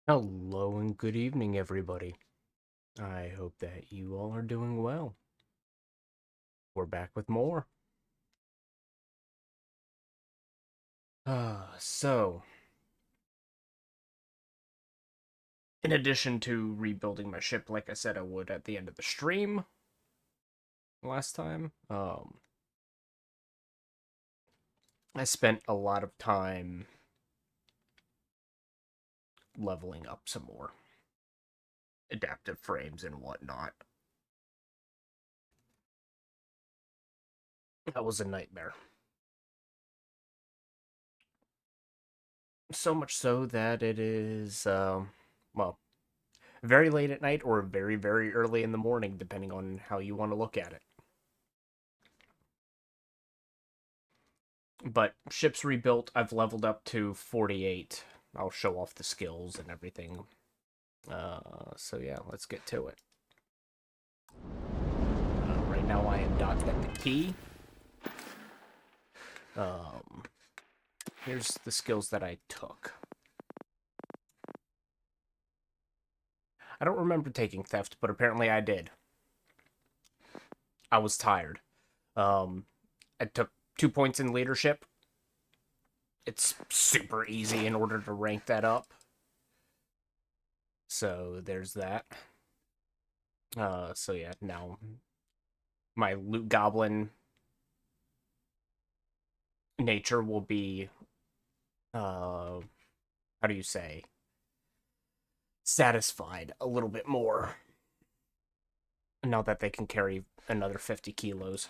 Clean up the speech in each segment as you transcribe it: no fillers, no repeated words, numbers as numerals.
Hello and good evening, everybody. I hope that you all are doing well. We're back with more. So, in addition to rebuilding my ship, like I said I would at the end of the stream last time, I spent a lot of time leveling up some more adaptive frames and whatnot. That was a nightmare. So much so that it is, well, very late at night or very, very early in the morning, depending on how you want to look at it. But ship's rebuilt. I've leveled up to 48. I'll show off the skills and everything. So yeah, let's get to it. Right now I am docked at the key. Um, Here's the skills that I took. I don't remember taking theft, but apparently I did. I was tired. Um, I took 2 points in leadership. It's super easy in order to rank that up. So there's that. So yeah, now my loot goblin nature will be how do you say, satisfied a little bit more now that they can carry another 50 kilos.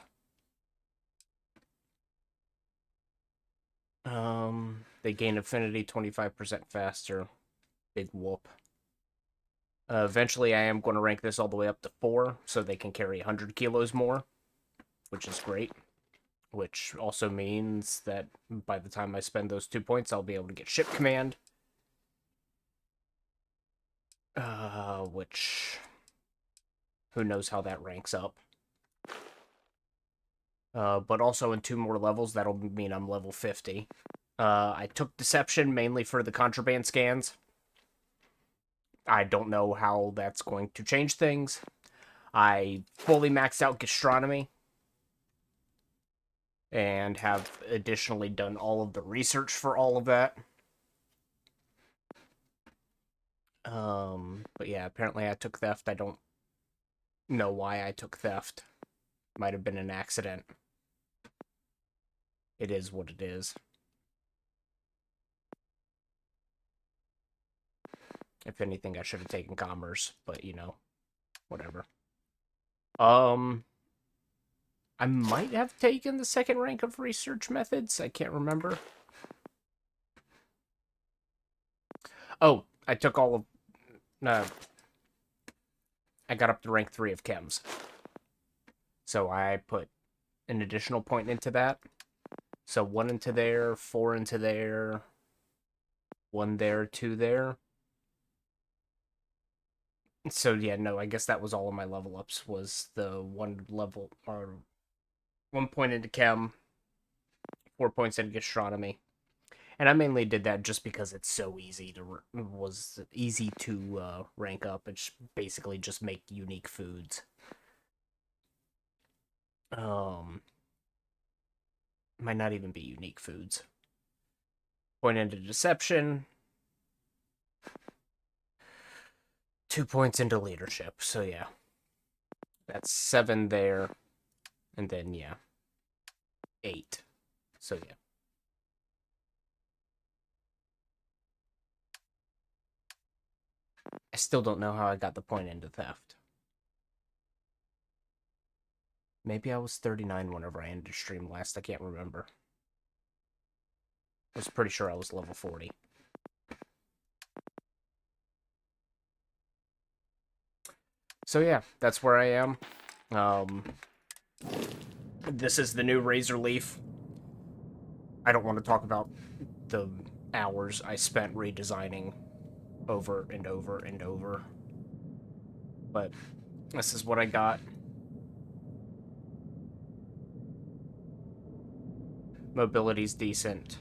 They gain affinity 25% faster. Big whoop. Eventually I am going to rank this all the way up to 4 so they can carry 100 kilos more, which is great. Which also means that by the time I spend those 2 points, I'll be able to get ship command. Which, who knows how that ranks up. But also in 2 more levels, that'll mean I'm level 50. I took Deception mainly for the contraband scans. I don't know how that's going to change things. I fully maxed out Gastronomy and have additionally done all of the research for all of that. But yeah, apparently I took Theft. I don't know why I took Theft. Might have been an accident. It is what it is. If anything, I should have taken Commerce, but you know, whatever. Um, I might have taken the second rank of research methods. I can't remember. Oh, I took all of. I got up to rank 3 of chems. So I put an additional point into that. So 1 into there, 4 into there, 1 there, 2 there. So yeah, no, I guess that was all of my level ups. Was the 1 level or 1 point into chem, 4 points into gastronomy. And I mainly did that just because it's so easy to was easy to rank up. It's basically just make unique foods. Um, might not even be unique foods. Point into deception. 2 points into leadership. So yeah, that's 7 there, and then yeah, 8. So yeah. I still don't know how I got the point into theft. Maybe I was 39 whenever I ended stream last. I can't remember. I was pretty sure I was level 40. So yeah, that's where I am. Um, this is the new Razor Leaf. I don't want to talk about the hours I spent redesigning over and over and over. But this is what I got. Mobility's decent.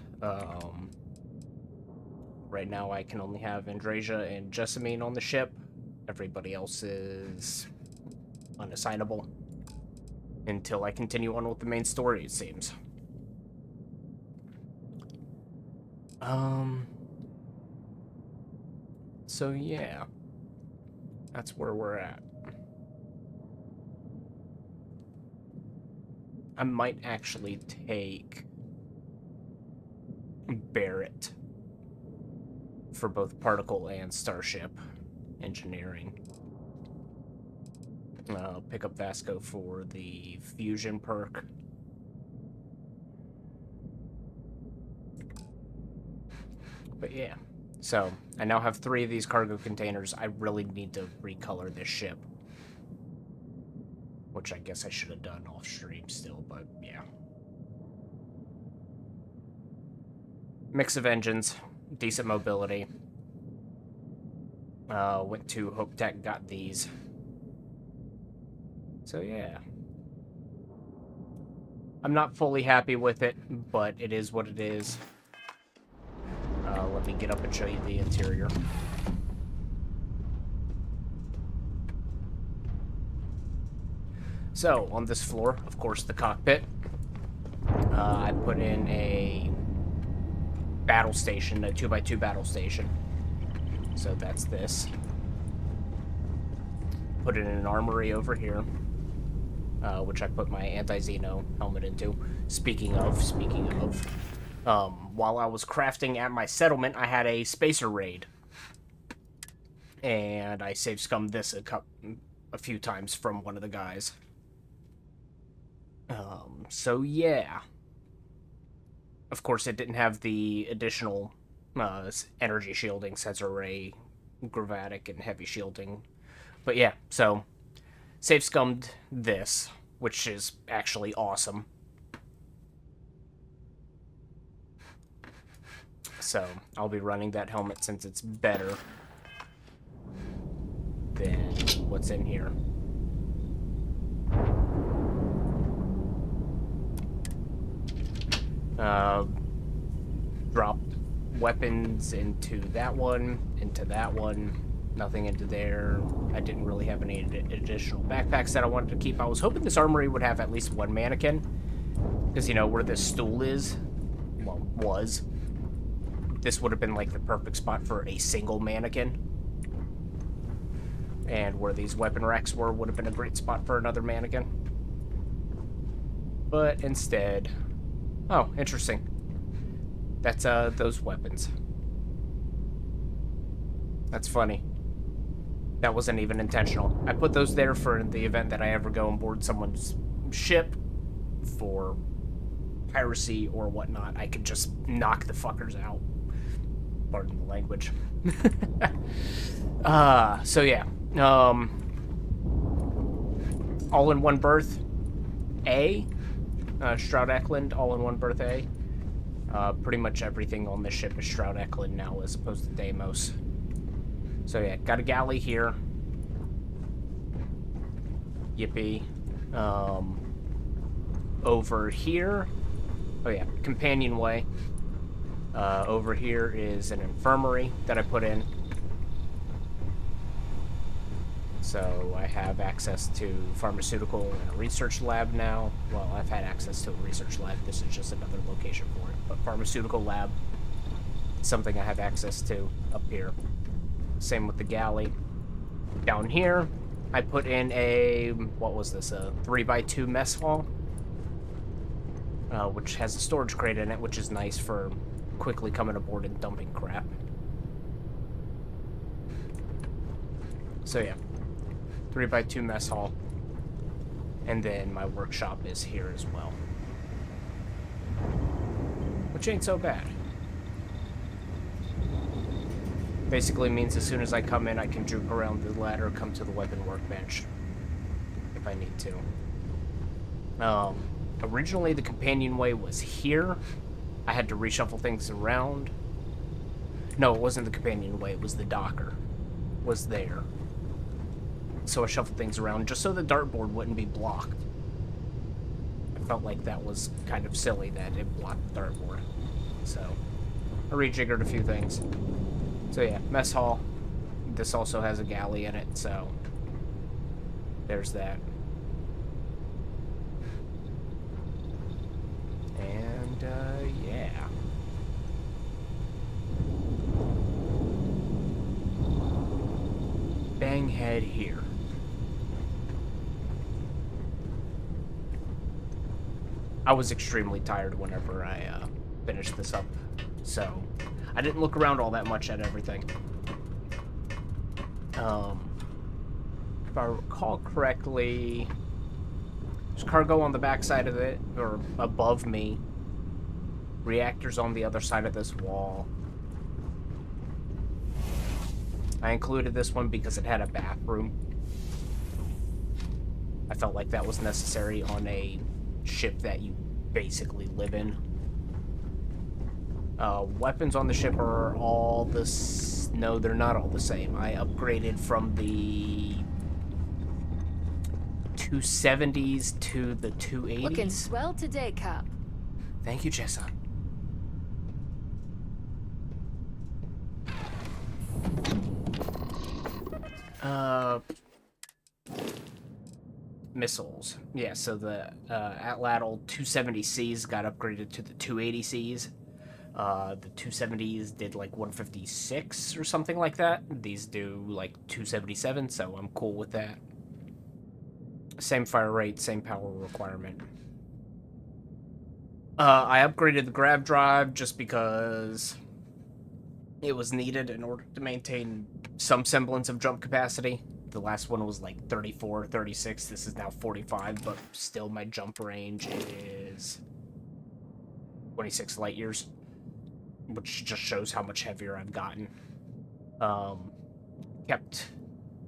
Right now I can only have Andrasia and Jessamine on the ship. Everybody else is unassignable. Until I continue on with the main story, it seems. So yeah. That's where we're at. I might actually take Barrett for both particle and starship engineering. Pick up Vasco for the fusion perk. But yeah, so I now have 3 of these cargo containers. I really need to recolor this ship, which I guess I should have done off stream still, but yeah. Mix of engines, decent mobility. Went to Hope Tech, got these. So yeah. I'm not fully happy with it, but it is what it is. Let me get up and show you the interior. So, on this floor, of course, the cockpit. I put in a battle station, a 2x2 battle station. So that's this. Put it in an armory over here, which I put my anti-Xeno helmet into. Speaking of, while I was crafting at my settlement, I had a spacer raid. And I save scummed this a few times from one of the guys. So yeah. Of course, it didn't have the additional energy shielding, sensor array, gravatic, and heavy shielding. But yeah, so save scummed this, which is actually awesome. So I'll be running that helmet since it's better than what's in here. Dropped weapons into that one, nothing into there. I didn't really have any additional backpacks that I wanted to keep. I was hoping this armory would have at least one mannequin, because, you know, where this stool is, well, this would have been like the perfect spot for a single mannequin. And where these weapon racks were would have been a great spot for another mannequin. But instead... Oh, interesting. That's, those weapons. That's funny. That wasn't even intentional. I put those there for the event that I ever go on board someone's ship for piracy or whatnot. I could just knock the fuckers out. Pardon the language. So yeah. All in one berth A. Stroud Eklund, all in one berth A. Pretty much everything on this ship is Stroud Eklund now as opposed to Deimos. So yeah, got a galley here. Yippee. Over here. Oh yeah, companionway. Over here is an infirmary that I put in. So I have access to pharmaceutical and a research lab now. Well, I've had access to a research lab. This is just another location for it. But pharmaceutical lab, something I have access to up here. Same with the galley. Down here, I put in a, what was this, a 3x2 mess hall. Which has a storage crate in it, which is nice for quickly coming aboard and dumping crap. So yeah. 3x2 mess hall. And then my workshop is here as well. Which ain't so bad. Basically means as soon as I come in, I can juke around the ladder, come to the weapon workbench. If I need to. Originally the companionway was here. I had to reshuffle things around. No, it wasn't the companionway, it was the docker. Was there. So I shuffled things around just so the dartboard wouldn't be blocked. I felt like that was kind of silly that it blocked the dartboard. So I rejiggered a few things. So yeah, mess hall. This also has a galley in it, so there's that. And, yeah. Bang head here. I was extremely tired whenever I finished this up, so I didn't look around all that much at everything. If I recall correctly, there's cargo on the backside of it, or above me. Reactors on the other side of this wall. I included this one because it had a bathroom. I felt like that was necessary on a ship that you basically live in. Weapons on the ship are all this. No, they're not all the same. I upgraded from the 270s to the 280s. Looking swell today, Cap. Thank you, Jessa. Missiles. Yeah, so the Atlatl 270Cs got upgraded to the 280Cs. The 270s did like 156 or something like that. These do like 277, so I'm cool with that. Same fire rate, same power requirement. I upgraded the grav drive just because it was needed in order to maintain some semblance of jump capacity. The last one was like 34, 36. This is now 45, but still my jump range is 26 light years, which just shows how much heavier I've gotten. Kept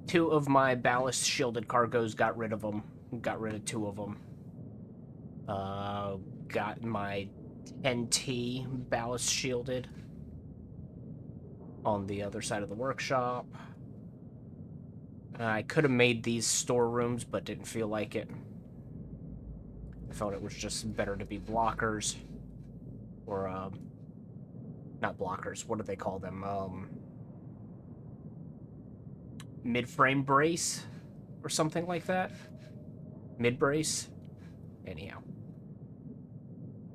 2 of my ballast shielded cargoes, got rid of them. Got rid of 2 of them. Got my 10T ballast shielded on the other side of the workshop. I could have made these storerooms, but didn't feel like it. I felt it was just better to be blockers. Or, not blockers, what do they call them? Mid-frame brace? Or something like that? Mid-brace? Anyhow.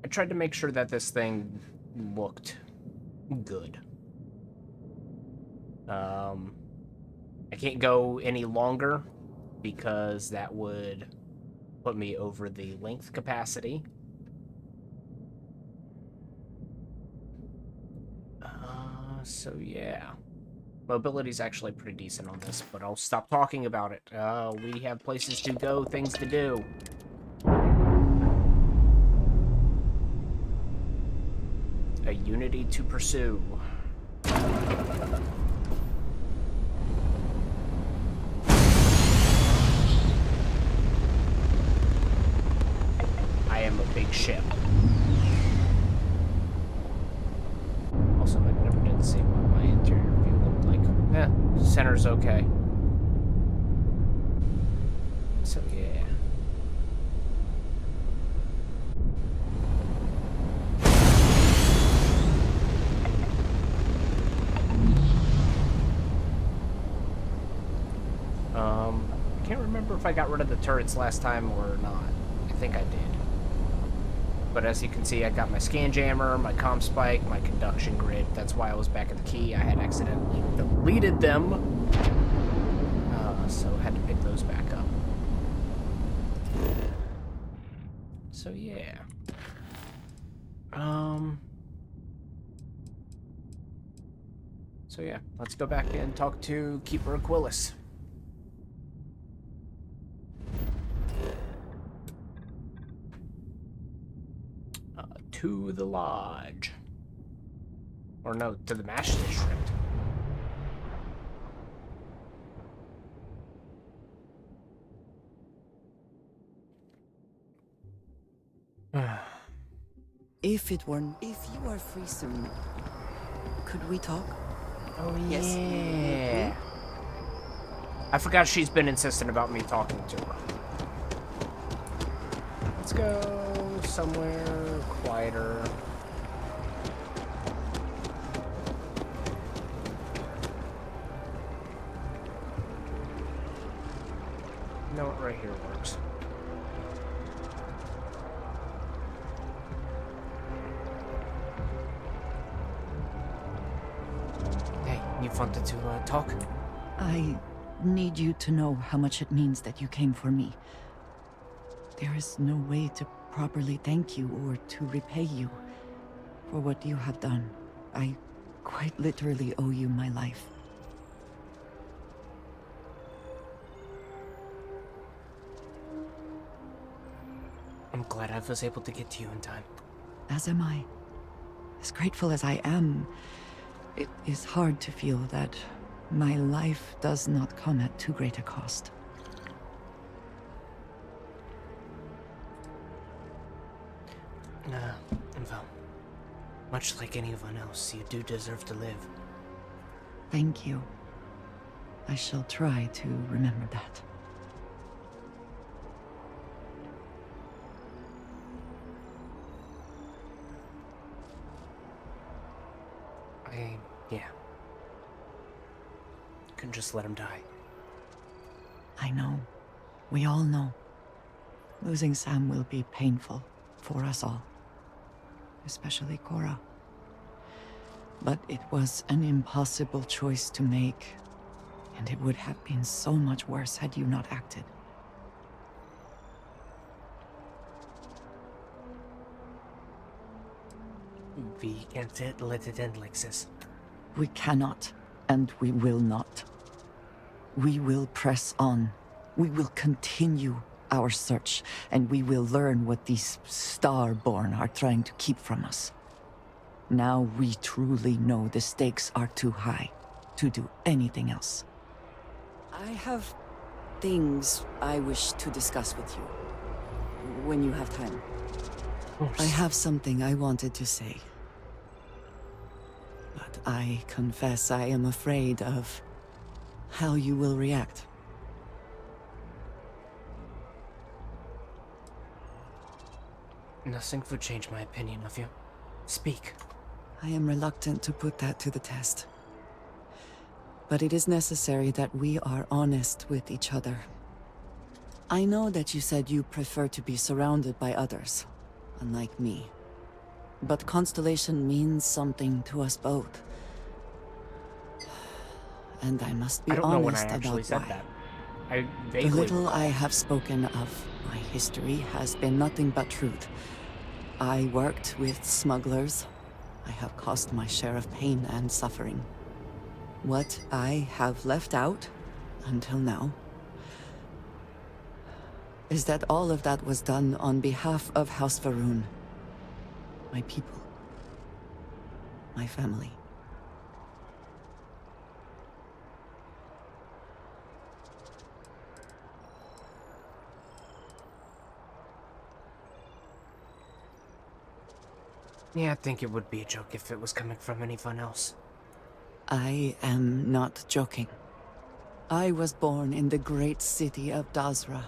I tried to make sure that this thing looked good. I can't go any longer because that would put me over the length capacity. So yeah. Mobility's actually pretty decent on this, but I'll stop talking about it. We have places to go, things to do. A unity to pursue. I am a big ship. Also, I never did see what my interior view looked like. Center's okay. So, yeah. I can't remember if I got rid of the turrets last time or not. I think I did. But as you can see, I got my scan jammer, my comm spike, my conduction grid. That's why I was back at the key. I had accidentally deleted them. So I had to pick those back up. So yeah. So yeah, let's go back and talk to Keeper Aquilus. To the lodge. Or no, to the MASH district. If you are free soon, could we talk? Oh, Yes. yeah. I forgot she's been insistent about me talking to her. Let's go somewhere quieter. No, right here works. Hey, you wanted to talk? I need you to know how much it means that you came for me. There is no way to properly thank you or to repay you for what you have done. I quite literally owe you my life. I'm glad I was able to get to you in time. As am I. As grateful as I am, it is hard to feel that my life does not come at too great a cost. Well, much like anyone else, you do deserve to live. Thank you. I shall try to remember that. Yeah. Couldn't just let him die. I know. We all know. Losing Sam will be painful for us all. Especially Cora. But it was an impossible choice to make, and it would have been so much worse had you not acted. We can't let it end like this. We cannot, and we will not. We will press on. We will continue our search, and we will learn what these Starborn are trying to keep from us. Now we truly know the stakes are too high to do anything else. I have things I wish to discuss with you. When you have time. I have something I wanted to say. But I confess I am afraid of how you will react. Nothing would change my opinion of you. Speak. I am reluctant to put that to the test. But it is necessary that we are honest with each other. I know that you said you prefer to be surrounded by others, unlike me. But Constellation means something to us both. And I must be I don't know when I honest actually about said why. that. I The vaguely little recall. I have spoken of my history has been nothing but truth. I worked with smugglers. I have caused my share of pain and suffering. What I have left out, until now, is that all of that was done on behalf of House Varun. My people. My family. Yeah, I think it would be a joke if it was coming from anyone else. I am not joking. I was born in the great city of Dazra,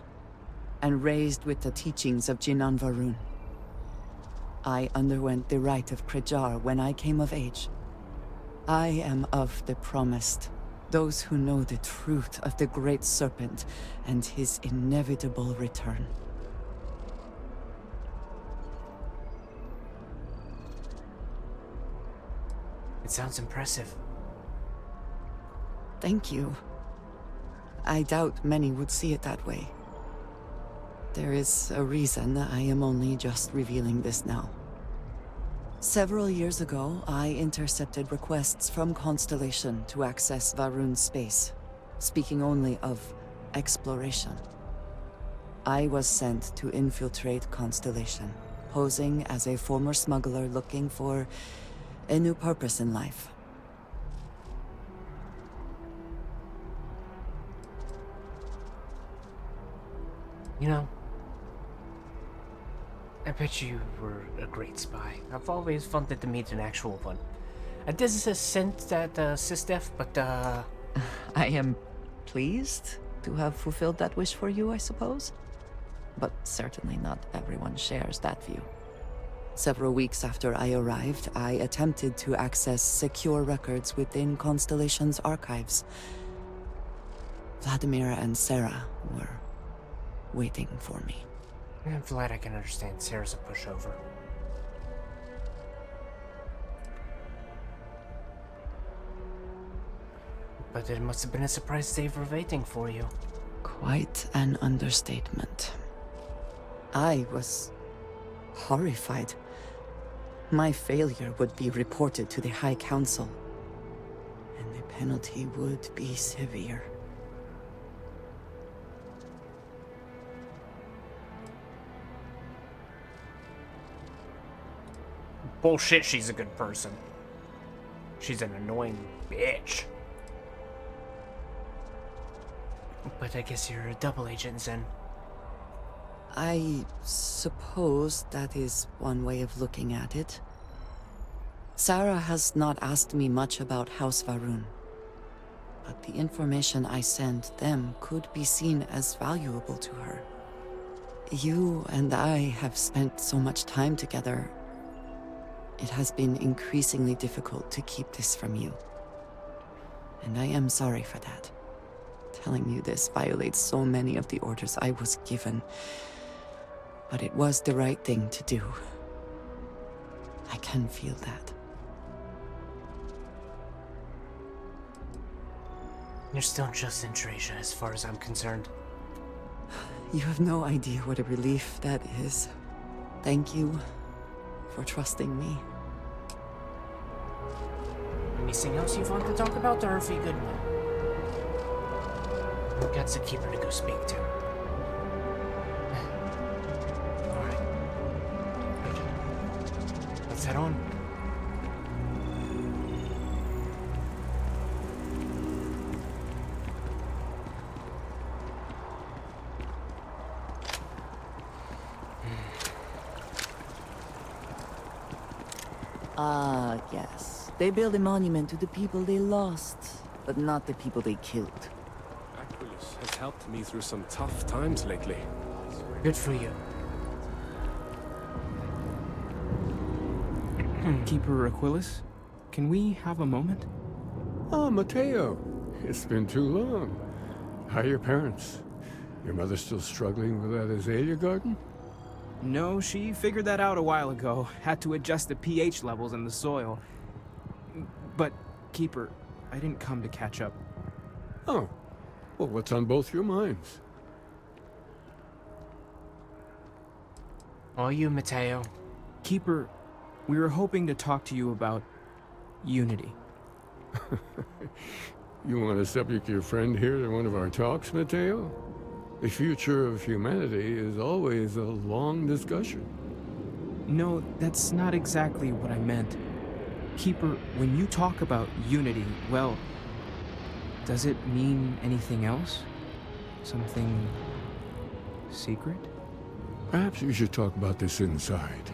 and raised with the teachings of Jinan Varun. I underwent the rite of Krejar when I came of age. I am of the promised, those who know the truth of the Great Serpent and his inevitable return. It sounds impressive. Thank you. I doubt many would see it that way. There is a reason I am only just revealing this now. Several years ago, I intercepted requests from Constellation to access Varun's space, speaking only of exploration. I was sent to infiltrate Constellation, posing as a former smuggler looking for a new purpose in life. You know, I bet you were a great spy. I've always wanted to meet an actual one. I did sense that Sistef, but I am pleased to have fulfilled that wish for you, I suppose. But certainly not everyone shares that view. Several weeks after I arrived, I attempted to access secure records within Constellation's archives. Vladimir and Sarah were waiting for me. And Vlad, I can understand Sarah's a pushover. But it must have been a surprise they were waiting for you. Quite an understatement. I was horrified. My failure would be reported to the High Council, and the penalty would be severe. Bullshit, she's a good person. She's an annoying bitch. But I guess you're a double agent, Zen. I suppose that is one way of looking at it. Sarah has not asked me much about House Varun, but the information I sent them could be seen as valuable to her. You and I have spent so much time together. It has been increasingly difficult to keep this from you. And I am sorry for that. Telling you this violates so many of the orders I was given. But it was the right thing to do. I can feel that. You're still just in Tracia as far as I'm concerned. You have no idea what a relief that is. Thank you for trusting me. Anything else you want to talk about, or are we good now? We've got the keeper to go speak to. Alright. Good. Let's head on. Ah, yes. They build a monument to the people they lost, but not the people they killed. Aquilus has helped me through some tough times lately. Good for you. Keeper Aquilus, can we have a moment? Ah, Matteo. It's been too long. How are your parents? Your mother still struggling with that azalea garden? No, she figured that out a while ago. Had to adjust the pH levels in the soil. But, Keeper, I didn't come to catch up. Oh. Well, what's on both your minds? All you, Matteo. Keeper, we were hoping to talk to you about unity. You want to subject your friend here to one of our talks, Matteo? The future of humanity is always a long discussion. No, that's not exactly what I meant. Keeper, when you talk about unity, well, does it mean anything else? Something secret? Perhaps we should talk about this inside.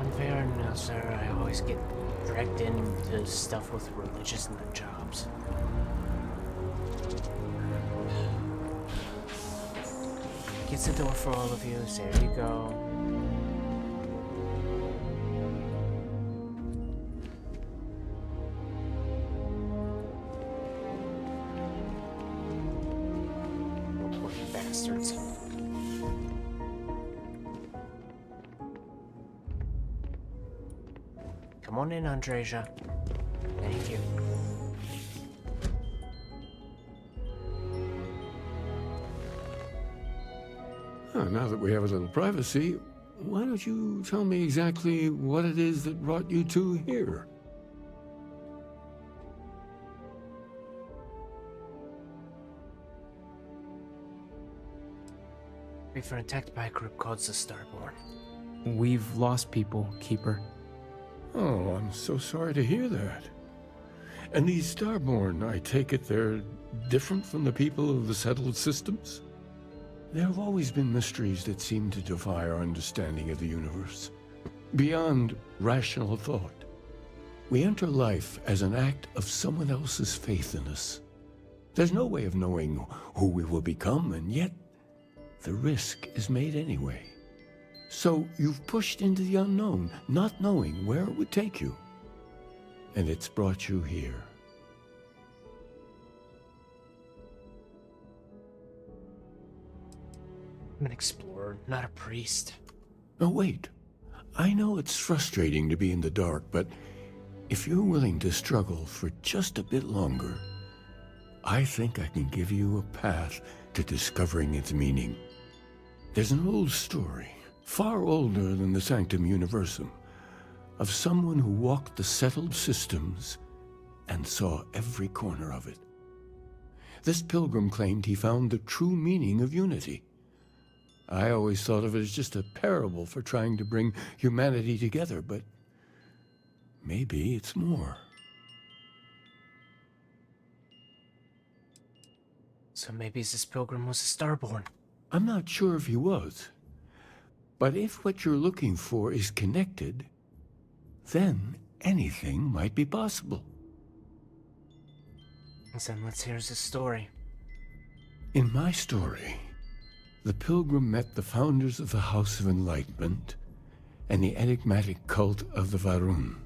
Unfair no, sir. I always get dragged into stuff with religious nut jobs. Gets the door for all of you, so there you go. Poor bastards. Come on in, Andreja. Thank you. Now that we have a little privacy, why don't you tell me exactly what it is that brought you two here? We've been attacked by a group called the Starborn. We've lost people, Keeper. Oh, I'm so sorry to hear that. And these Starborn, I take it they're different from the people of the settled systems? There have always been mysteries that seem to defy our understanding of the universe, beyond rational thought. We enter life as an act of someone else's faith in us. There's no way of knowing who we will become, and yet the risk is made anyway. So you've pushed into the unknown, not knowing where it would take you. and it's brought you here. I'm an explorer, not a priest. Oh, wait. I know it's frustrating to be in the dark, but if you're willing to struggle for just a bit longer, I think I can give you a path to discovering its meaning. There's an old story, far older than the Sanctum Universum, of someone who walked the settled systems and saw every corner of it. This pilgrim claimed he found the true meaning of unity. I always thought of it as just a parable for trying to bring humanity together, but maybe it's more. So maybe this pilgrim was a starborn. I'm not sure if he was, but if what you're looking for is connected, then anything might be possible. Then let's hear his story. In my story, the pilgrim met the founders of the House of Enlightenment and the enigmatic cult of the Varun,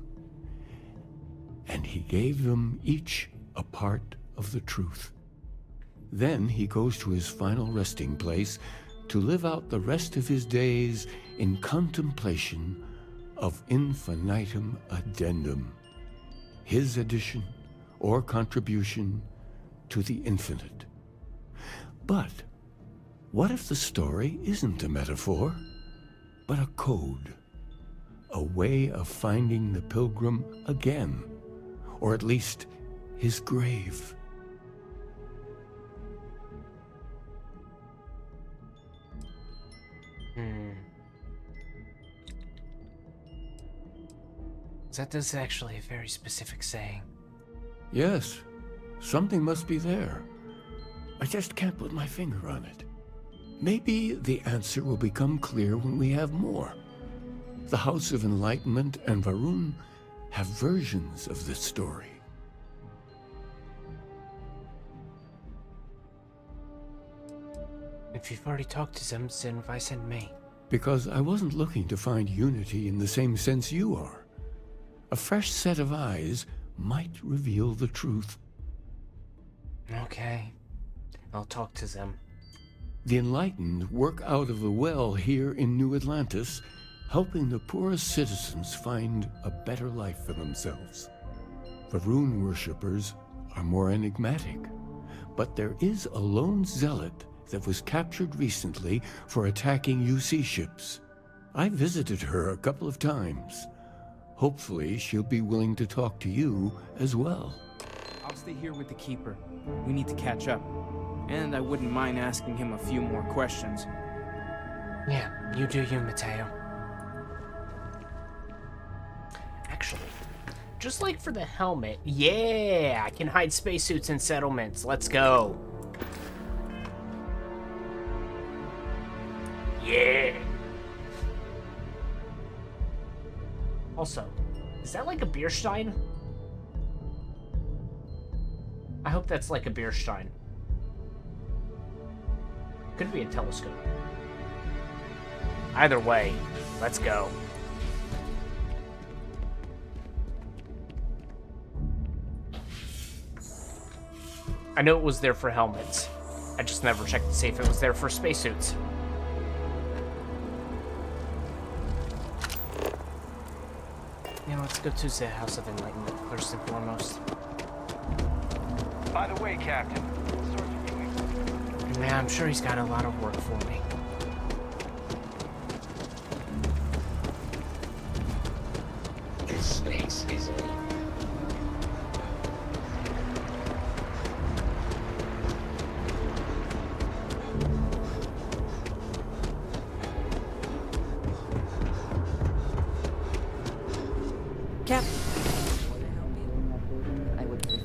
and he gave them each a part of the truth. Then he goes to his final resting place to live out the rest of his days in contemplation of infinitum addendum, his addition or contribution to the infinite. But what if the story isn't a metaphor, but a code? A way of finding the pilgrim again, or at least his grave. That is actually a very specific saying. Yes, something must be there. I just can't put my finger on it. Maybe the answer will become clear when we have more. The House of Enlightenment and Varun have versions of this story. If you've already talked to them, then why send me? Because I wasn't looking to find unity in the same sense you are. A fresh set of eyes might reveal the truth. Okay. I'll talk to them. The Enlightened work out of the well here in New Atlantis, helping the poorest citizens find a better life for themselves. Varun worshippers are more enigmatic, but there is a lone zealot that was captured recently for attacking UC ships. I visited her a couple of times. Hopefully, she'll be willing to talk to you as well. I'll stay here with the Keeper. We need to catch up. And I wouldn't mind asking him a few more questions. Yeah, you do you, Mateo. Actually, just like for the helmet, yeah, I can hide spacesuits in settlements. Let's go. Yeah. Also, is that like a beer stein? I hope that's like a beer stein. Could be a telescope. Either way, let's go. I know it was there for helmets. I just never checked to see if it was there for spacesuits. Yeah, let's go to the House of Enlightenment first and foremost. By the way, Captain, what sort of doing? Yeah, I'm sure he's got a lot of work for me. This space is Captain. I would prefer.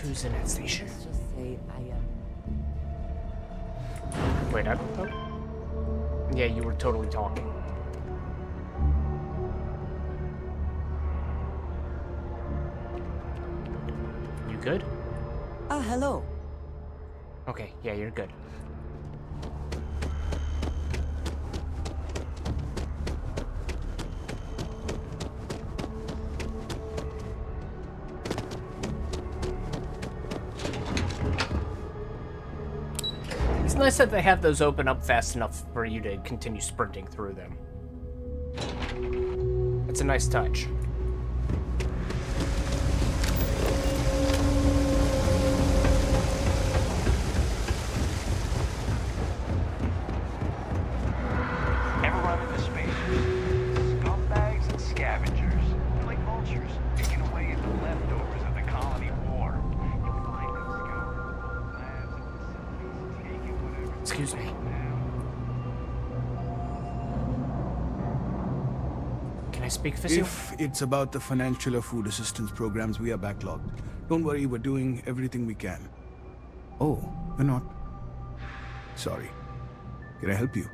Who's in that station? Let's just say I am. Wait, I don't know. Yeah, you were totally talking. You good? Ah, hello. Okay, yeah, you're good. nice that they have those open up fast enough for you to continue sprinting through them. It's a nice touch. Ever run into spacers? Scumbags and scavengers. They're like vultures, picking away at the leftovers of the colony war. You'll find them scouring labs and facilities, taking whatever. Excuse me. Can I speak for you? If it's about the financial or food assistance programs, we are backlogged. Don't worry, we're doing everything we can. Oh, you're not? Sorry. Can I help you?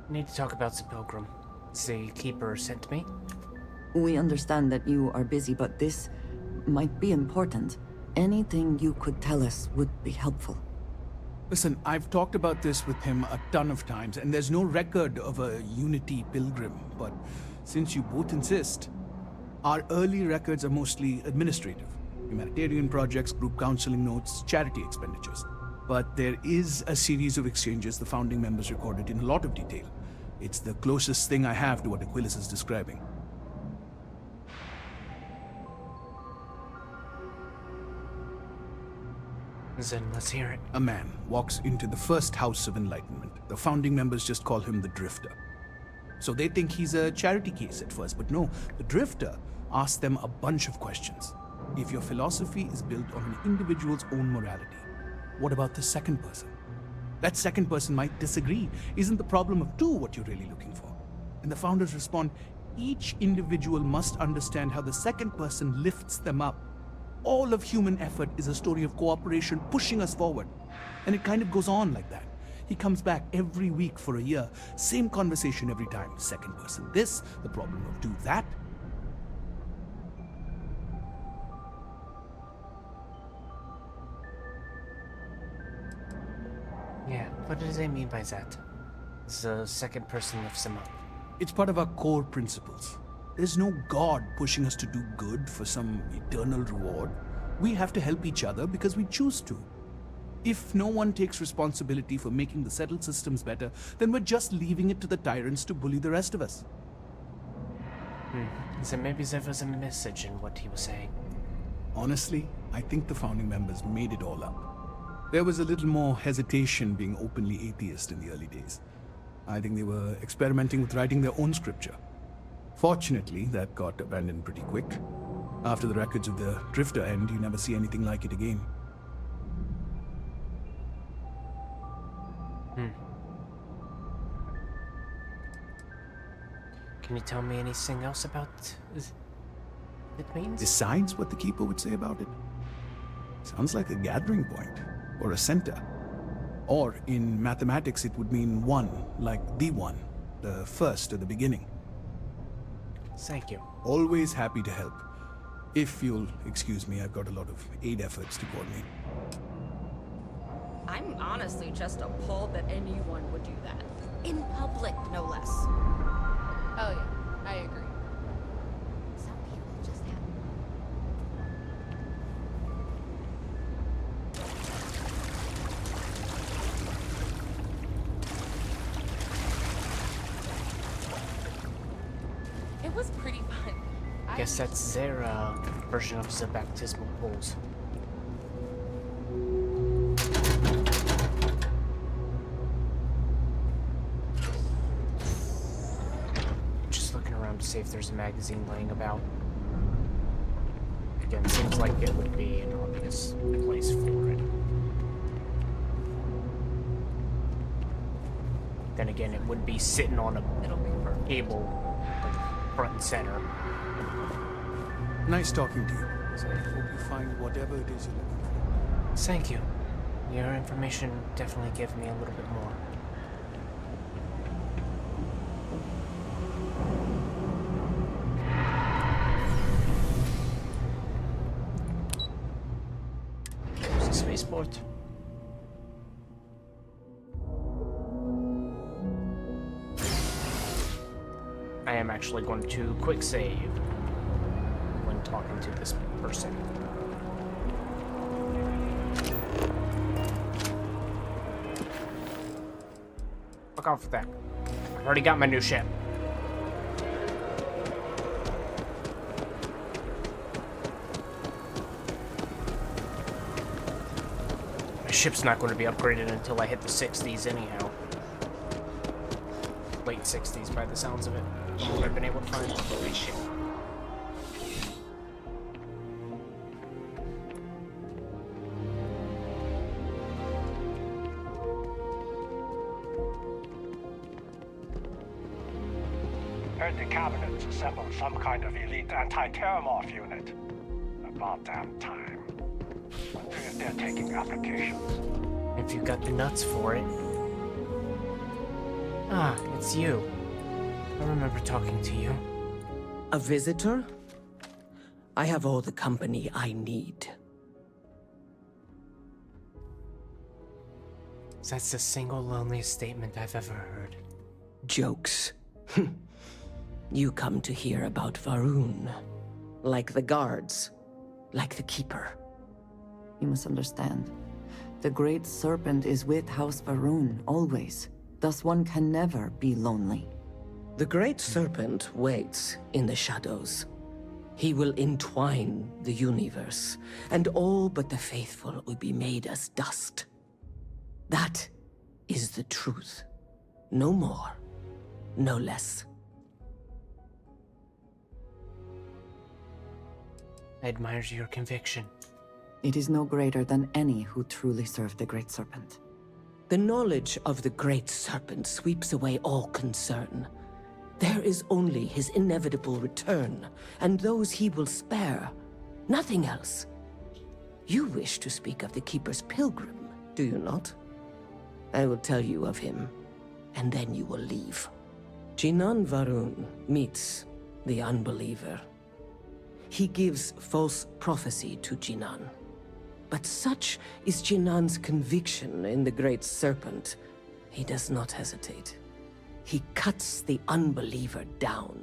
Need to talk about the pilgrim. The keeper sent me. We understand that you are busy, but this might be important. Anything you could tell us would be helpful. Listen, I've talked about this with him a ton of times, and there's no record of a Unity pilgrim. But since you both insist, our early records are mostly administrative. Humanitarian projects, group counseling notes, charity expenditures. But there is a series of exchanges the founding members recorded in a lot of detail. It's the closest thing I have to what Aquilus is describing. Then let's hear it. A man walks into the first house of enlightenment. The founding members just call him the Drifter. So they think he's a charity case at first, but no, the Drifter asks them a bunch of questions. If your philosophy is built on an individual's own morality, what about the second person? That second person might disagree. Isn't the problem of two what you're really looking for? And the founders respond, each individual must understand how the second person lifts them up. All of human effort is a story of cooperation pushing us forward. And it kind of goes on like that. He comes back every week for a year. Same conversation every time. Second person this, the problem of do that. Yeah, what do they mean by that? The second person lifts him up. It's part of our core principles. There's no God pushing us to do good for some eternal reward. We have to help each other because we choose to. If no one takes responsibility for making the settled systems better, then we're just leaving it to the tyrants to bully the rest of us. So maybe there was a message in what he was saying. Honestly, I think the founding members made it all up. There was a little more hesitation being openly atheist in the early days. I think they were experimenting with writing their own scripture. Fortunately, that got abandoned pretty quick. After the records of the Drifter end, you never see anything like it again. Can you tell me anything else about it means? Besides what the Keeper would say about it? Sounds like a gathering point, or a center. Or, in mathematics, it would mean one, like the one, the first or the beginning. Thank you. Always happy to help. If you'll excuse me, I've got a lot of aid efforts to coordinate. I'm honestly just appalled that anyone would do that. In public, no less. Oh yeah, I agree. Some people just have... It was pretty fun. Guess that's their version of the baptismal pools. Just looking around to see if there's a magazine laying about. Again, seems like it would be an obvious place for it. Then again, it would be sitting on It'll be perfect. table, like front and center. Nice talking to you. So, Hope you find whatever it is you're looking for. thank you. Your information definitely gave me a little bit more. There's a spaceport. I am actually going to quick save when talking to this person. Fuck off with that. I've already got my new ship. My ship's not going to be upgraded until I hit the 60s anyhow. Late 60s by the sounds of it. From what I've been able to find. Heard the cabinet's assembled some kind of elite anti-terramorph unit. About damn time. Wonder if they're taking applications. If you got the nuts for it. Ah, it's you. I remember talking to you. A visitor? I have all the company I need. That's the single loneliest statement I've ever heard. Jokes. You come to hear about Varun. Like the guards. Like the Keeper. You must understand. The Great Serpent is with House Varun, always. Thus one can never be lonely. The Great Serpent waits in the shadows. He will entwine the universe, and all but the faithful will be made as dust. That is the truth. No more, no less. I admire your conviction. It is no greater than any who truly serve the Great Serpent. The knowledge of the Great Serpent sweeps away all concern. There is only his inevitable return, and those he will spare. Nothing else. You wish to speak of the Keeper's pilgrim, do you not? I will tell you of him, and then you will leave. Jinan Varun meets the unbeliever. He gives false prophecy to Jinan. But such is Jinan's conviction in the Great Serpent, he does not hesitate. He cuts the unbeliever down.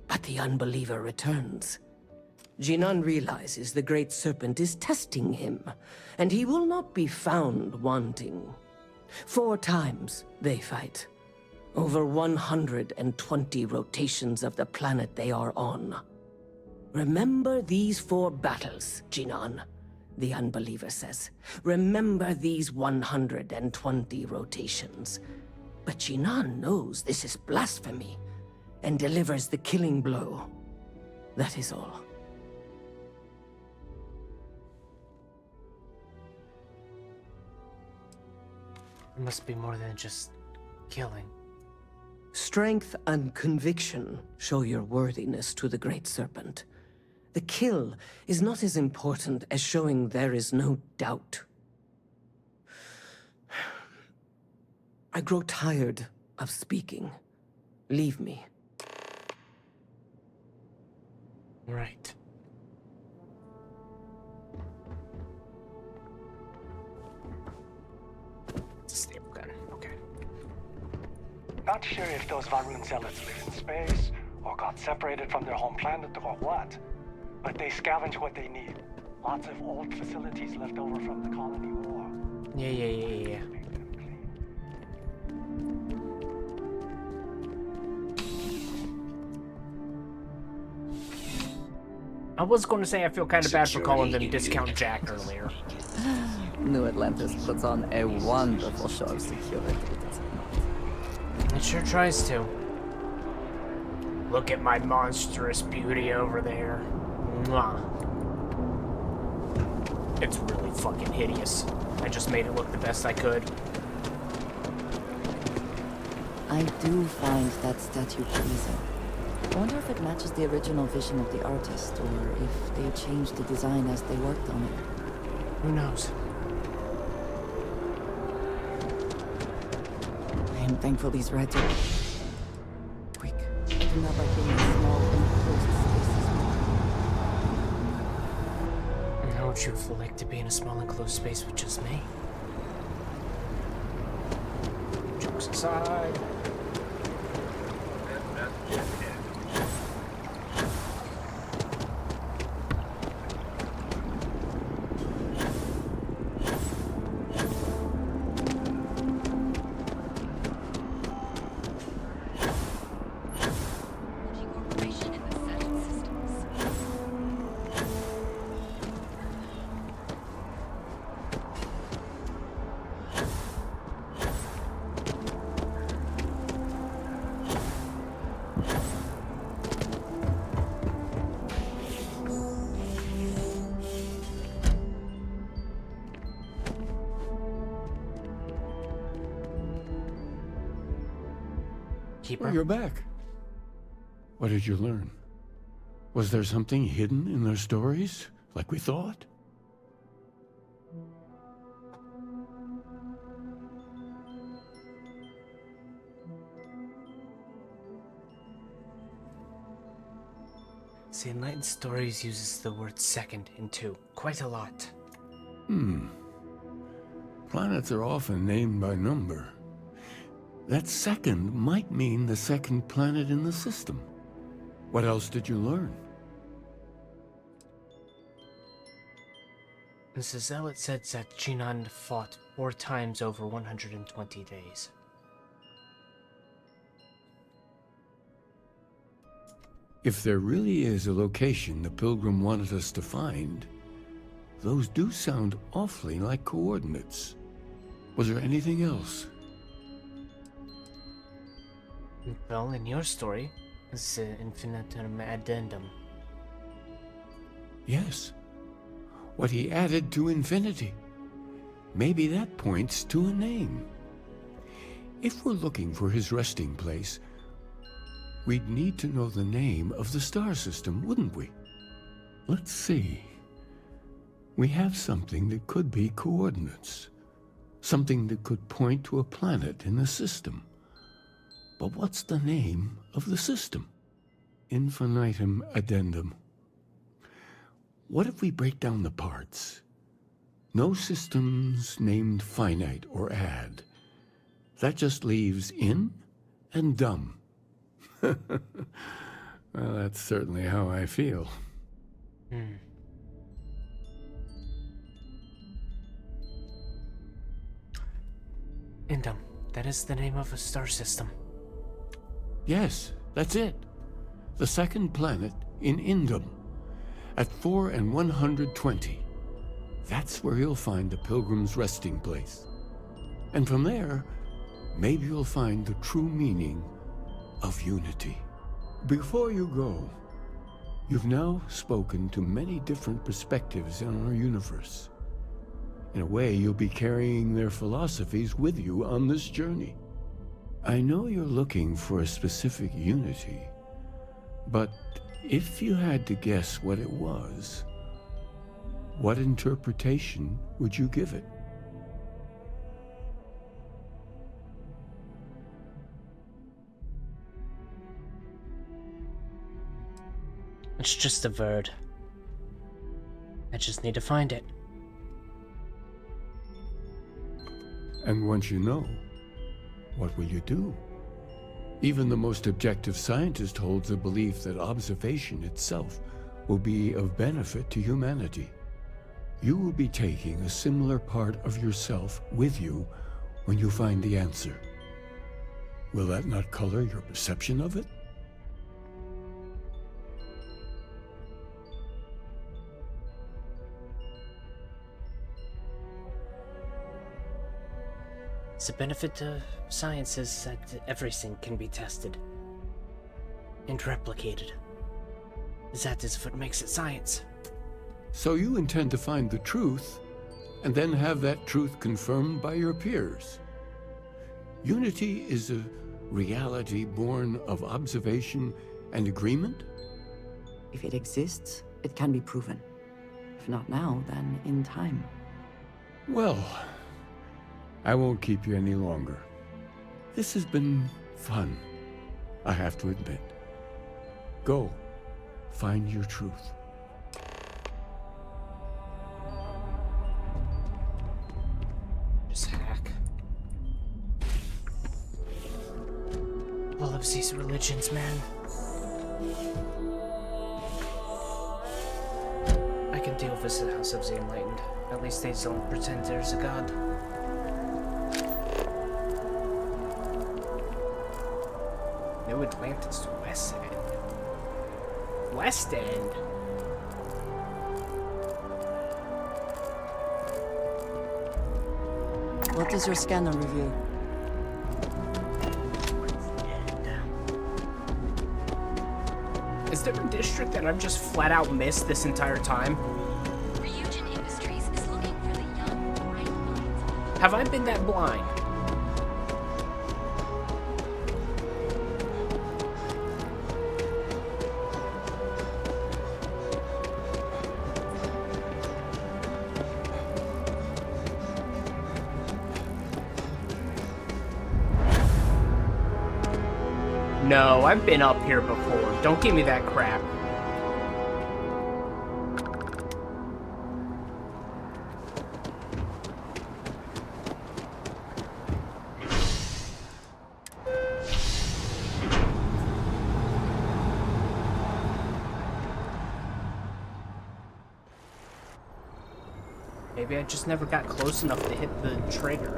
But the unbeliever returns. Jinan realizes the Great Serpent is testing him, and he will not be found wanting. 4 times they fight. Over 120 rotations of the planet they are on. Remember these 4 battles, Jinan, the unbeliever says. Remember these 120 rotations. But Jinan knows this is blasphemy, and delivers the killing blow. That is all. It must be more than just killing. Strength and conviction show your worthiness to the Great Serpent. The kill is not as important as showing there is no doubt. I grow tired of speaking. Leave me. Right. It's a staple gun. Okay. Not sure if those Varun zealots live in space, or got separated from their home planet, or what. But they scavenge what they need. Lots of old facilities left over from the colony war. Yeah. I was going to say I feel kind of bad for calling them Discount Jack earlier. New Atlantis puts on a wonderful show of security, does it not? It sure tries to. Look at my monstrous beauty over there. Mwah. It's really fucking hideous. I just made it look the best I could. I do find that statue pleasing. I wonder if it matches the original vision of the artist, or if they changed the design as they worked on it. Who knows? I am thankful these rides are quick. I do not like being in small, enclosed spaces. And how would you feel like to be in a small enclosed space with just me? Jokes aside. Keeper. Well, you're back. What did you learn? Was there something hidden in their stories, like we thought? The Enlightened Stories uses the word second in 2 quite a lot. Planets are often named by number. That second might mean the second planet in the system. What else did you learn? The Zealot said that Jinan fought 4 times over 120 days. If there really is a location the Pilgrim wanted us to find, those do sound awfully like coordinates. Was there anything else? Well, in your story, the infinitum addendum. Yes. What he added to infinity. Maybe that points to a name. If we're looking for his resting place, we'd need to know the name of the star system, wouldn't we? Let's see. We have something that could be coordinates. Something that could point to a planet in the system. But what's the name of the system? Infinitum addendum. What if we break down the parts? No systems named finite or add. That just leaves in and dumb. Well, that's certainly how I feel. Indum, that is the name of a star system. Yes, that's it. The second planet in Indum. At 4 and 120. That's where you'll find the Pilgrim's resting place. And from there, maybe you'll find the true meaning of unity. Before you go, you've now spoken to many different perspectives on our universe. In a way, you'll be carrying their philosophies with you on this journey. I know you're looking for a specific unity, but if you had to guess what it was, what interpretation would you give it? It's just a word. I just need to find it. And once you know, what will you do? Even the most objective scientist holds a belief that observation itself will be of benefit to humanity. You will be taking a similar part of yourself with you when you find the answer. Will that not color your perception of it? The benefit of science is that everything can be tested and replicated. That is what makes it science. So you intend to find the truth, and then have that truth confirmed by your peers. Unity is a reality born of observation and agreement? If it exists, it can be proven. If not now, then in time. Well, I won't keep you any longer. This has been fun, I have to admit. Go, find your truth. Just hack. All of these religions, man. I can deal with the House of the Enlightened. At least they don't pretend there's a god. New Atlantis West End. West End? What does your scanner reveal? Is there a district that I've just flat out missed this entire time? Ryujin Industries is looking for the young, bright minds. Have I been that blind? No, I've been up here before. Don't give me that crap. Maybe I just never got close enough to hit the trigger.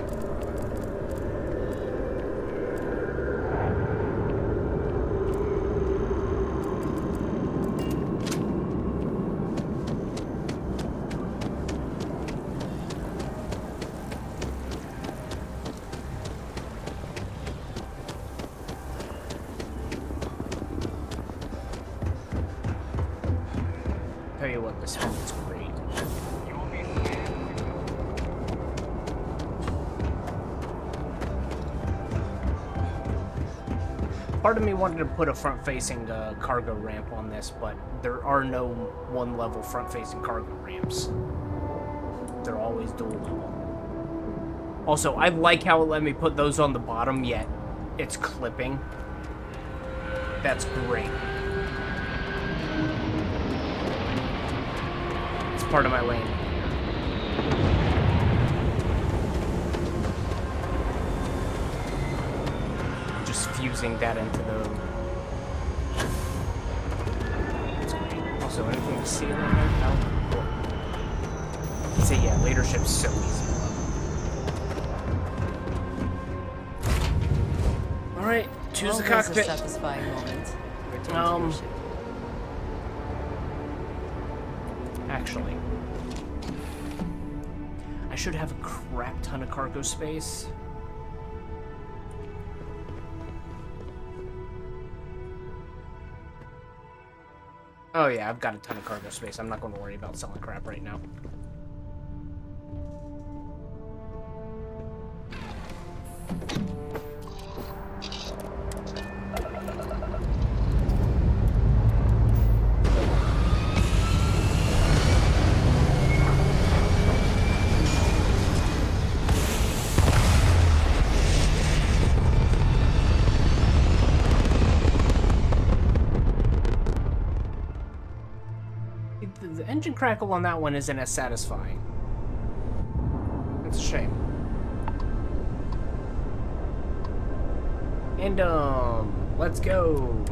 Tell you what, this helmet's great. Part of me wanted to put a front-facing cargo ramp on this, but there are no one-level front-facing cargo ramps. They're always dual-level. Also, I like how it let me put those on the bottom, yet it's clipping. That's great. It's part of my lane. Fusing that into the... That's great. Also, anything to see around there? No. So yeah, leadership's so easy. Alright, choose the cockpit. A satisfying moment. Return to your ship. Actually, I should have a crap ton of cargo space. Oh yeah, I've got a ton of cargo space. I'm not going to worry about selling crap right now. The engine crackle on that one isn't as satisfying. It's a shame. And, let's go.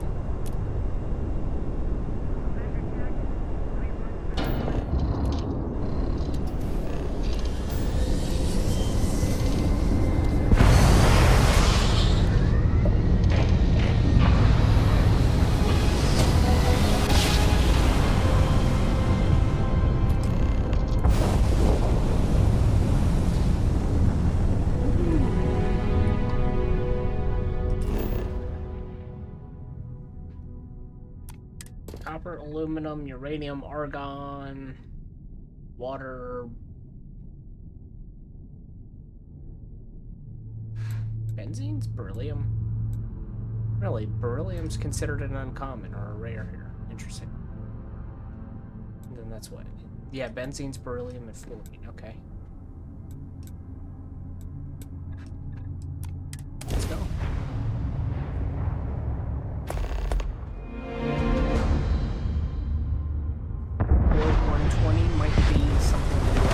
Copper, aluminum, uranium, argon, water, benzene's beryllium. Really, beryllium's considered an uncommon or a rare here. Interesting. And then that's what? Yeah, benzene's beryllium and fluorine. Okay. Let's go. 120 might be something to do with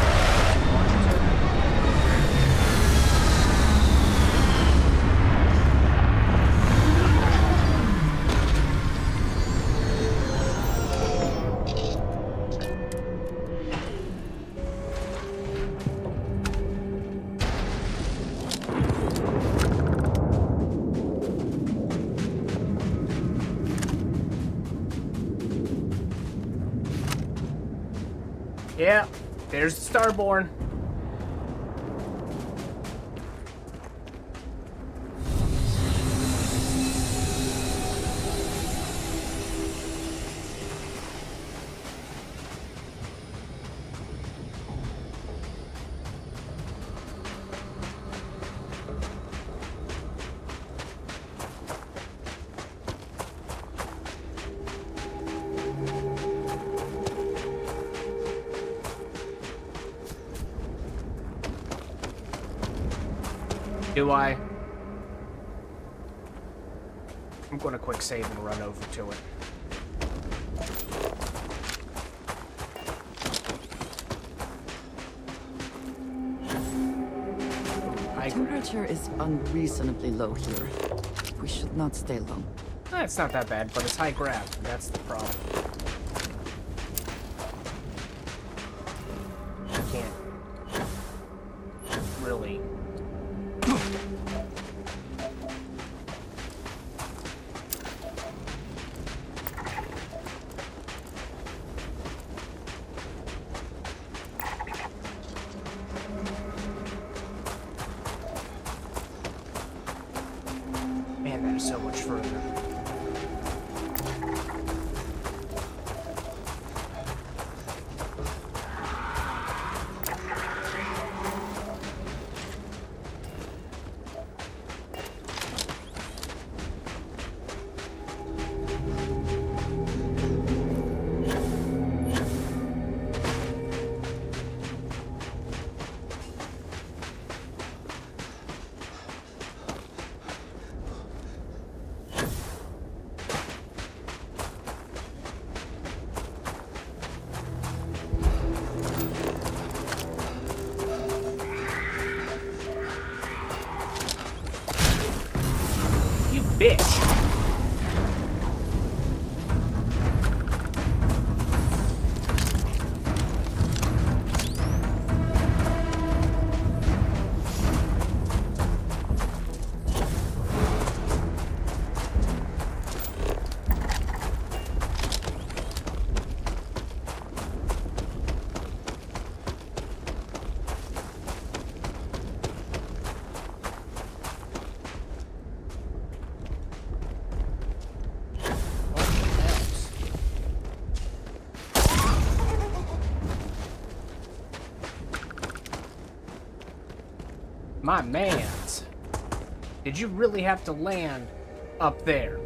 yeah, there's the Starborn. Do I? I'm going to quick save and run over to it. The temperature is unreasonably low here. We should not stay long. It's not that bad, but it's high gravity. That's the problem. I can't really... Man, that is so much further. Bitch. My mans. Did you really have to land up there?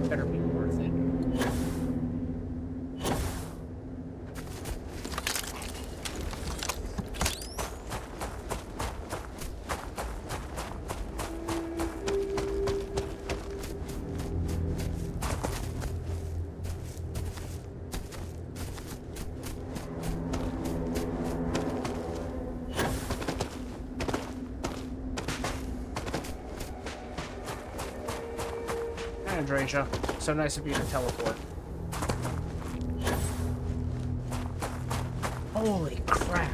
Better be worth it. Andreja, so nice of you to teleport. Holy crap.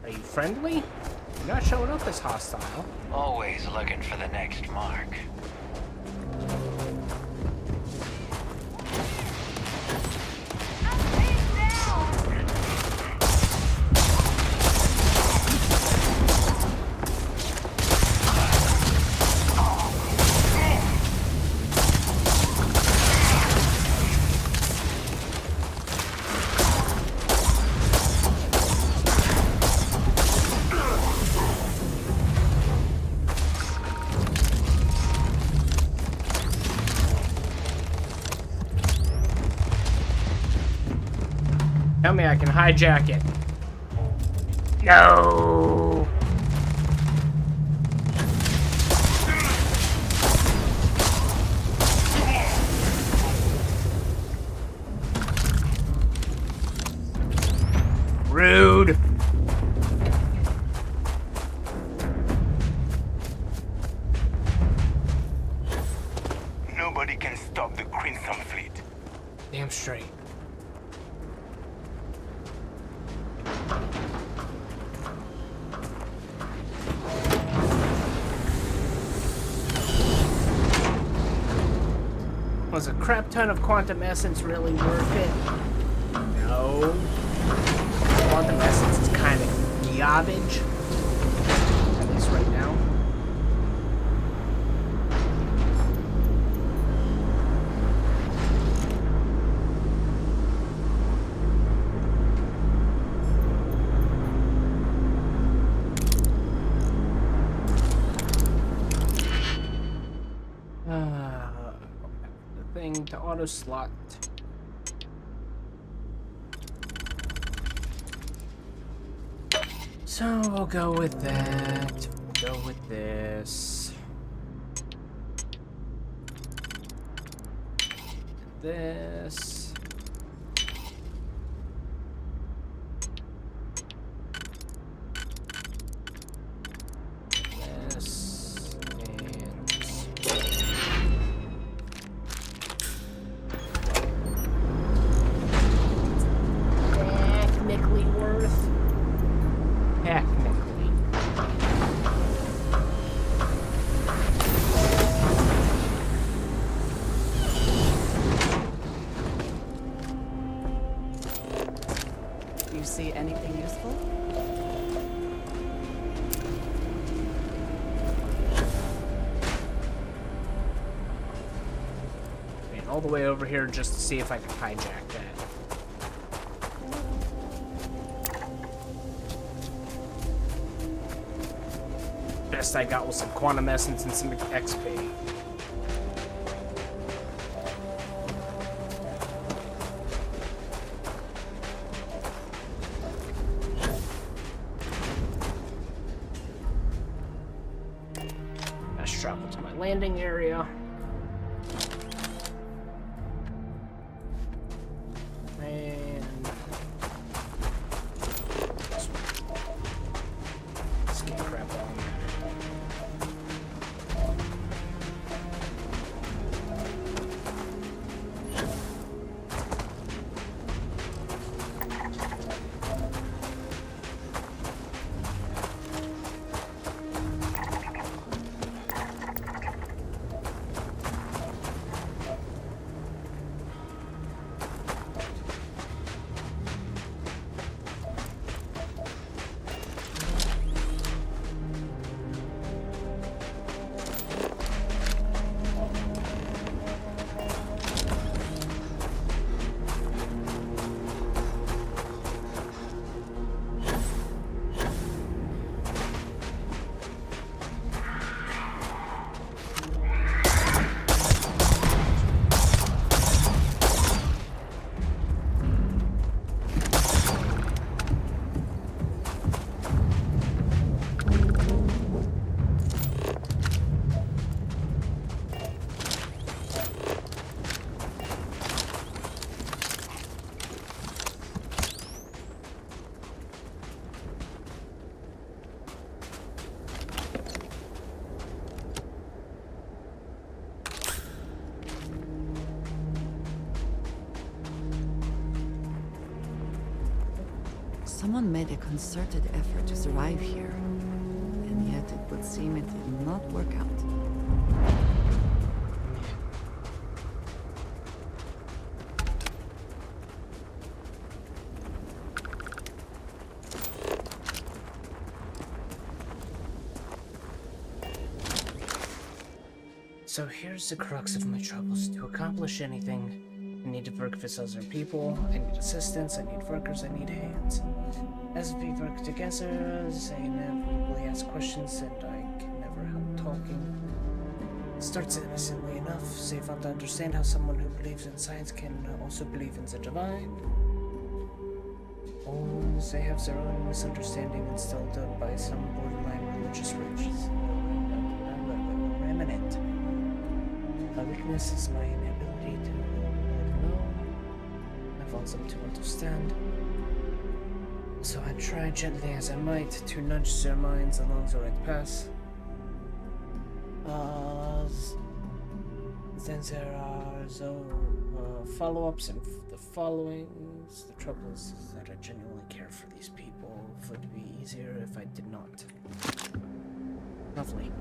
Are you friendly? You're not showing up as hostile. Always looking for the next mark. Tell me I can hijack it. No. Rude. Nobody can stop the Crimson Fleet. Damn straight. Was a crap ton of quantum essence really worth it? No. Quantum essence is kind of garbage. At least right now. to auto slot. So we'll go with that. We'll go with this. This. This. And technically worth. Technically. You see anything useful? Man, all the way over here just to see if I can hijack that. Best I got was some quantum essence and some XP. Let's travel to my landing area. And let's get crap on. Someone made a concerted effort to survive here, and yet it would seem it did not work out. So here's the crux of my troubles. To accomplish anything, I need to work with other people, I need assistance, I need workers, I need hands. As we work together, they inevitably ask questions and I can never help talking. It starts innocently enough. They want to understand how someone who believes in science can also believe in the divine. Or they have their own misunderstanding instilled by some borderline religious remnant. My weakness is my inability to know. I want them to understand. So I try gently as I might to nudge their minds along the right path. Then there are the follow-ups and the followings. The trouble is that I genuinely care for these people. It would be easier if I did not. Lovely.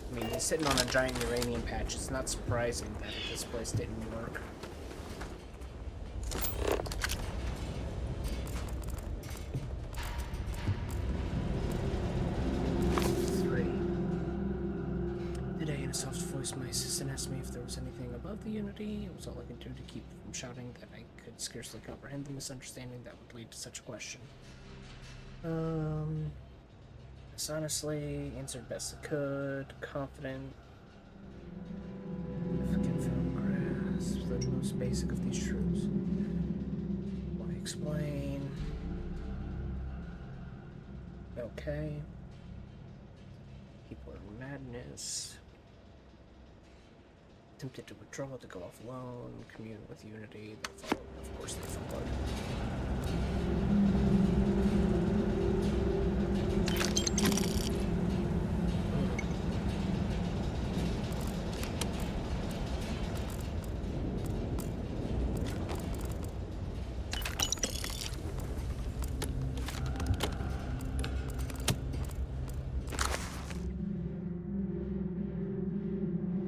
I mean, he's sitting on a giant uranium patch. It's not surprising that this place didn't work. Today, in a soft voice, course, my assistant asked me if there was anything above the Unity. It was all I could do to keep from shouting that I could scarcely comprehend the misunderstanding that would lead to such a question. Yes, honestly, answered best I could, confident. If I can fail to grasp the most basic of these truths. Why explain? Okay. People are madness. Tempted to withdraw, to go off alone, commune with Unity. They followed. Of course, they followed.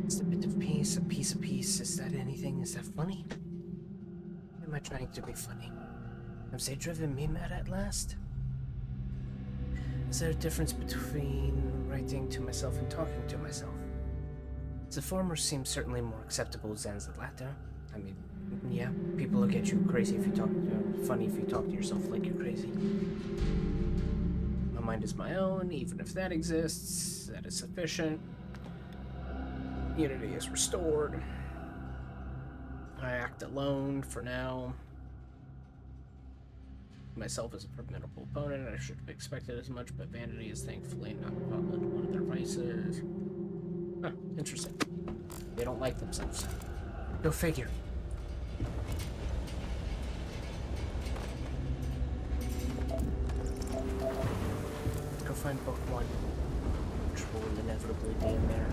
It's a bit of peace, a piece of peace. Is that anything? Is that funny? Am I trying to be funny? Have they driven me mad at last? Is there a difference between writing to myself and talking to myself? The former seems certainly more acceptable than the latter. I mean, yeah, people look at you crazy if you talk, funny if you talk to yourself like you're crazy. My mind is my own, even if that exists, that is sufficient. Unity is restored. I act alone for now. Myself as a formidable opponent, I should have expected as much, but vanity is thankfully not one of their vices. Huh, interesting. They don't like themselves. Go figure. Go find book 1, which will inevitably be in there.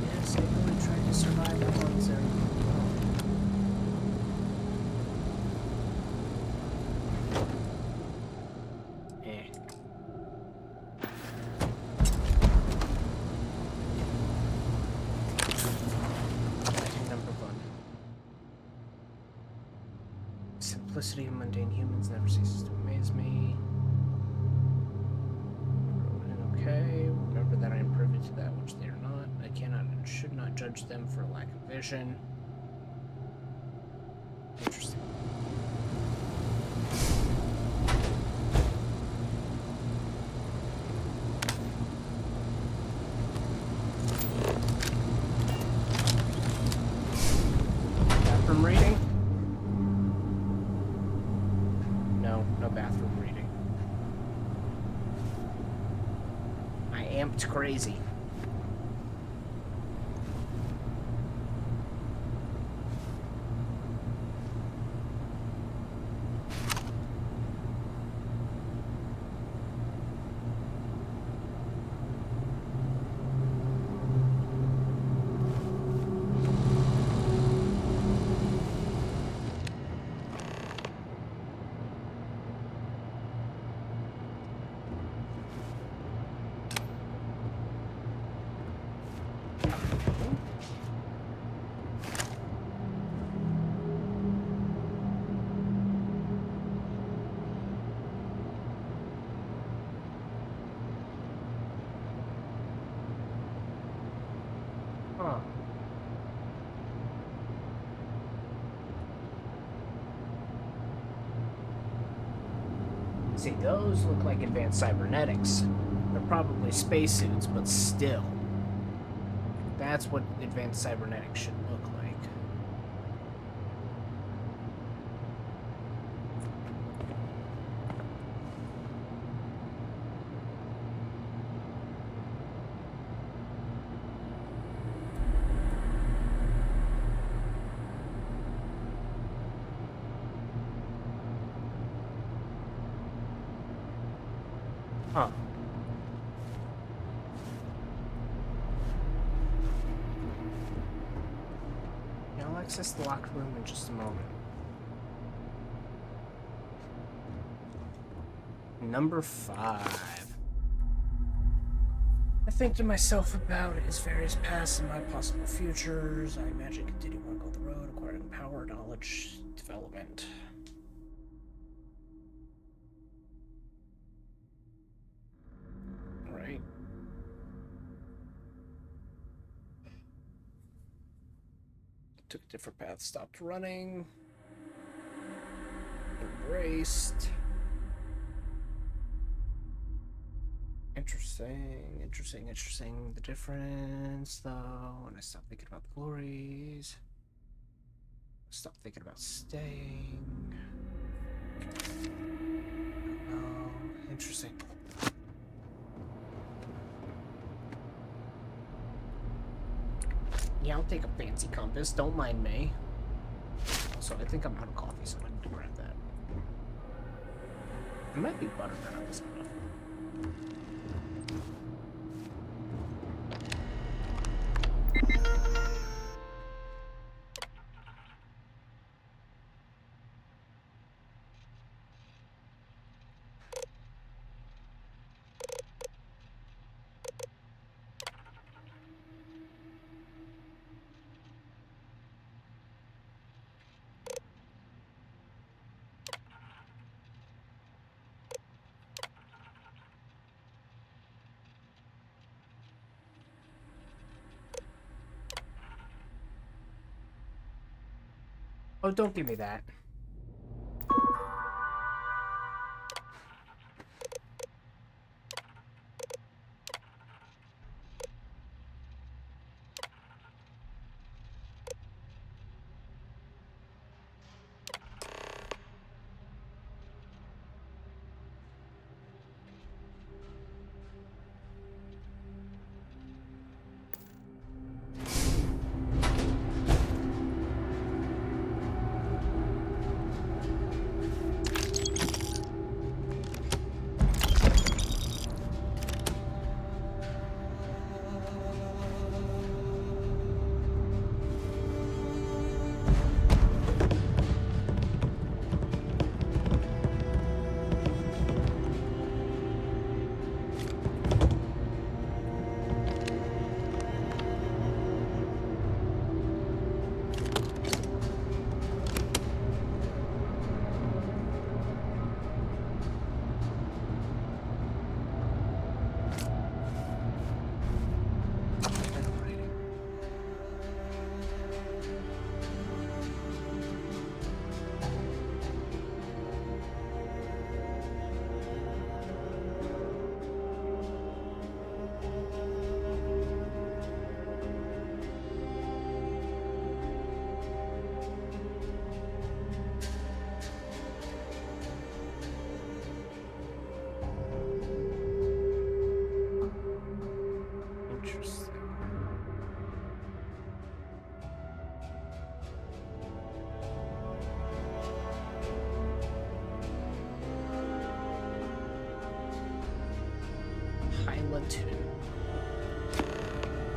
Yes, I really tried to survive the ones there. Number 1. Simplicity of mundane humans never ceases to amaze me. Okay, remember that I am privy to that which they are not. I cannot and should not judge them for a lack of vision. Interesting. Bathroom reading? No, no bathroom reading. I amped crazy. Huh. See, those look like advanced cybernetics. They're probably spacesuits, but still. That's what advanced cybernetics should look like. Huh. Yeah, I'll access the locked room in just a moment. Number 5. I think to myself about his various pasts and my possible futures. I imagine continuing on go the road, acquiring power, knowledge, development. Right. Took a different path, stopped running. Embraced. Interesting. The difference, though, when I stopped thinking about the glories, stop thinking about staying. Oh, interesting. Yeah, I'll take a fancy compass. Don't mind me. Also, I think I'm out of coffee, so I need to grab that. It might be buttermilk on this one. Oh, don't give me that.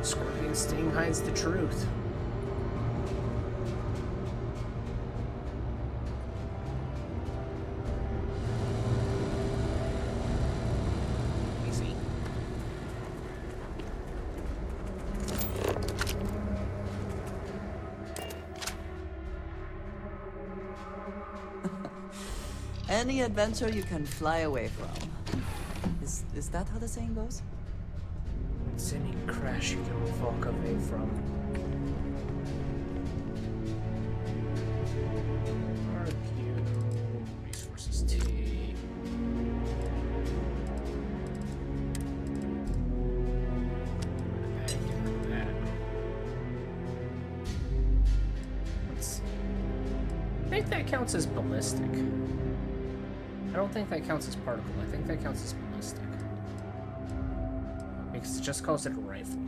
Scorpion sting hides the truth. Easy. Any adventure you can fly away from. Is that how the saying goes? It's any crash you can walk away from. Argue. Resources T. Let's see. I think that counts as ballistic. I don't think that counts as particle. I think that counts as ballistic. Because it just calls it a rifle.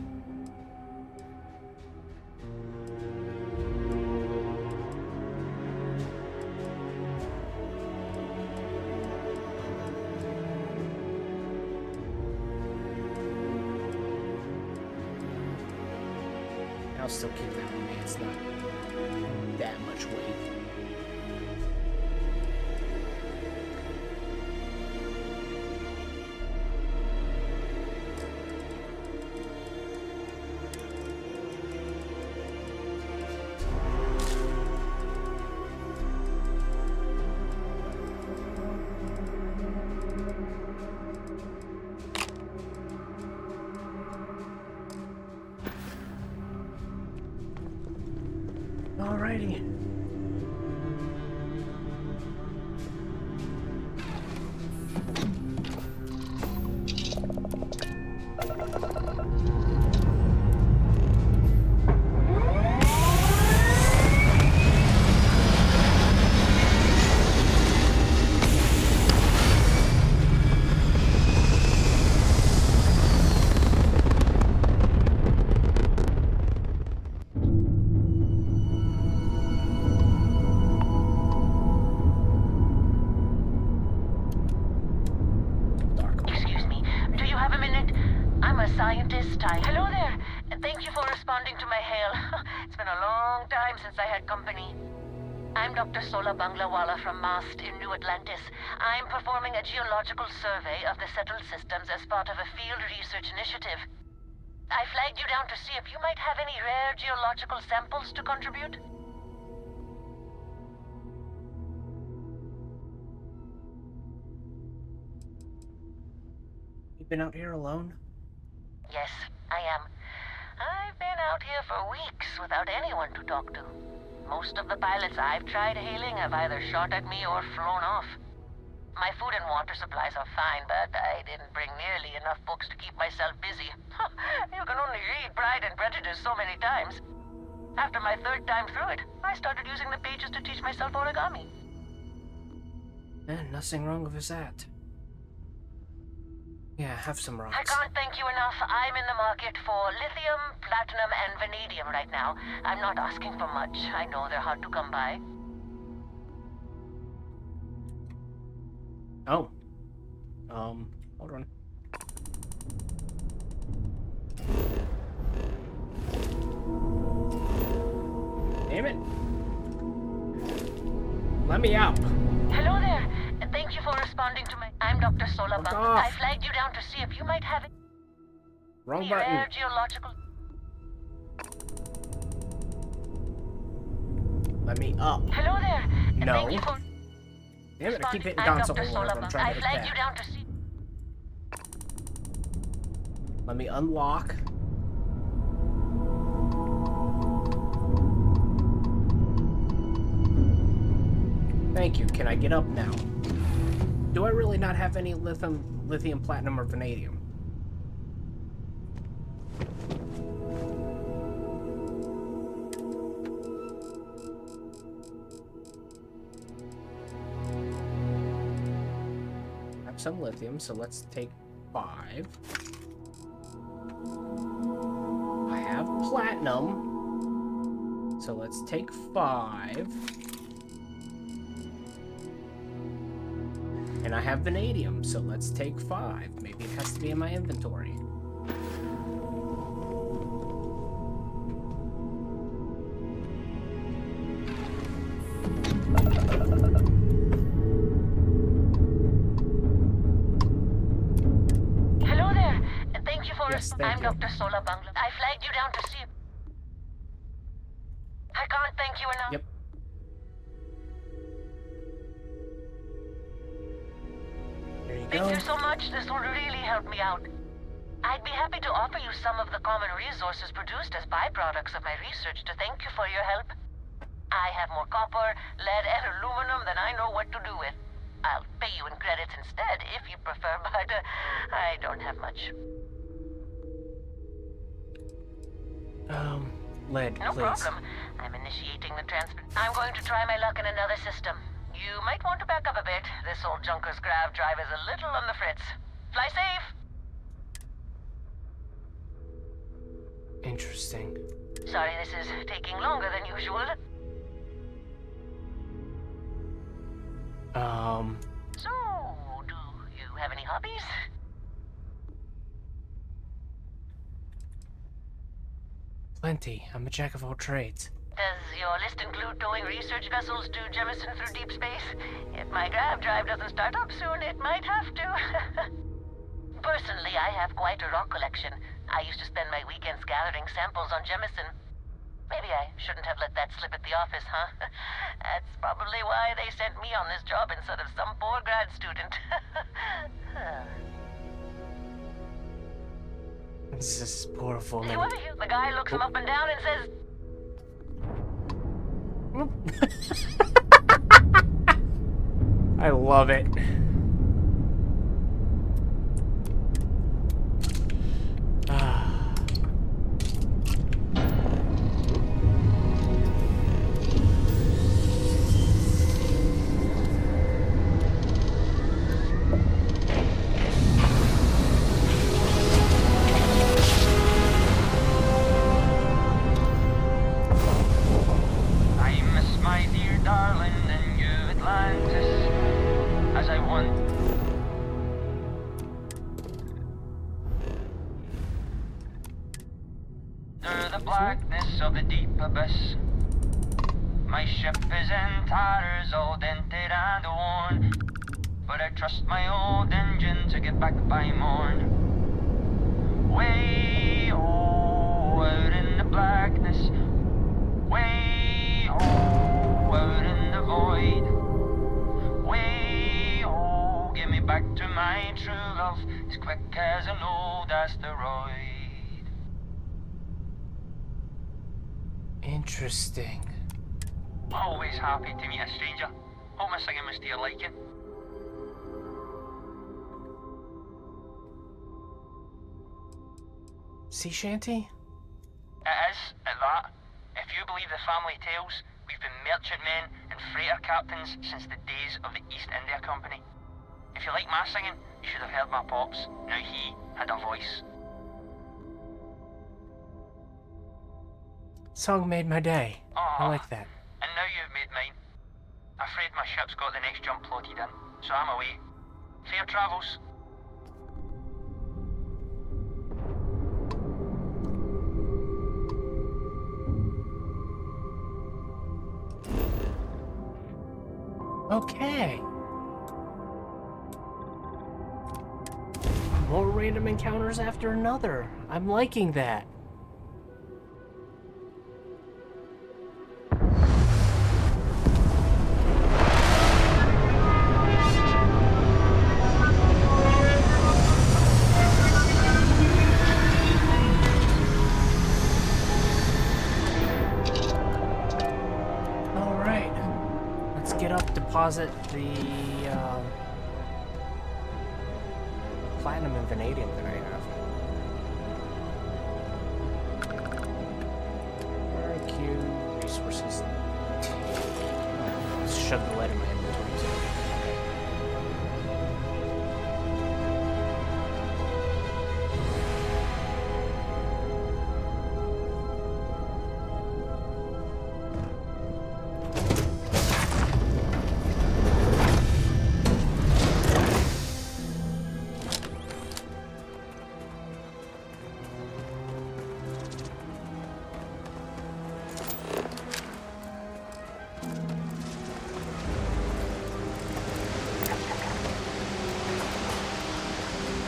I'll still keep that with me. It's not that much weight. Alrighty. Excuse me, do you have a minute? I'm a scientist. Hello there. Thank you for responding to my hail. It's been a long time since I had company. I'm Dr. Sola Banglawala from MAST in New Atlantis. I'm performing a geological survey of the settled systems as part of a field research initiative. I flagged you down to see if you might have any rare geological samples to contribute. You've been out here alone? Yes, I am. I've been out here for weeks without anyone to talk to. Most of the pilots I've tried hailing have either shot at me or flown off. My food and water supplies are fine, but I didn't bring nearly enough books to keep myself busy. You can only read Pride and Prejudice so many times. After my third time through it, I started using the pages to teach myself origami. Nothing wrong with that. Yeah, have some rocks. I can't thank you enough. I'm in the market for lithium, platinum, and vanadium right now. I'm not asking for much. I know they're hard to come by. Oh. Hold on. Damn it. Let me out. Hello there. Thank you for responding to my... I'm Dr. Sola Fuck Bang. off. I flagged you down to see if you might have any Wrong rare button. geological... Let me up. Hello there. No. Thank you for... Damn it, I keep hitting I'm console Dr. whenever Sola I'm Bang. trying I to hit flagged you that. down to see... Let me unlock. Thank you. Can I get up now? Do I really not have any lithium, platinum, or vanadium? I have some lithium, so let's take 5. I have platinum, so let's take 5. And I have vanadium, so let's take 5. Maybe it has to be in my inventory. Hello there. Thank you for... Yes, thank I'm you. Dr. Sola Bangla. I flagged you down to see... I can't thank you enough. Yep. There you Thank go. you so much. This will really help me out. I'd be happy to offer you some of the common resources produced as byproducts of my research to thank you for your help. I have more copper, lead, and aluminum than I know what to do with. I'll pay you in credits instead if you prefer, but I don't have much. Lead, No please. problem. I'm initiating the transfer. I'm going to try my luck in another system. You might want to back up a bit. This old junker's grav drive is a little on the fritz. Fly safe! Interesting. Sorry this is taking longer than usual. So, do you have any hobbies? Plenty. I'm a jack of all trades. Does your list include towing research vessels to Jemison through deep space? If my grav drive doesn't start up soon, it might have to. Personally, I have quite a rock collection. I used to spend my weekends gathering samples on Jemison. Maybe I shouldn't have let that slip at the office, huh? That's probably why they sent me on this job instead of some poor grad student. This is poor woman. Who are you? The guy looks him up and down and says... I love it. I miss my dear darling in New Atlantis, as I want. Through the blackness of the deep abyss, my ship is in tatters, all dented and worn. But I trust my old engine to get back by morn. Way out in the blackness, way out in the void. Way give me back to my true love, as quick as an old asteroid. Interesting. Always happy to meet a stranger. Hope my singing was to your liking. Sea shanty? It is, at that. If you believe the family tales, we've been merchantmen and freighter captains since the days of the East India Company. If you like my singing, you should have heard my pops. Now he had a voice. Song made my day. I like that. And now you've made mine. Afraid my ship's got the next jump plotted in, so I'm away. Fair travels. Okay. More random encounters after another. I'm liking that. Alright. Let's get up, deposit the platinum and vanadium that I have. RQ resources. Let's shove the lead in my inventory too.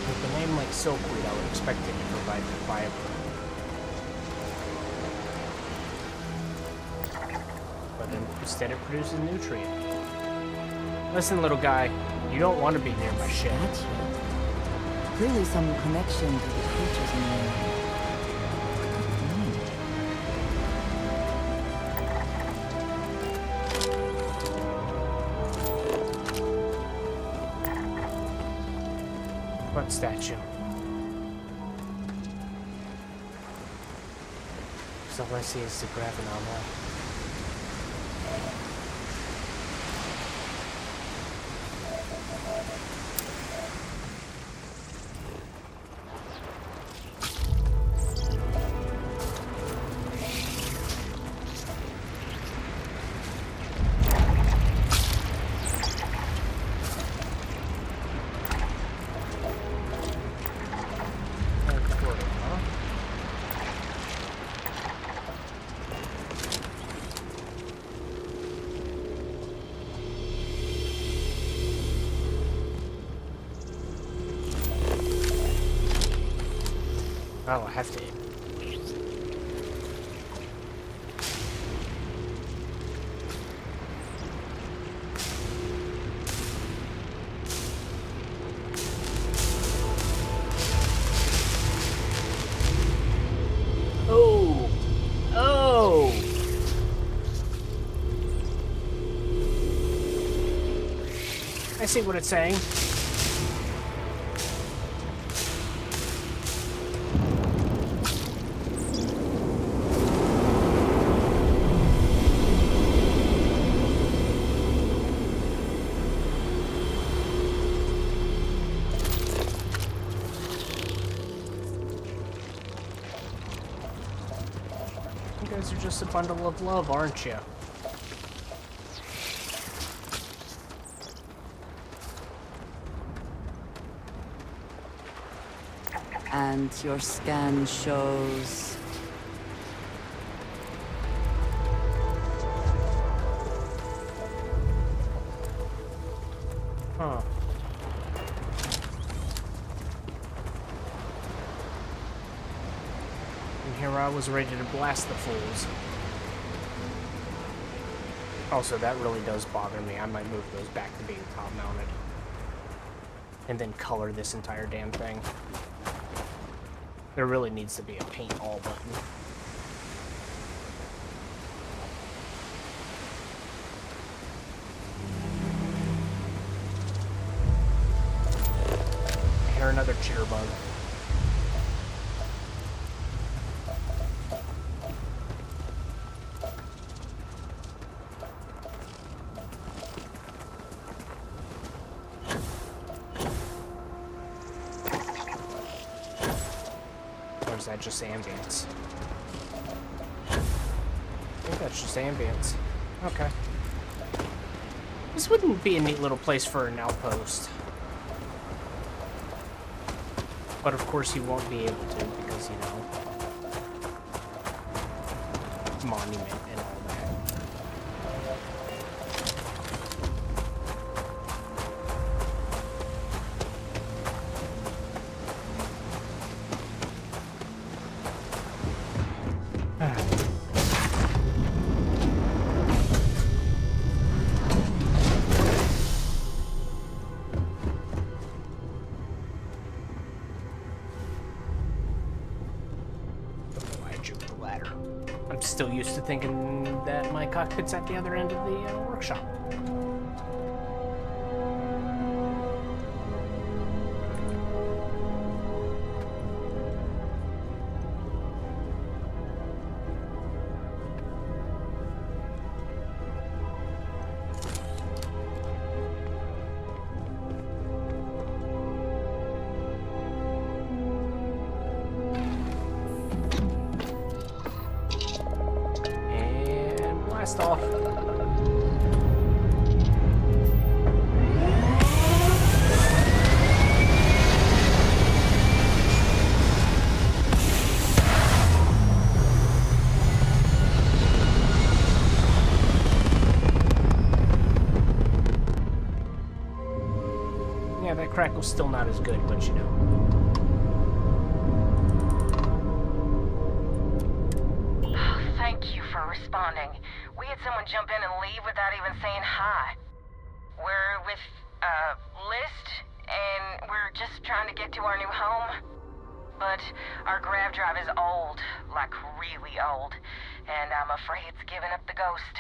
With a name like Silkweed, I would expect it to provide fiber. But instead it produces nutrient. Listen, little guy, you don't want to be near my ship. Clearly some connection to the creatures in there. What statue? So all I see is the Gravenama. Oh, I have to. Oh! Oh! see what it's saying. You guys are just a bundle of love, aren't you? And your scan shows... Huh. And here I was ready to blast the fools. Also, that really does bother me. I might move those back to being top-mounted. And then color this entire damn thing. There really needs to be a paint all button. I hear another jitterbug. Or is that just ambience? I think that's just ambience. Okay. This wouldn't be a neat little place for an outpost. But of course you won't be able to because, you know, monument and all that. I'm still used to thinking that my cockpit's at the other end of the workshop. Off. Yeah, that crackle's still not as good, but you know. Thank you for responding. We had someone jump in and leave without even saying hi. We're with, List, and we're just trying to get to our new home. But our grav drive is old, like really old, and I'm afraid it's giving up the ghost.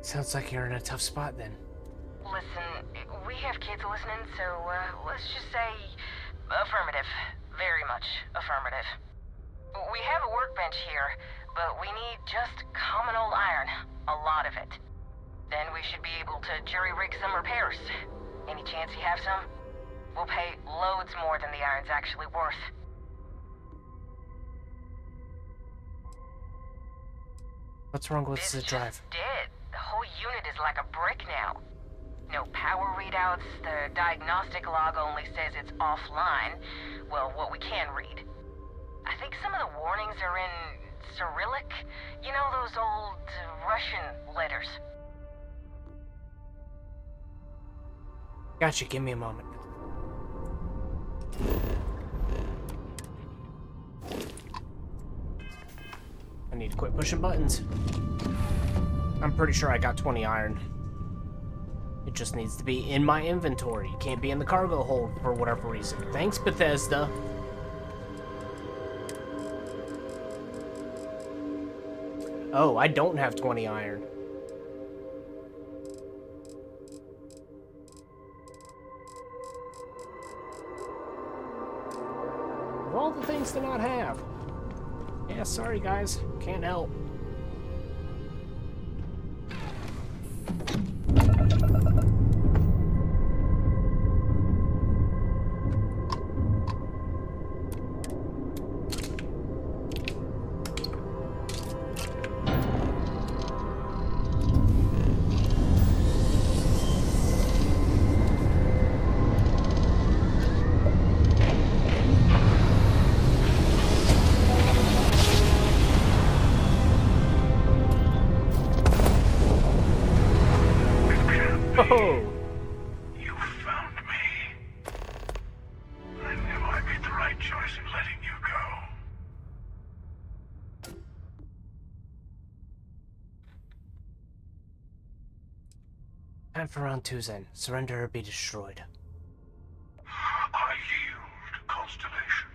Sounds like you're in a tough spot then. Listen, we have kids listening, so, let's just say affirmative. Very much affirmative. We have a workbench here, but we need just common old iron. A lot of it. Then we should be able to jury-rig some repairs. Any chance you have some? We'll pay loads more than the iron's actually worth. What's wrong with the drive? It's dead. The whole unit is like a brick now. No power readouts, the diagnostic log only says it's offline. Well, what we can read. I think some of the warnings are in Cyrillic. You know, those old Russian letters. Gotcha, give me a moment. I need to quit pushing buttons. I'm pretty sure I got 20 iron. It just needs to be in my inventory. It can't be in the cargo hold for whatever reason. Thanks, Bethesda. Oh, I don't have 20 iron. Of all the things to not have. Yeah, sorry guys. Can't help. Oh! You found me. I knew I made the right choice in letting you go. Time for round 2's end. Surrender or be destroyed. I yield, Constellation.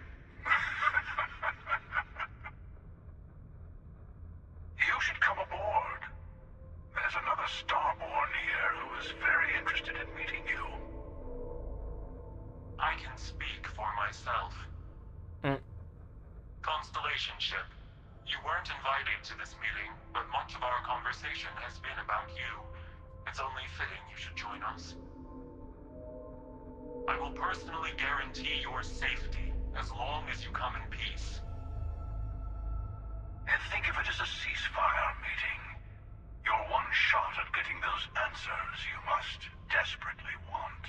You should come aboard. There's another Starborn here who is very interested in meeting you. I can speak for myself. Constellation ship, you weren't invited to this meeting, but much of our conversation has been about you. It's only fitting you should join us. I will personally guarantee your safety as long as you come in peace. And think of it as a ceasefire meeting. Your one shot at getting those answers you must desperately want.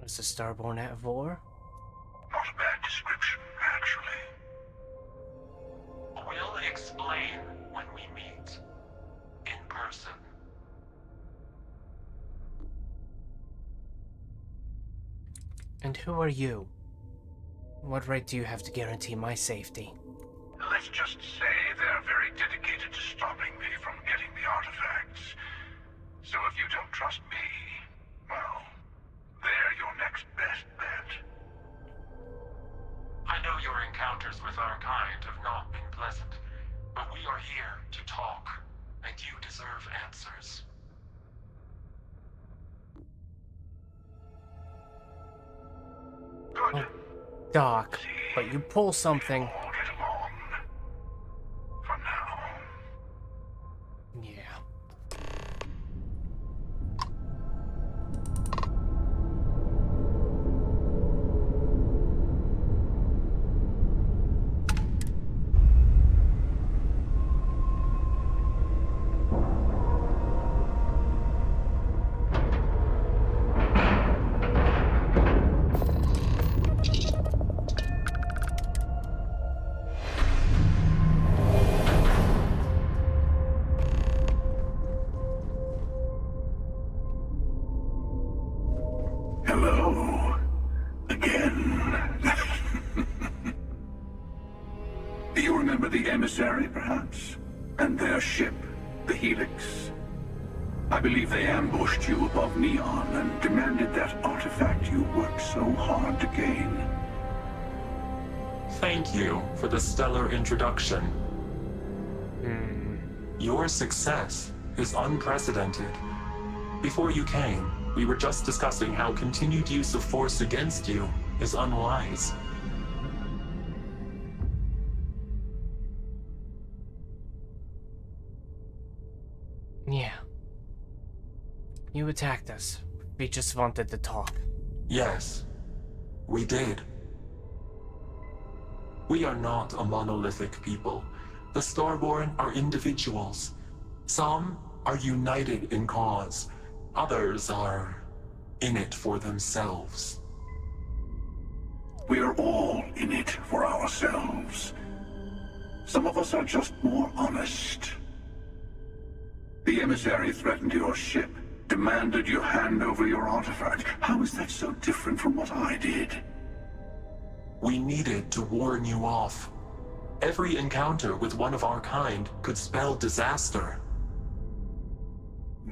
Is the Starborn at war? Not a bad description, actually. We'll explain when we meet. In person. And who are you? What right do you have to guarantee my safety? Let's just say they're very dedicated to stopping me from getting the artifacts. So if you don't trust me, well, they're your next best bet. I know your encounters with our kind have not been pleasant, but we are here to talk, and you deserve answers. Good. Doc, but you pull something. All get along. For now. Yeah. Hello. Again. Do you remember the emissary, perhaps? And their ship, the Helix? I believe they ambushed you above Neon and demanded that artifact you worked so hard to gain. Thank you for the stellar introduction. Your success is unprecedented. Before you came, we were just discussing how continued use of force against you is unwise. Yeah. You attacked us. We just wanted to talk. Yes, we did. We are not a monolithic people. The Starborn are individuals. Some are united in cause. Others are in it for themselves. We are all in it for ourselves. Some of us are just more honest. The emissary threatened your ship, demanded you hand over your artifact. How is that so different from what I did? We needed to warn you off. Every encounter with one of our kind could spell disaster.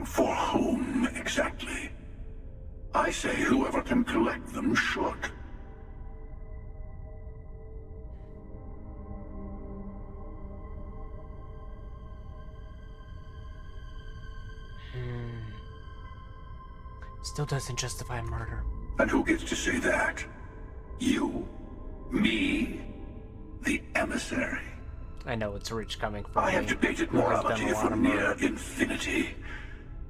For whom, exactly? I say whoever can collect them should. Still doesn't justify murder. And who gets to say that? You? Me? The emissary? I know it's rich coming from I have me, debated who has done morality a lot for of near murder. infinity.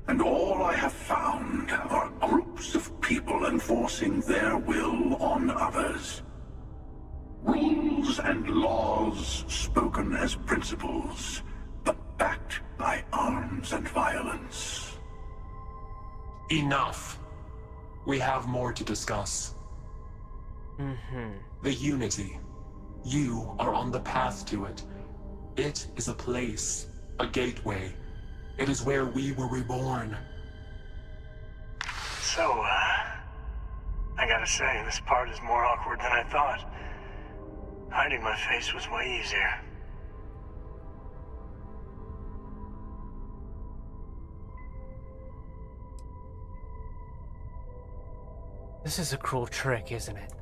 And all I have found are groups of people enforcing their will on others. Rules and laws spoken as principles, but backed by arms and violence. Enough. We have more to discuss. The Unity. You are on the path to it. It is a place, a gateway. It is where we were reborn. So, I gotta say, this part is more awkward than I thought. Hiding my face was way easier. This is a cruel trick, isn't it?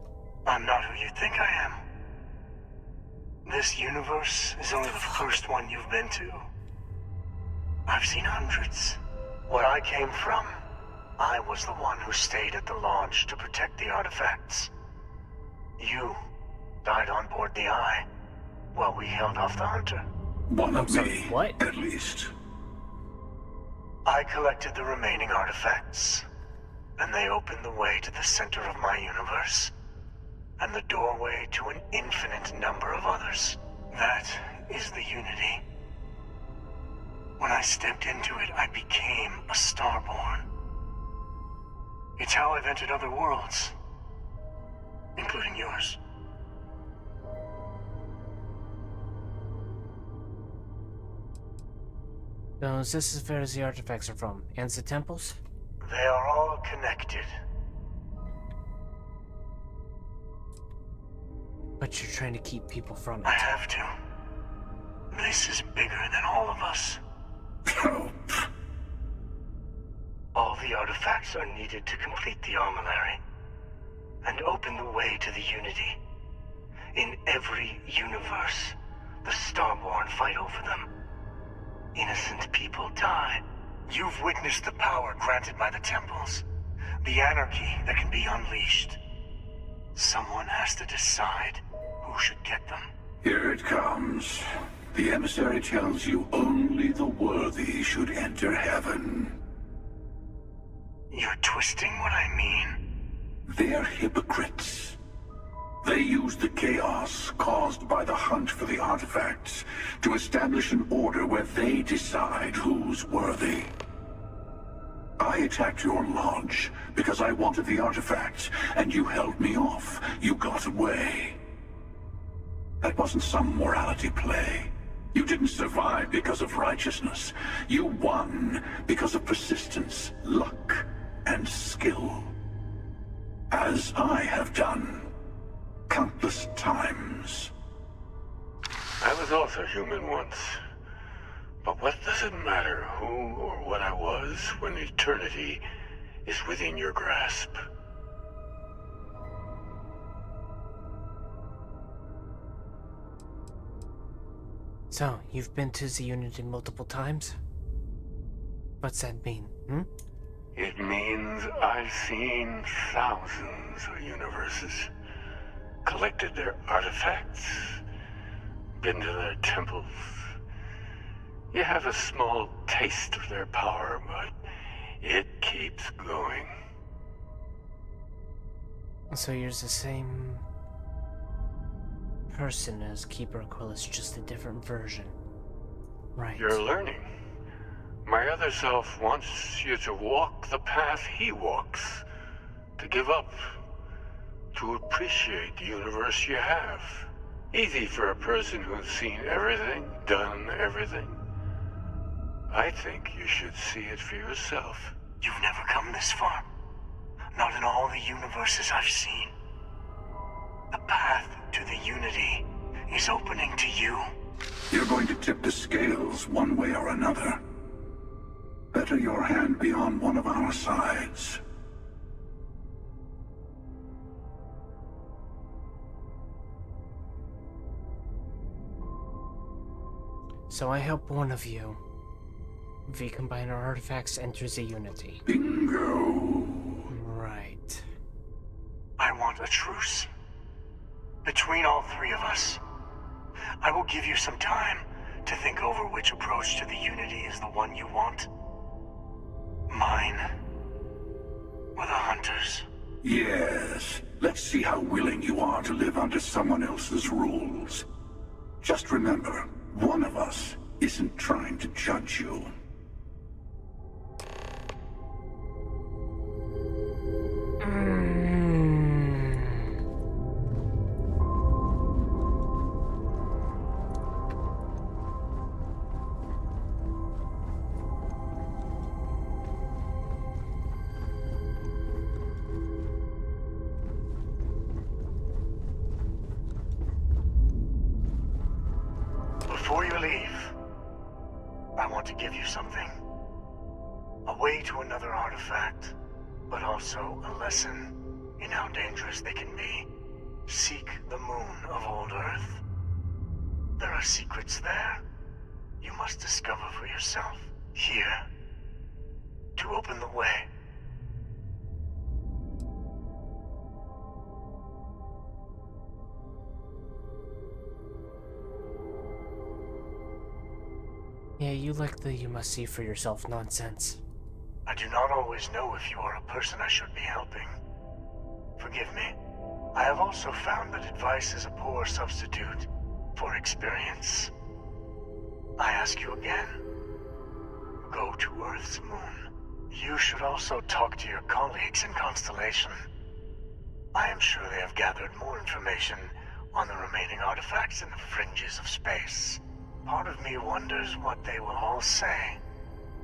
I'm not who you think I am. This universe is only the first one you've been to. I've seen hundreds. Where I came from, I was the one who stayed at the launch to protect the artifacts. You died on board the Eye, while we held off the Hunter. One of me, what? at least. I collected the remaining artifacts, and they opened the way to the center of my universe, and the doorway to an infinite number of others. That is the Unity. When I stepped into it, I became a Starborn. It's how I've entered other worlds, including yours. So is this as where the artifacts are from? And the temples? They are all connected. But you're trying to keep people from it. I have to. This is bigger than all of us. All the artifacts are needed to complete the armillary and open the way to the Unity. In every universe, the Starborn fight over them. Innocent people die. You've witnessed the power granted by the temples, the anarchy that can be unleashed. Someone has to decide who should get them. Here it comes. The emissary tells you only the worthy should enter heaven. You're twisting what I mean. They're hypocrites. They use the chaos caused by the hunt for the artifacts to establish an order where they decide who's worthy. I attacked your launch because I wanted the artifacts, and you held me off. You got away. That wasn't some morality play. You didn't survive because of righteousness. You won because of persistence, luck, and skill. As I have done countless times. I was also human once. But what does it matter who or what I was when eternity is within your grasp? So, you've been to the Unity multiple times? What's that mean, It means I've seen thousands of universes, collected their artifacts, been to their temples. You have a small taste of their power, but it keeps going. So you're the same person as Keeper Aquilus, just a different version. Right. You're learning. My other self wants you to walk the path he walks, to give up, to appreciate the universe you have. Easy for a person who's seen everything, done everything. I think you should see it for yourself. You've never come this far. Not in all the universes I've seen. The path to the Unity is opening to you. You're going to tip the scales one way or another. Better your hand be on one of our sides. So I help one of you. We combine our artifacts, enters a unity. Bingo. Right. I want a truce. Between all three of us. I will give you some time to think over which approach to the Unity is the one you want. Mine. Or the Hunters. Yes. Let's see how willing you are to live under someone else's rules. Just remember, one of us isn't trying to judge you. Before you leave, I want to give you something. A way to another artifact, but also a lesson in how dangerous they can be. Seek the moon of old Earth. There are secrets there you must discover for yourself. Here. To open the way. Yeah, you like the you must see for yourself nonsense. I do not always know if you are a person I should be helping. Forgive me. I have also found that advice is a poor substitute for experience. I ask you again. Go to Earth's moon. You should also talk to your colleagues in Constellation. I am sure they have gathered more information on the remaining artifacts in the fringes of space. Part of me wonders what they will all say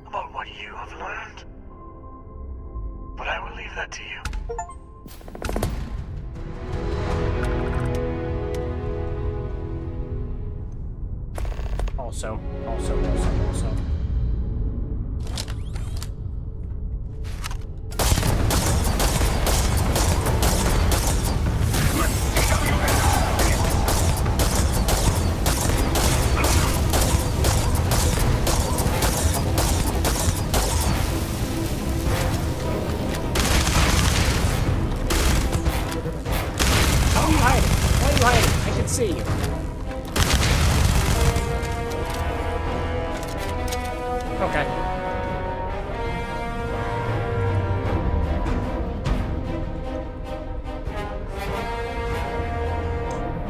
about what you have learned. But I will leave that to you. Also. See you. Okay.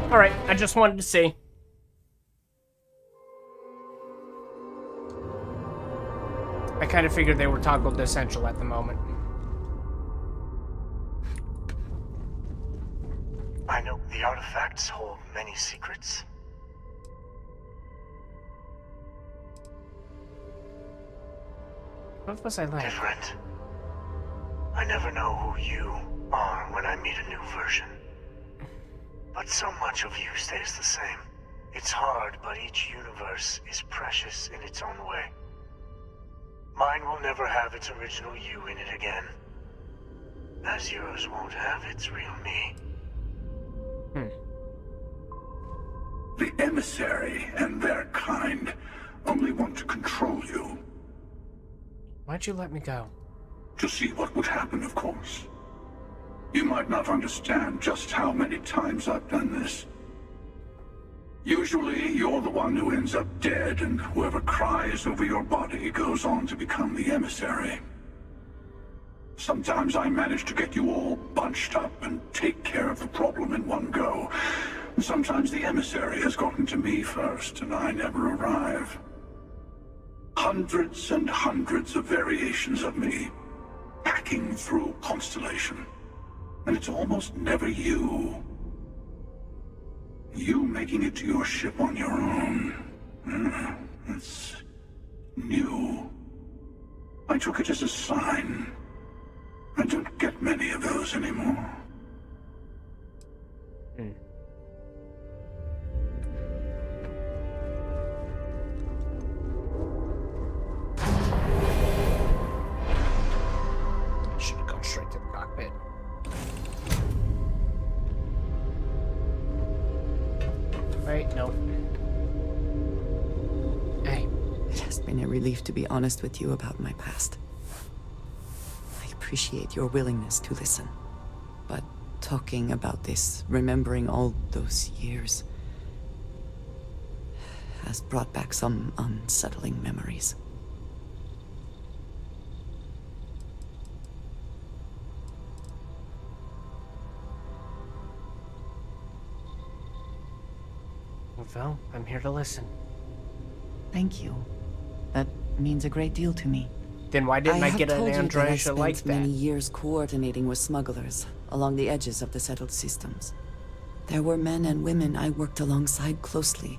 Alright, I just wanted to see. I kind of figured they were toggled to essential at the moment. I know the artifacts hold many secrets. What was I like? Different. I never know who you are when I meet a new version. But so much of you stays the same. It's hard, but each universe is precious in its own way. Mine will never have its original you in it again. As yours won't have its real me. The emissary and their kind only want to control you. Why'd you let me go? To see what would happen, of course. You might not understand just how many times I've done this. Usually, you're the one who ends up dead, and whoever cries over your body goes on to become the emissary. Sometimes I manage to get you all bunched up and take care of the problem in one go. Sometimes the emissary has gotten to me first, and I never arrive. Hundreds and hundreds of variations of me, packing through Constellation. And it's almost never you. You making it to your ship on your own. It's new. I took it as a sign. I don't get many of those anymore. Should have gone straight to the cockpit. Wait, no. been a relief to be honest with you about my past. I appreciate your willingness to listen. But talking about this, remembering all those years, has brought back some unsettling memories. Well, I'm here to listen. Thank you. That means a great deal to me. Then why didn't I get an Androsia I like spent many that? years coordinating with smugglers along the edges of the settled systems. There were men and women I worked alongside closely.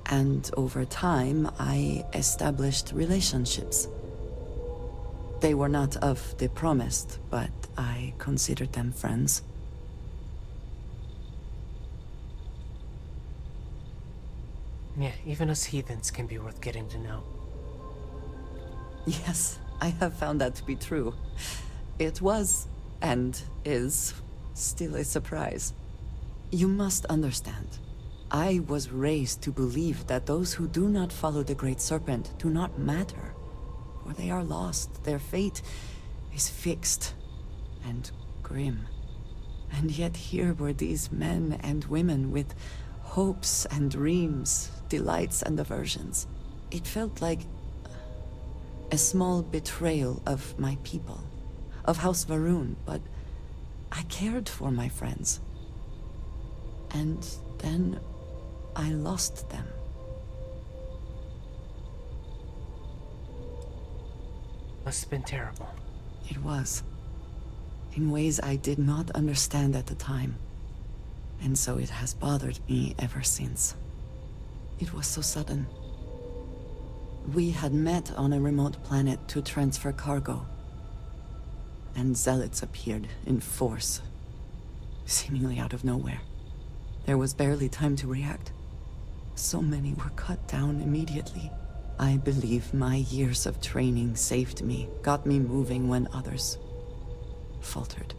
And over time, I established relationships. They were not of the promised, but I considered them friends. Yeah, even us heathens can be worth getting to know. Yes, I have found that to be true. It was, and is, still a surprise. You must understand. I was raised to believe that those who do not follow the Great Serpent do not matter. For they are lost. Their fate is fixed and grim. And yet here were these men and women with hopes and dreams, delights and aversions. It felt like a small betrayal of my people, of House Varun, but I cared for my friends. And then I lost them. Must have been terrible. It was. In ways I did not understand at the time. And so it has bothered me ever since. It was so sudden. We had met on a remote planet to transfer cargo. And zealots appeared in force, seemingly out of nowhere. There was barely time to react. So many were cut down immediately. I believe my years of training saved me, got me moving when others faltered.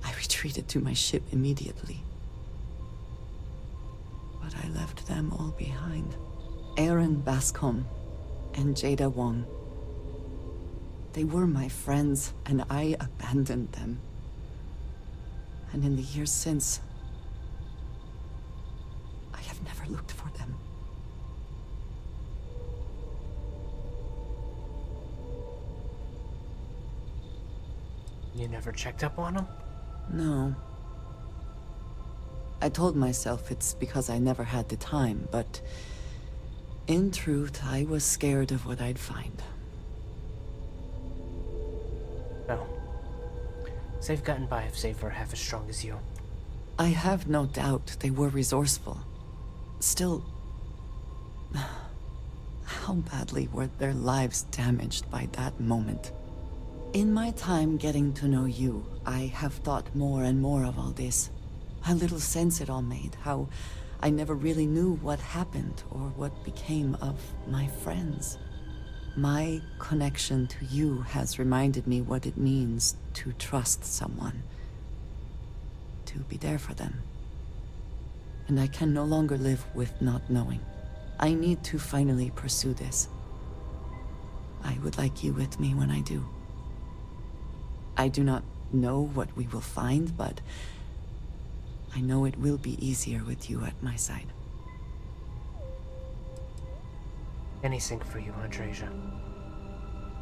I retreated to my ship immediately. But I left them all behind. Aaron Bascom and Jada Wong. They were my friends, and I abandoned them. And in the years since, I have never looked for them. You never checked up on them? No. I told myself it's because I never had the time, but in truth, I was scared of what I'd find. No. They've gotten by if they were half as strong as you. I have no doubt they were resourceful. Still, how badly were their lives damaged by that moment? In my time getting to know you, I have thought more and more of all this. How little sense it all made, how I never really knew what happened or what became of my friends. My connection to you has reminded me what it means to trust someone, to be there for them. And I can no longer live with not knowing. I need to finally pursue this. I would like you with me when I do. I do not know what we will find, but I know it will be easier with you at my side. Anything for you, Andreja.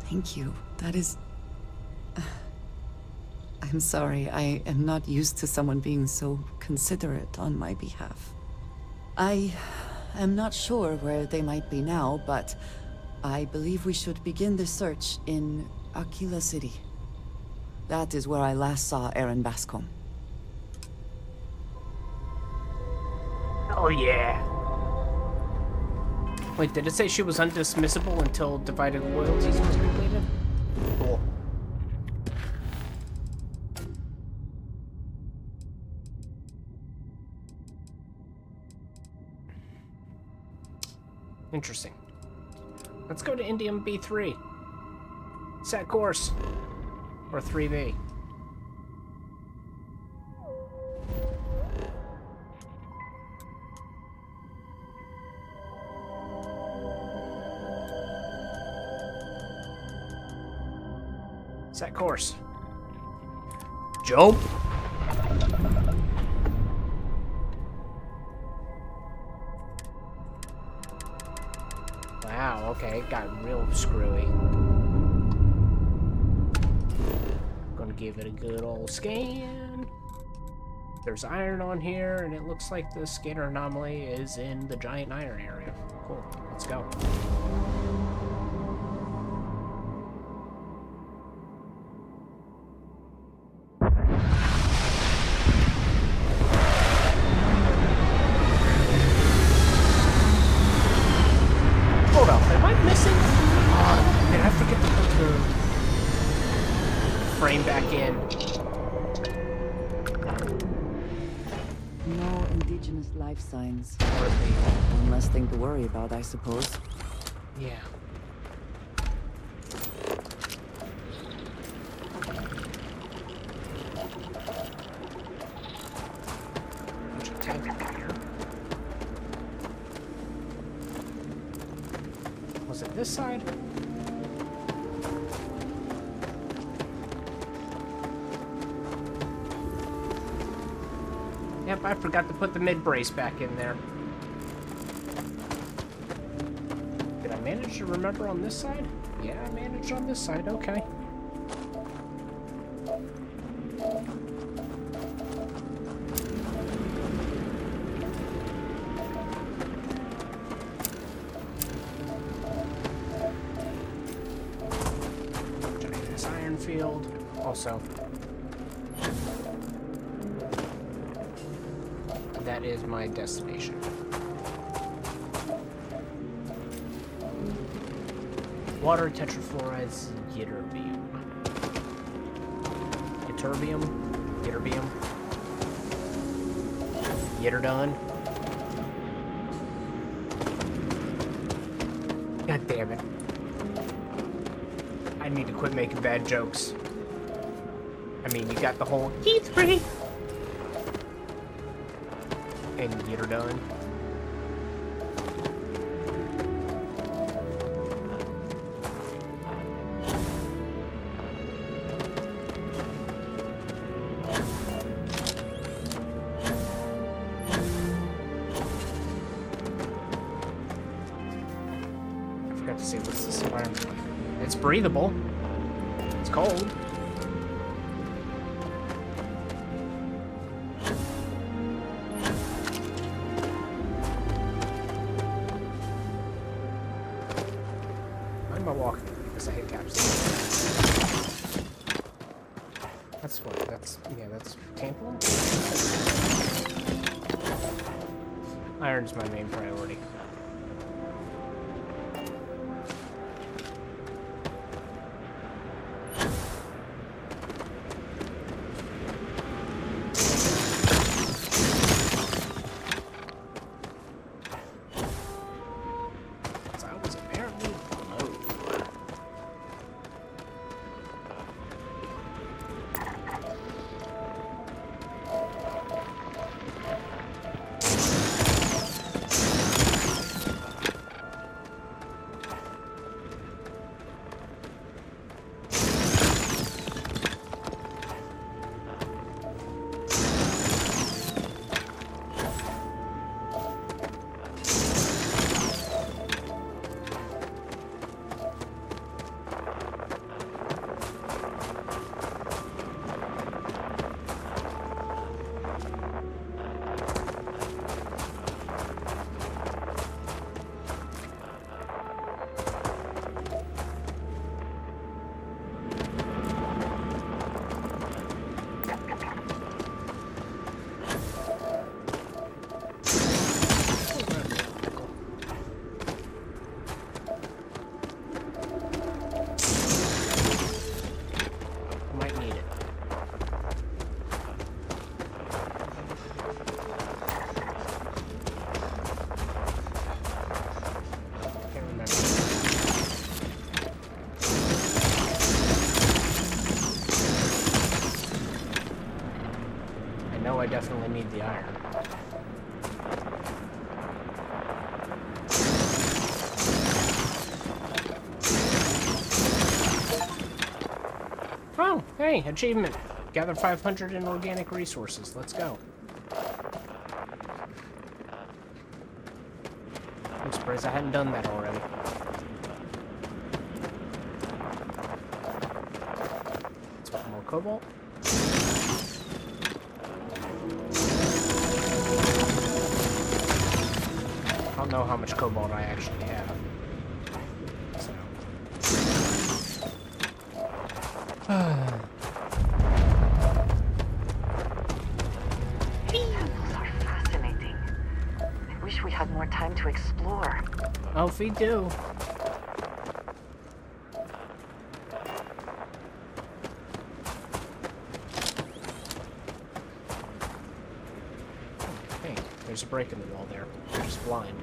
Thank you. That is... I'm sorry, I am not used to someone being so considerate on my behalf. I am not sure where they might be now, but I believe we should begin the search in Aquila City. That is where I last saw Aaron Bascom. Oh yeah. Wait, did it say she was undismissible until divided loyalties was completed? Cool. Interesting. Let's go to Indium B3. Set course. Or 3B. Set course. Jump! Wow, okay, it got real screwy. Gonna give it a good old scan. There's iron on here, and it looks like the scanner anomaly is in the giant iron area. Cool, let's go. Hold up, am I missing? Did I forget to put the frame back in? No indigenous life signs. One less thing to worry about, I suppose. Yeah. Bunch of tank here. Was it this side? Yep, I forgot to put the mid brace back in there. Did I manage to remember on this side? Yeah, I managed on this side, okay. Giant iron field. Also, that is my destination. Water tetrafluorides ytterbium. Ytterbium? Ytterbium? Yitterdone? God damn it. I need to quit making bad jokes. I mean, you got the whole E3 and Yitterdone. I forgot to see what's this environment like. It's breathable. It's cold. Why am I walking? Because I hit caps. That's what, that's, yeah, that's tantalum? Iron's my main priority. I definitely need the iron. Hey, achievement. Gather 500 inorganic resources. Let's go. I'm surprised I hadn't done that already. Let's put more cobalt. I don't know how much cobalt I actually have. We had more time to explore. Oh, if we do. Hey, there's a break in the wall there. I'm just blind.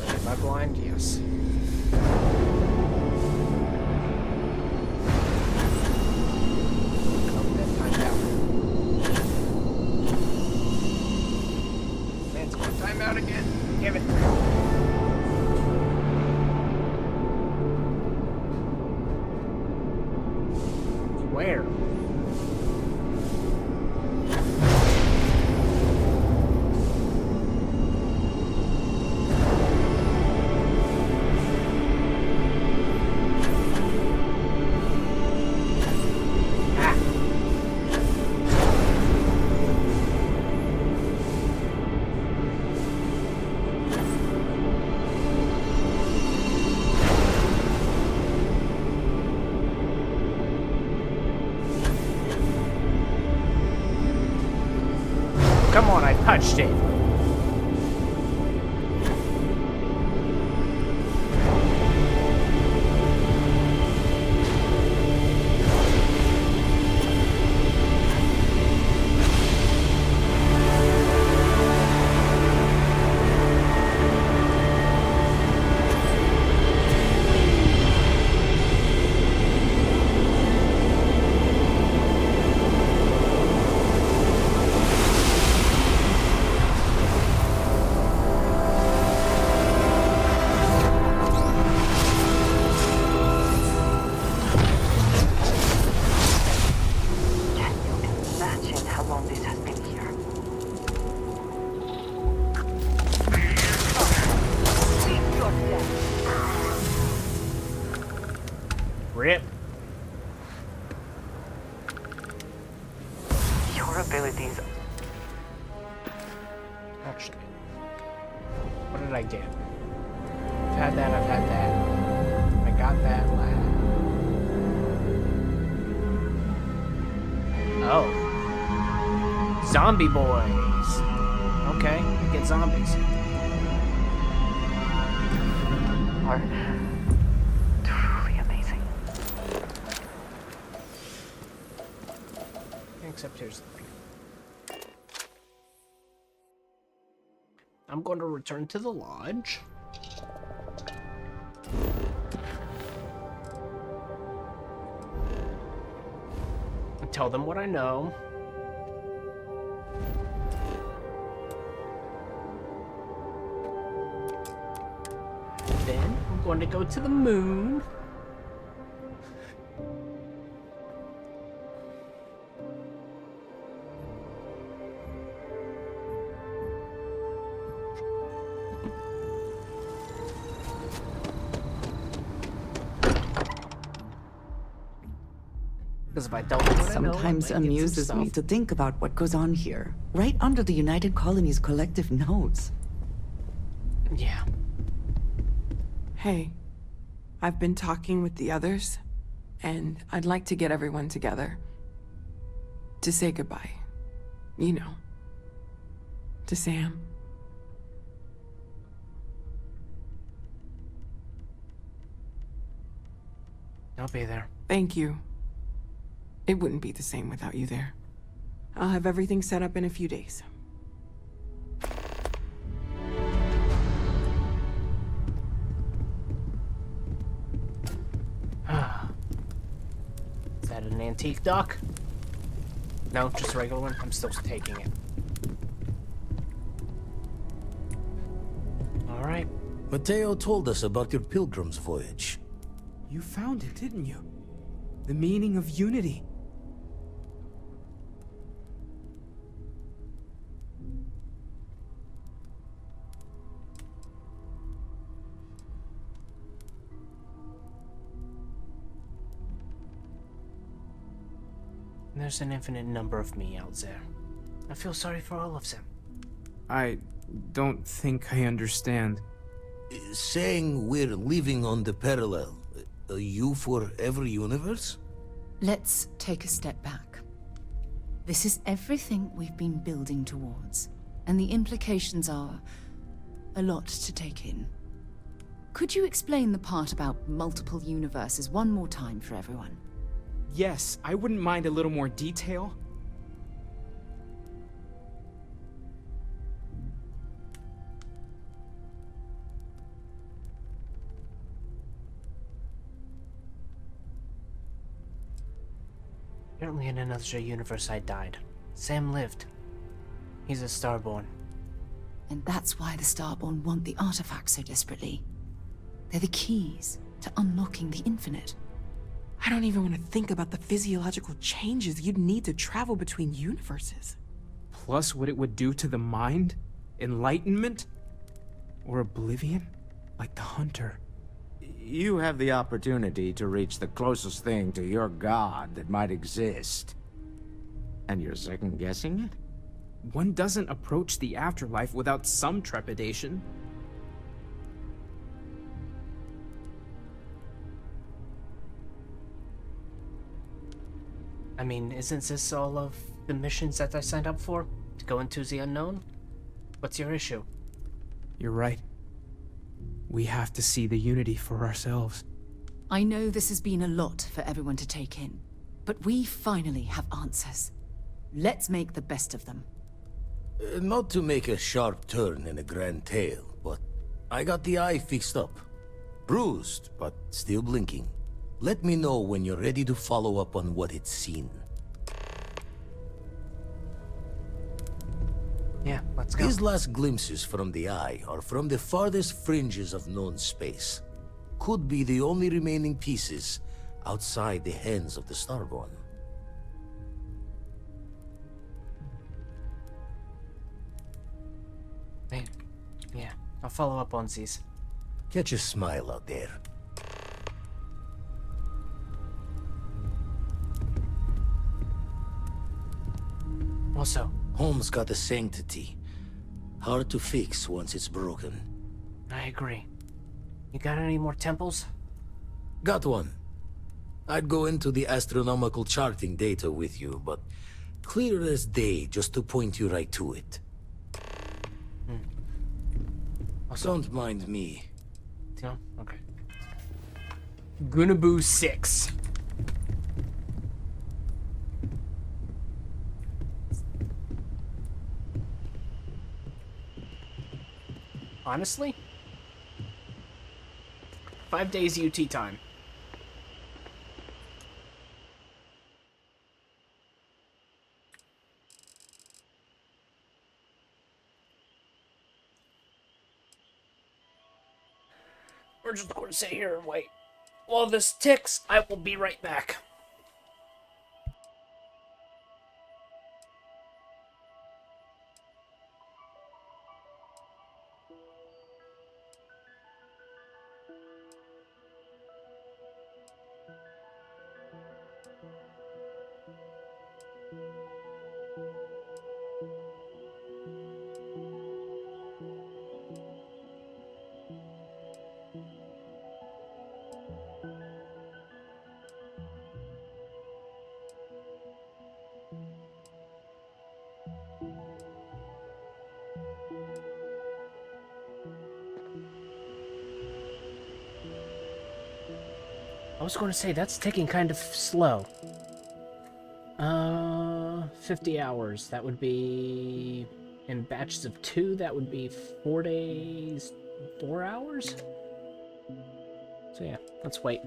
Am I blind? Yes. Man's got timeout again. Give it. Where? Come on, I touched it. Rip. Your abilities. Actually, what did I get? I've had that, I've had that. I got that last. Oh. Zombie boys. Okay, I get zombies. Are truly amazing. Except here's the thing. I'm going to return to the lodge. And tell them what I know. Then I'm going to go to the moon. Because if I don't know what I know, I Sometimes might get some amuses me stuff. to think about what goes on here, right under the United Colony's collective nose. Yeah. Hey, I've been talking with the others, and I'd like to get everyone together. To say goodbye. You know. To Sam. I'll be there. Thank you. It wouldn't be the same without you there. I'll have everything set up in a few days. Is that an antique dock? No, just a regular one? I'm still taking it. Alright. Mateo told us about your pilgrim's voyage. You found it, didn't you? The meaning of unity. There's an infinite number of me out there. I feel sorry for all of them. I don't think I understand. Saying we're living on the parallel, a you for every universe? Let's take a step back. This is everything we've been building towards, and the implications are a lot to take in. Could you explain the part about multiple universes one more time for everyone? Yes, I wouldn't mind a little more detail. Apparently in another universe I died. Sam lived. He's a Starborn. And that's why the Starborn want the artifacts so desperately. They're the keys to unlocking the infinite. I don't even want to think about the physiological changes you'd need to travel between universes. Plus what it would do to the mind? Enlightenment? Or oblivion? Like the Hunter. You have the opportunity to reach the closest thing to your god that might exist. And you're second-guessing it? One doesn't approach the afterlife without some trepidation. I mean, isn't this all of the missions that I signed up for? To go into the unknown? What's your issue? You're right. We have to see the unity for ourselves. I know this has been a lot for everyone to take in, but we finally have answers. Let's make the best of them. Not to make a sharp turn in a grand tale, but I got the eye fixed up. Bruised, but still blinking. Let me know when you're ready to follow up on what it's seen. Yeah, let's go. These last glimpses from the eye are from the farthest fringes of known space. Could be the only remaining pieces outside the hands of the Starborn. Hey, yeah, I'll follow up on these. Catch a smile out there. Also, Home's got a sanctity. Hard to fix once it's broken. I agree. You got any more temples? Got one. I'd go into the astronomical charting data with you, but clear as day just to point you right to it. Don't mind me. No? Okay. Gunaboo 6. Honestly? 5 days UT time. We're just going to sit here and wait. While this ticks, I will be right back. was going to say, that's ticking kind of slow. 50 hours. That would be... in batches of 2, that would be 4 days, 4 hours? So yeah, let's wait.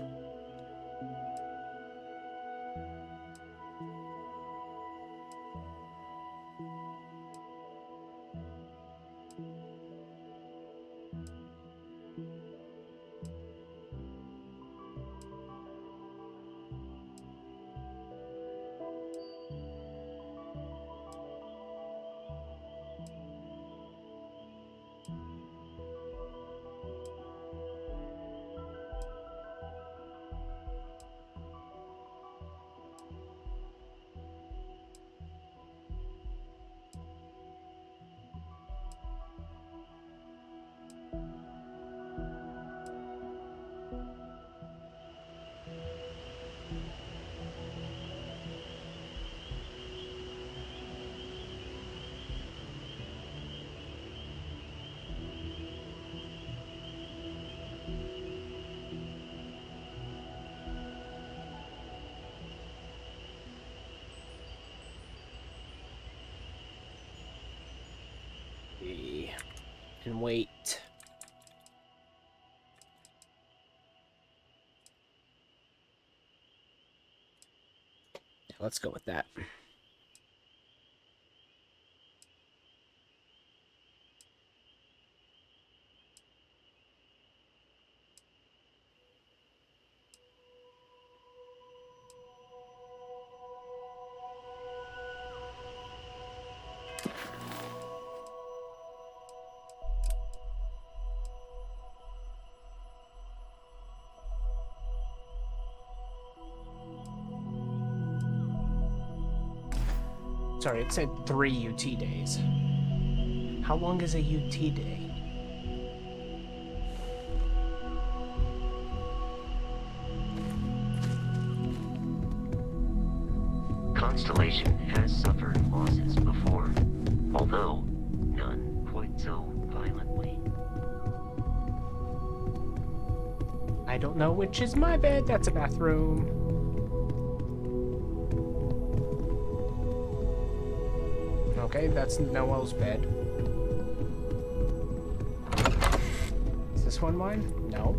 And wait. Yeah, let's go with that. Sorry, it said 3 UT days. How long is a UT day? Constellation has suffered losses before, although none quite so violently. I don't know which is my bed. That's a bathroom. Okay, that's Noel's bed. Is this one mine? No.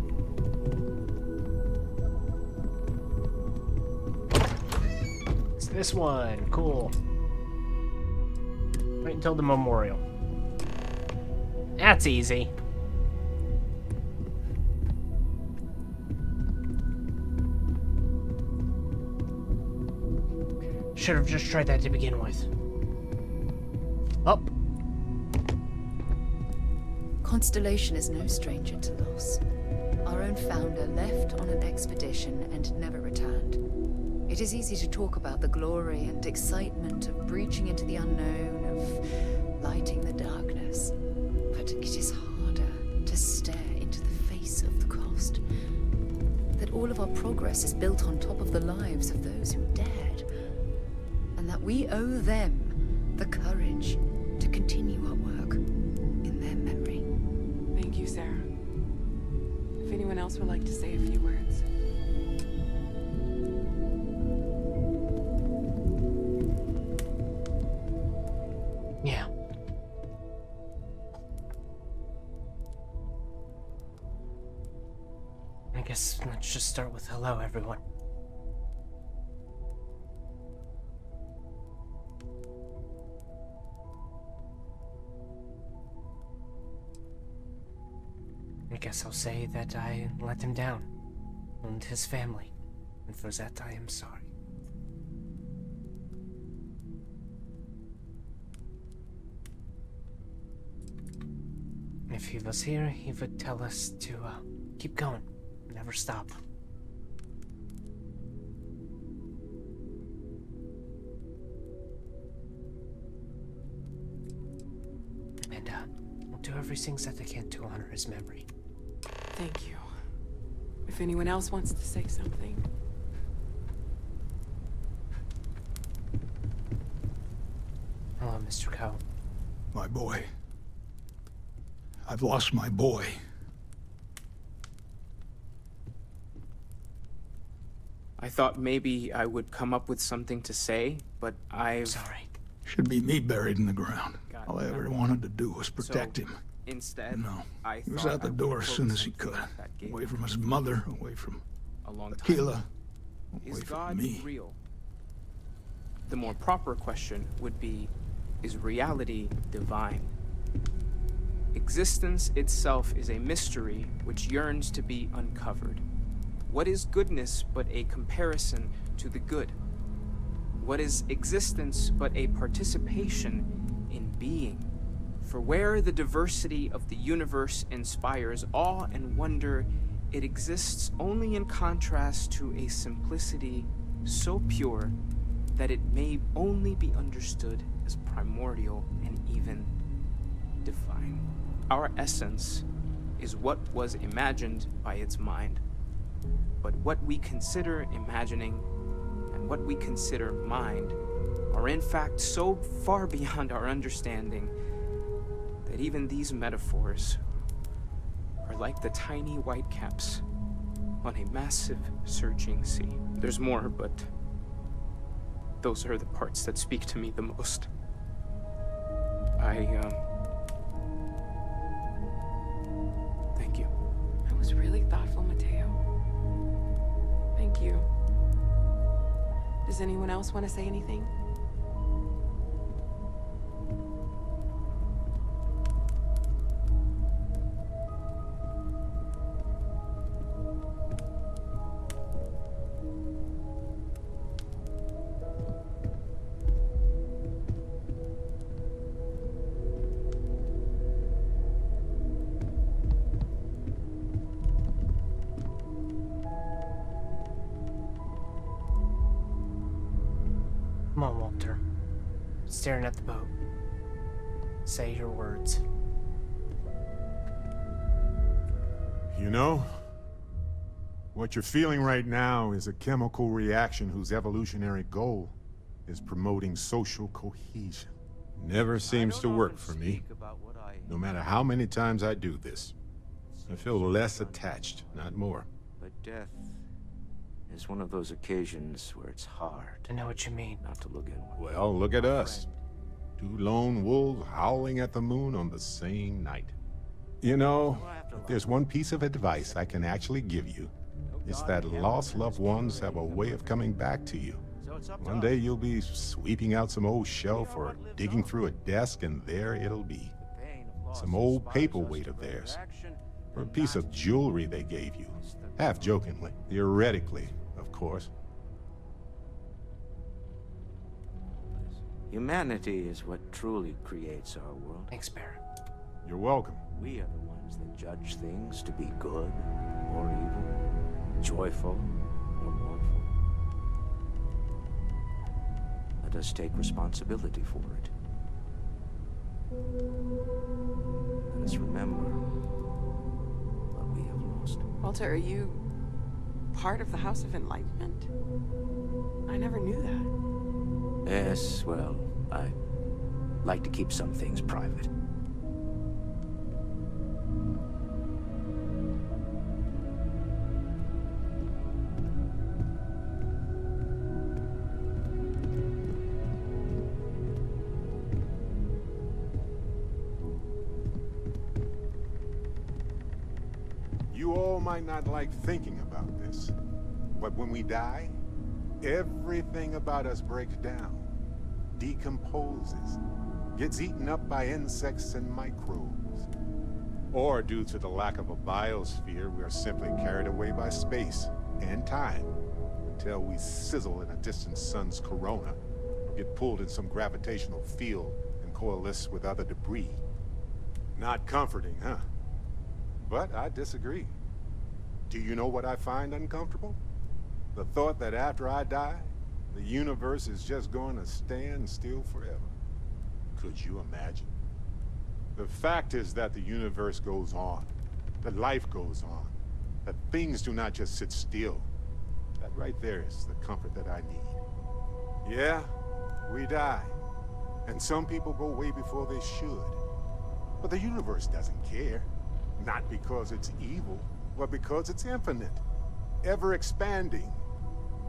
It's this one. Cool. Wait until the memorial. That's easy. Should have just tried that to begin with. Up. Constellation is no stranger to loss. Our own founder left on an expedition and never returned. It is easy to talk about the glory and excitement of breaching into the unknown, of lighting the darkness. But it is harder to stare into the face of the cost. That all of our progress is built on top of the lives of those who dared. And that we owe them the courage to continue our work in their memory. Thank you, Sarah. If anyone else would like to say a few words. Yeah. I guess let's just start with hello, everyone. I guess I'll say that I let him down, and his family, and for that I am sorry. If he was here, he would tell us to keep going, never stop. And we'll do everything that I can to honor his memory. Thank you. If anyone else wants to say something. Hello, Mr. Coe. My boy. I've lost my boy. I thought maybe I would come up with something to say, but I've... Sorry. Should be me buried in the ground. All I ever wanted to do was protect him. Instead, No, I he was thought out the I would door as quote soon as he something could. that gave Away me from his mother, away from a long time Aquila, ago. away Is from God me. real? The more proper question would be, is reality divine? Existence itself is a mystery which yearns to be uncovered. What is goodness but a comparison to the good? What is existence but a participation in being? For where the diversity of the universe inspires awe and wonder, it exists only in contrast to a simplicity so pure that it may only be understood as primordial and even divine. Our essence is what was imagined by its mind. But what we consider imagining and what we consider mind are in fact so far beyond our understanding that even these metaphors are like the tiny white caps on a massive surging sea. There's more, but those are the parts that speak to me the most. Thank you. That was really thoughtful, Mateo. Thank you. Does anyone else want to say anything? Come on, Walter. Staring at the boat. Say your words. You know, what you're feeling right now is a chemical reaction whose evolutionary goal is promoting social cohesion. Never seems to work for me. No matter how many times I do this, I feel less attached, not more. But death is one of those occasions where it's hard. I know what you mean. Not to look inward. Well, look at us. Two lone wolves howling at the moon on the same night. You know, if there's one piece of advice I can actually give you, it's that lost loved ones have a way of coming back to you. One day you'll be sweeping out some old shelf or digging through a desk, and there it'll be. Some old paperweight of theirs, or a piece of jewelry they gave you. Half jokingly, theoretically, of course. Humanity is what truly creates our world. Thanks, Barrett. You're welcome. We are the ones that judge things to be good or evil, joyful or mournful. Let us take responsibility for it. Let us remember what we have lost. Walter, are you part of the House of Enlightenment? I never knew that. Yes, well, I like to keep some things private. You all might not like thinking about this, but when we die, everything about us breaks down, decomposes, gets eaten up by insects and microbes. Or due to the lack of a biosphere, we are simply carried away by space and time until we sizzle in a distant sun's corona, or get pulled in some gravitational field and coalesce with other debris. Not comforting, huh? But I disagree. Do you know what I find uncomfortable? The thought that after I die, the universe is just going to stand still forever. Could you imagine? The fact is that the universe goes on, that life goes on, that things do not just sit still. That right there is the comfort that I need. Yeah, we die, and some people go way before they should. But the universe doesn't care. Not because it's evil, but because it's infinite, ever expanding.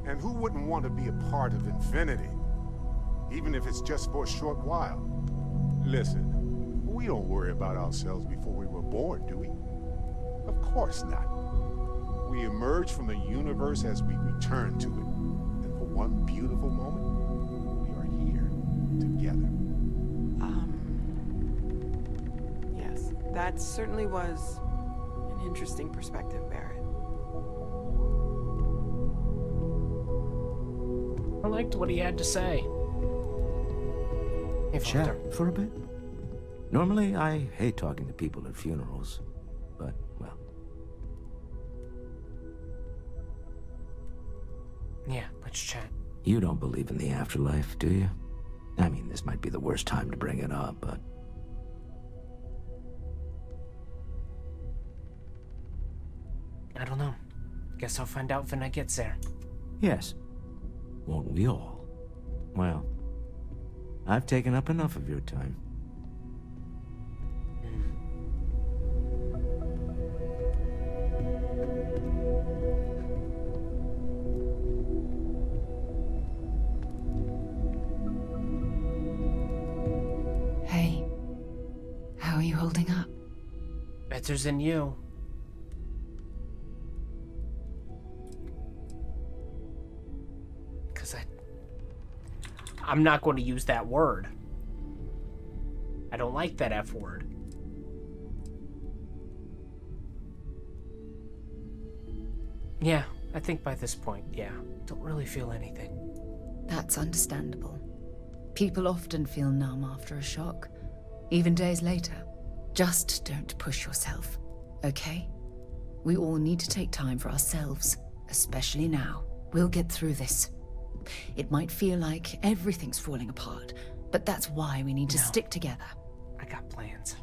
And who wouldn't want to be a part of infinity? Even if it's just for a short while. Listen, we don't worry about ourselves before we were born, do we? Of course not. We emerge from the universe as we return to it. And for one beautiful moment, we are here, together. Yes, that certainly was an interesting perspective, Barrett. I liked what he had to say. Hey, Chat Father. for a bit? Normally, I hate talking to people at funerals, but, well. Yeah, let's chat. You don't believe in the afterlife, do you? I mean, this might be the worst time to bring it up, but... I don't know. Guess I'll find out when I get there. Yes. Won't we all? Well, I've taken up enough of your time. Hey, how are you holding up? Better than you. Because I'm not going to use that word. I don't like that F word. Yeah, I think by this point, yeah. Don't really feel anything. That's understandable. People often feel numb after a shock, even days later. Just don't push yourself, okay? We all need to take time for ourselves, especially now. We'll get through this. It might feel like everything's falling apart, but that's why we need to stick together. I got plans.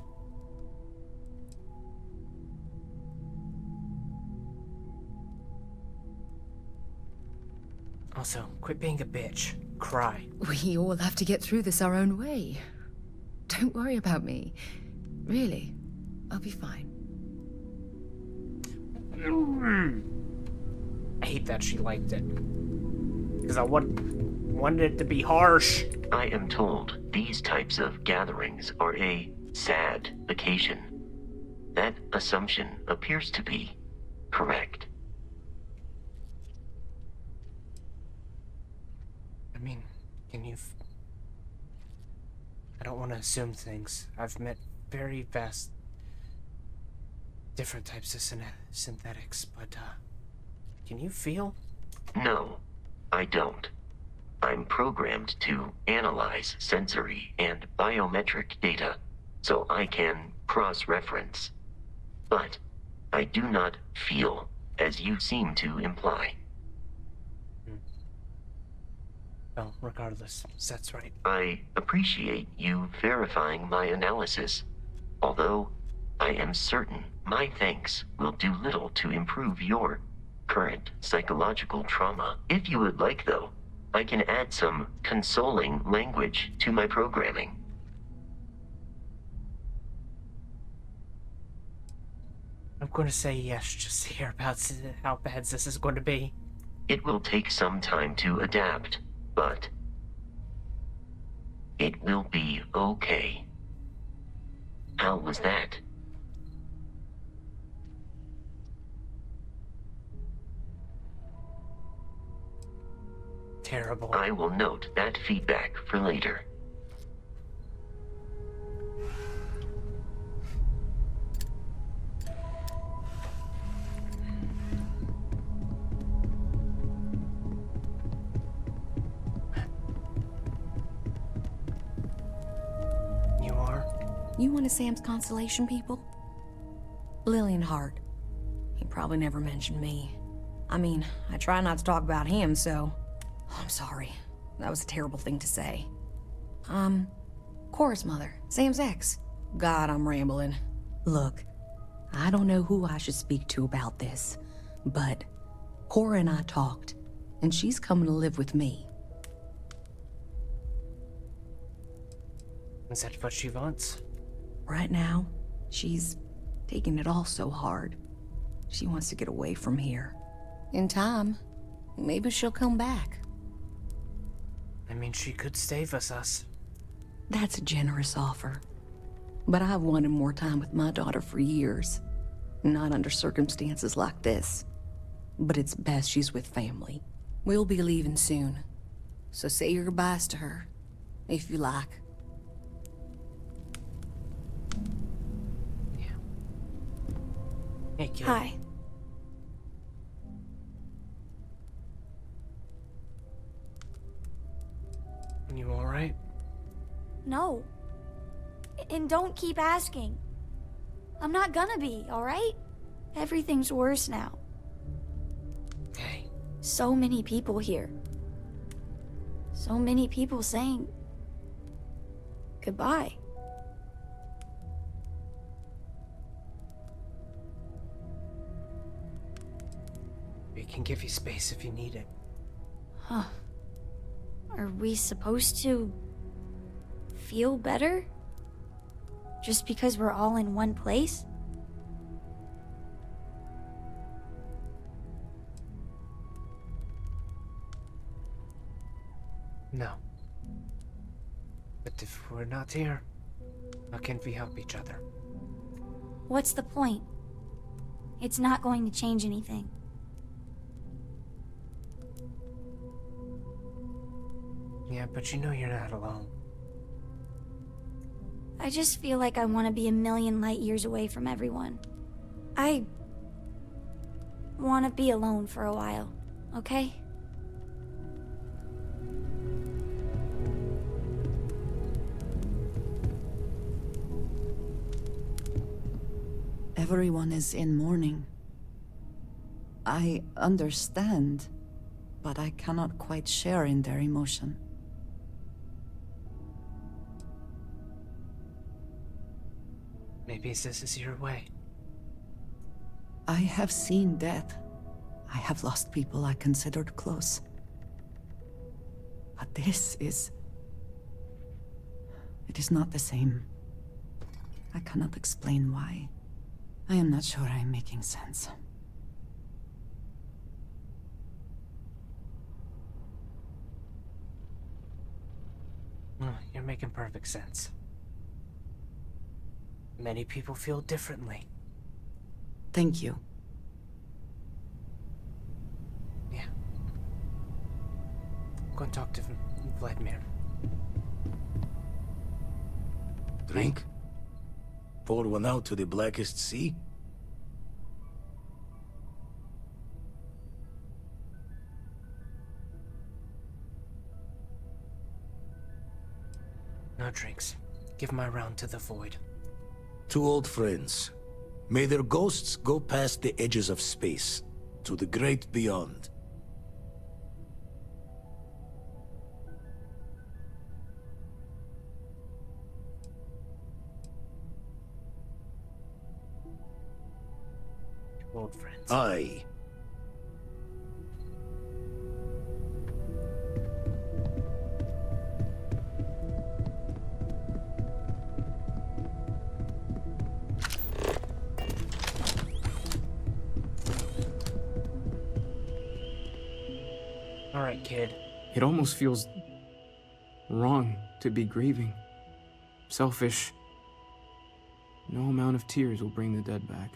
Also, quit being a bitch. Cry. We all have to get through this our own way. Don't worry about me. Really, I'll be fine. I hate that she liked it. Because I wanted it to be harsh. I am told these types of gatherings are a sad occasion. That assumption appears to be correct. I mean, can you... I don't want to assume things. I've met very vast... different types of synthetics, but, can you feel? No, I don't. I'm programmed to analyze sensory and biometric data, so I can cross-reference. But I do not feel, as you seem to imply. Well, regardless, that's right. I appreciate you verifying my analysis, although I am certain my thanks will do little to improve your current psychological trauma. If you would like, though, I can add some consoling language to my programming. I'm going to say yes just to hear about how bad this is going to be. It will take some time to adapt, but it will be okay. How was that? Terrible. I will note that feedback for later. You are? You one of Sam's constellation people? Lillian Hart. He probably never mentioned me. I mean, I try not to talk about him, so... I'm sorry. That was a terrible thing to say. Cora's mother, Sam's ex. God, I'm rambling. Look, I don't know who I should speak to about this, but Cora and I talked, and she's coming to live with me. Is that what she wants? Right now, she's taking it all so hard. She wants to get away from here. In time, maybe she'll come back. I mean, she could save us. That's a generous offer. But I've wanted more time with my daughter for years. Not under circumstances like this. But it's best she's with family. We'll be leaving soon. So say your goodbyes to her, if you like. Hey, kid. Hi. You alright? No. And don't keep asking. I'm not gonna be, alright? Everything's worse now. Hey. So many people here. So many people saying goodbye. We can give you space if you need it. Huh. Are we supposed to feel better? Just because we're all in one place? No. But if we're not here, how can we help each other? What's the point? It's not going to change anything. Yeah, but you know you're not alone. I just feel like I want to be a million light years away from everyone. I want to be alone for a while, okay? Everyone is in mourning. I understand, but I cannot quite share in their emotion. Maybe this is your way. I have seen death. I have lost people I considered close. But this is... it is not the same. I cannot explain why. I am not sure I am making sense. Oh, you're making perfect sense. Many people feel differently. Thank you. Yeah. Go and talk to Vladimir. Drink? Pour one out to the blackest sea? No drinks. Give my round to the void. Two old friends. May their ghosts go past the edges of space, to the great beyond. Old friends. Aye. Alright, kid. It almost feels wrong to be grieving. Selfish. No amount of tears will bring the dead back.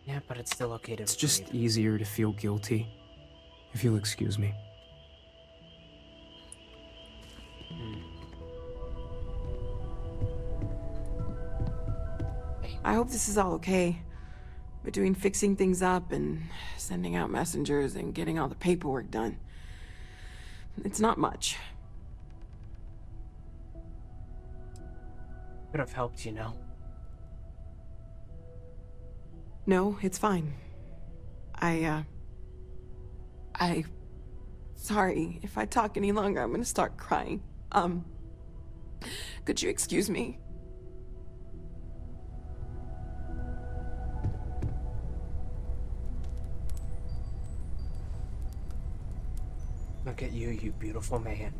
Yeah, but it's still okay to It's just grieve. easier to feel guilty, if you'll excuse me. I hope this is all okay. Between fixing things up and sending out messengers and getting all the paperwork done. It's not much. Could have helped, you know. No, it's fine. Sorry, if I talk any longer, I'm gonna start crying. Could you excuse me? Look at you, you beautiful man.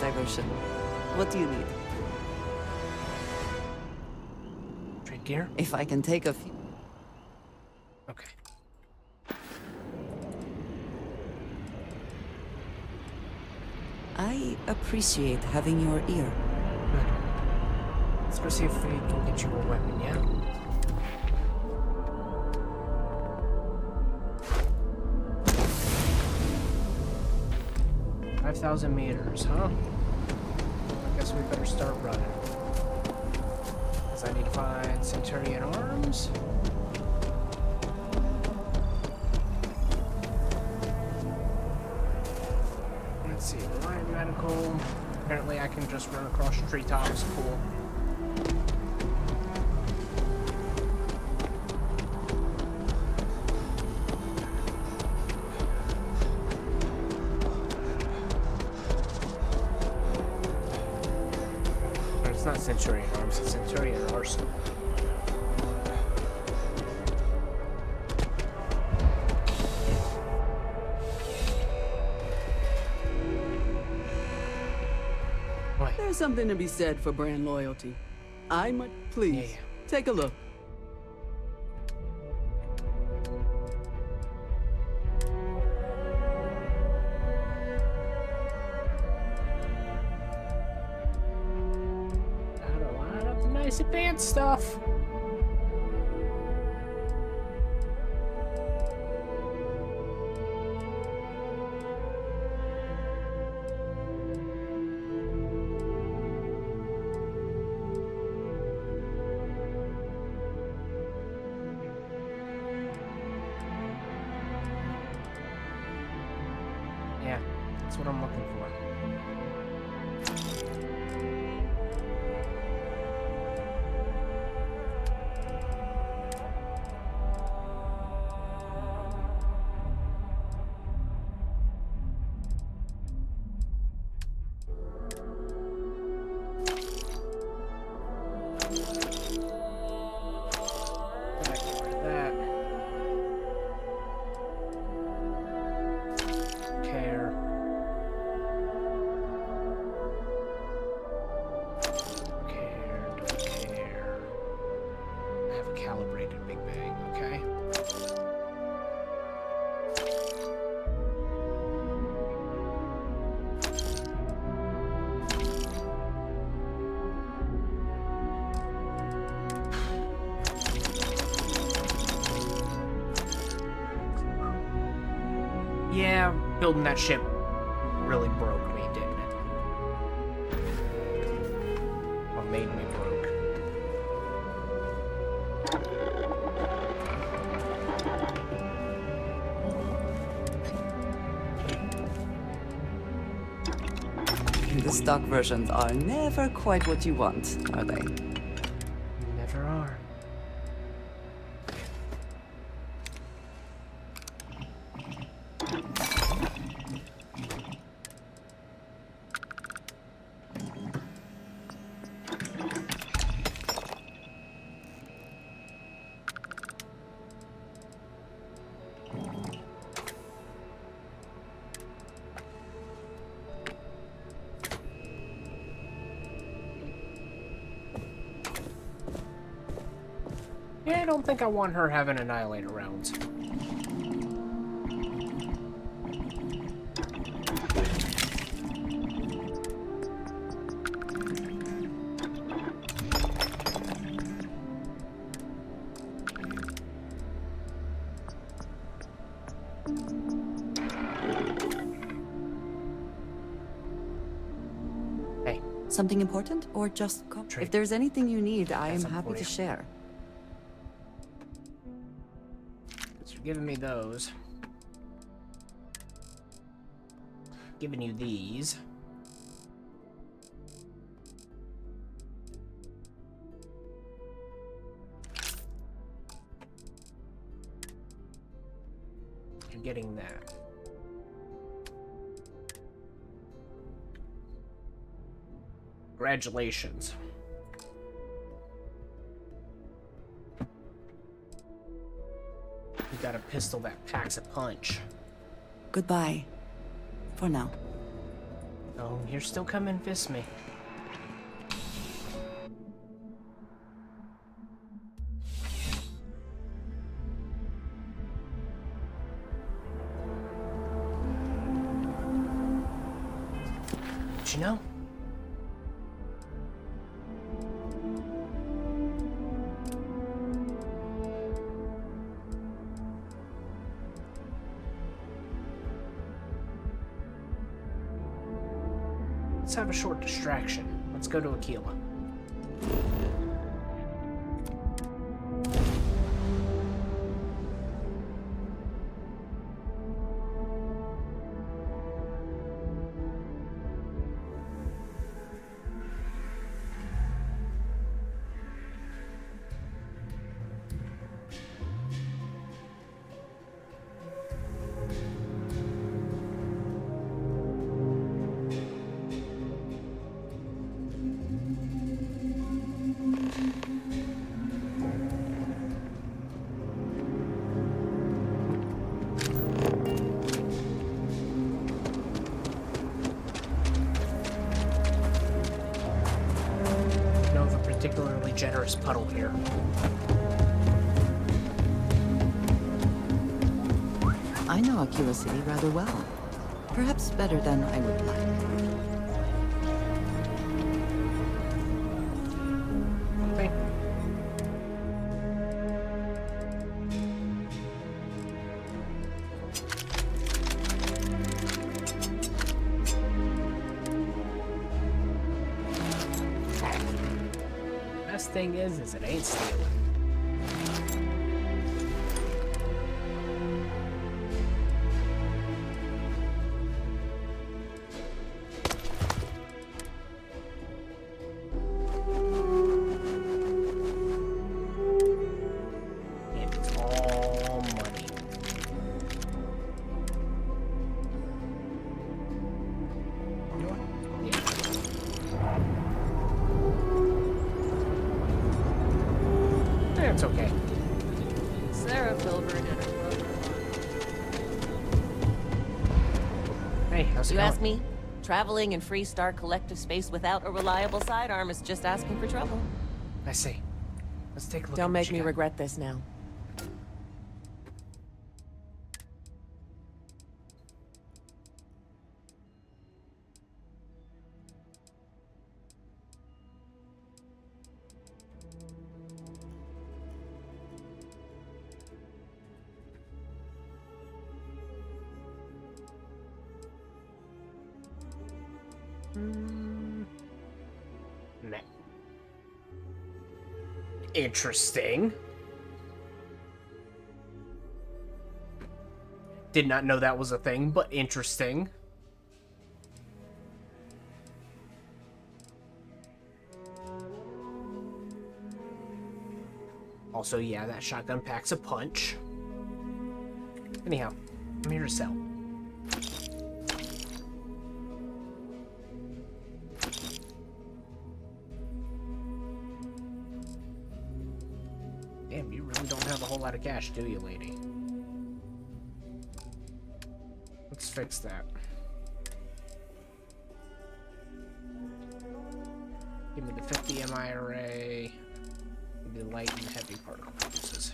diversion. What do you need? Trade gear? If I can take a few... Okay. I appreciate having your ear. Good. Let's go see if we can get you a weapon, yeah? $5,000 meters, huh? Well, I guess we better start running. Because I need to find Centurion arms. Let's see, Reliant Medical. Apparently I can just run across treetops. Cool. But it's not Centurion arms, it's Centurion arsenal. There's something to be said for brand loyalty. Please, take a look. Got a lot of nice advanced stuff. Yeah, that's what I'm looking for. Calibrated Big Bang, okay. Yeah, building that ship really broke me, didn't it? Or made me broke. The stock versions are never quite what you want, are they? Never are. Yeah, I don't think I want her having Annihilator rounds. Hey. Something important or just... If there's anything you need, I am something happy for to you. share. Thanks for giving me those. Giving you these. You're getting that. Congratulations. You got a pistol that packs a punch. Goodbye. For now. Oh, you're still coming fist me. But you know? Let's have a short distraction. Let's go to Aquila. Particularly generous puddle here. I know Aquila City rather well. Perhaps better than I would like. Okay. Best thing is it ain't stealing. And it's all money. You know what? Yeah. It's okay. Sarah Filbert and her brother. Hey, how's it You going? ask me? Traveling in Freestar collective space without a reliable sidearm is just asking for trouble. I see. Let's take a look. Don't make me regret this now. Meh. Interesting. Did not know that was a thing, but interesting. Also, yeah, that shotgun packs a punch. Anyhow, I'm here to sell. Damn, you really don't have a whole lot of cash, do you, lady? Let's fix that. Give me the 50 MIRA. Give me the light and heavy particle pieces.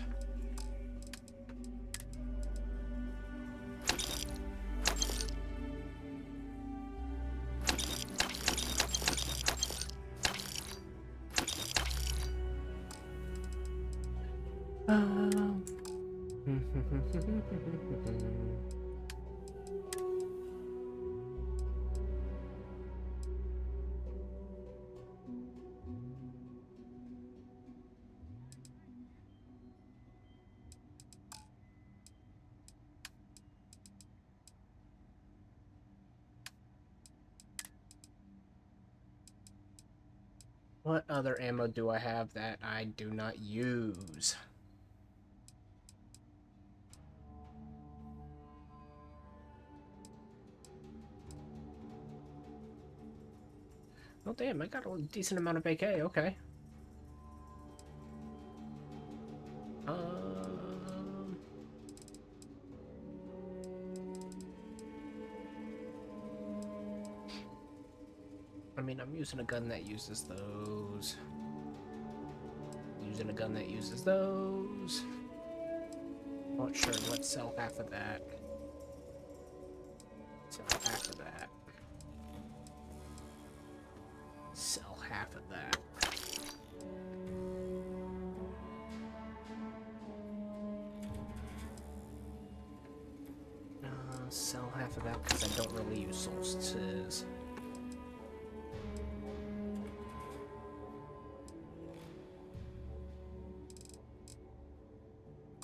What other ammo do I have that I do not use? Oh damn, I got a decent amount of AK, okay. I mean, I'm using a gun that uses those. Using a gun that uses those. Not sure. Let's sell half of that. Sell half of that. Sell half of that. Sell half of that because I don't really use solstices.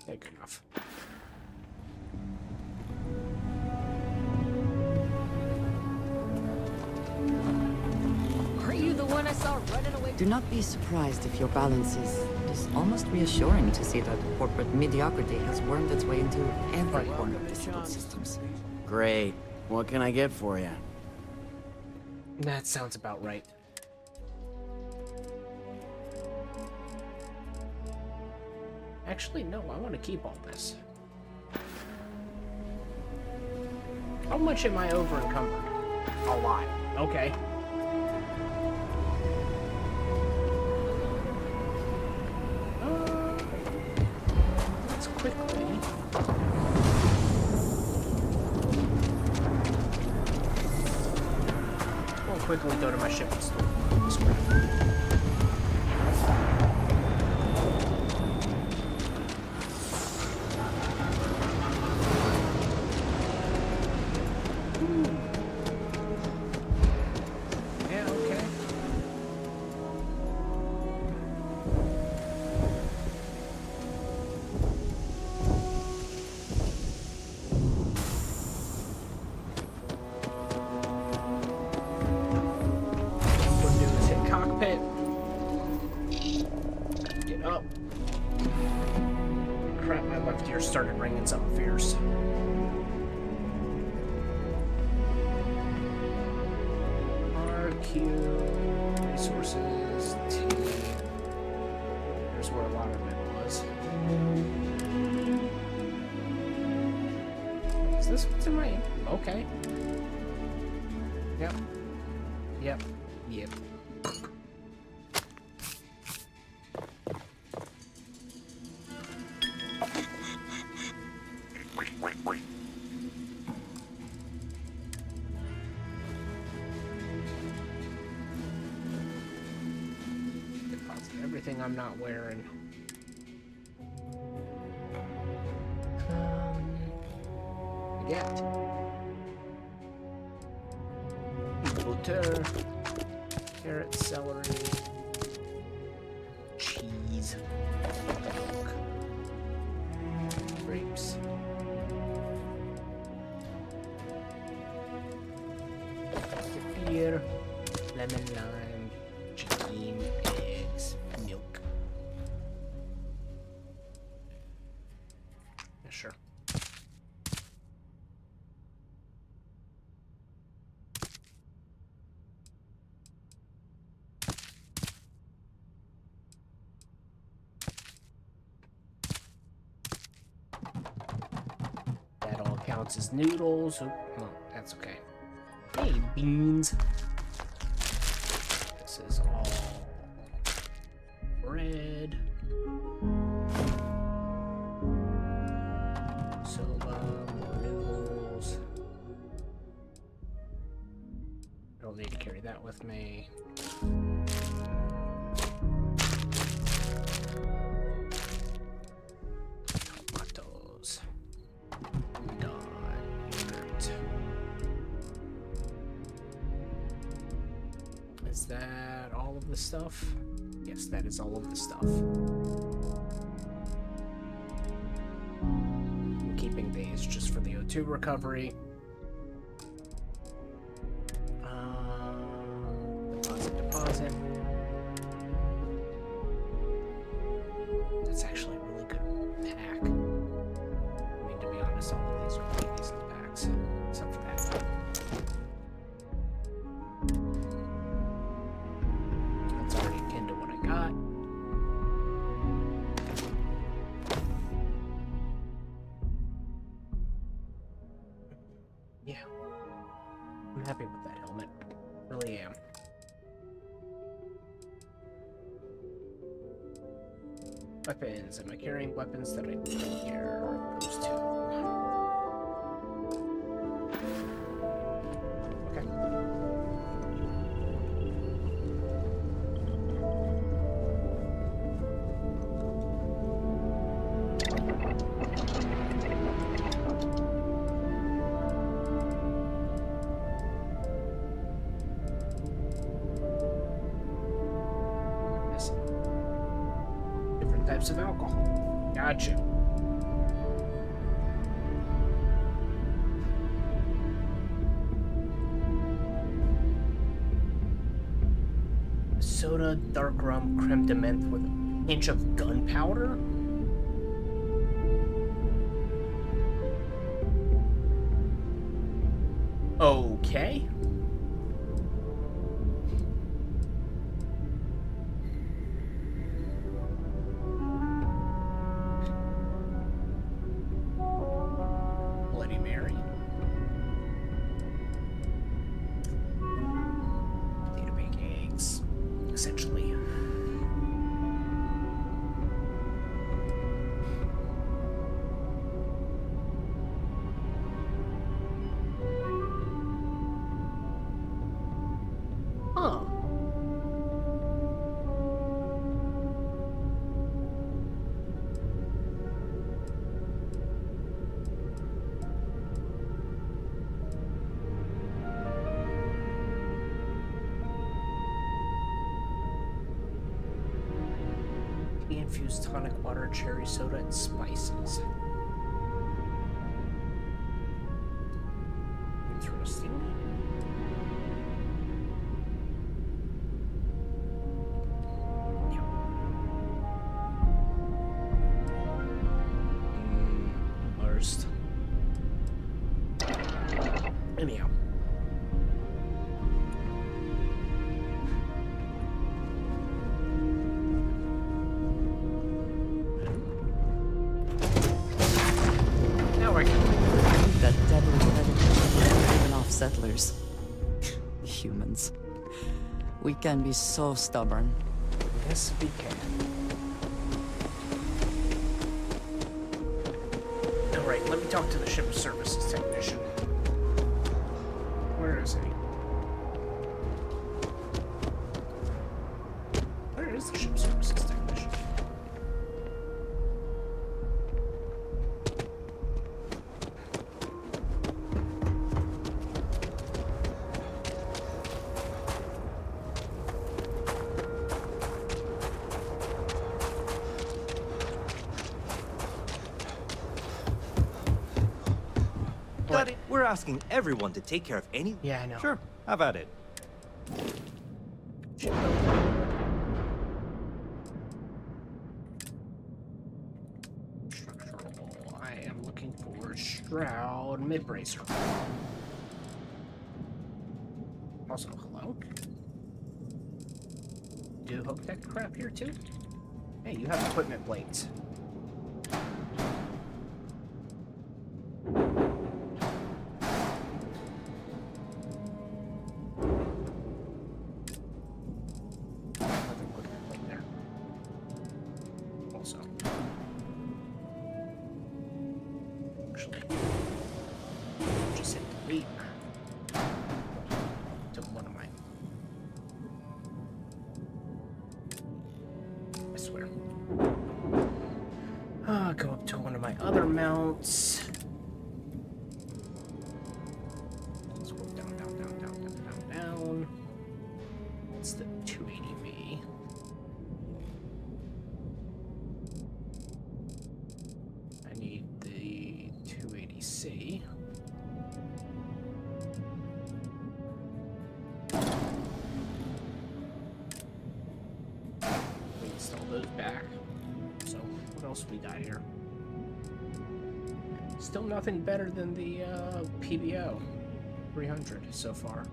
Okay, good enough. Are you the one I saw running away? Do not be surprised if your balance is... It is almost reassuring to see that corporate mediocrity has wormed its way into every corner of the settled systems. Great. What can I get for you? That sounds about right. Actually, no, I want to keep all this. How much am I over encumbered? A lot. Okay. Let's quickly... We'll quickly go to my shipping store. Yeah, okay. What do is hit cockpit. Get up. Crap, my left ear started ringing something fierce. RQ, resources, T. There's where a lot of it was. Is this what's in my... Okay. Yep. Yep. Yep. Deposit everything I'm not wearing. Baguette. Butter. Carrot, celery. Cheese. Milk. Grapes. Beer. Lemon, lime. Chicken. Eggs. Milk. Yeah, sure. That all counts as noodles. Oh, that's okay. Hey, beans. This is all bread. Soba, more noodles. I don't need to carry that with me. Tomatoes. Yogurt. Is that all of the stuff? Yes, that is all of the stuff. I'm keeping these just for the O2 recovery. Deposit. That's actually a really good pack. I mean, to be honest, all of these are pretty decent packs, except for that. That's already akin to what I got. Yeah. I'm happy with that helmet. Really am. Weapons. Am I carrying weapons that I don't care? Those two. Okay. Different types of alcohol. Gotcha. Soda, dark rum, creme de menthe with a pinch of gunpowder? Okay. Bloody Mary. Potato pancakes, essentially. Huh. Tea-infused tonic water, cherry soda, and spices. Interesting. Worst. Anyhow. Now I can. That deadly predator driven off settlers. Humans. We can be so stubborn. Yes, we can. Alright, let me talk to the ship services technician. Where is he? Where is the ship services technician? Got it. We're asking everyone to take care of any... Yeah, I know. Sure, have at it. Structural. I am looking for Shroud mid-bracer. Also, hello? Do hook that crap here too? Hey, you have equipment plates. Another equipment plate there. Also. Actually, just hit delete. To one of my. I swear. Go up to one of my other mounts. Let's go down, down, down, down, down, down, down. It's the 280V. I need the 280C. We install those back. So, what else we got here? Still nothing better than the PBO 300 so far.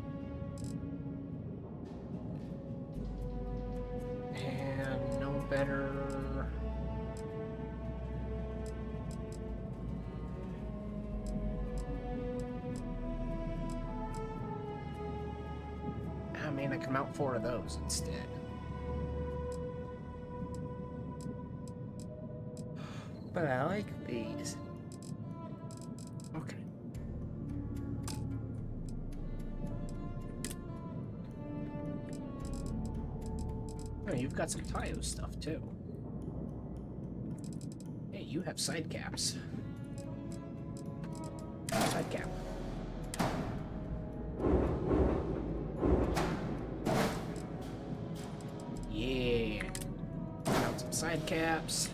And no better. I mean, I can mount 4 of those instead. I like these. Okay. Oh, you've got some Tayo stuff too. Hey, you have side caps. Side cap. Yeah. Got some side caps.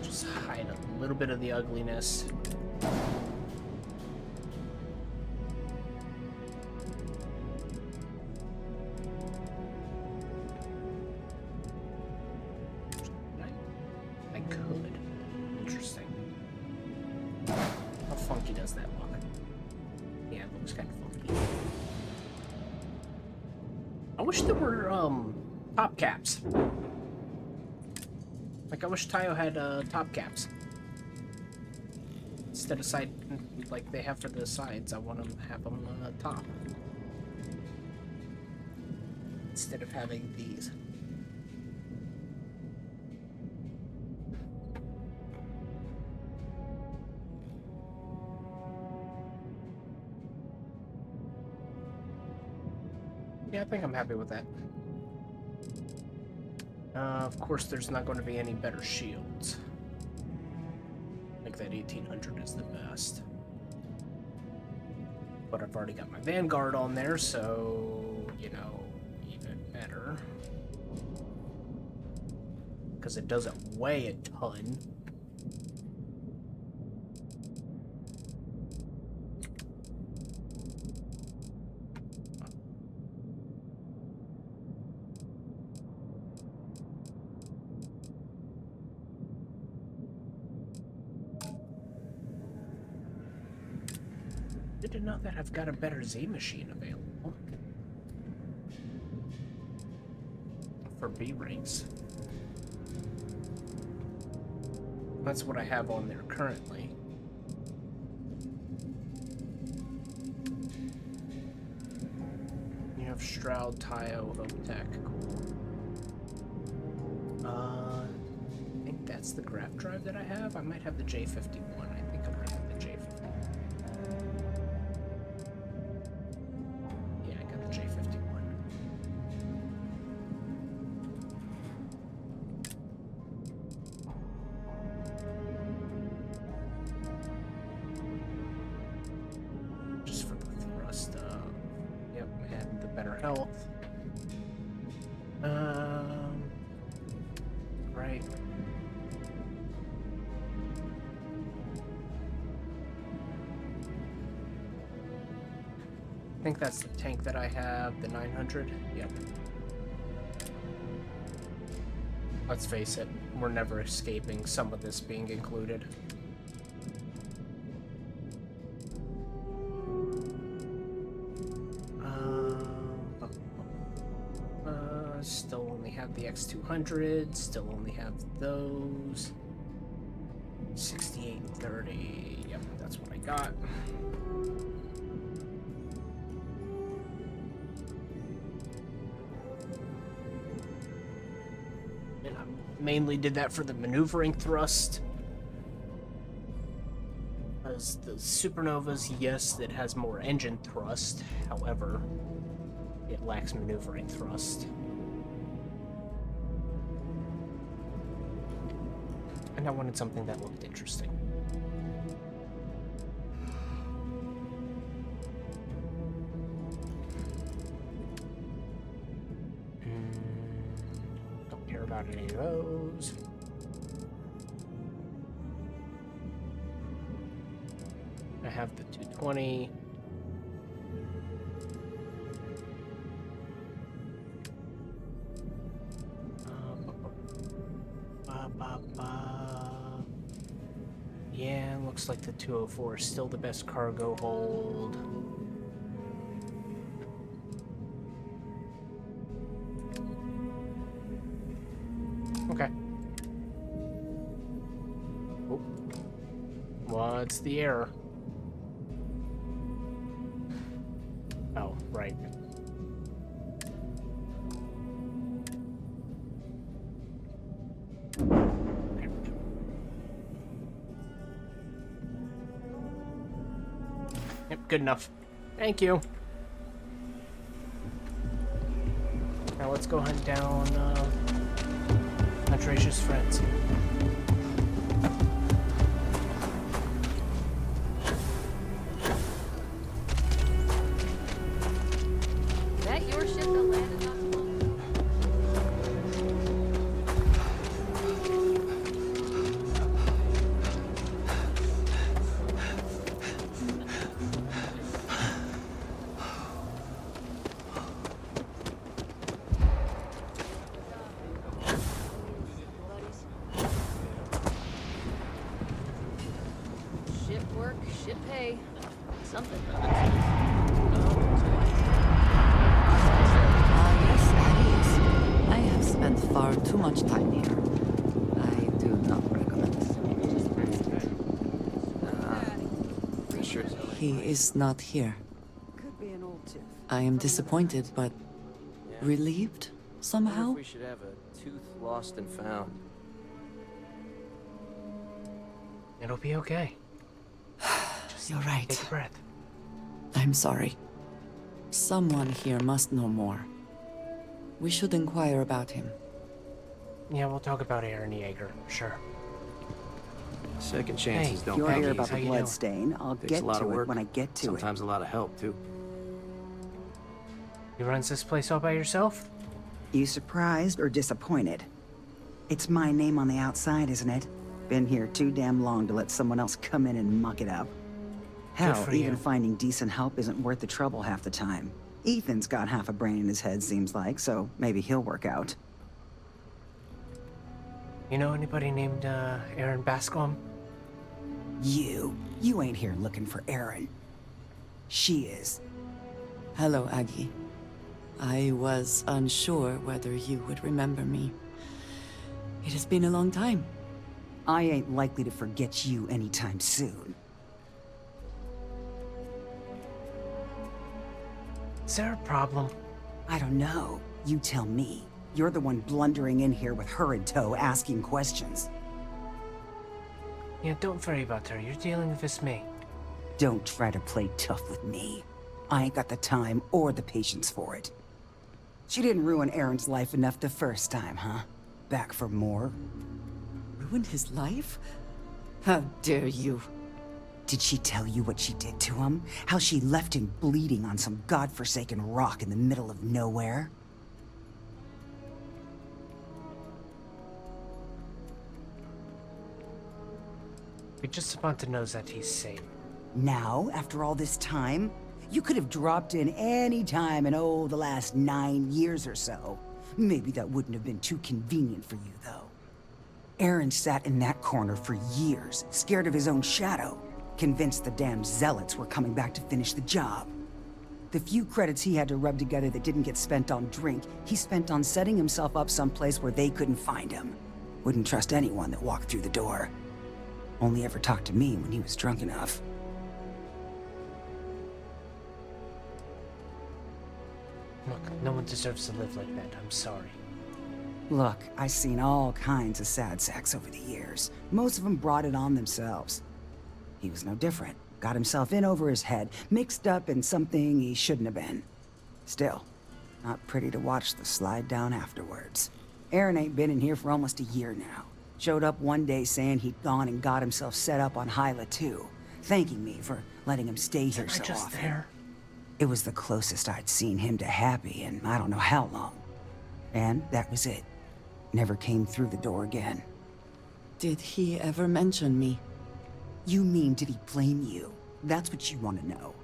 Just hide a little bit of the ugliness. I could. Interesting. How funky does that look? Yeah, it looks kind of funky. I wish there were, top caps. Like, I wish Tayo had, top caps. Instead of side, like they have for the sides, I want to have them, top. Instead of having these. Yeah, I think I'm happy with that. Of course, there's not going to be any better shields. I think that 1800 is the best. But I've already got my Vanguard on there, so, you know, even better. Because it doesn't weigh a ton. I didn't know that I've got a better Z machine available for B ranks. That's what I have on there currently. You have Stroud, Tayo, Tech. Cool. I think that's the graph drive that I have. I might have the J51. I think I might have the J51. Yeah, I got the J51. Just for the thrust of, yep, and the better health. Right. I think that's the tank that I have, the 900. Yep. Let's face it, we're never escaping some of this being included. Still only have the X200, still only have those. 6830, yep, that's what I got. And I mainly did that for the maneuvering thrust. As the Supernovas, yes, it has more engine thrust, however, it lacks maneuvering thrust. And I wanted something that looked interesting. Don't care about any of those. I have the 220. Yeah, looks like the 204 is still the best cargo hold. Okay. What's the error? Oh, right. Yep, good enough. Thank you. Now let's go hunt down Atricious friends. Is that your ship that landed not too long ago? Ship work, ship pay. Something. Yes, that is. I have spent far too much time here. I do not recommend. He is not here. Could be an old tiff. I am disappointed, but relieved somehow. We should have a tooth lost and found. It'll be okay. Just You're right. take a breath. I'm sorry. Someone here must know more. We should inquire about him. Yeah, we'll talk about Aaron Yeager, sure. Second chances Hey, don't you're pay. here How about the you blood doing? Stain. I'll Takes get a lot to of it work. when I get to Sometimes a lot of help too. You runs this place all by yourself? it. You surprised or disappointed? It's my name on the outside, isn't it? Been here too damn long to let someone else come in and muck it up. Hell, for even you. finding decent help isn't worth the trouble half the time. Ethan's got half a brain in his head, seems like, so maybe he'll work out. You know anybody named Aaron Bascom? You ain't here looking for Erin. She is. Hello, Aggie. I was unsure whether you would remember me. It has been a long time. I ain't likely to forget you anytime soon. Is there a problem? I don't know. You tell me. You're the one blundering in here with her in tow, asking questions. Yeah, don't worry about her. You're dealing with this me. Don't try to play tough with me. I ain't got the time or the patience for it. She didn't ruin Aaron's life enough the first time, huh? Back for more? Ruined his life? How dare you? Did she tell you what she did to him? How she left him bleeding on some godforsaken rock in the middle of nowhere? We just want to know that he's safe. Now, after all this time? You could have dropped in any time in, the last 9 years or so. Maybe that wouldn't have been too convenient for you, though. Aaron sat in that corner for years, scared of his own shadow, convinced the damn zealots were coming back to finish the job. The few credits he had to rub together that didn't get spent on drink, he spent on setting himself up someplace where they couldn't find him. Wouldn't trust anyone that walked through the door. Only ever talked to me when he was drunk enough. Look, no one deserves to live like that. I'm sorry. Look, I've seen all kinds of sad sacks over the years. Most of them brought it on themselves. He was no different. Got himself in over his head, mixed up in something he shouldn't have been. Still, not pretty to watch the slide down afterwards. Aaron ain't been in here for almost a year now. Showed up one day saying he'd gone and got himself set up on Hyla too, thanking me for letting him stay here so just often. there? It was the closest I'd seen him to happy in I don't know how long. And that was it. Never came through the door again. Did he ever mention me? You mean, did he blame you? That's what you want to know.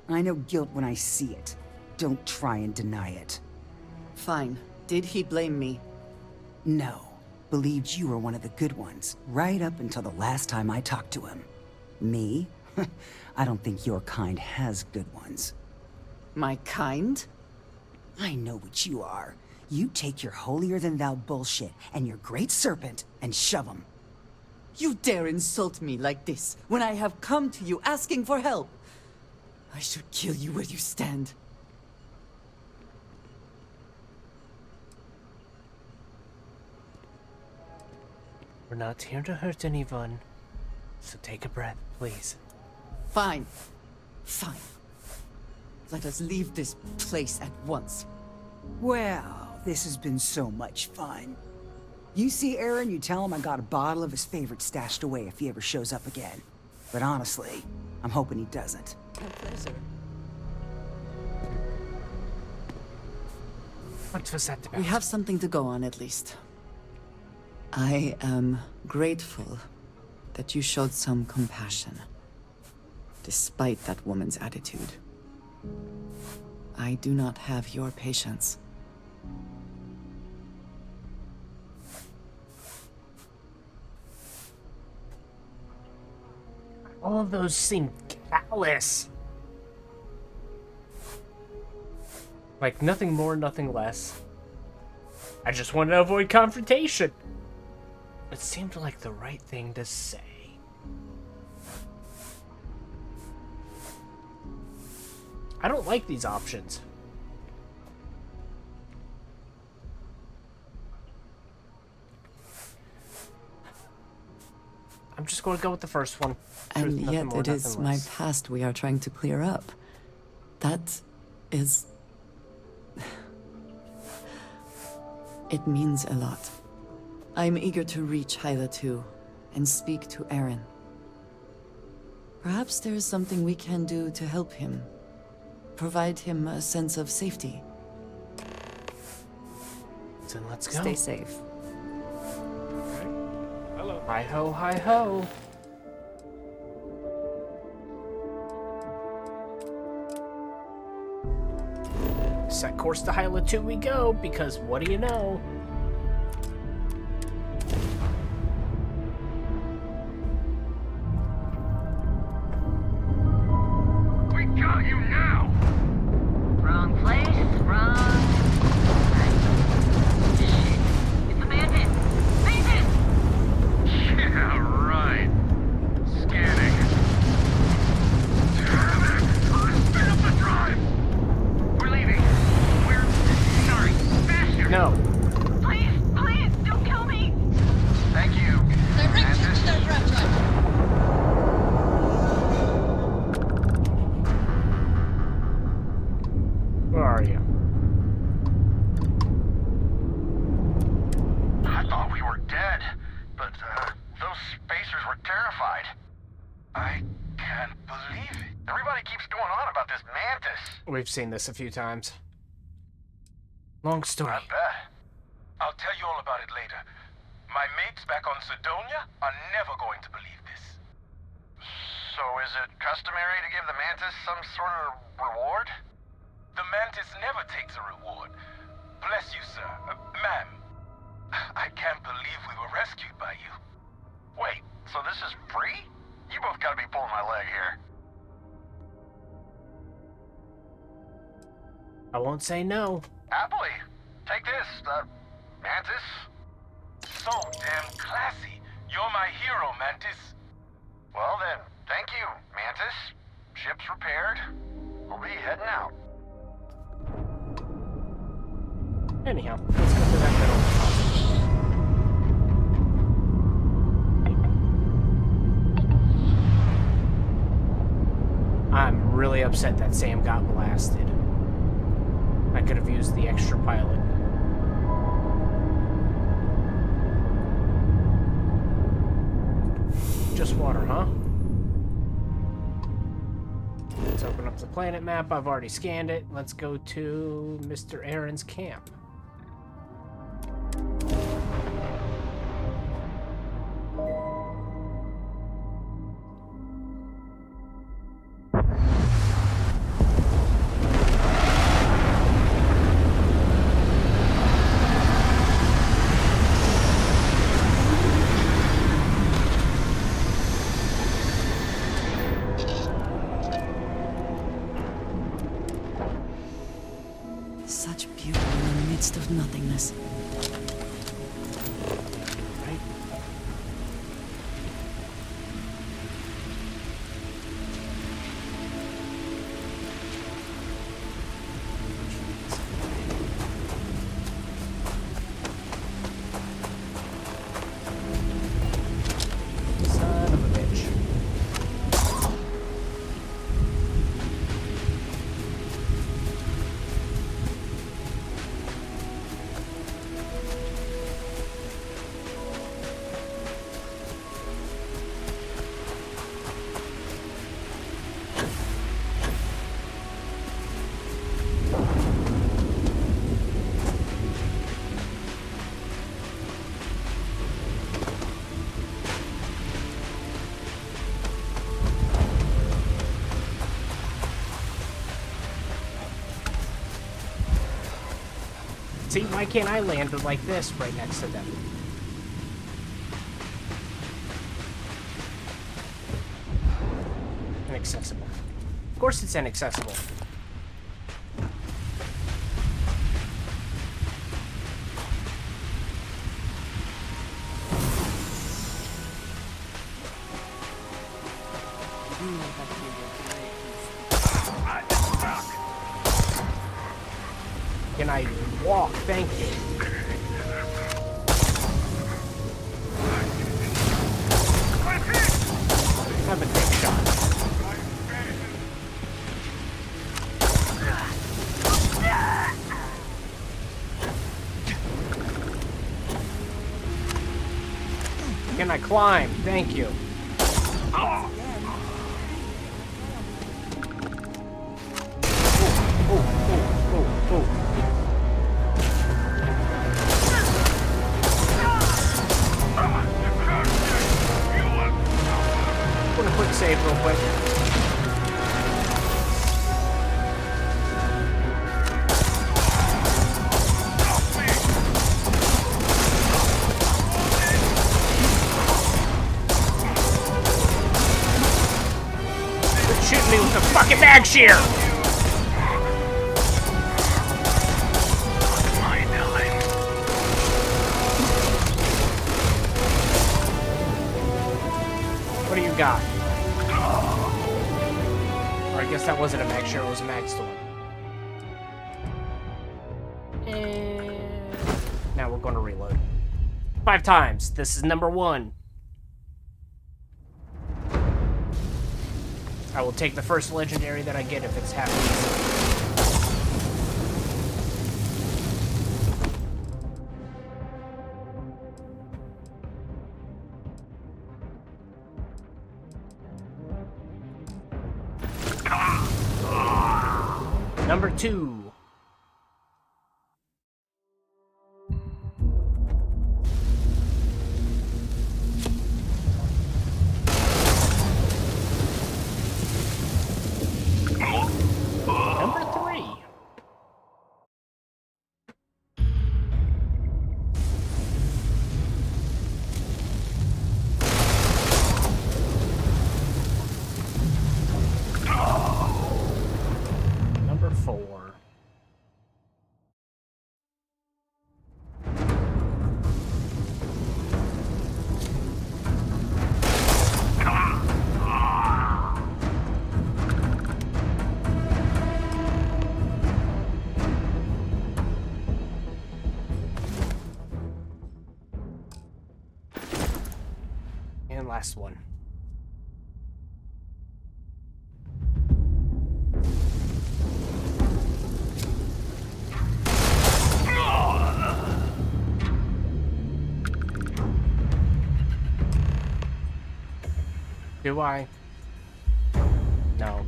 I know guilt when I see it. Don't try and deny it. Fine. Did he blame me? No. Believed you were one of the good ones, right up until the last time I talked to him. Me? I don't think your kind has good ones. My kind? I know what you are. You take your holier-than-thou bullshit and your great serpent and shove 'em. You dare insult me like this when I have come to you asking for help? I should kill you where you stand. We're not here to hurt anyone, so take a breath, please. Fine. Fine. Let us leave this place at once. Well, this has been so much fun. You see Aaron, you tell him I got a bottle of his favorite stashed away if he ever shows up again. But honestly, I'm hoping he doesn't. My pleasure. What was that about? We have something to go on, at least. I am grateful that you showed some compassion, despite that woman's attitude. I do not have your patience. All of those seem callous. Like, nothing more, nothing less. I just wanted to avoid confrontation. It seemed like the right thing to say. I don't like these options. I'm just going to go with the first one. And yet it is my past we are trying to clear up. That is... It means a lot. I'm eager to reach Hyla too, and speak to Aaron. Perhaps there is something we can do to help him. Provide him a sense of safety. Then let's go. Stay safe. Hello. Hi ho, hi ho. Set course to Hyla 2 we go, because what do you know? We got you now! Wrong place, wrong time. Shit. It's a bandit! Bandit! Yeah, right. Scanning. Damn it! Spin up the drive! We're leaving. We're sorry. Faster! No. Please, please, don't kill me! Thank you. Where are you? I thought we were dead, but those spacers were terrified. I can't believe it. Everybody keeps going on about this mantis. We've seen this a few times. Long story. I bet. I'll tell you all about it later. My mates back on Sidonia are never going to believe this. So is it customary to give the mantis some sort of reward? The mantis never takes a reward. Bless you, sir. Ma'am. I can't believe we were rescued by you. Wait, so this is free? You both gotta be pulling my leg here. I won't say no. Happily. Take this, Mantis. So damn classy. You're my hero, Mantis. Well then, thank you, Mantis. Ship's repaired. We'll be heading out. Anyhow, let's go through that middle. I'm really upset that Sam got blasted. I could have used the extra pilot. Just water, huh? Let's open up the planet map. I've already scanned it. Let's go to Mr. Aaron's camp. Such beauty in the midst of nothingness. Right? See, why can't I land like this right next to them? Inaccessible. Of course it's inaccessible. Can I walk? Thank you. Have a dick shot. Can I climb? Thank you. Quick save real quick. Quit shooting me with the fucking mag shear! What do you got? Or I guess that wasn't a mag shear, it was a mag storm. And now we're going to reload. 5 times. This is number 1. I will take the first legendary that I get if it's half easy. Number 2. Number 3. Number 4. And last one. Do I? No.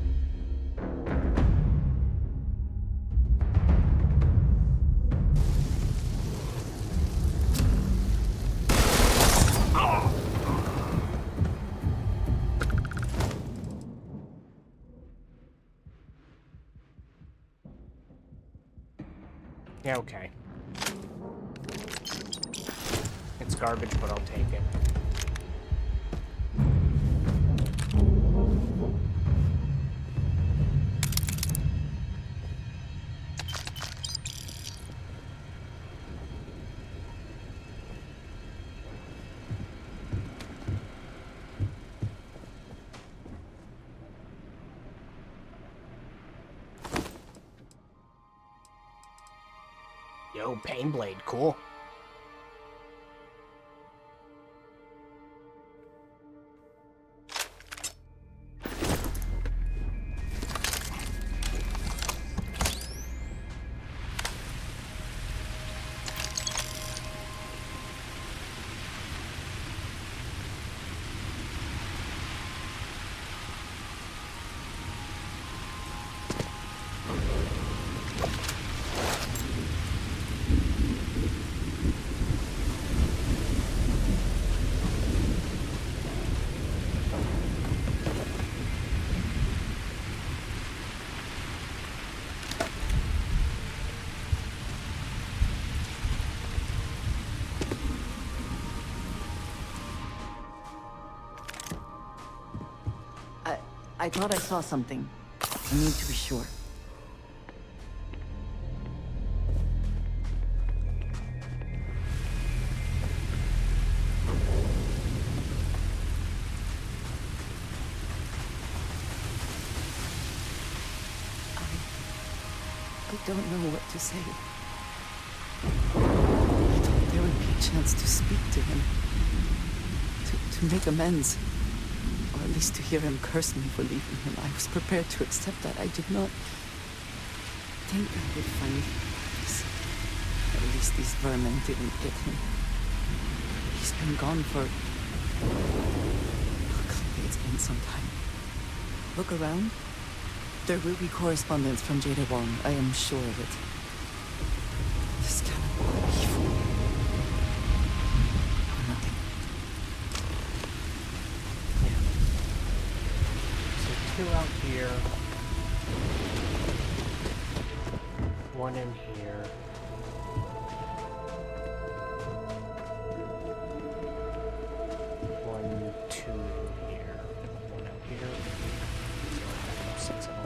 Yeah, okay. It's garbage, but I'll take it. Yo, Painblade, cool. I thought I saw something. I need to be sure. I don't know what to say. I thought there would be a chance to speak to him. To make amends. Or at least to hear him curse me for leaving him. I was prepared to accept that. I did not think I would find peace. At least these vermin didn't get him. He's been gone for... Clearly it's been some time. Look around. There will be correspondence from Jada Wong. I am sure of it. This cannot be evil. Nothing. So 2 out here. 1 in here. One, 2 in here. 1 out here. So 6 of them.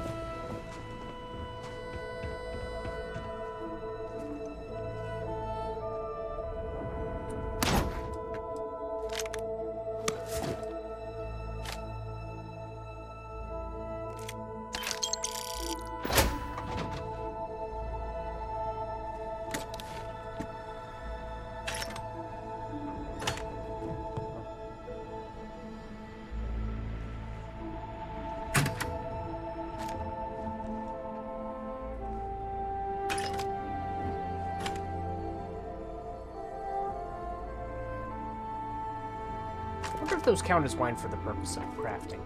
I wonder if those count as wine for the purpose of crafting.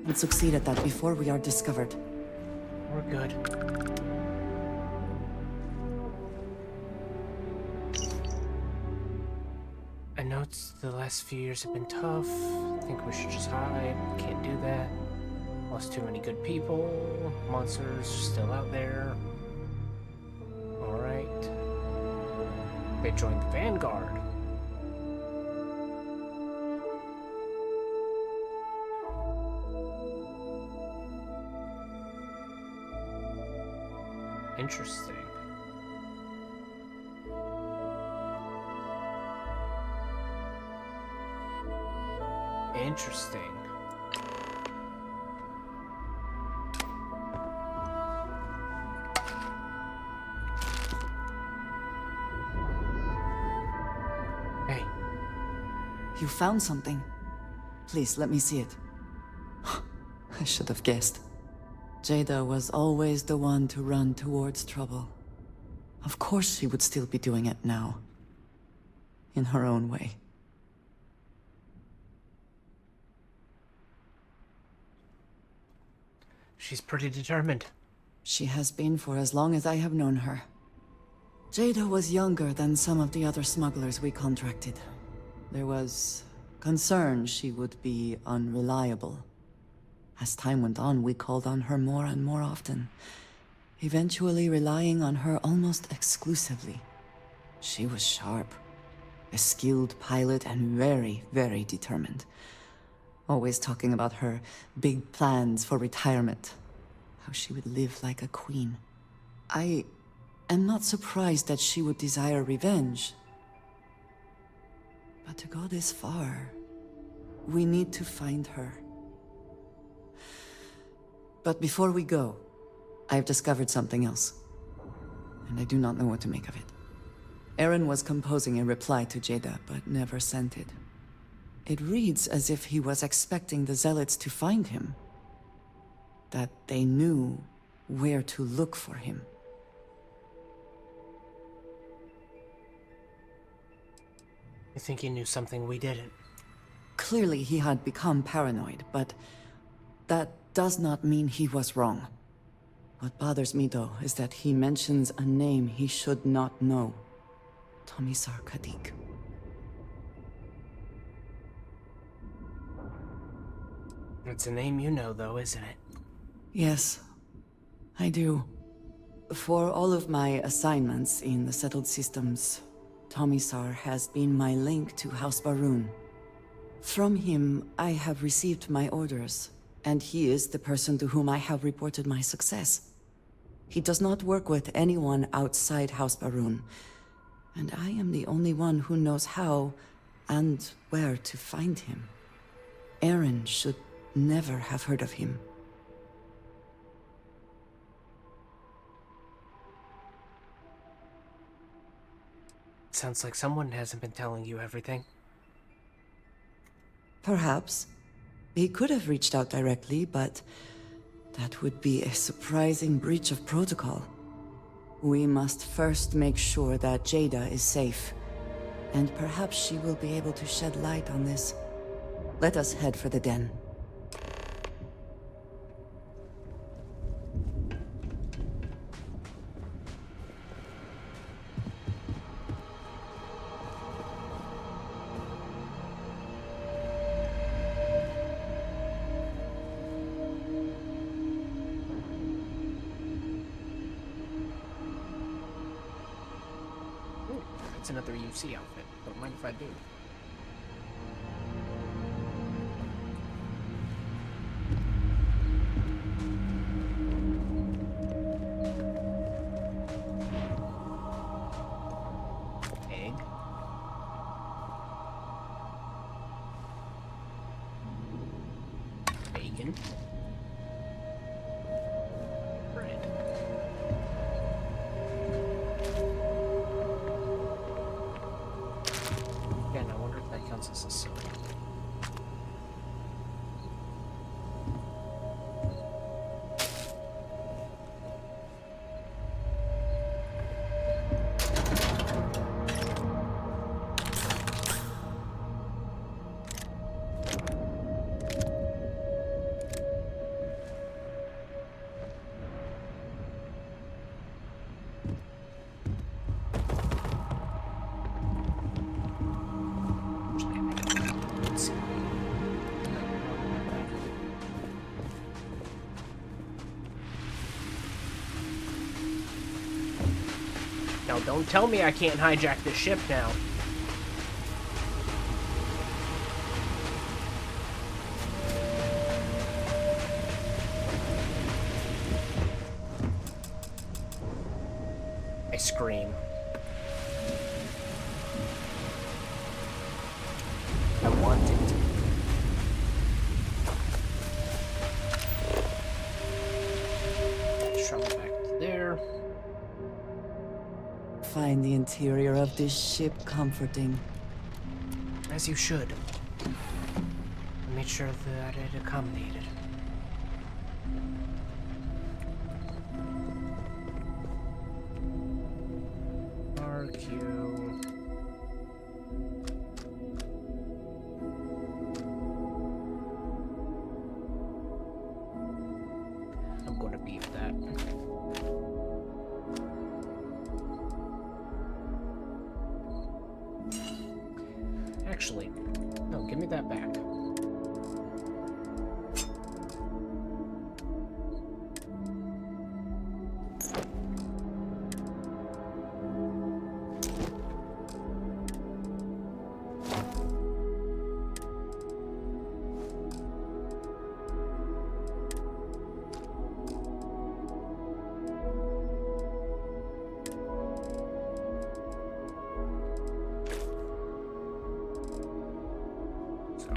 Let's succeed at that before we are discovered. We're good. I know the last few years have been tough. I think we should just hide. Can't do that. Lost too many good people. Monsters still out there. Alright. They joined the Vanguard. Interesting. Interesting. Hey. You found something. Please, let me see it. I should have guessed. Jada was always the one to run towards trouble. Of course she would still be doing it now. In her own way. She's pretty determined. She has been for as long as I have known her. Jada was younger than some of the other smugglers we contracted. There was concern she would be unreliable. As time went on, we called on her more and more often, eventually relying on her almost exclusively. She was sharp, a skilled pilot, and very, very determined. Always talking about her big plans for retirement, how she would live like a queen. I am not surprised that she would desire revenge. But to go this far, we need to find her. But before we go, I've discovered something else. And I do not know what to make of it. Aaron was composing a reply to Jada, but never sent it. It reads as if he was expecting the Zealots to find him. That they knew where to look for him. You think he knew something we didn't? Clearly he had become paranoid, but that does not mean he was wrong. What bothers me, though, is that he mentions a name he should not know. Tomisar Kadik. It's a name you know, though, isn't it? Yes, I do. For all of my assignments in the settled systems, Tomisar has been my link to House Baroon. From him, I have received my orders, and he is the person to whom I have reported my success. He does not work with anyone outside House Baroon, and I am the only one who knows how and where to find him. Eren should never have heard of him. Sounds like someone hasn't been telling you everything. Perhaps. He could have reached out directly, but that would be a surprising breach of protocol. We must first make sure that Jada is safe, and perhaps she will be able to shed light on this. Let us head for the den. It's another UC outfit. Don't mind if I do. Egg. Bacon. Bread. Again, I wonder if that counts as a soda. Now, don't tell me I can't hijack this ship now. I scream. I want it. Travel back to there. Find the interior of this ship comforting. As you should. I made sure that it accommodated. RQ. I'm going to beef that. Actually, no, give me that back. So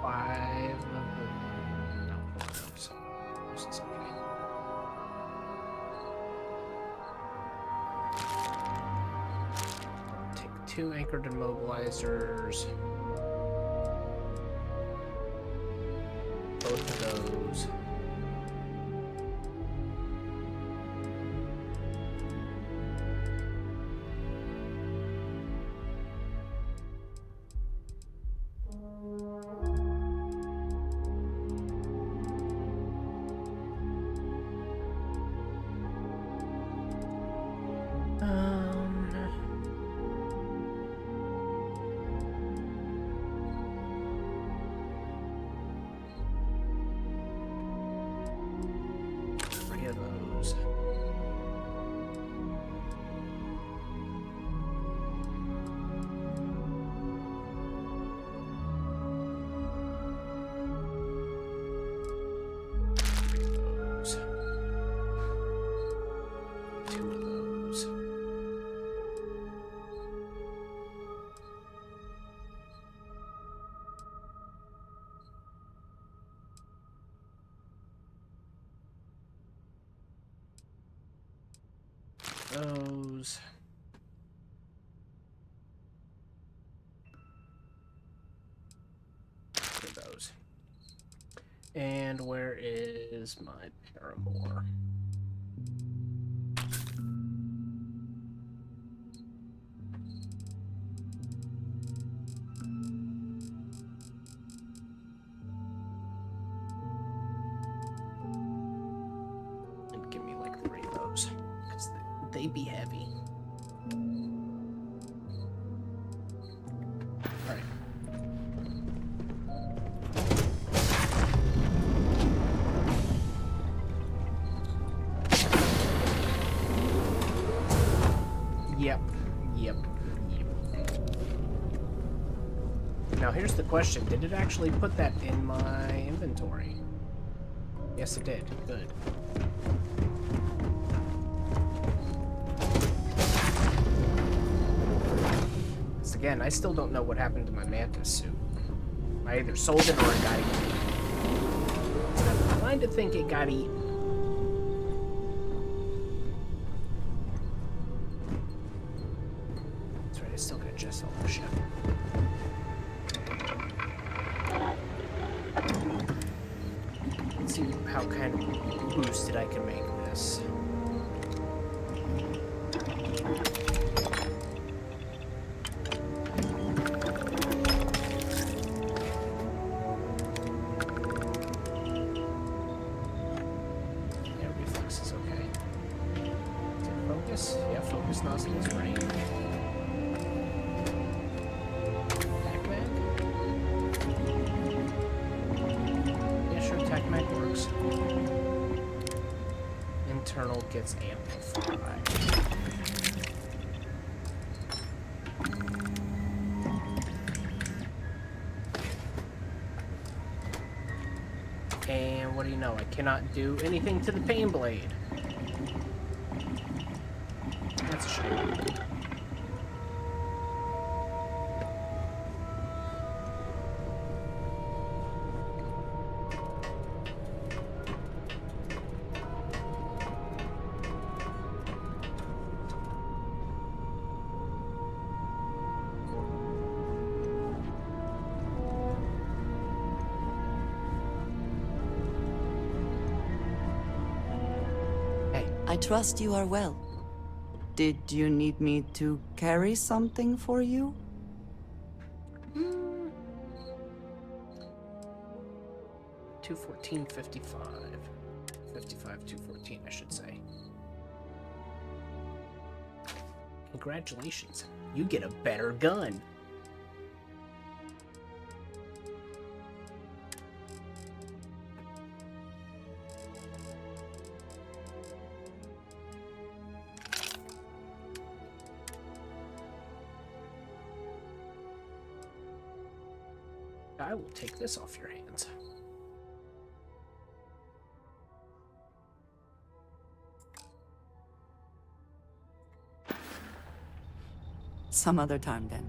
5 of them. No, those. This is okay. Take 2 anchored immobilizers. Both of those. Three of those. Three of those. 2 of those. Those. Three of those. And where is my paramour? And give me like 3 of those, because they be heavy. Alright. Yep. Now here's the question. Did it actually put that in my inventory? Yes, it did. Good. Because again, I still don't know what happened to my Mantis suit. I either sold it or it got eaten. I'm inclined to think it got eaten. That's right, I still got just all the shit. Let's see how kind of boosted I can make this. Yeah, reflex is okay. Is it focus? Yeah, focus nozzle is right. Internal gets amplified. And what do you know? I cannot do anything to the pain blade. That's a shame. I trust you are well. Did you need me to carry something for you? 214.55. 55.214, I should say. Congratulations. You get a better gun. I will take this off your hands. Some other time then.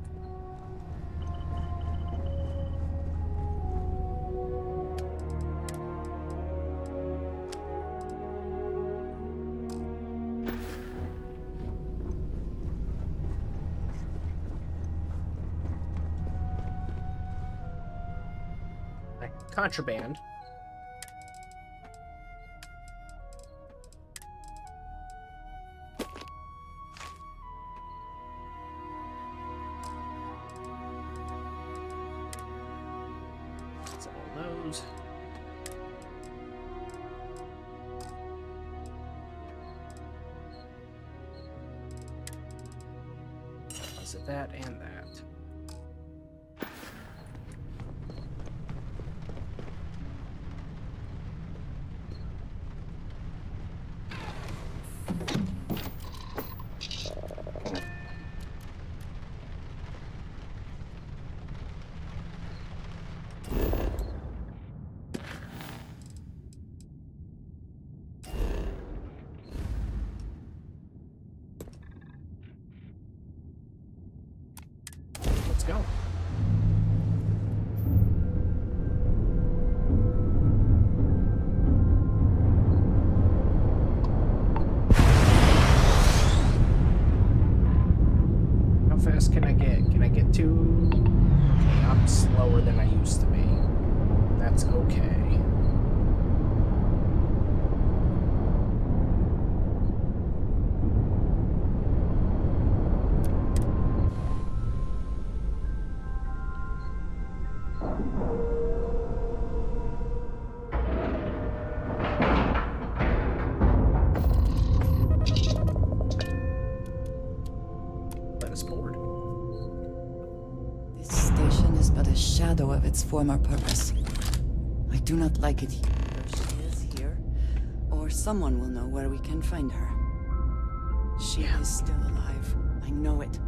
Okay, contraband. Sell those. Deposit that and that. Let's go. How fast can I get? Can I get to... Okay, I'm slower than I used to be. That's okay. Let us board. This station is but a shadow of its former purpose. I do not like it. Either she is here, or someone will know where we can find her. She is still alive. I know it.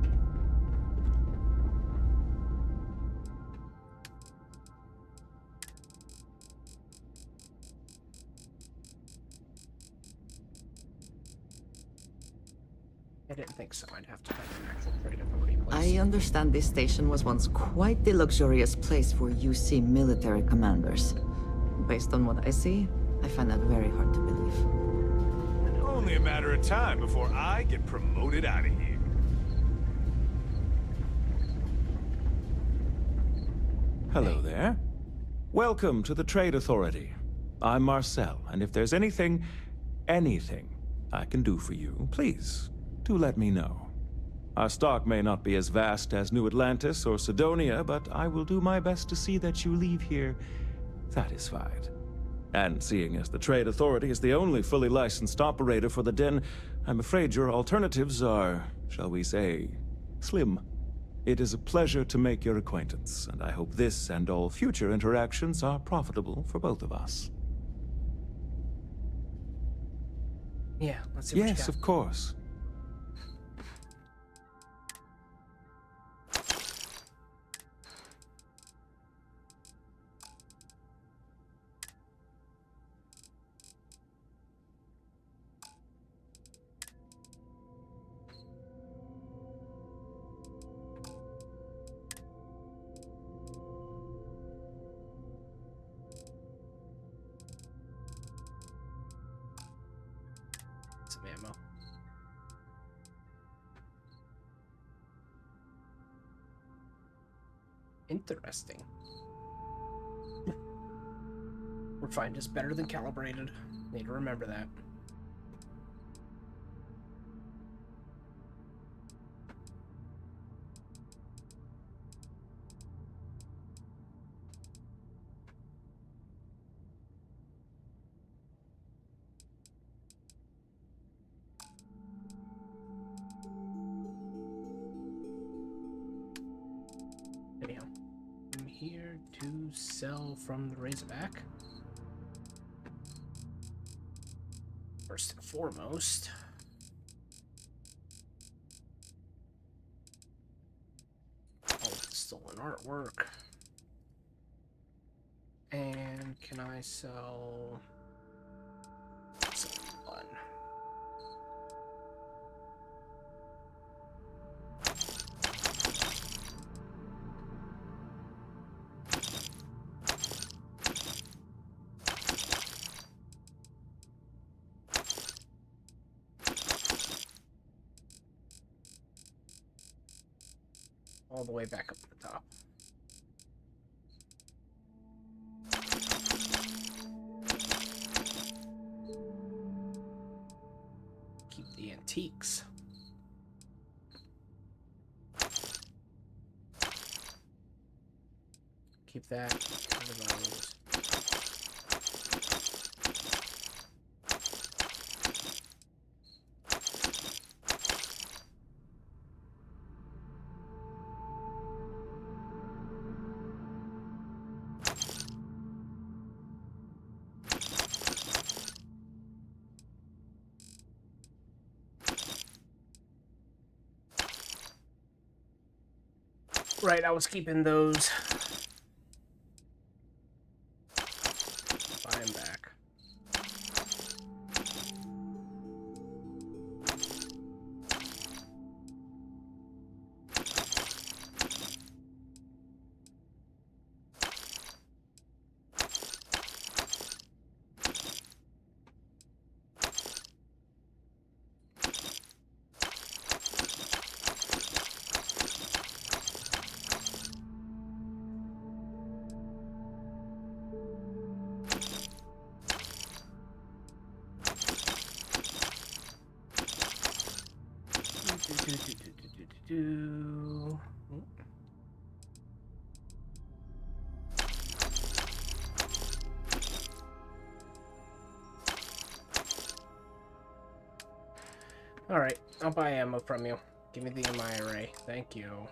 I didn't think so. I'd have to find an actual trade authority place. I understand this station was once quite the luxurious place for UC military commanders. Based on what I see, I find that very hard to believe. Only a matter of time before I get promoted out of here. Hello there. Welcome to the Trade Authority. I'm Marcel, and if there's anything I can do for you, please, do let me know. Our stock may not be as vast as New Atlantis or Sidonia, but I will do my best to see that you leave here satisfied. And seeing as the Trade Authority is the only fully licensed operator for the Den, I'm afraid your alternatives are, shall we say, slim. It is a pleasure to make your acquaintance, and I hope this and all future interactions are profitable for both of us. Yeah, let's see what you Yes, got. of course. Some ammo. Interesting. Refined is better than calibrated. Need to remember that. Anyhow, I'm here to sell from the Razorback. First and foremost, all of the stolen artwork. And can I sell one? All the way back up to the top. The antiques. Keep that. Get rid of those. Right, I was keeping those. Buy them back. Alright, I'll buy ammo from you. Give me the MI array. Thank you.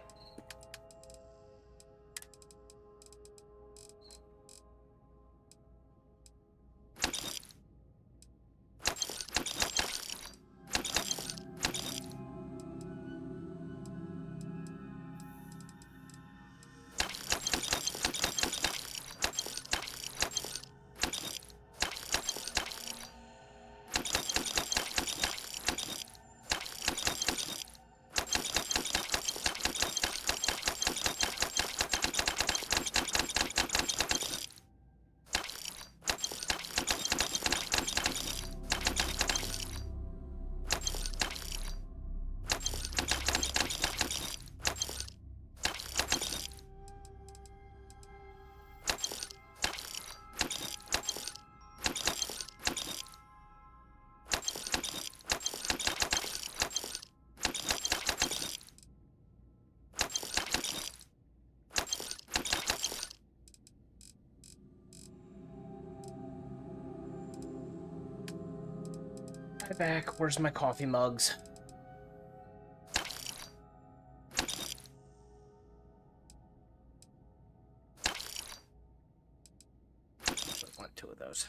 Back. Where's my coffee mugs? I want 2 of those.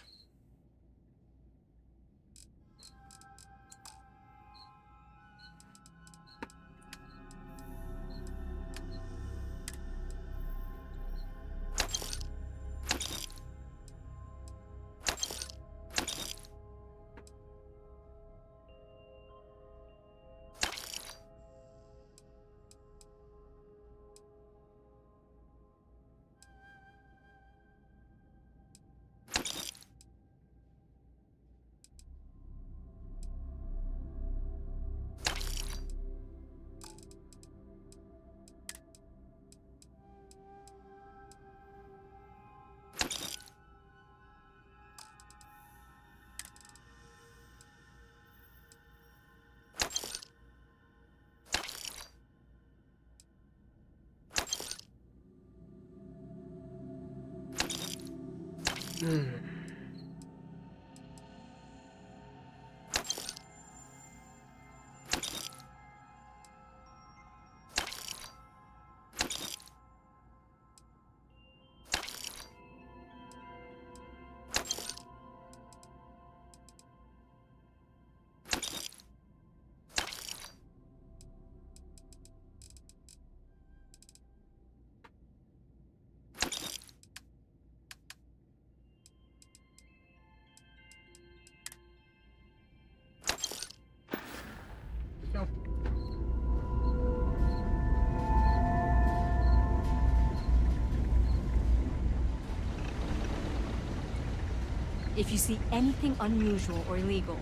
If you see anything unusual or illegal,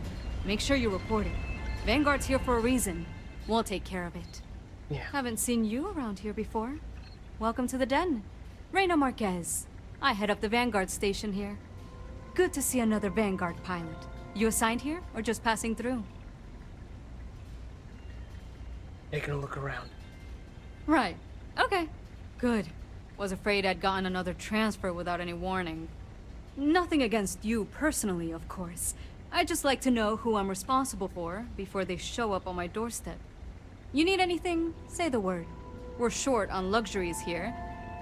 make sure you report it. Vanguard's here for a reason. We'll take care of it. Yeah. Haven't seen you around here before. Welcome to the den. Reina Marquez. I head up the Vanguard station here. Good to see another Vanguard pilot. You assigned here, or just passing through? Taking a look around. Right. Okay. Good. Was afraid I'd gotten another transfer without any warning. Nothing against you personally, of course. I'd just like to know who I'm responsible for before they show up on my doorstep. You need anything? Say the word. We're short on luxuries here,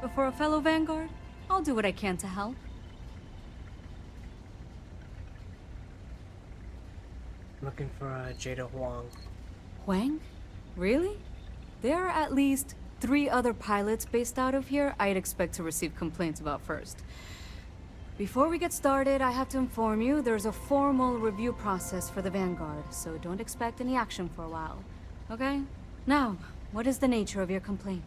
but for a fellow Vanguard, I'll do what I can to help. Looking for Jada Huang. Huang? Really? There are at least 3 other pilots based out of here I'd expect to receive complaints about first. Before we get started, I have to inform you there's a formal review process for the Vanguard, so don't expect any action for a while. Okay? Now, what is the nature of your complaint?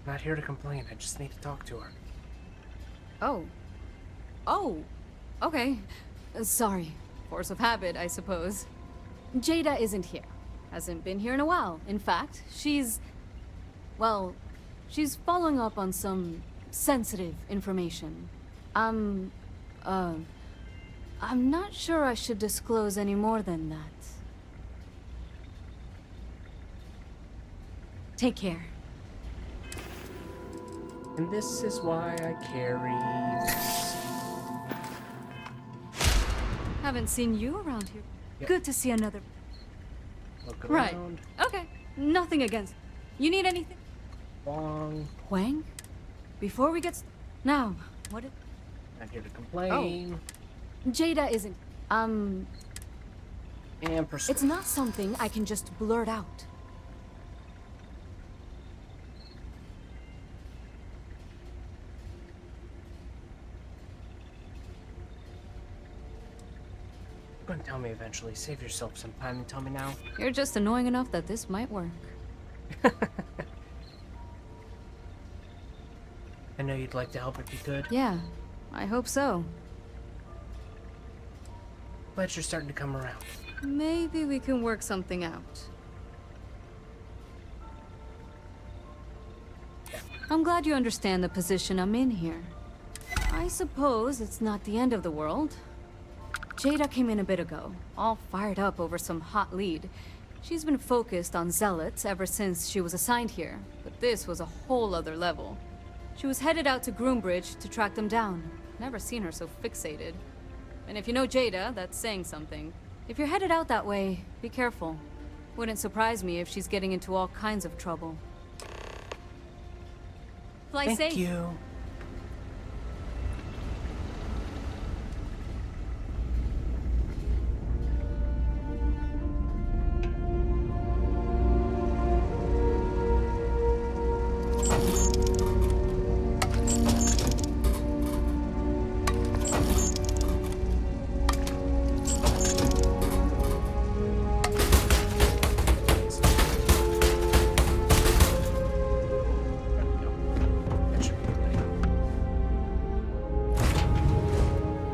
Not here to complain, I just need to talk to her. Oh. Oh. Okay. Sorry. Force of habit, I suppose. Jada isn't here. Hasn't been here in a while. In fact, she's following up on some sensitive information. I'm not sure I should disclose any more than that. Take care. And this is why I carry this. Haven't seen you around here. Yep. Good to see another. Look Right. around. Okay. Nothing against. You need anything? Huang. Huang? Before we get now, what? Not here to complain. Oh. Jada isn't. And It's not something I can just blurt out. You're gonna tell me eventually. Save yourself some time and tell me now. You're just annoying enough that this might work. I know you'd like to help if you could. Yeah, I hope so. Glad you're starting to come around. Maybe we can work something out. I'm glad you understand the position I'm in here. I suppose it's not the end of the world. Jada came in a bit ago, all fired up over some hot lead. She's been focused on zealots ever since she was assigned here, but this was a whole other level. She was headed out to Groombridge to track them down. Never seen her so fixated. And if you know Jada, that's saying something. If you're headed out that way, be careful. Wouldn't surprise me if she's getting into all kinds of trouble. Fly safe. Thank you.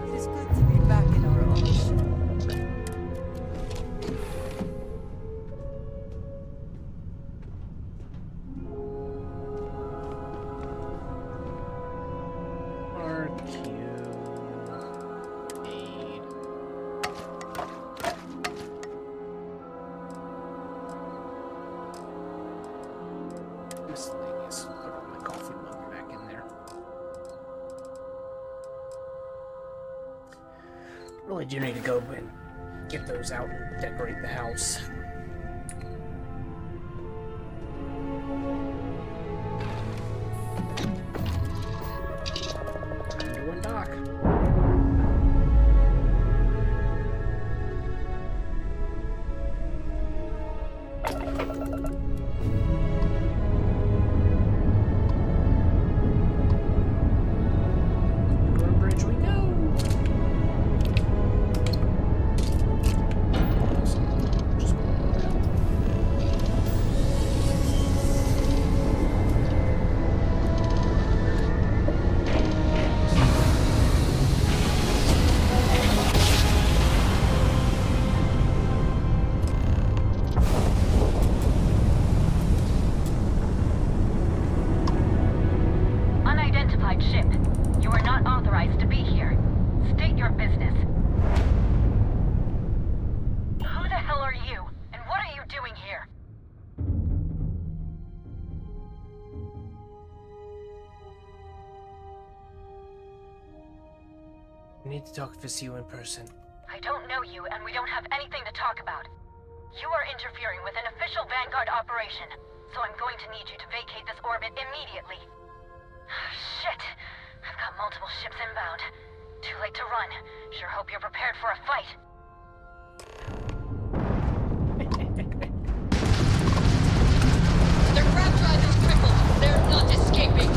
It is good to be back in our own ship. This thing is put all my coffee mug back in there. Really do need to go and get those out and decorate the house. Doing dock. Bridge we go. Just I need to talk if it's you in person. I don't know you, and we don't have anything to talk about. You are interfering with an official Vanguard operation, so I'm going to need you to vacate this orbit immediately. Shit! I've got multiple ships inbound. Too late to run. Sure hope you're prepared for a fight. Their grab drive is crippled. They're not escaping.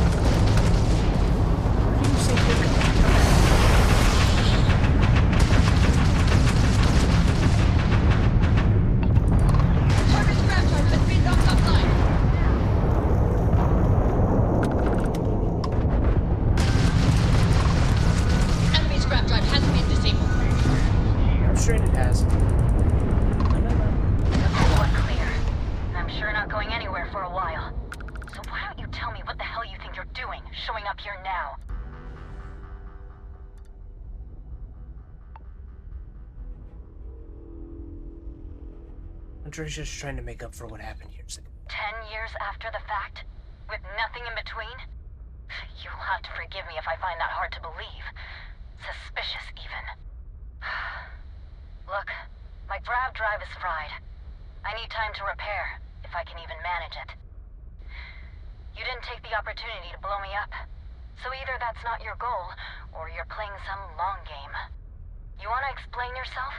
Target's grab drive has been knocked offline. Enemy's grab drive has been disabled. I'm sure it has. All clear. I'm sure not going anywhere for a while. So why don't you tell me what the hell you think you're doing, showing up here now? Andre's just trying to make up for what happened years ago. 10 years after the fact? With nothing in between? You'll have to forgive me if I find that hard to believe. Suspicious, even. Look, my grav drive is fried. I need time to repair, if I can even manage it. You didn't take the opportunity to blow me up. So either that's not your goal, or you're playing some long game. You want to explain yourself?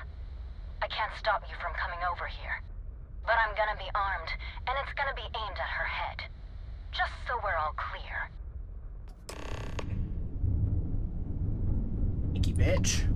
I can't stop you from coming over here. But I'm gonna be armed, and it's gonna be aimed at her head. Just so we're all clear. Sneaky bitch.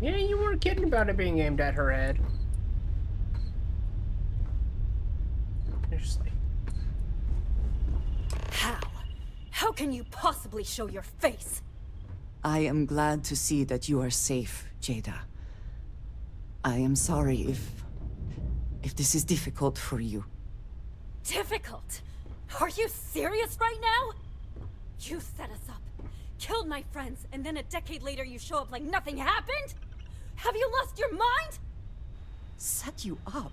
Yeah, you weren't kidding about it being aimed at her head. Seriously. How? How can you possibly show your face? I am glad to see that you are safe, Jada. I am sorry if this is difficult for you. Difficult? Are you serious right now? You set us up, killed my friends, and then a decade later you show up like nothing happened? Have you lost your mind? Set you up?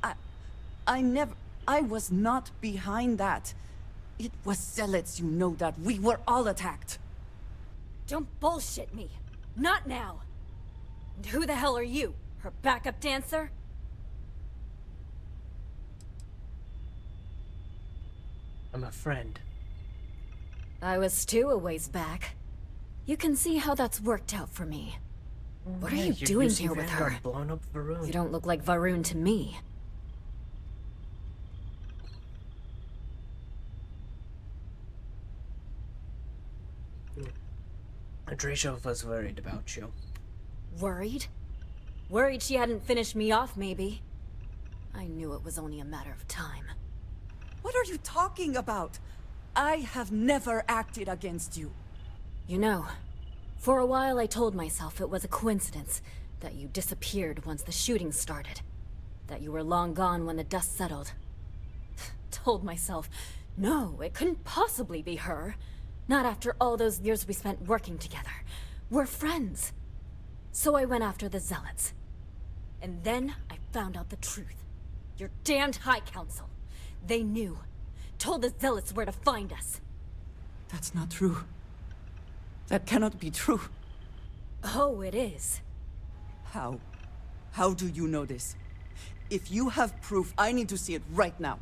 I was not behind that. It was zealots, you know that. We were all attacked. Don't bullshit me. Not now. And who the hell are you? Her backup dancer? I'm a friend. I was too a ways back. You can see how that's worked out for me. What are Yeah, you you're doing using here with Vanguard her? blowing up Varun. You don't look like Varun to me. Andreja was worried about you. Worried? Worried she hadn't finished me off, maybe. I knew it was only a matter of time. What are you talking about? I have never acted against you. You know, for a while I told myself it was a coincidence that you disappeared once the shooting started. That you were long gone when the dust settled. Told myself, no, it couldn't possibly be her. Not after all those years we spent working together. We're friends. So I went after the Zealots. And then I found out the truth. Your damned High Council. They knew. Told the Zealots where to find us. That's not true. That cannot be true. Oh, it is. How? How do you know this? If you have proof, I need to see it right now.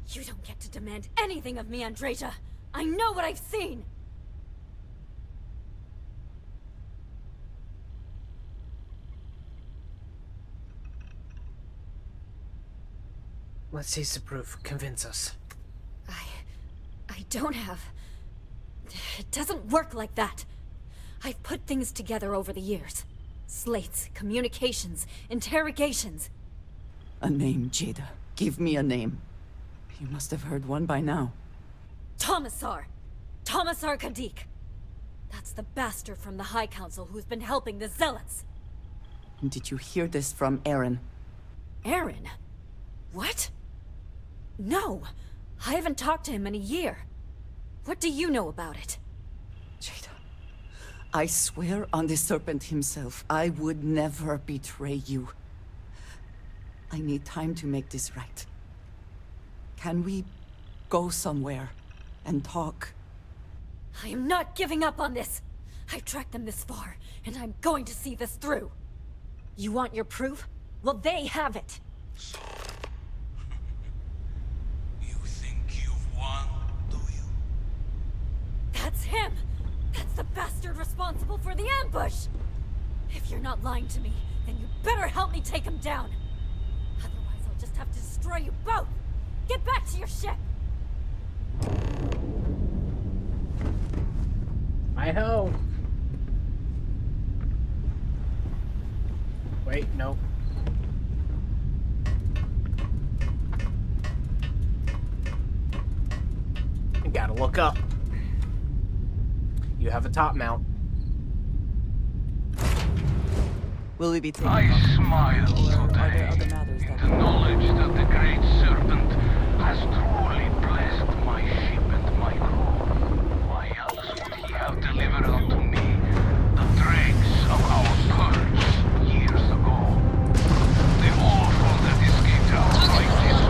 You don't get to demand anything of me, Andreja. I know what I've seen! Let's see some proof. Convince us. don't have. It doesn't work like that. I've put things together over the years. Slates, communications, interrogations. A name, Jada. Give me a name. You must have heard one by now. Tomasar! Tomasar Kadik! That's the bastard from the High Council who's been helping the Zealots! Did you hear this from Aaron? Aaron? What? No! I haven't talked to him in a year. What do you know about it? Jada, I swear on the Serpent himself, I would never betray you. I need time to make this right. Can we go somewhere and talk? I am not giving up on this! I've tracked them this far, and I'm going to see this through! You want your proof? Well, they have it! So... you think you've won, do you? That's him! That's the bastard responsible for the ambush! If you're not lying to me, then you better help me take him down! Otherwise, I'll just have to destroy you both! Get back to your ship! Hi-ho! Wait, no. You gotta look up. You have a top mount. Will we be taking I smile today other matters in the knowledge that the Great Serpent has truly blessed my ship and my crew. Why else would he have delivered unto me the dregs of our purge years ago? The awful that escaped our righteous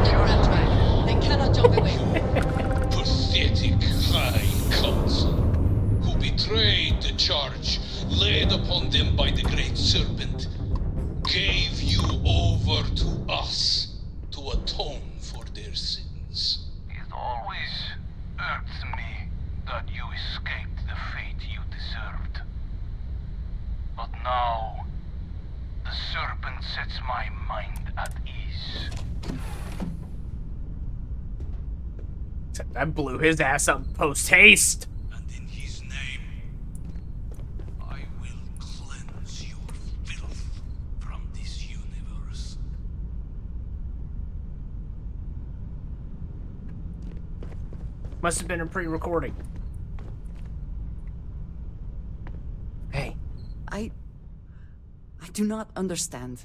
They cannot jump away. Pathetic High Council, who betrayed the charge laid upon them by the Great Serpent, gave you over to us to atone for their sins. It always irks me that you escaped the fate you deserved. But now, the Serpent sets my mind at ease. I blew his ass up post-haste. And in his name, I will cleanse your filth from this universe. Must have been a pre-recording. Hey. I do not understand.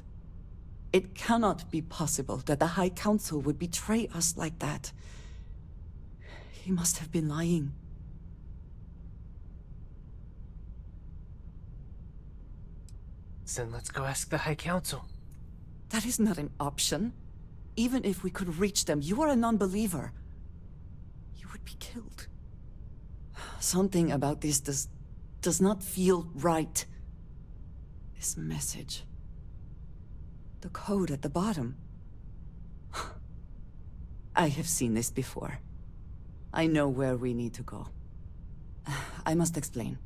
It cannot be possible that the High Council would betray us like that. He must have been lying. Then let's go ask the High Council. That is not an option. Even if we could reach them, you are a non-believer. You would be killed. Something about this does not feel right. This message. The code at the bottom. I have seen this before. I know where we need to go. I must explain.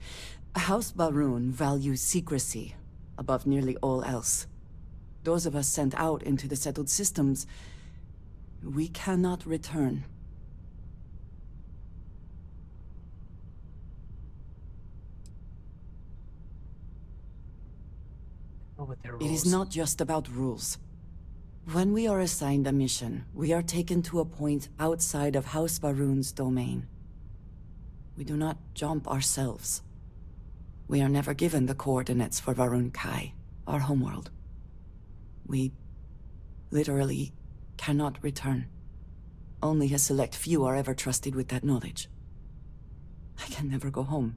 House Baroon values secrecy above nearly all else. Those of us sent out into the settled systems, we cannot return. It is not just about rules. When we are assigned a mission, we are taken to a point outside of House Baroon's domain. We do not jump ourselves. We are never given the coordinates for Varun Kai, our homeworld. We literally cannot return. Only a select few are ever trusted with that knowledge. I can never go home.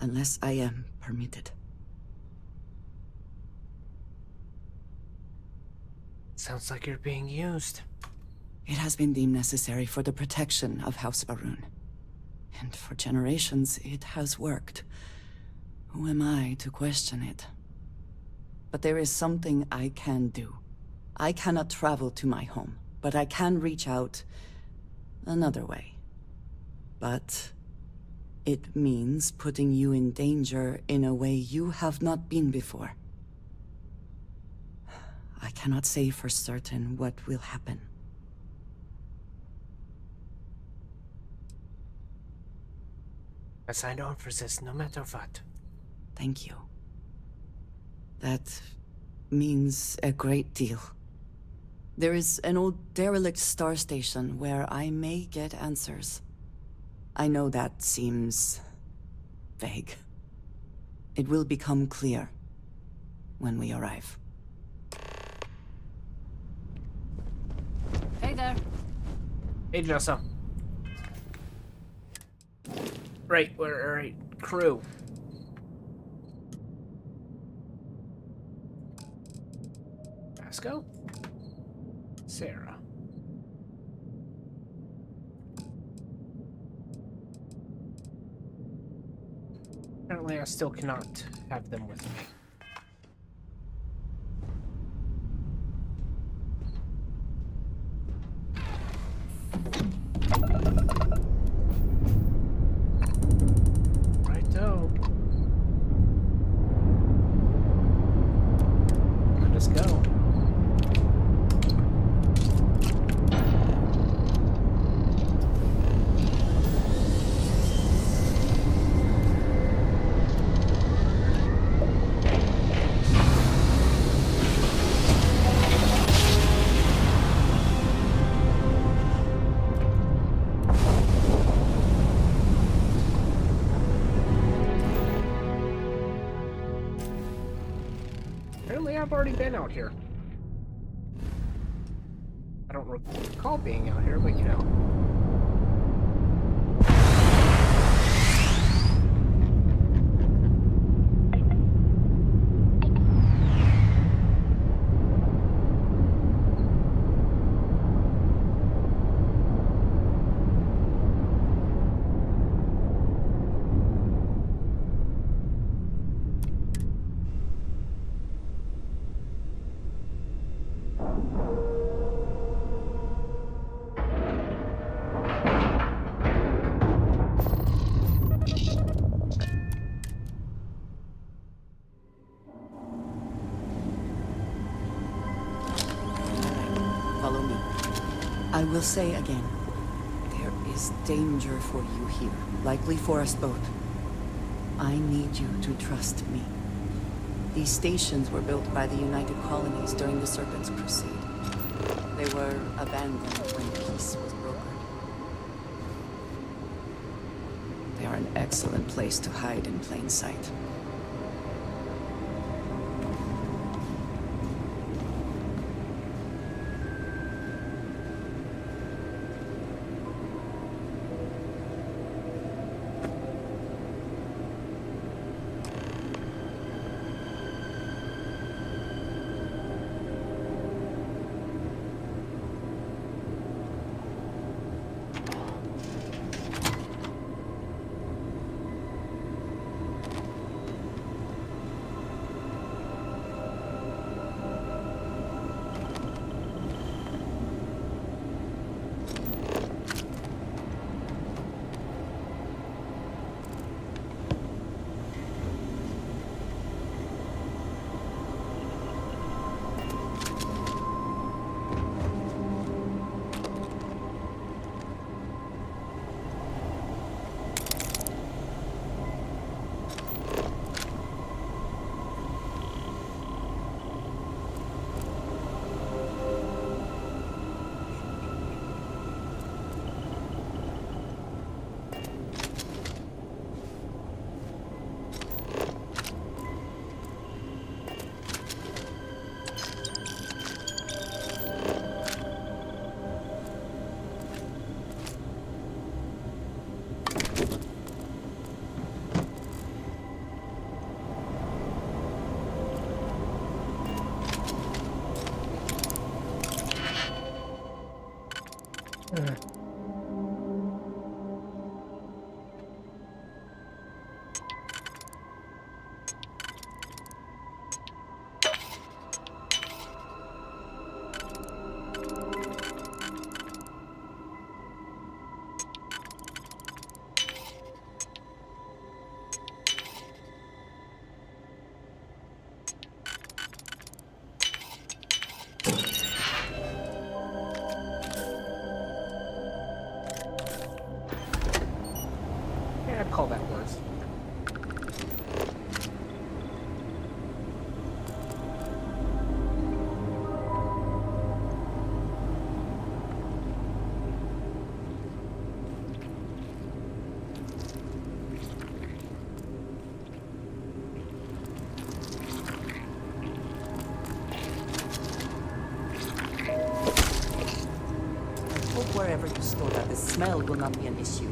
Unless I am permitted. Sounds like you're being used. It has been deemed necessary for the protection of House Baroon. And for generations, it has worked. Who am I to question it? But there is something I can do. I cannot travel to my home, but I can reach out another way. But it means putting you in danger in a way you have not been before. I cannot say for certain what will happen. I signed on for this no matter what. Thank you. That means a great deal. There is an old derelict star station where I may get answers. I know that seems vague. It will become clear when we arrive. Hey there. Hey, Jessa. Right, crew. Vasco? Sarah. Apparently I still cannot have them with me. Righto. Let us go. Apparently I've already been out here. I don't recall being out here, but you know. Follow me. I will say again, there is danger for you here, likely for us both. I need you to trust me. These stations were built by the United Colonies during the Serpent's Crusade. They were abandoned when peace was brokered. They are an excellent place to hide in plain sight. so that the smell will not be an issue.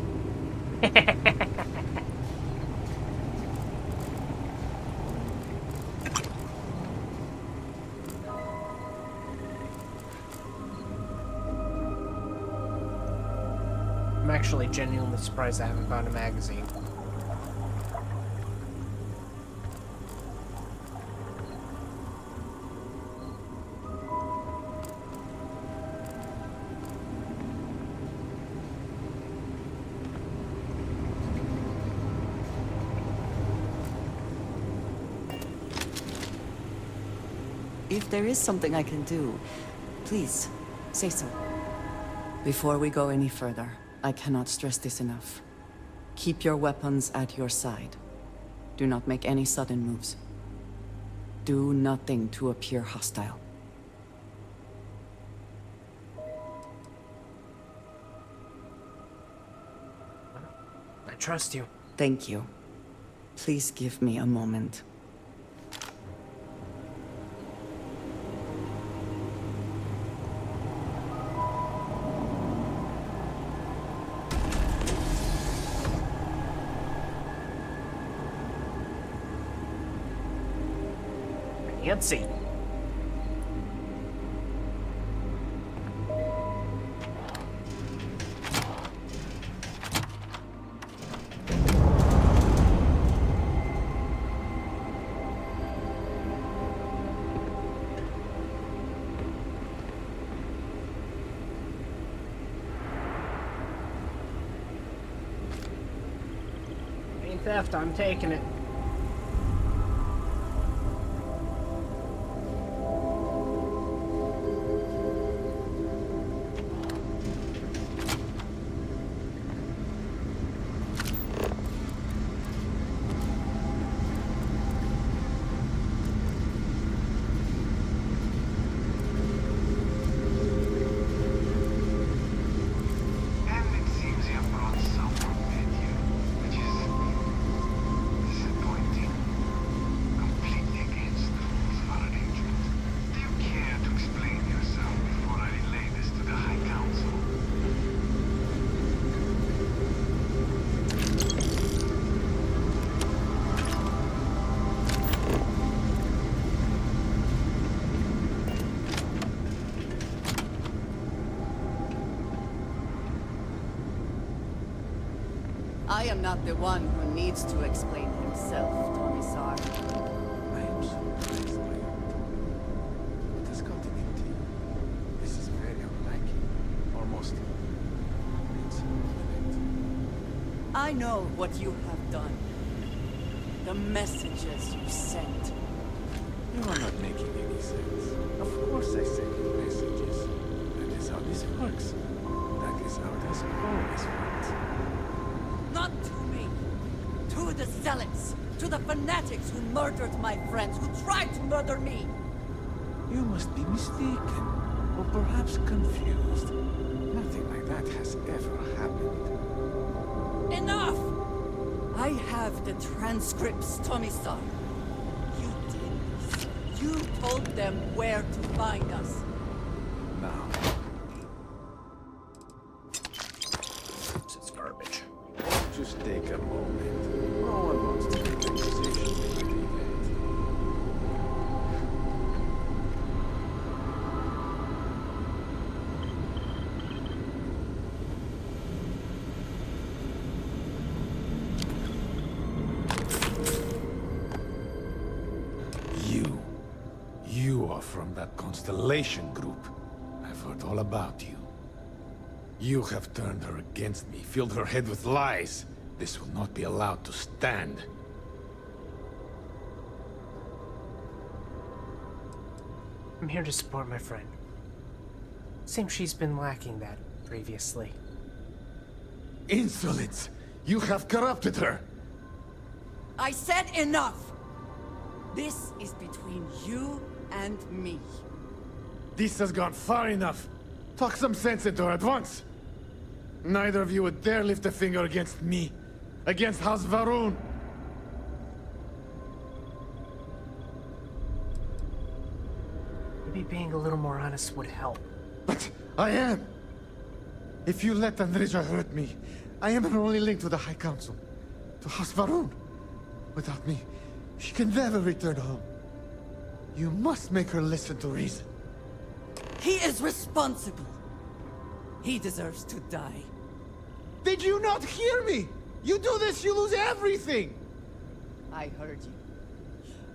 I'm actually genuinely surprised I haven't found a magazine. If there is something I can do, please, say so. Before we go any further, I cannot stress this enough. Keep your weapons at your side. Do not make any sudden moves. Do nothing to appear hostile. I trust you. Thank you. Please give me a moment. Can't see. Ain't theft, I'm taking it. I am not the one who needs to explain himself, Commissar. I am surprised by you. What has gotten into you? This is very unlike you. Almost insolent. I know what you have done. The messages you sent. You are not making any sense. Of course I send you messages. That is how this works. That is how it has always worked. Not to me. To the zealots. To the fanatics who murdered my friends, who tried to murder me. You must be mistaken. Or perhaps confused. Nothing like that has ever happened. Enough! I have the transcripts, Tommy-san. You did this. You told them where to find us. Now. This is garbage. Just take a moment. No one wants to make accusations like that. You are from that Constellation group. I've heard all about you. You have turned her against me, filled her head with lies. This will not be allowed to stand. I'm here to support my friend. Seems she's been lacking that previously. Insolence! You have corrupted her! I said enough! This is between you and me. This has gone far enough. Talk some sense into her at once. Neither of you would dare lift a finger against me. Against House Varun. Maybe being a little more honest would help. But I am. If you let Andreja hurt me, I am her only link to the High Council. To Hasbarun. Without me, she can never return home. You must make her listen to reason. He is responsible. He deserves to die. Did you not hear me? You do this, you lose everything! I heard you.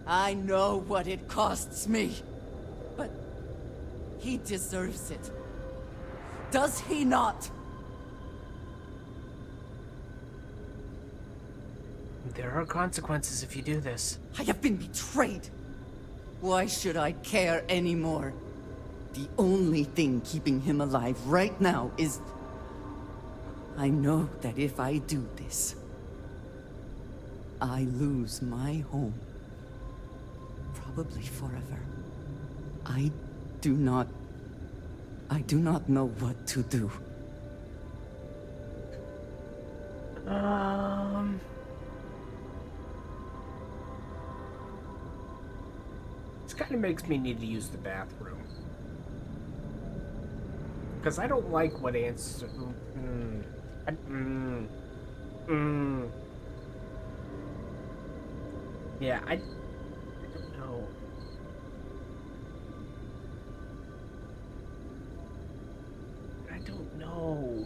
I know what it costs me. But he deserves it. Does he not? There are consequences if you do this. I have been betrayed. Why should I care anymore? The only thing keeping him alive right now is... I know that if I do this, I lose my home. Probably forever. I do not know what to do. This kind of makes me need to use the bathroom. Because I don't like what answer... Yeah, I don't know. I don't know.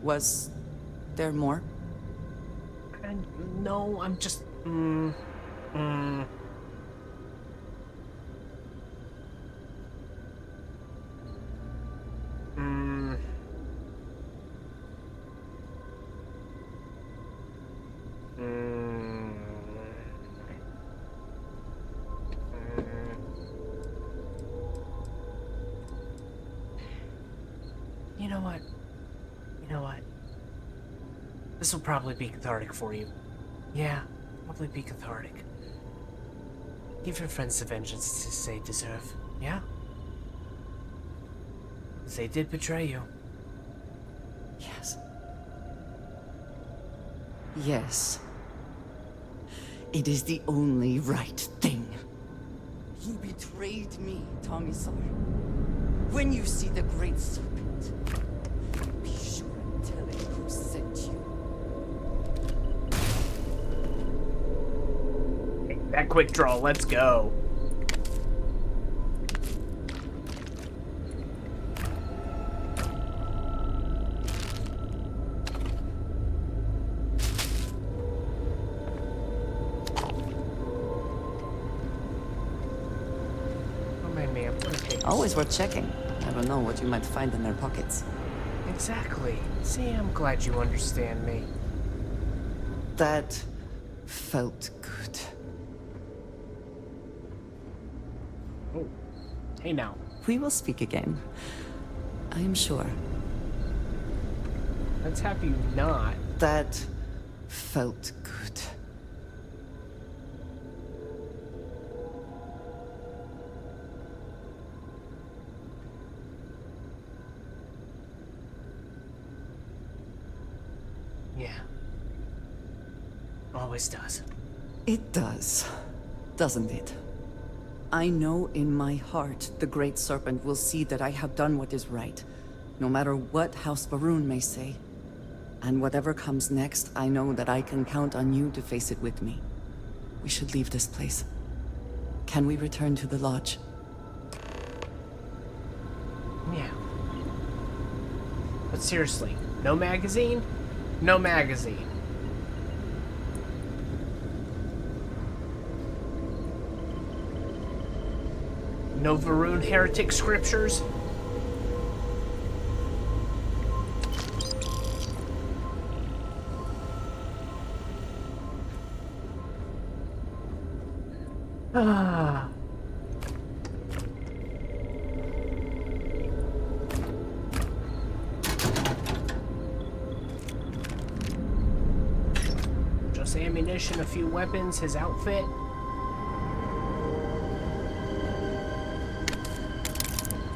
Was there more? No, I'm just... You know what? You know what? This will probably be cathartic for you. Yeah, probably be cathartic. Give your friends the vengeance they deserve, yeah? Because they did betray you. Yes. Yes. It is the only right thing. You betrayed me, Tomisar. When you see the Great Serpent, be sure and tell it who sent you. That quick draw, let's go. Always worth checking. Never know what you might find in their pockets. Exactly. See, I'm glad you understand me. That felt good. Oh. Hey now. We will speak again. I am sure. Let's have you not. That felt good. Yeah. Always does. It does, doesn't it? I know in my heart the Great Serpent will see that I have done what is right, no matter what House Varun may say. And whatever comes next, I know that I can count on you to face it with me. We should leave this place. Can we return to the lodge? Yeah. But seriously, no magazine? No magazine. No Varun heretic scriptures? Ah. Just ammunition, a few weapons, his outfit.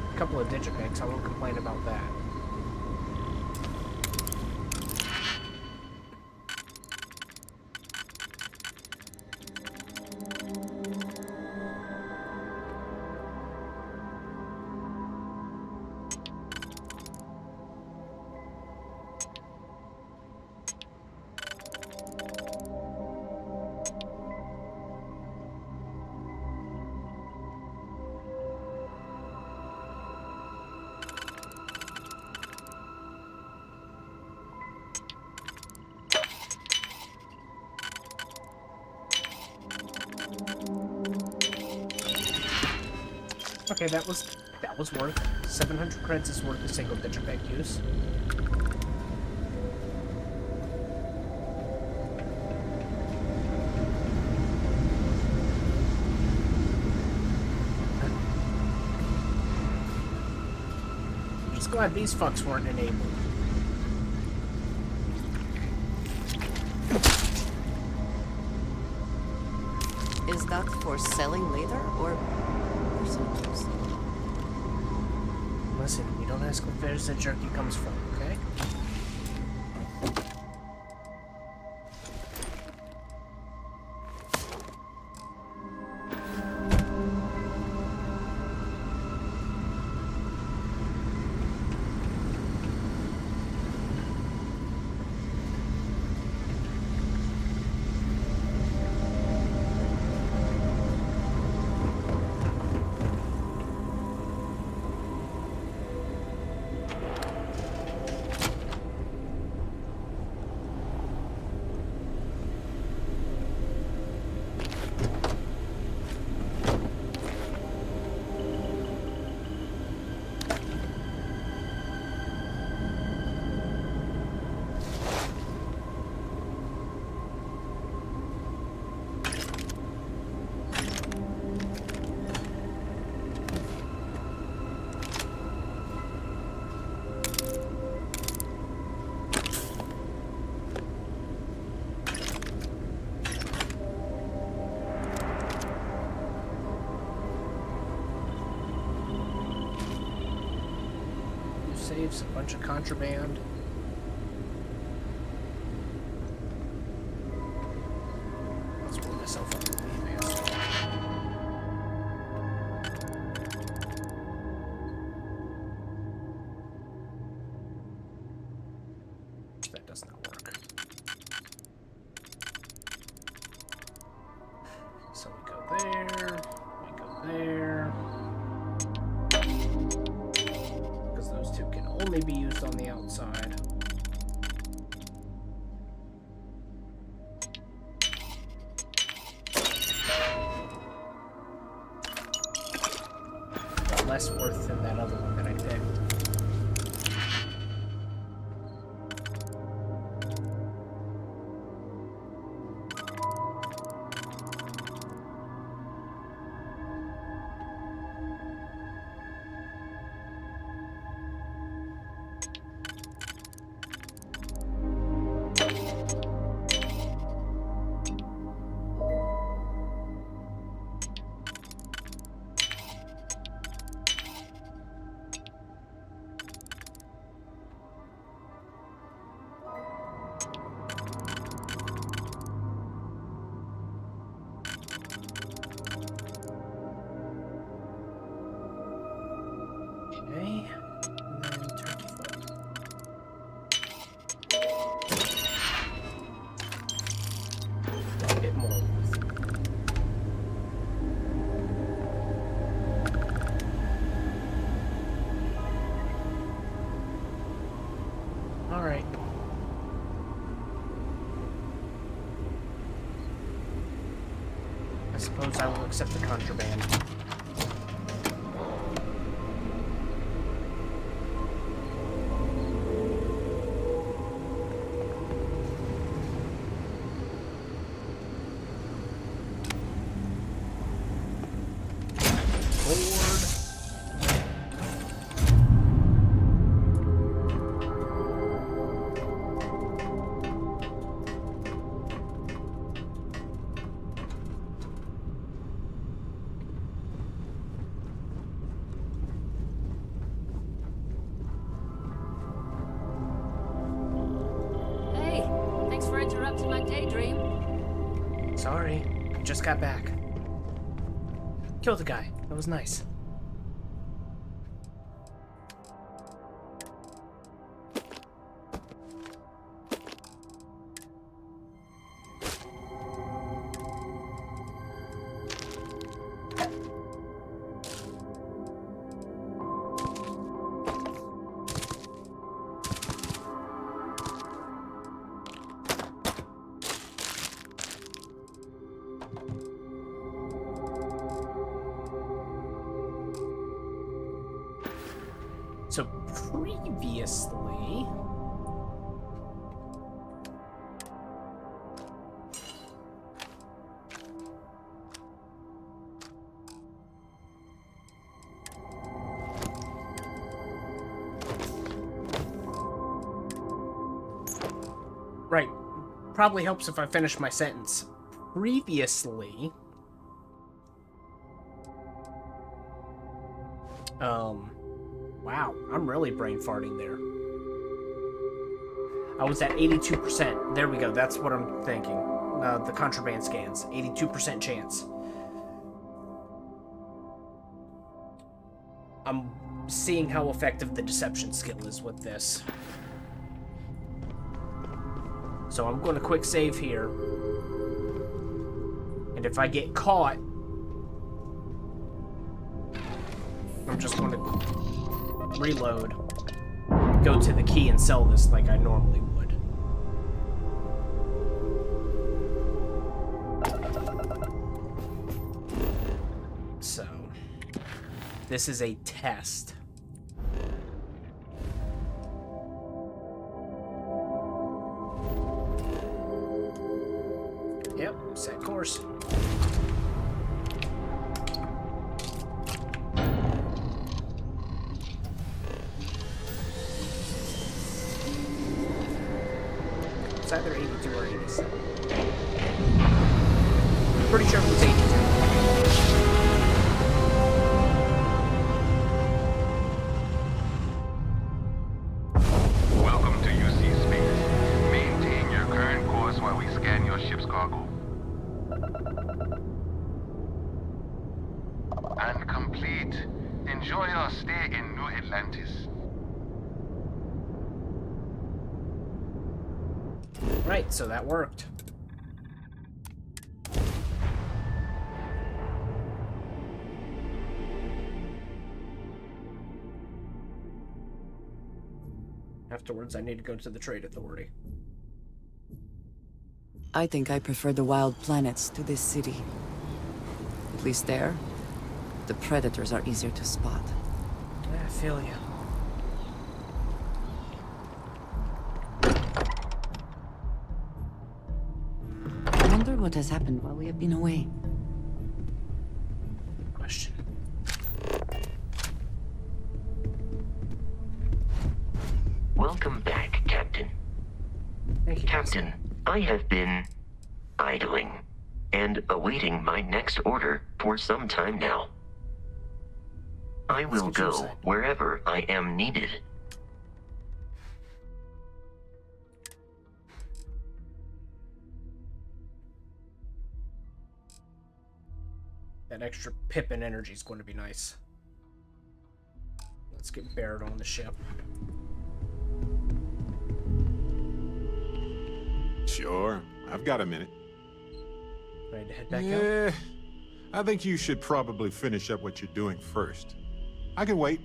A couple of digipicks, I won't complain about that. Okay, that was worth 700 credits is worth a single digipack use. Just glad these fucks weren't enabled. Is that for selling later or for some use? Listen, we don't ask where the jerky comes from, okay? Saves a bunch of contraband. Let's roll myself up to the advanced. That does not work. So we go there, we go there. Those two can only be used on the outside. But less worth than that other one that I picked. Okay, and then turkey foot. A bit more worth. All right. I suppose I will accept the contraband. Hey, thanks for interrupting my daydream. Sorry, just got back. Killed the guy. That was nice. So previously... Right. Probably helps if I finish my sentence. Previously... Wow, I'm really brain farting there. I was at 82%. There we go, that's what I'm thinking. The contraband scans. 82% chance. I'm seeing how effective the deception skill is with this. So I'm going to quick save here. And if I get caught, I'm just going to reload, go to the key and sell this like I normally would. So, this is a test. Yep, set course. It's either 82 or 87. Pretty sure it was 82. Welcome to UC Space. Maintain your current course while we scan your ship's cargo. And complete. Enjoy your stay in New Atlantis. Right, so that worked. Afterwards, I need to go to the Trade Authority. I think I prefer the wild planets to this city. At least there, the predators are easier to spot. I feel you. I wonder what has happened while we have been away. Question. Welcome back, Captain. Thank you, Captain, I have been idling and awaiting my next order for some time now. I will go wherever I am needed. That extra pip and energy is going to be nice. Let's get Barrett on the ship. Sure, I've got a minute. Ready to head back out? Yeah, I think you should probably finish up what you're doing first. I can wait.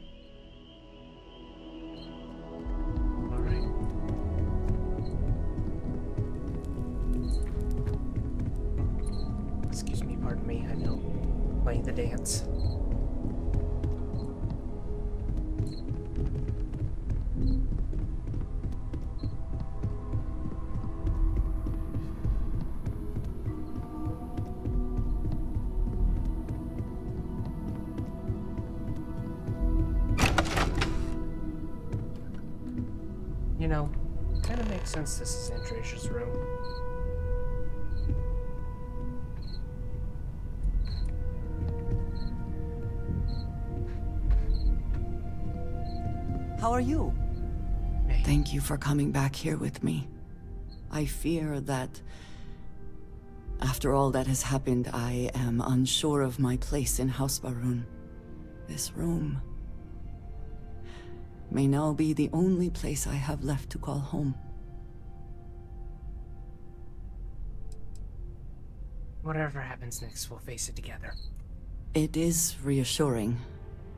Alright. Excuse me, pardon me, I know. Playing the dance. You know, kind of makes sense this is Andresia's room. How are you? Thank you for coming back here with me. I fear that after all that has happened, I am unsure of my place in House Baroon. This room may now be the only place I have left to call home. Whatever happens next, we'll face it together. It is reassuring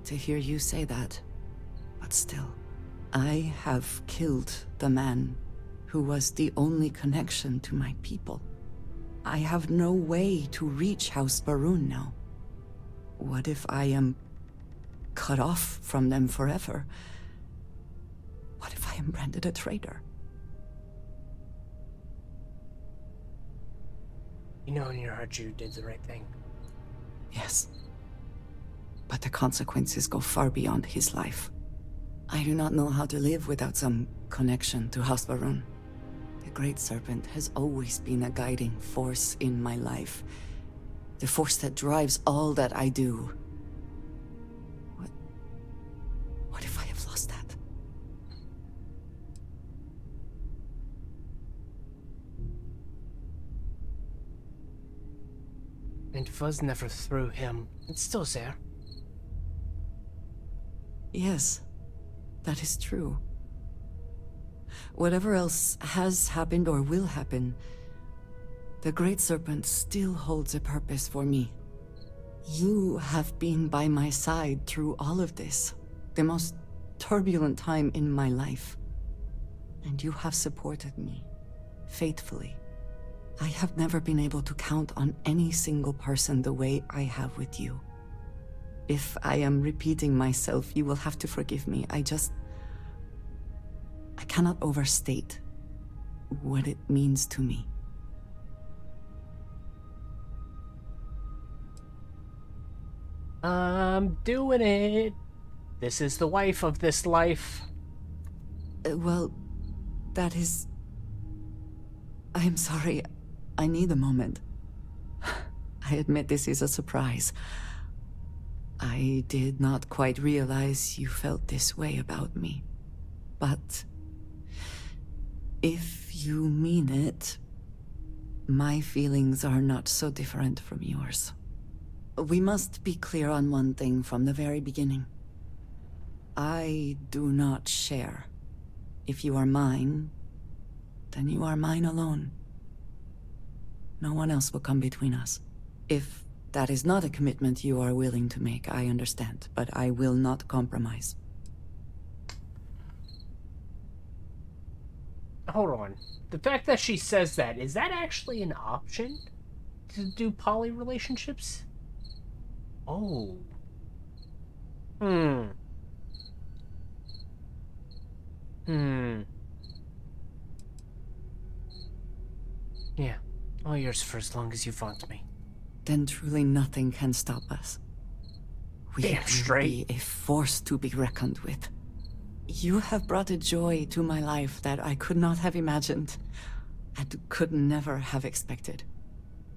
to hear you say that, but still, I have killed the man who was the only connection to my people. I have no way to reach House Baroon now. What if I am cut off from them forever? am branded a traitor. You know in your heart you did the right thing. Yes. But the consequences go far beyond his life. I do not know how to live without some connection to Hasbarun. The Great Serpent has always been a guiding force in my life. The force that drives all that I do. What if I have lost that? And Fuzz never threw him. It's still there. Yes, that is true. Whatever else has happened or will happen, the Great Serpent still holds a purpose for me. You have been by my side through all of this, the most turbulent time in my life. And you have supported me, faithfully. I have never been able to count on any single person the way I have with you. If I am repeating myself, you will have to forgive me. I cannot overstate what it means to me. I'm doing it. This is the wife of this life. Well, that is... I am sorry. I need a moment. I admit this is a surprise. I did not quite realize you felt this way about me. But... if you mean it, my feelings are not so different from yours. We must be clear on one thing from the very beginning. I do not share. If you are mine, then you are mine alone. No one else will come between us. If that is not a commitment you are willing to make, I understand, but I will not compromise. Hold on. The fact that she says that, is that actually an option to do poly relationships? Oh. Yeah. All yours for as long as you want me. Then truly nothing can stop us. We Damn will straight. be a force to be reckoned with. You have brought a joy to my life that I could not have imagined, and could never have expected.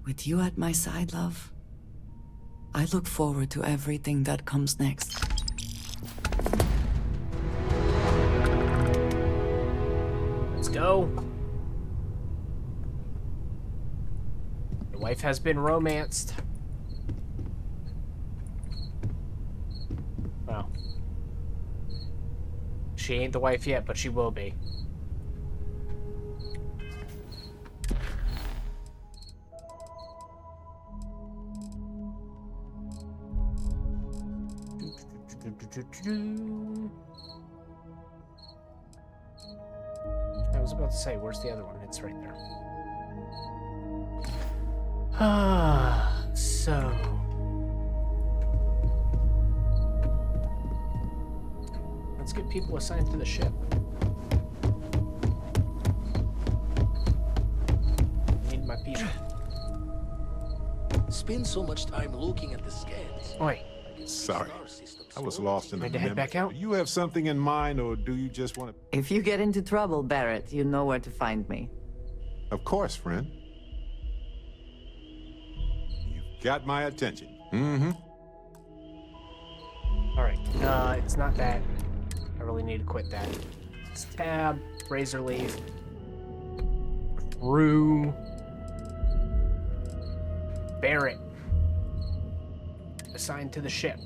With you at my side, love, I look forward to everything that comes next. Let's go. Your wife has been romanced. Well, she ain't the wife yet, but she will be. I was about to say, where's the other one? It's right there. So... let's get people assigned to the ship. Need my people. Spend so much time looking at the scans. Oi. Sorry. I was lost in the Ready to head back out? Do you have something in mind, or do you just want to... If you get into trouble, Barrett, you know where to find me. Of course, friend. You've got my attention. Mm-hmm. Alright, it's not that. I really need to quit that. It's tab, razor leaf, through, Barrett, assigned to the ship.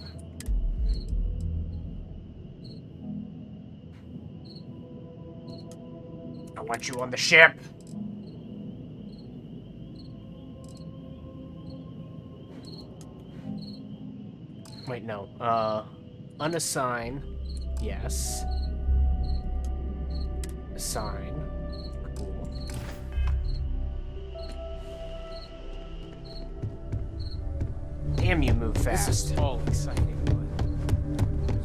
I want you on the ship. Wait, no. Unassign. Yes. Assign. Cool. Damn, you move fast. This is all exciting,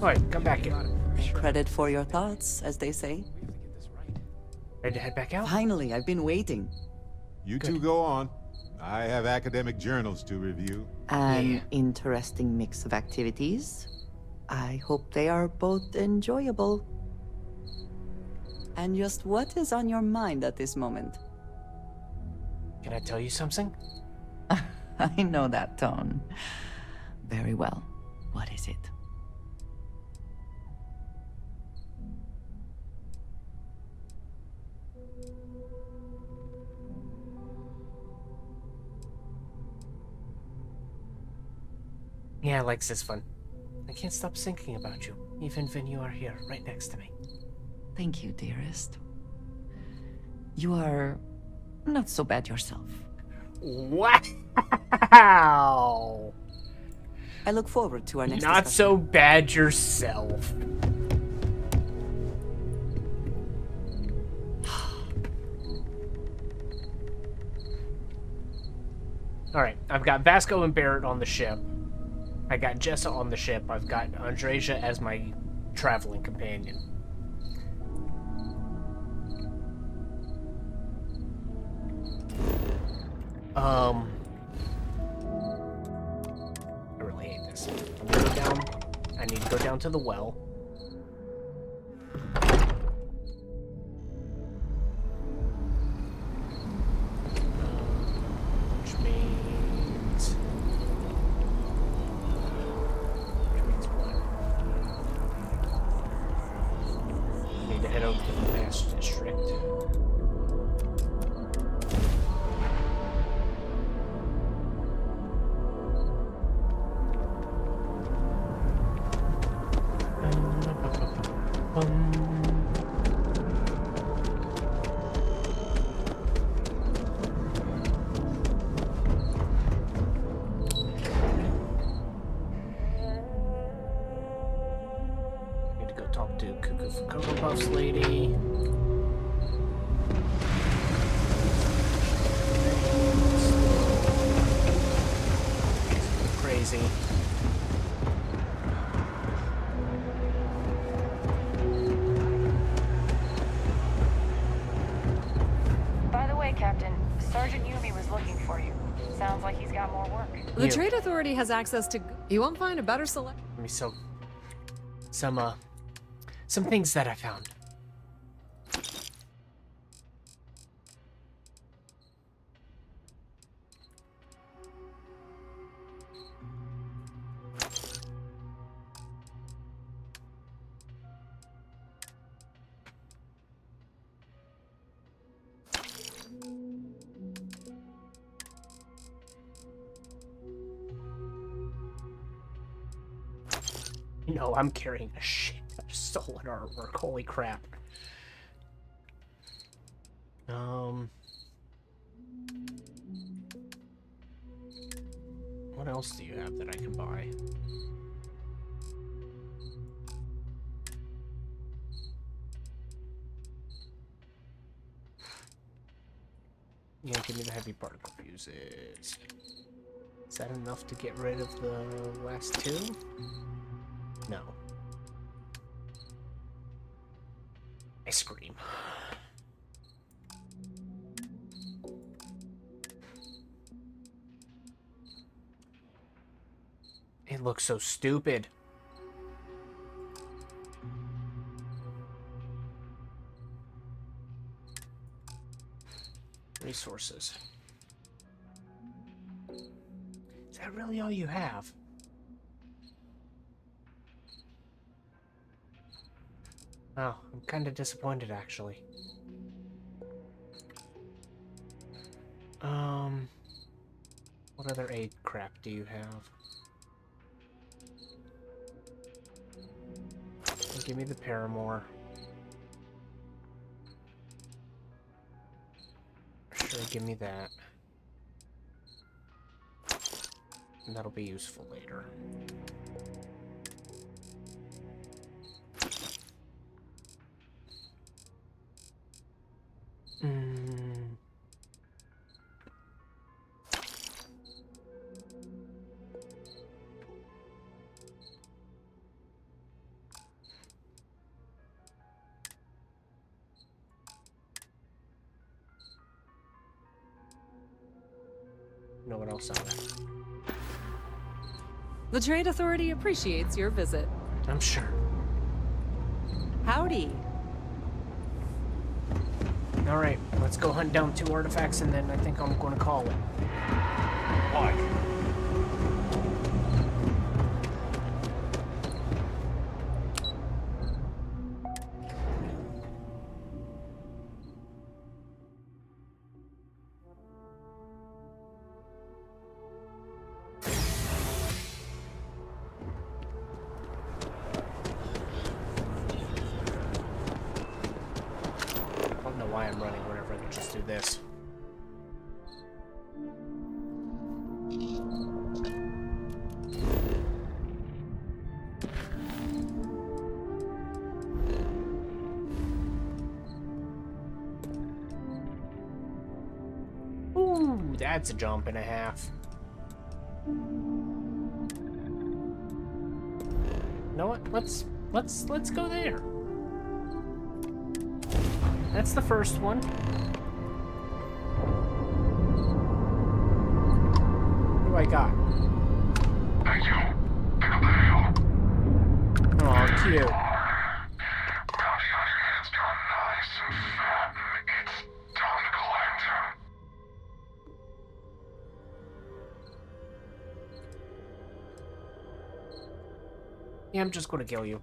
Alright, come back here. Credit for your thoughts, as they say. Ready to head back out? Finally, I've been waiting. You two go on. I have academic journals to review. An interesting mix of activities. I hope they are both enjoyable. And just what is on your mind at this moment? Can I tell you something? I know that tone. Very well. What is it? Yeah, Lex is fun. I can't stop thinking about you, even when you are here, right next to me. Thank you, dearest. You are not so bad yourself. Wow! I look forward to our next Not discussion. so bad yourself. Alright, I've got Vasco and Barrett on the ship. I got Jessa on the ship. I've got Andreja as my traveling companion. I really hate this. I'm gonna go down. I need to go down to the well. Which means what? I need to head over to the Bass District. Need to go talk to Cuckoo for Cocoa Puffs lady. Crazy. By the way, Captain, Sergeant Yumi was looking for you. Sounds like he's got more work. The Trade Authority has access to... You won't find a better select... Let me some things that I found. You know, I'm carrying a shit of stolen artwork. Holy crap. What else do you have that I can buy? Yeah, give me the heavy particle fuses. Is that enough to get rid of the last two? No. Ice cream. It looks so stupid. Resources. Is that really all you have? Oh, I'm kind of disappointed, actually. What other aid crap do you have? Give me the Paramore. Sure, give me that. And that'll be useful later. else on it. The Trade Authority appreciates your visit. I'm sure. Howdy. Alright, let's go hunt down 2 artifacts and then I think I'm gonna call it. What? I don't know why I'm running whenever I can just do this. Ooh, that's a jump and a half. You know what? Let's go there. That's the first one. What do I got? Oh, cute. Yeah, I'm just gonna kill you.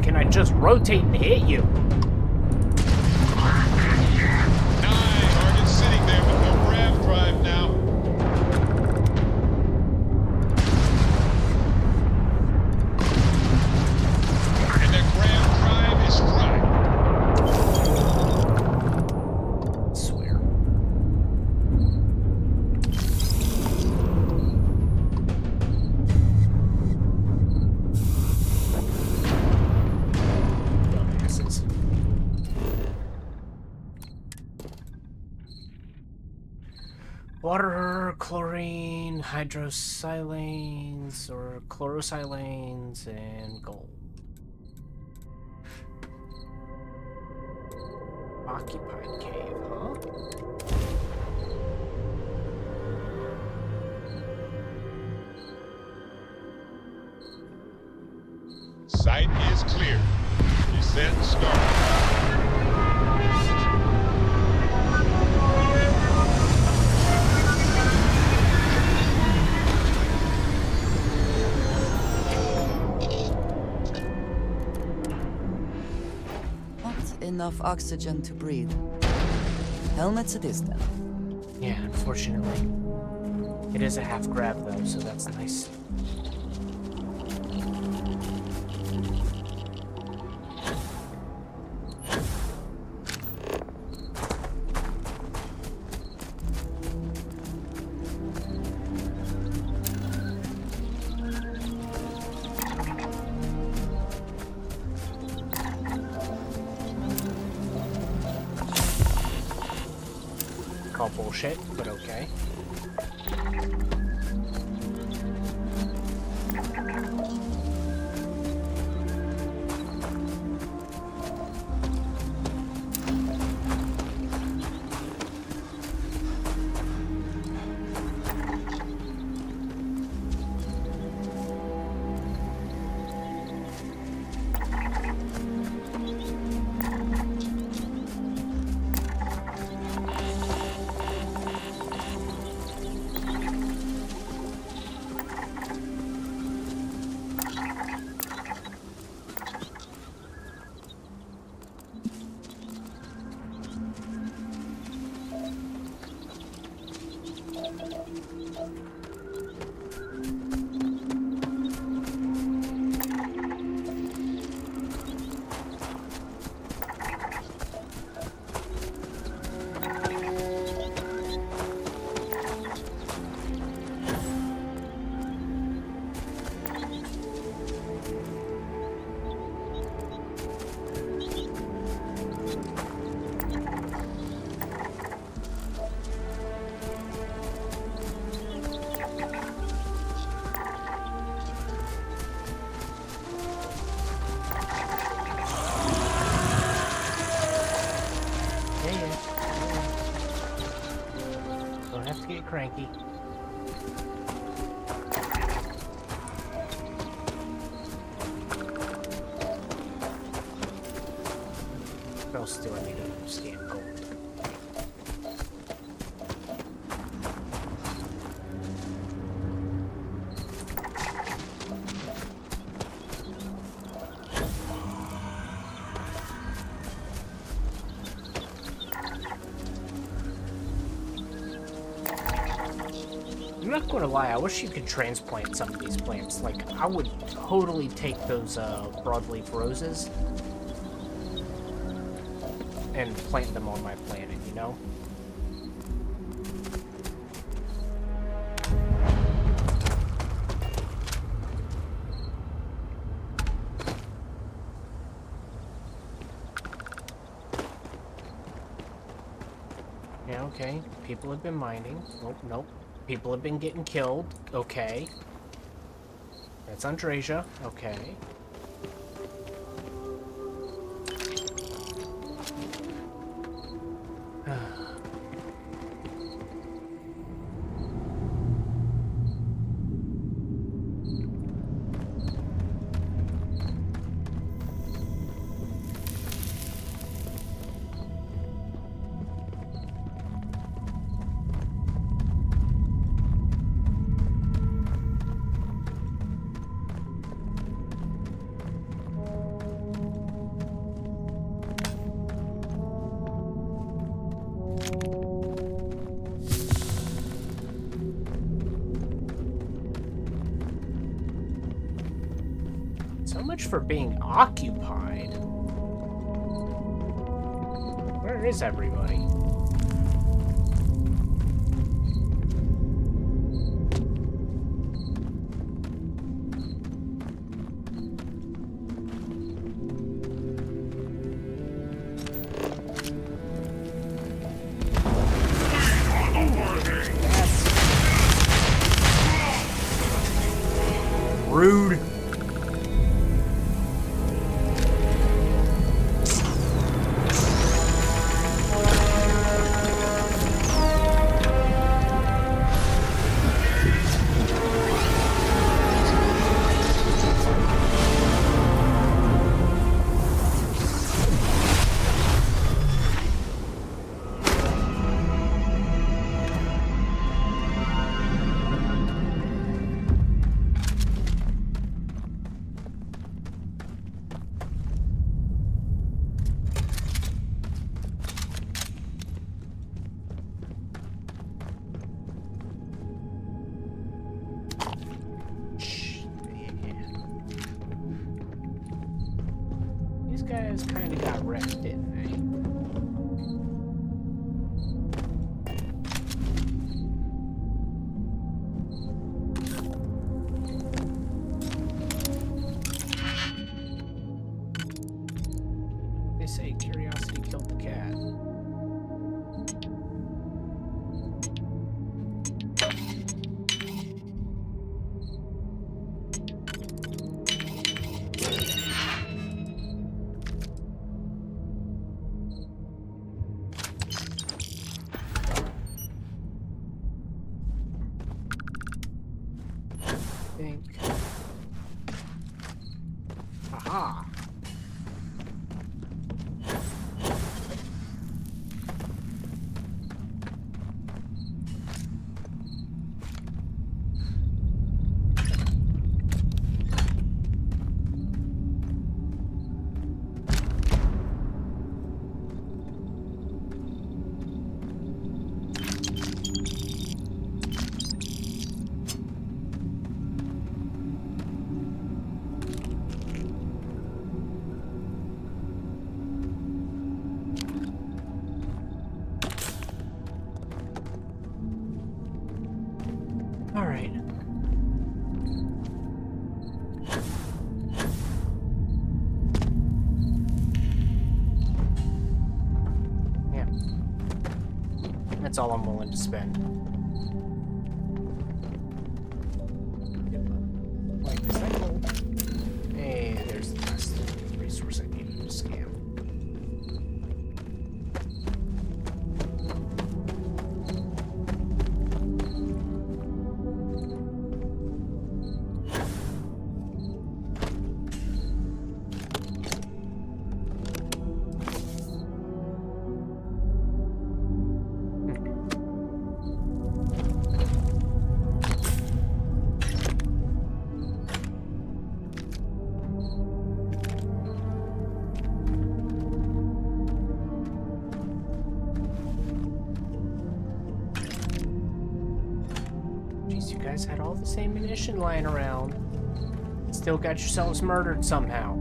Can I just rotate and hit you? Target sitting there with no grav drive now. And their grav drive is fried. Swear. Water, chlorine, hydrosilane, or chlorosilanes, and gold. Occupied cave, huh? Site is clear. Descent started. Enough oxygen to breathe. Helmets it is then. Yeah, unfortunately. It is a half grab though, so that's nice. Call bullshit, but okay. get cranky. What else do I need to scan gold? I'm not gonna lie, I wish you could transplant some of these plants. Like, I would totally take those broadleaf roses and plant them on my planet, you know? Yeah, okay. People have been mining. Nope, nope. People have been getting killed. Okay. That's Andresia. Okay. So much for being occupied. Where is everybody? Rude. These guys kind of got wrecked, didn't they? They say curiosity killed the cat. Think. Aha. All right. Yeah. That's all I'm willing to spend. Wait, is that gold? Hey, there's the last resource I needed to scam. guys had all the same munition lying around. Still got yourselves murdered somehow.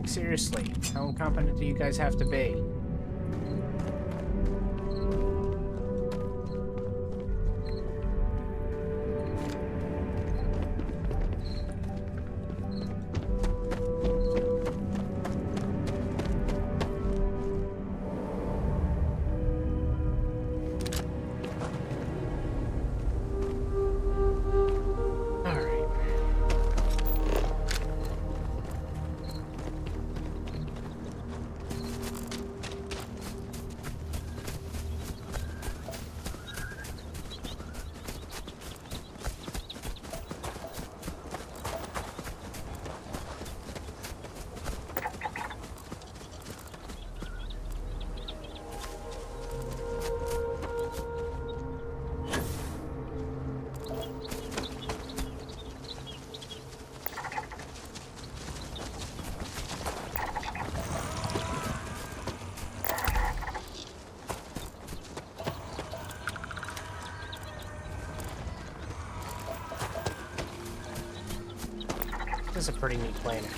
Seriously, how incompetent do you guys have to be? This is a pretty neat planet.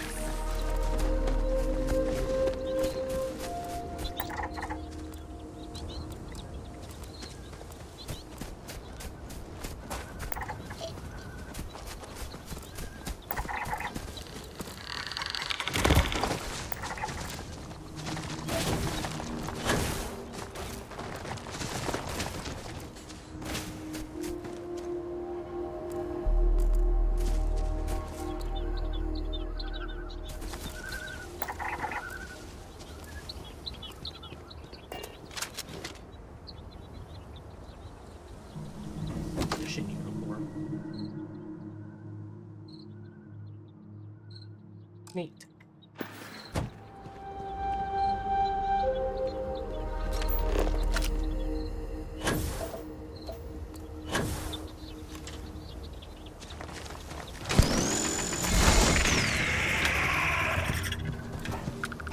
Neat.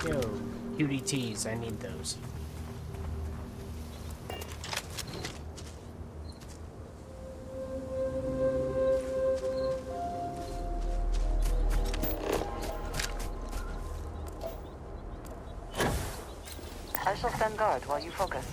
Yo, UDTs, I need those. I shall stand guard while you focus.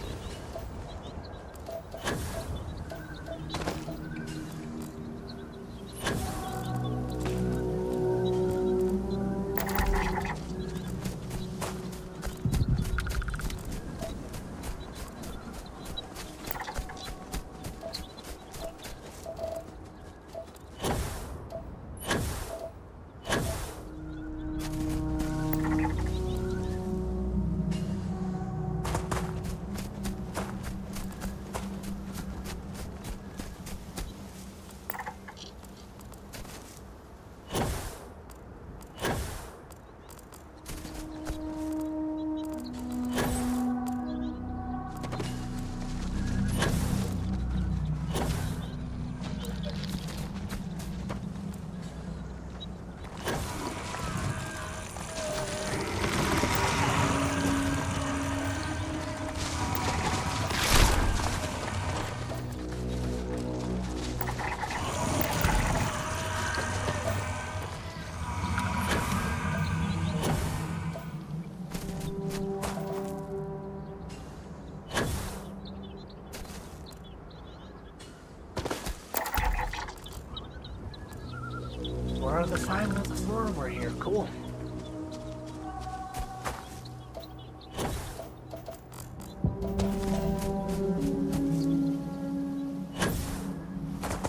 We're the final of the floor over here. Cool.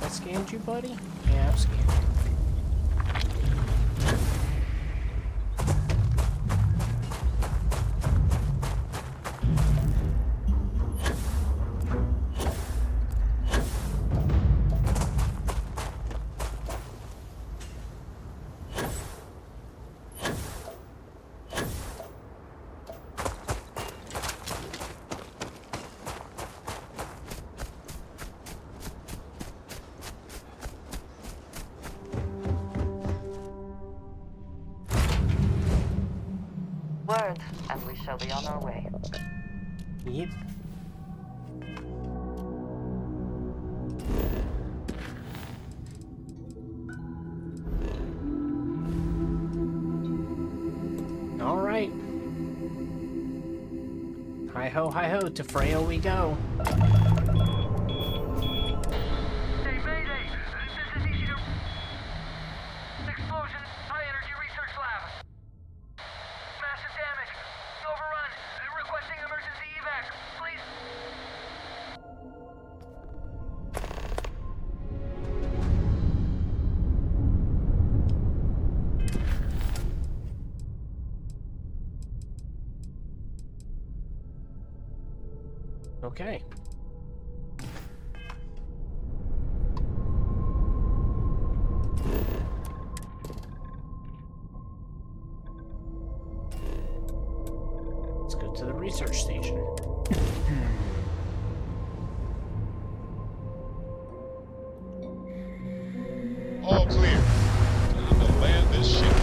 I scanned you, buddy? Yeah, I've scanned you. word, and we shall be on our way. Yep. All right. Hi ho, to Freyo we go. Explosion, high energy research lab. Massive damage. Overrun. Requesting emergency evac. Please. Okay. Let's go to the research station. All clear. Time to land this ship.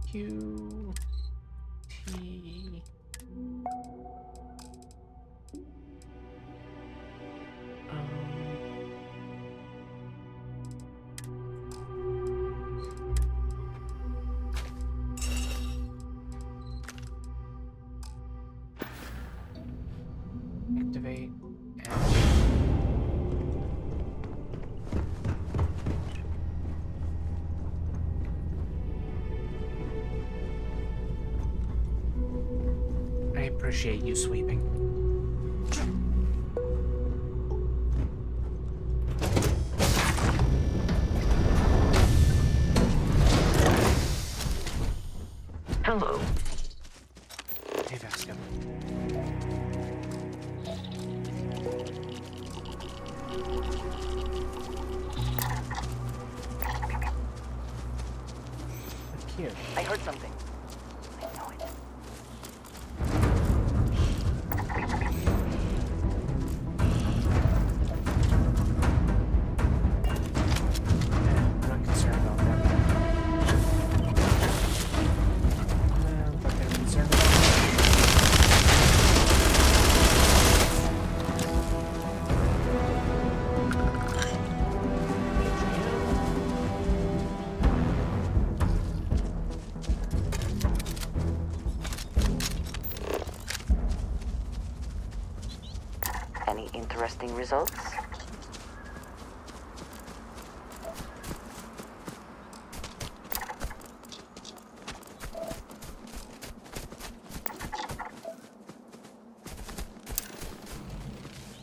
Q T. Activate. I appreciate you sweeping. Hello. Hey, Vasco. Cute. I heard something. I'm not concerned about that. But I'm concerned about Any interesting results?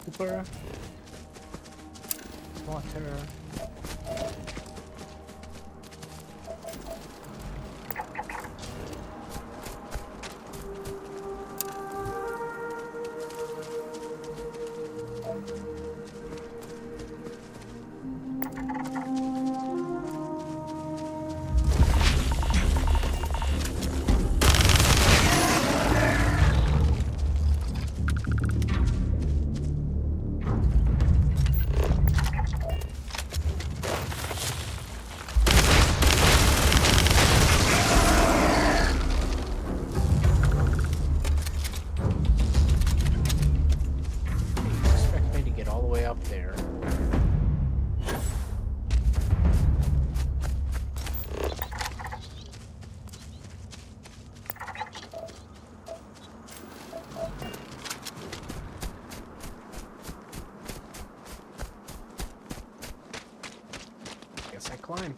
Cooper. Water. Expect me to get all the way up there. Guess I climb.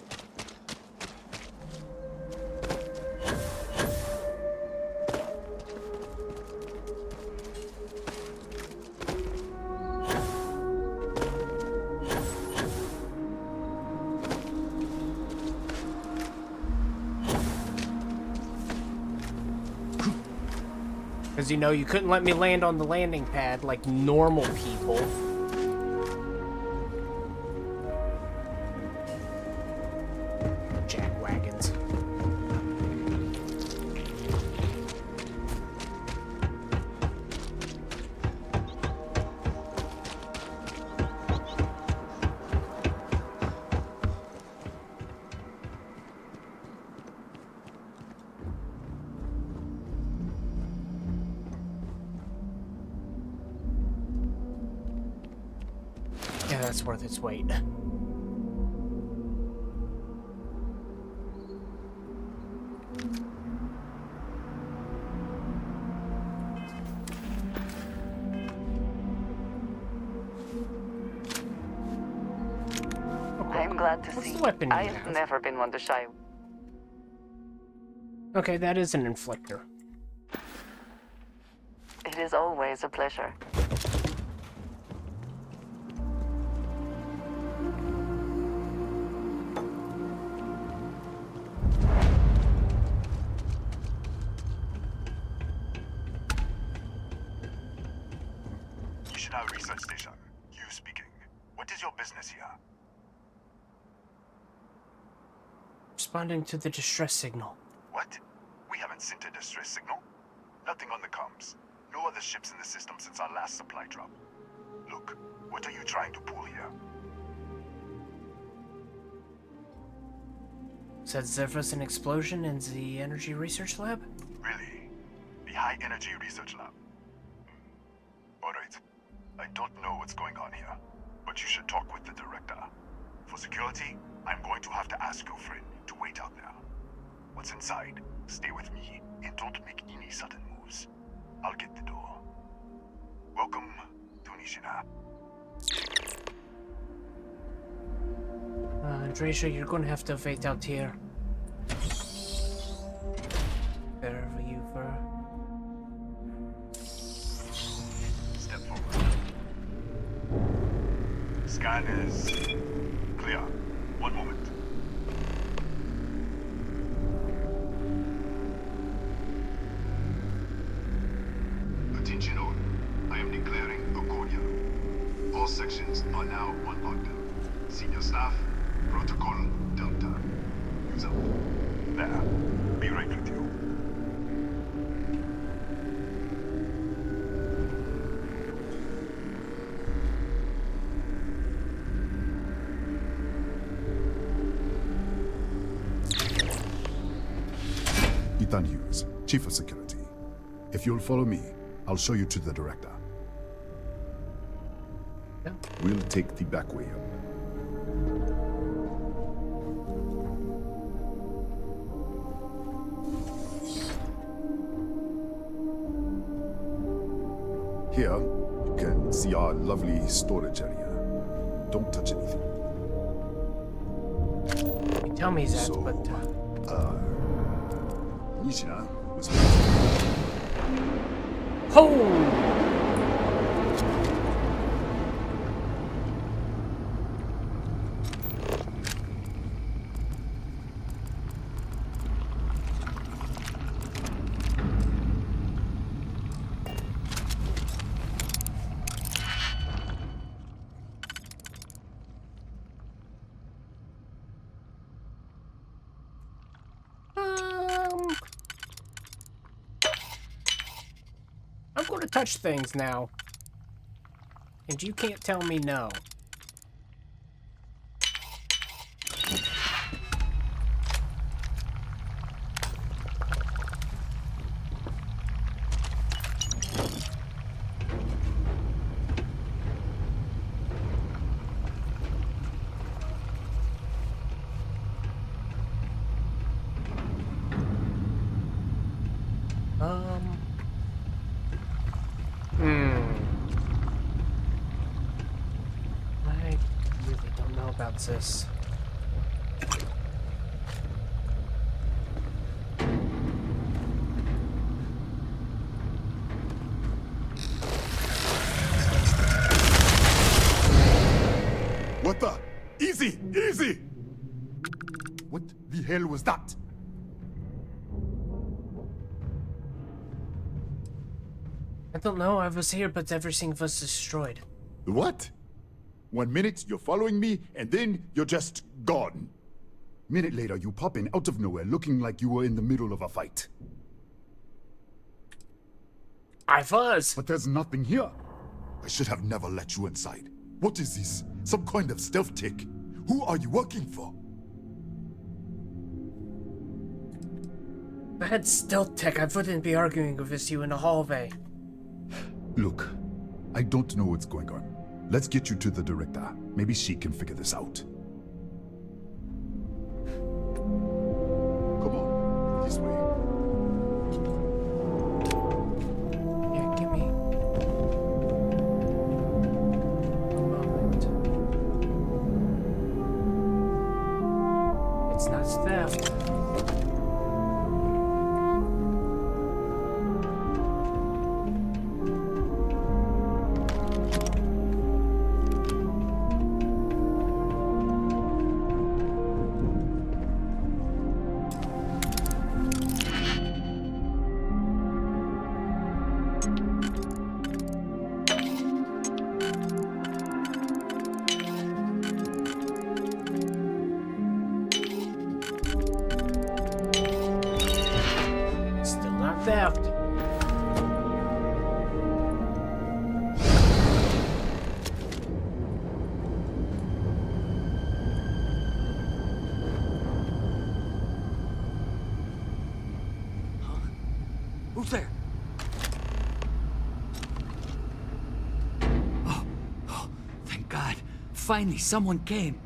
Because, you know, you couldn't let me land on the landing pad like normal people. Yeah, that's worth its weight. I'm glad to What's see the weapon you I have? have never been one to shy. Okay, that is an inflictor. It is always a pleasure. Missionary Research Station. You speaking. What is your business here? Responding to the distress signal. What? We haven't sent a distress signal. Nothing on the comms. No other ships in the system since our last supply drop. Look, what are you trying to pull here? Said there was an explosion in the energy research lab? Really? The High Energy Research Lab? Alright. I don't know what's going on here, but you should talk with the director. For security, I'm going to have to ask your friend to wait out there. What's inside, stay with me, and don't make any sudden moves. I'll get the door. Welcome to Nishina. Andresia, you're gonna have to wait out here. Wherever you were. Step forward. Scan is clear. One moment. Attention all. I am declaring a cordial. All sections are now on lockdown. Senior staff, protocol Delta. Use up. There. Be right with you. Ethan Hughes, Chief of Security. If you'll follow me, I'll show you to the director. Yeah. We'll take the back way up. Here, you can see our lovely storage area. Don't touch anything. You tell me that, So, but... Nishina was... Oh! I'm going to touch things now. And you can't tell me no. I really don't know about this. What the? Easy! Easy! What the hell was that? I don't know, I was here, but everything was destroyed. What? 1 minute you're following me, and then you're just gone. Minute later, you pop in out of nowhere looking like you were in the middle of a fight. I was! But there's nothing here. I should have never let you inside. What is this? Some kind of stealth tech? Who are you working for? If I had stealth tech, I wouldn't be arguing with you in the hallway. Look, I don't know what's going on. Let's get you to the director. Maybe she can figure this out. Come on, this way. Yeah, give me a moment. It's not theft. Still not theft. Who's there? Oh, thank God. Finally, someone came.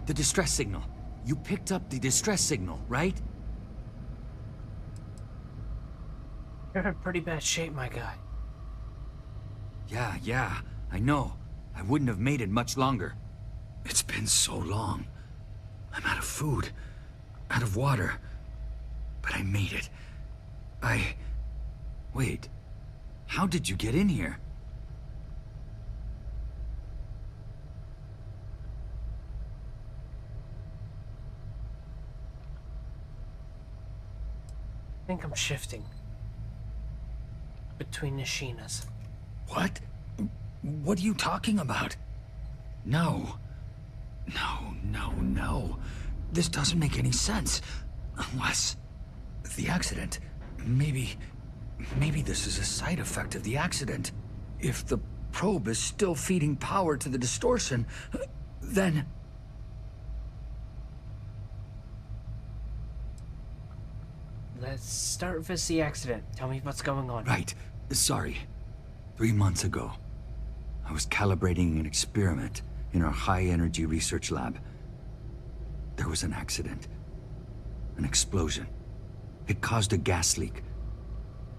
The distress signal. You picked up the distress signal, right? You're in pretty bad shape, my guy. Yeah, I know. I wouldn't have made it much longer. It's been so long. I'm out of food, out of water. But I made it. Wait. How did you get in here? I think I'm shifting between Nishinas. What? What are you talking about? No. No. This doesn't make any sense. Unless... the accident. Maybe this is a side effect of the accident. If the probe is still feeding power to the distortion, then... Let's start with the accident. Tell me what's going on. Right. Sorry. 3 months ago, I was calibrating an experiment in our high-energy research lab. There was an accident. An explosion. It caused a gas leak.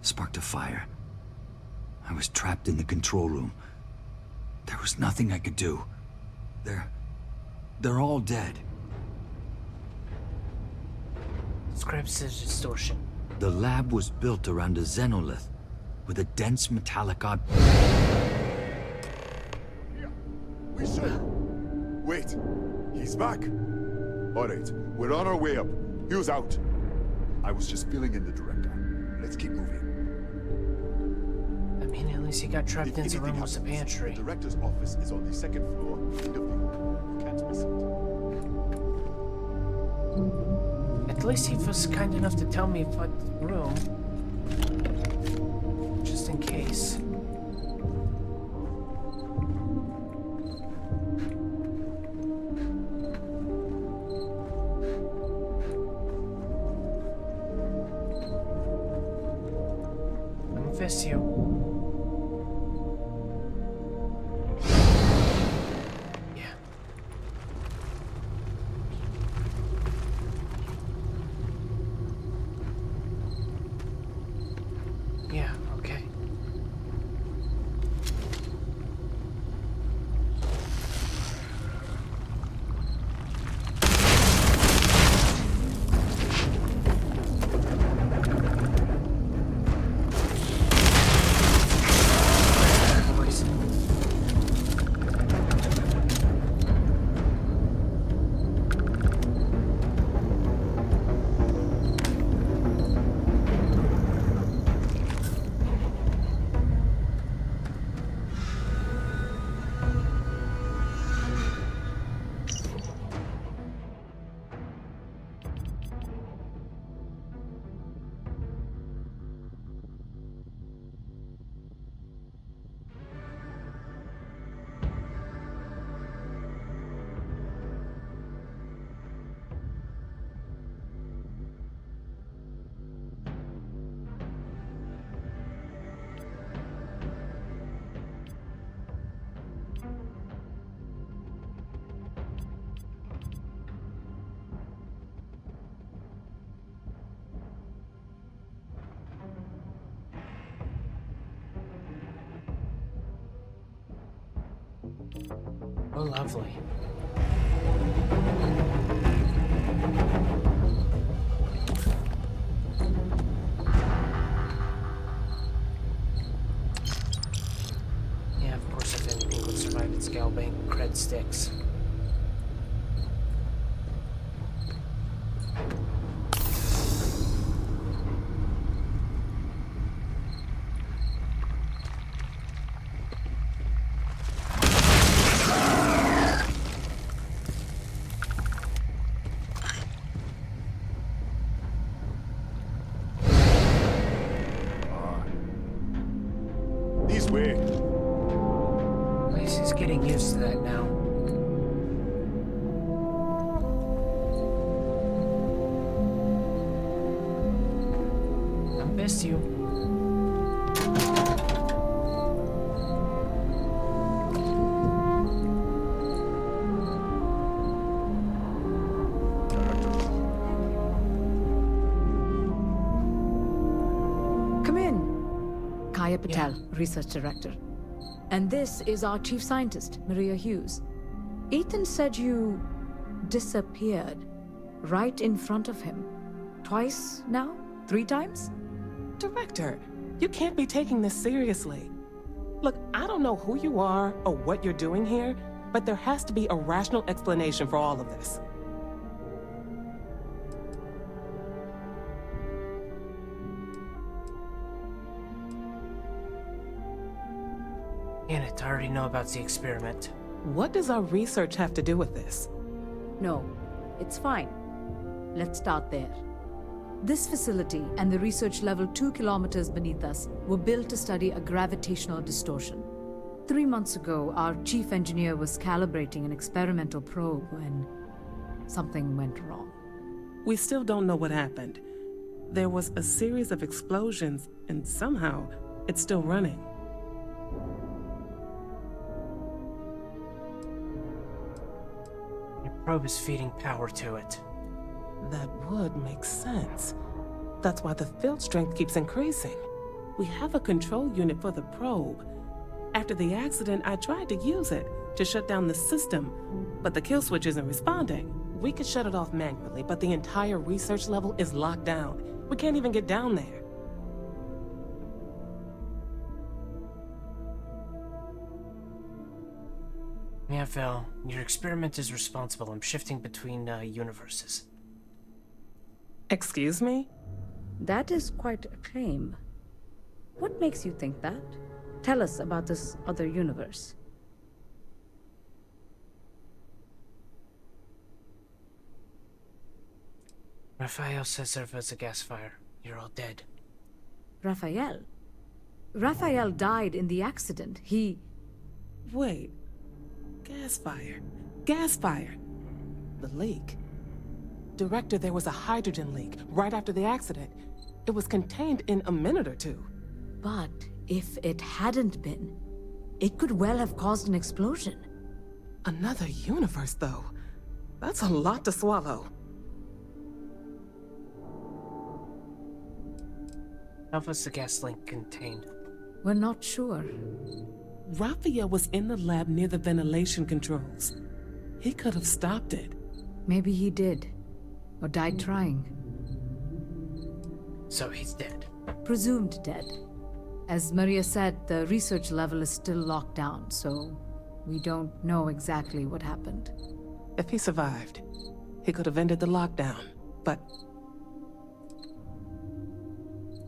Sparked a fire. I was trapped in the control room. There was nothing I could do. They're all dead. Describes the distortion. The lab was built around a xenolith with a dense metallic object. We should. Wait. He's back. All right. We're on our way up. Hughes out. I was just filling in the director. Let's keep moving. I mean, at least he got trapped in the room with the pantry. The director's office is on the second floor, end of the hall. You can't miss it. At least he was kind enough to tell me what room. Just in case. I'm with you. Yeah, okay. Boys. Oh, lovely. Yeah, of course, if anything could survive its Galbank cred sticks. This way. At least he's getting used to that now. I miss you. Come in. Kaya Patel, Research Director. And this is our Chief Scientist, Maria Hughes. Ethan said you disappeared right in front of him. Twice now? 3 times? Director, you can't be taking this seriously. Look, I don't know who you are or what you're doing here, but there has to be a rational explanation for all of this. Damn it, I already know about the experiment. What does our research have to do with this? No, it's fine. Let's start there. This facility and the research level 2 kilometers beneath us were built to study a gravitational distortion. 3 months ago, our chief engineer was calibrating an experimental probe when something went wrong. We still don't know what happened. There was a series of explosions, and somehow it's still running. Your probe is feeding power to it. That would make sense. That's why the field strength keeps increasing. We have a control unit for the probe. After the accident, I tried to use it to shut down the system, but the kill switch isn't responding. We could shut it off manually, but the entire research level is locked down. We can't even get down there. Yeah, Val, your experiment is responsible. I'm shifting between universes. Excuse me? That is quite a claim. What makes you think that? Tell us about this other universe. Raphael says there was a gas fire. You're all dead. Raphael? Raphael died in the accident. He... Wait. Gas fire. Gas fire. The leak. Director, there was a hydrogen leak right after the accident. It was contained in a minute or two. But if it hadn't been, it could well have caused an explosion. Another universe, though. That's a lot to swallow. How was the gas link contained? We're not sure. Raphael was in the lab near the ventilation controls. He could have stopped it. Maybe he did. Or died trying. So he's dead. Presumed dead. As Maria said, the research level is still locked down, so we don't know exactly what happened. If he survived, he could have ended the lockdown, but...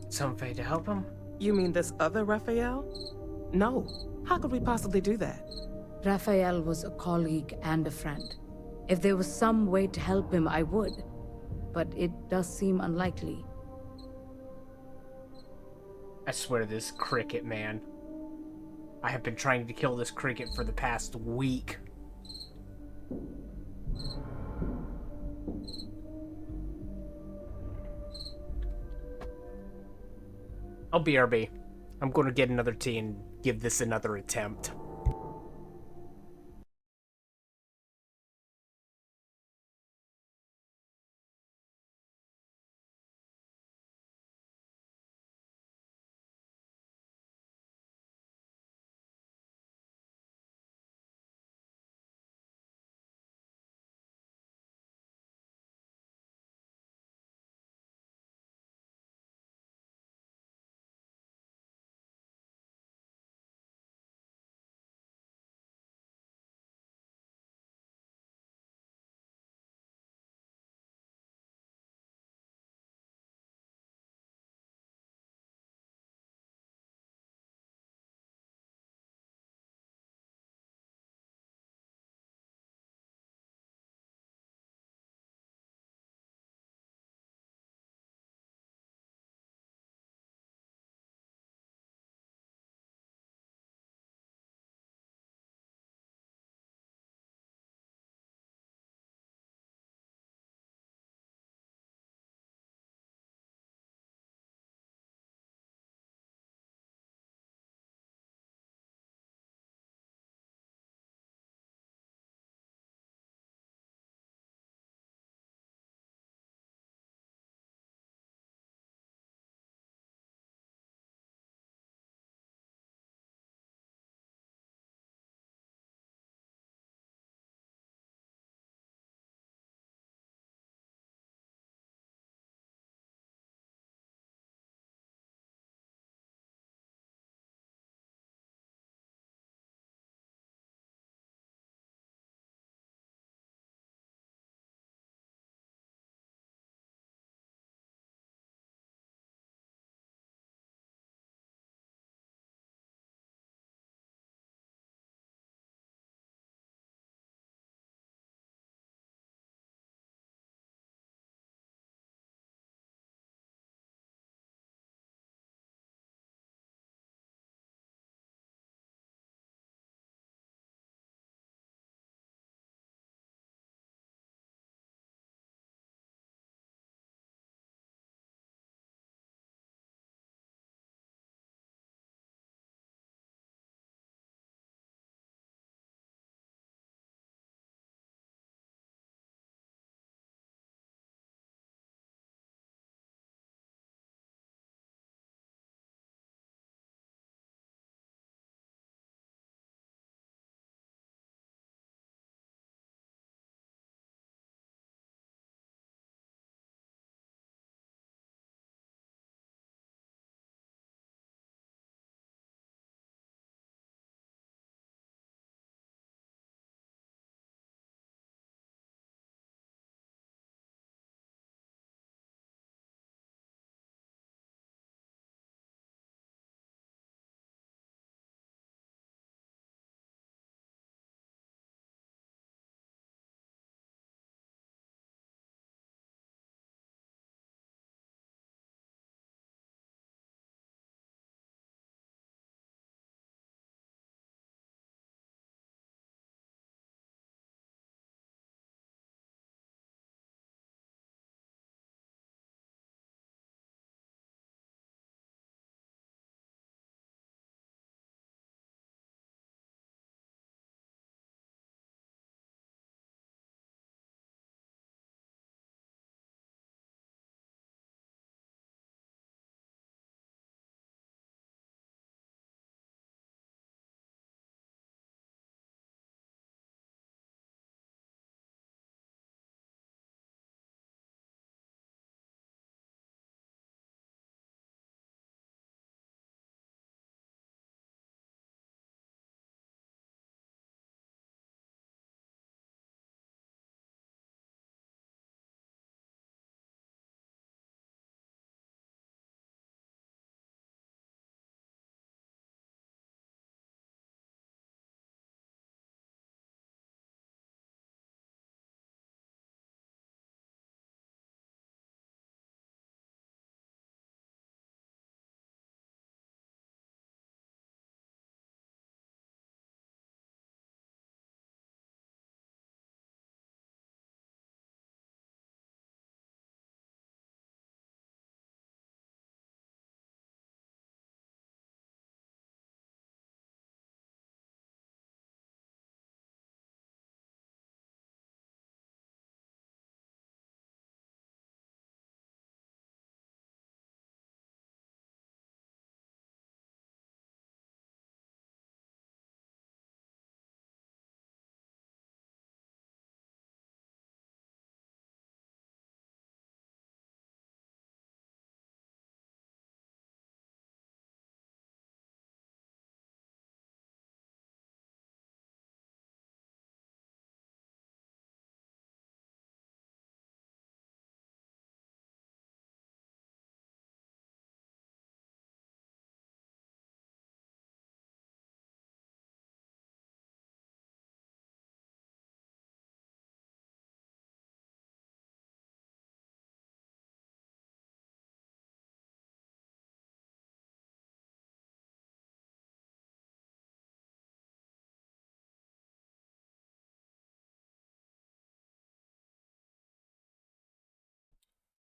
Some way to help him? You mean this other Raphael? No. How could we possibly do that? Raphael was a colleague and a friend. If there was some way to help him, I would. But it does seem unlikely. I swear this cricket, man. I have been trying to kill this cricket for the past week. I'll BRB. I'm going to get another tea and give this another attempt.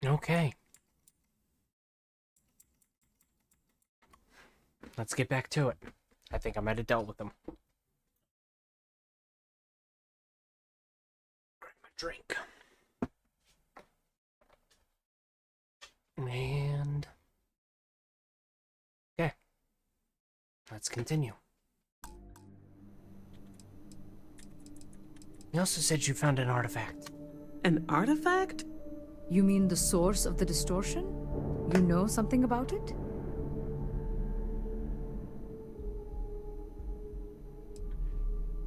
Okay. Let's get back to it. I think I might have dealt with them. Grab my drink. And... okay. Let's continue. You also said you found an artifact. An artifact? You mean the source of the distortion? You know something about it?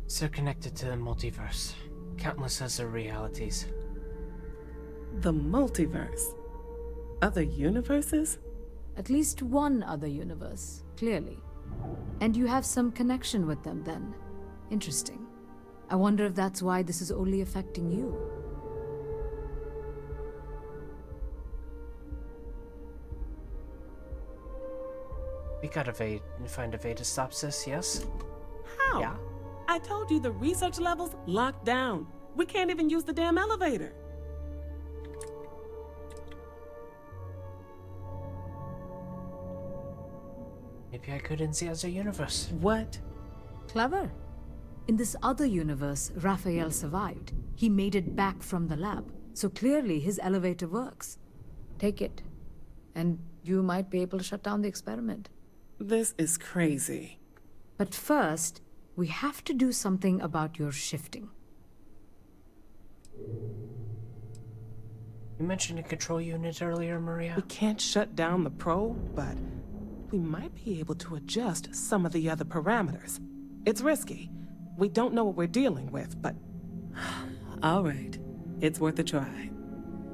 So connected to the multiverse. Countless other realities. The multiverse? Other universes? At least one other universe, clearly. And you have some connection with them then. Interesting. I wonder if that's why this is only affecting you. We gotta find a way to stop this, yes? How? Yeah. I told you the research level's locked down. We can't even use the damn elevator. Maybe I could in the other universe. What? Clever. In this other universe, Raphael survived. He made it back from the lab, so clearly his elevator works. Take it, and you might be able to shut down the experiment. This is crazy. But first, we have to do something about your shifting. You mentioned a control unit earlier, Maria. We can't shut down the probe, but we might be able to adjust some of the other parameters. It's risky. We don't know what we're dealing with, but... all right. It's worth a try.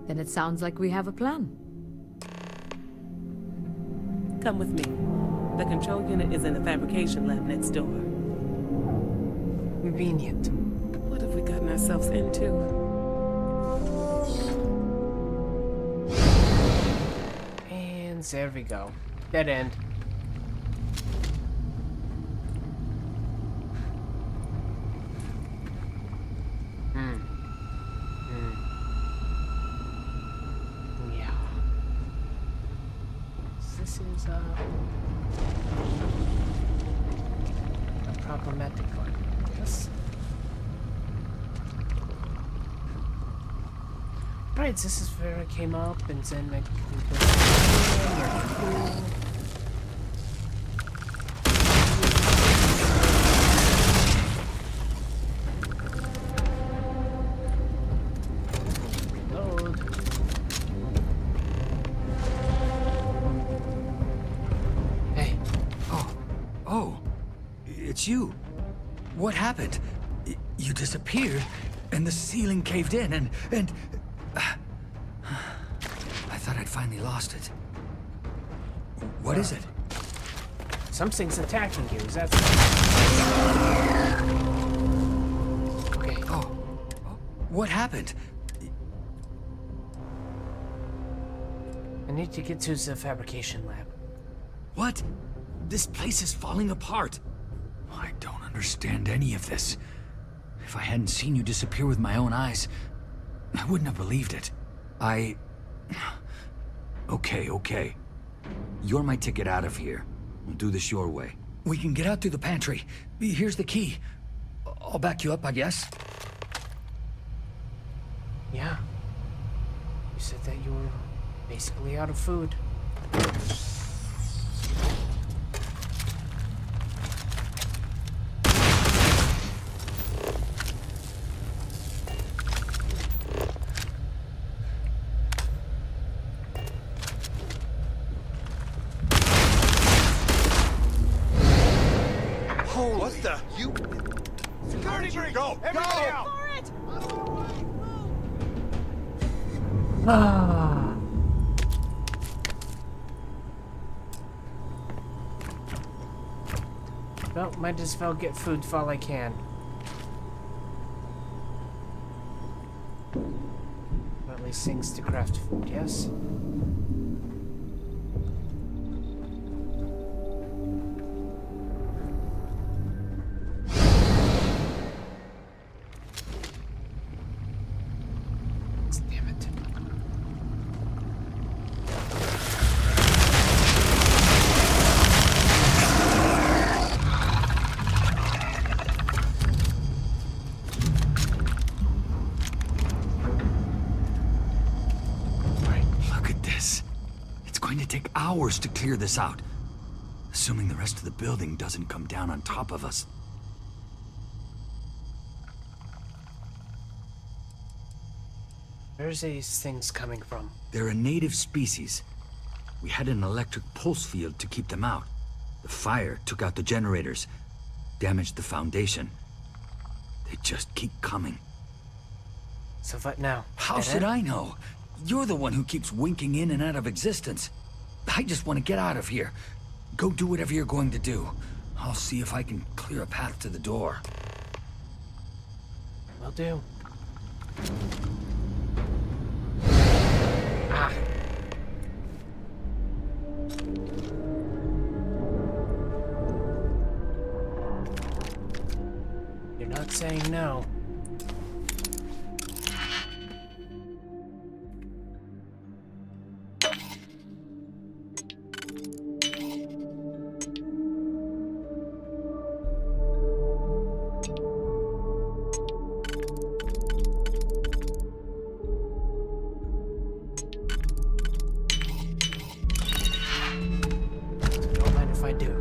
Then it sounds like we have a plan. Come with me. The control unit is in the fabrication lab next door. Convenient. What have we gotten ourselves into? And there we go. Dead end. Yeah. This is a problematic one. Yes. Right, this is where I came up, and then I load. Hey. Oh, it's you. What happened? You disappeared, and the ceiling caved in, and I thought I'd finally lost it. What is it? Something's attacking you. Is that? Okay. Oh, what happened? I need to get to the fabrication lab. What? This place is falling apart. I don't understand any of this. If I hadn't seen you disappear with my own eyes, I wouldn't have believed it. Okay. You're my ticket out of here. We'll do this your way. We can get out through the pantry. Here's the key. I'll back you up, I guess. Yeah. You said that you were basically out of food. What the? You... Security breach! Go! Everybody out! Well, might as well get food while I can. At least things to craft food, yes? Damn it. hours to clear this out. Assuming the rest of the building doesn't come down on top of us. Where's these things coming from? They're a native species. We had an electric pulse field to keep them out. The fire took out the generators, damaged the foundation. They just keep coming. So what now? How should I know? You're the one who keeps winking in and out of existence. I just want to get out of here. Go do whatever you're going to do. I'll see if I can clear a path to the door. Will do. Ah. You're not saying no. Don't mind if I do.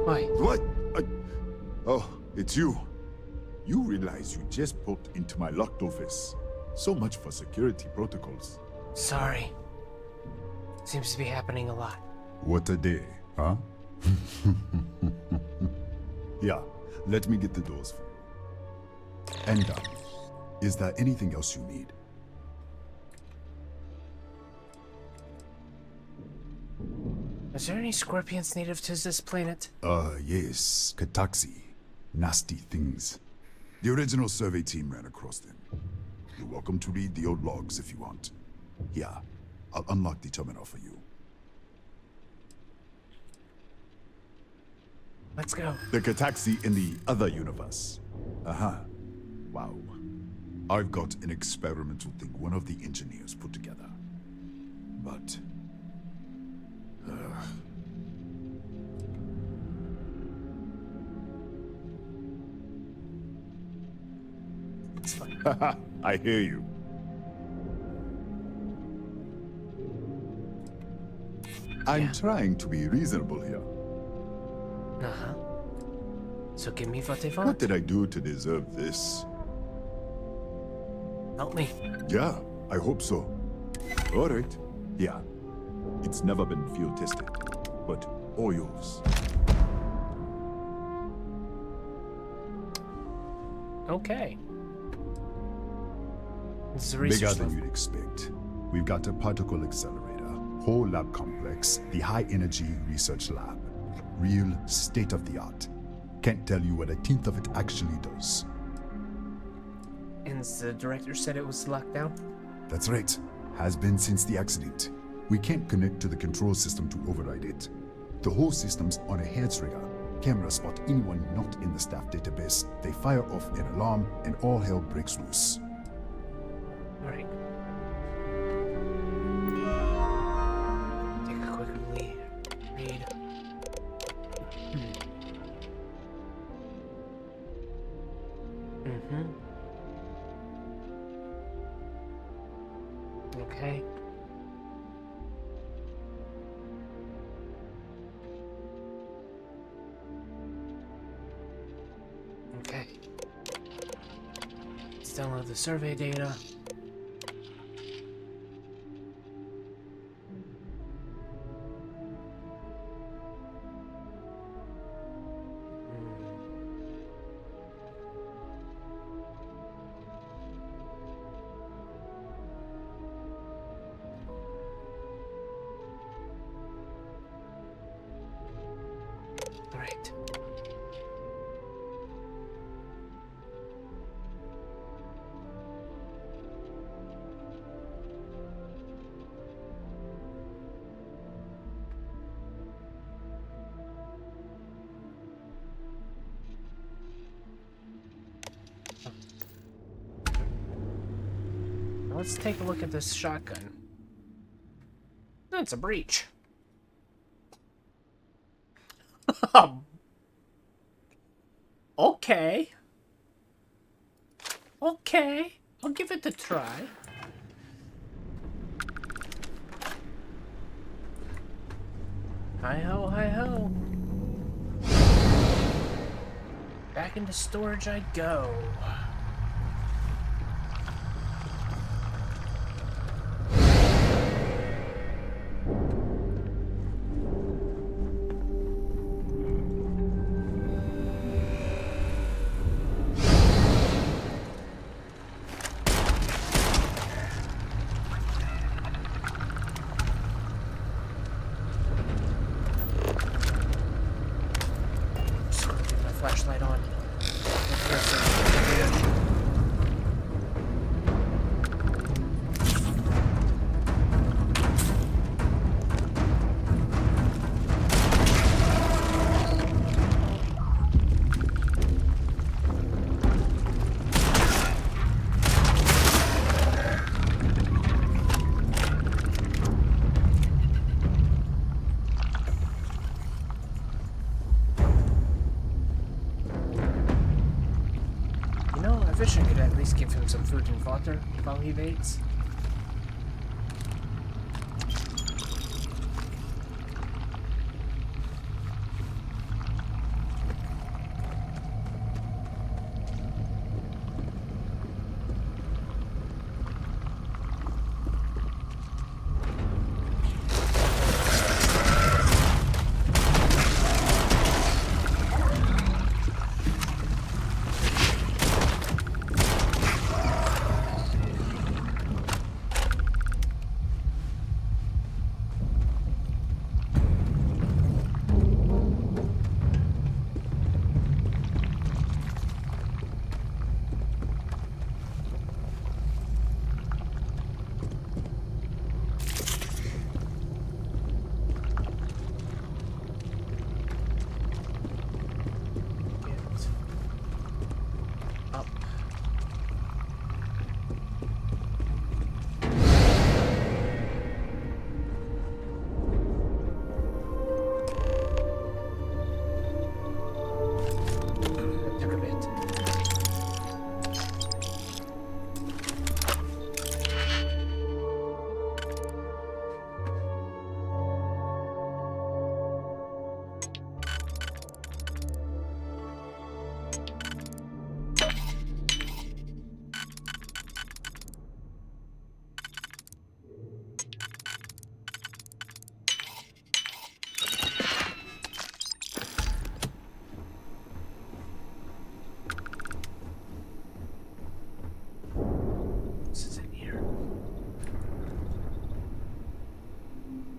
Why? What? Oh, it's you. You realize you just popped into my locked office. So much for security protocols. Sorry. Seems to be happening a lot. What a day, huh? Yeah, let me get the doors for you. And is there anything else you need? Is there any scorpions native to this planet? Yes, Kataxi. Nasty things. The original survey team ran across them. You're welcome to read the old logs if you want. Here, I'll unlock the terminal for you. Let's go. The Kataxi in the other universe. Uh-huh. Wow. I've got an experimental thing one of the engineers put together. But... It's fine. I hear you. I'm trying to be reasonable here. Uh-huh. So give me what they What want. did I do to deserve this? Help me. Yeah, I hope so. All right. Yeah. It's never been field tested, but all yours. Okay. This is a Bigger research than level. you'd expect. We've got a particle accelerator, whole lab complex, the high energy research lab. Real state of the art. Can't tell you what a tenth of it actually does. And the director said it was locked down? That's right. Has been since the accident. We can't connect to the control system to override it. The whole system's on a hair trigger. Cameras spot anyone not in the staff database. They fire off an alarm and all hell breaks loose. Alright. Take a quick read. Mm-hmm. Okay. Okay. Let's download the survey data. Alright. Now let's take a look at this shotgun. That's a breach. Okay. Okay. I'll give it a try. Hi-ho, hi-ho. Back into storage I go. Flashlight on. I wish I could at least give him some food and water while he waits.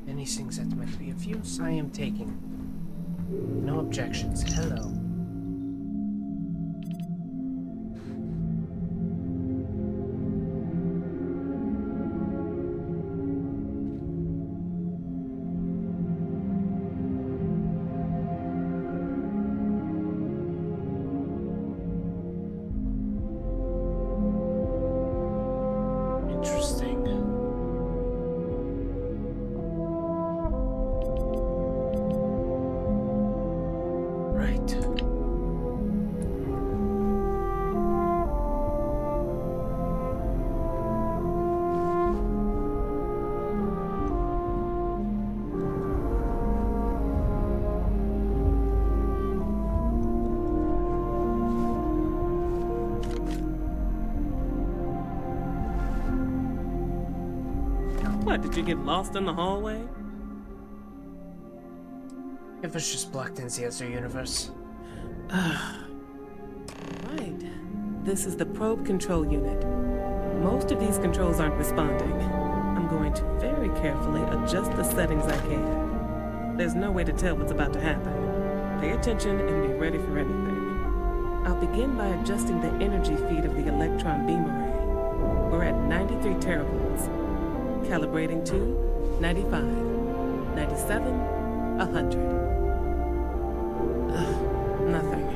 Any things that might be of use, I am taking. No objections. Hello. Interesting. Right. What, did you get lost in the hallway? It was just blocked in the other universe. Right. This is the probe control unit. Most of these controls aren't responding. I'm going to very carefully adjust the settings I can. There's no way to tell what's about to happen. Pay attention and be ready for anything. I'll begin by adjusting the energy feed of the electron beam array. We're at 93 teravolts. Calibrating to 95, 97, 100. Nothing.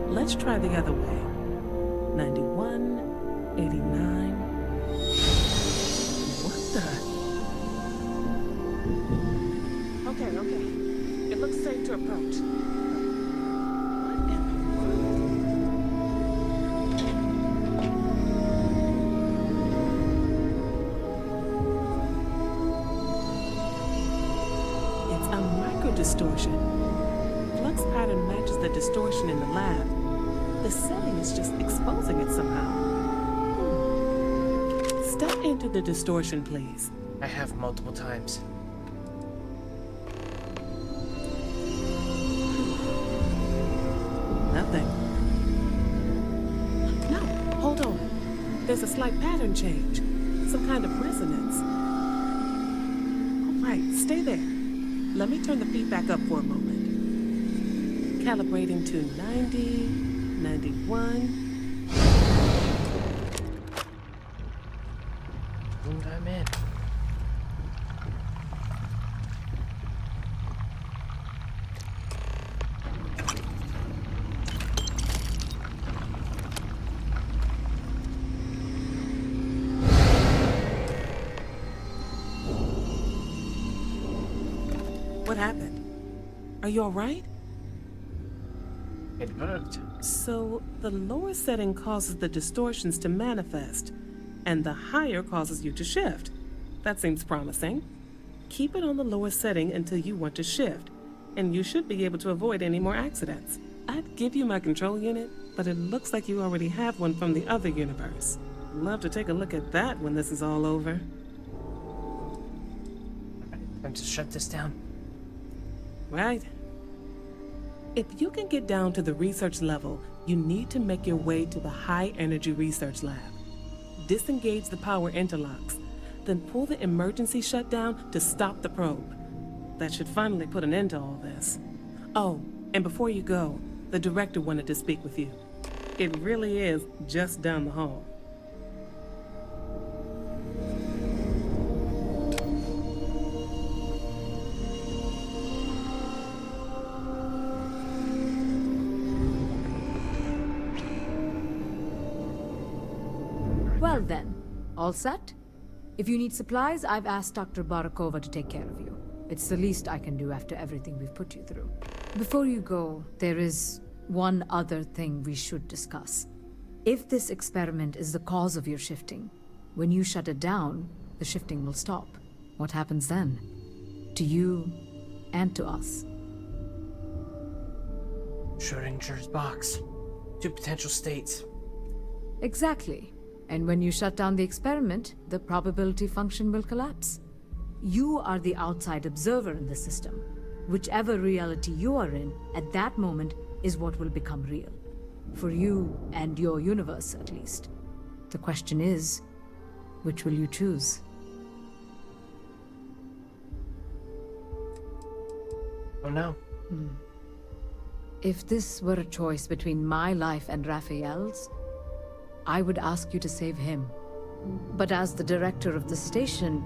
Let's try the other way. 91, 89. What the? Okay. looks safe to approach. What in the world? It's a micro-distortion. Flux pattern matches the distortion in the lab. The setting is just exposing it somehow. Step into the distortion, please. I have multiple times. Nothing. No, hold on. There's a slight pattern change. Some kind of resonance. All right, stay there. Let me turn the feedback up for a moment. Calibrating to 90, 91. I'm in. What happened? Are you all right? It worked. So, the lower setting causes the distortions to manifest, and the higher causes you to shift. That seems promising. Keep it on the lower setting until you want to shift, and you should be able to avoid any more accidents. I'd give you my control unit, but it looks like you already have one from the other universe. Love to take a look at that when this is all over. Time to shut this down. Right. If you can get down to the research level, you need to make your way to the High Energy Research Lab. Disengage the power interlocks, then pull the emergency shutdown to stop the probe. That should finally put an end to all this. Oh, and before you go, the director wanted to speak with you. It really is just down the hall. Well then, all set? If you need supplies, I've asked Dr. Barakova to take care of you. It's the least I can do after everything we've put you through. Before you go, there is one other thing we should discuss. If this experiment is the cause of your shifting, when you shut it down, the shifting will stop. What happens then? To you and to us. Schrodinger's box. Two potential states. Exactly. And when you shut down the experiment, the probability function will collapse. You are the outside observer in the system. Whichever reality you are in, at that moment, is what will become real. For you and your universe, at least. The question is, which will you choose? Oh no. If this were a choice between my life and Raphael's, I would ask you to save him. But as the director of the station,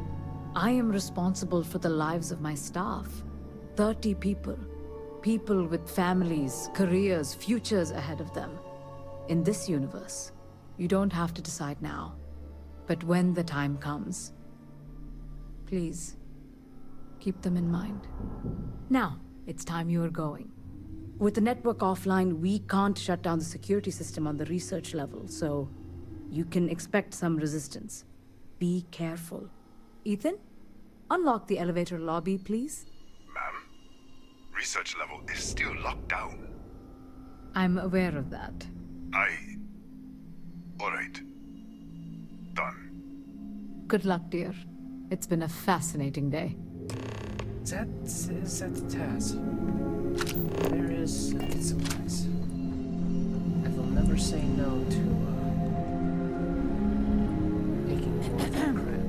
I am responsible for the lives of my staff. 30 people. People with families, careers, futures ahead of them. In this universe, you don't have to decide now. But when the time comes, please, keep them in mind. Now, it's time you are going. With the network offline, we can't shut down the security system on the research level, so you can expect some resistance. Be careful. Ethan, unlock the elevator lobby, please. Ma'am, research level is still locked down. I'm aware of that. All right. Done. Good luck, dear. It's been a fascinating day. Is that the task? There is supplies. I will never say no to making more of that crap.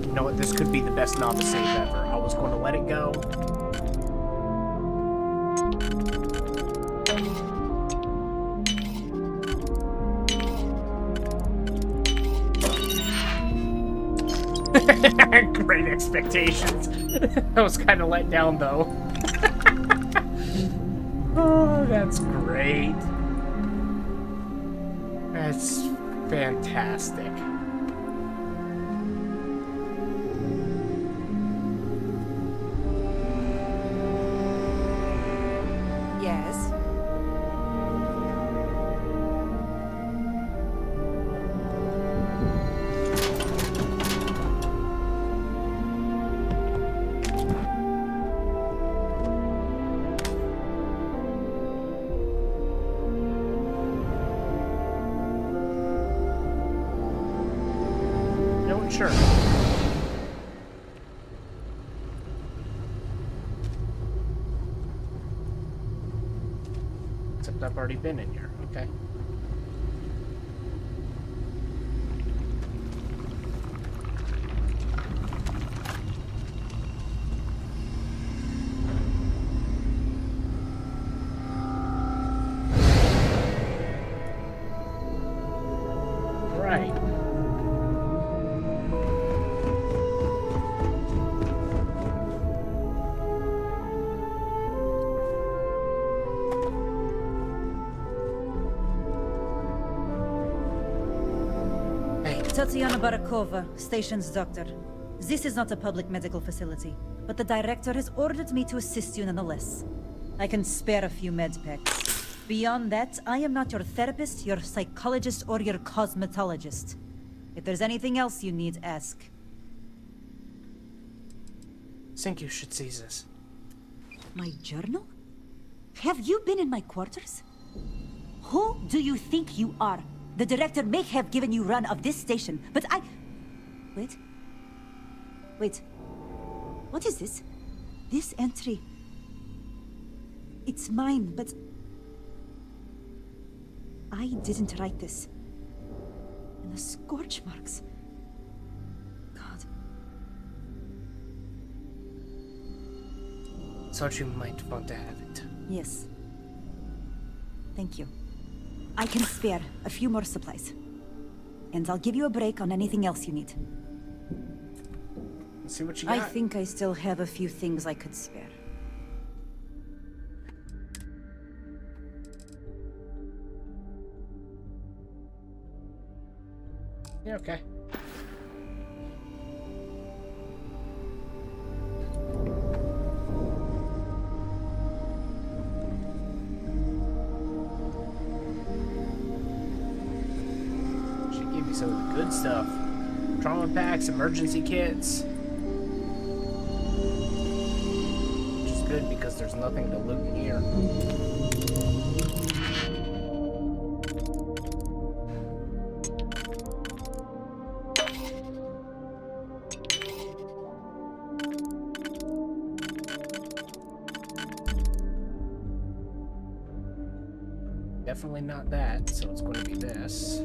You know what? This could be the best novice save ever. I was going to let it go. Great expectations. I was kind of let down, though. That's great. That's fantastic. Yes. No, sure. Except I've already been in here. Okay. Right. Tatiana Barakova, station's doctor. This is not a public medical facility, but the director has ordered me to assist you nonetheless. I can spare a few med packs. Beyond that, I am not your therapist, your psychologist, or your cosmetologist. If there's anything else you need, ask. Think you should seize this. My journal? Have you been in my quarters? Who do you think you are? The director may have given you run of this station, but I... Wait. Wait. What is this? This entry... It's mine, but... I didn't write this. And the scorch marks... God. Thought you might want to have it. Yes. Thank you. I can spare a few more supplies. And I'll give you a break on anything else you need. Let's see what you got. I think I still have a few things I could spare. Yeah, okay. Some of the good stuff. Trauma packs, emergency kits. Which is good because there's nothing to loot in here. Definitely not that, so it's going to be this.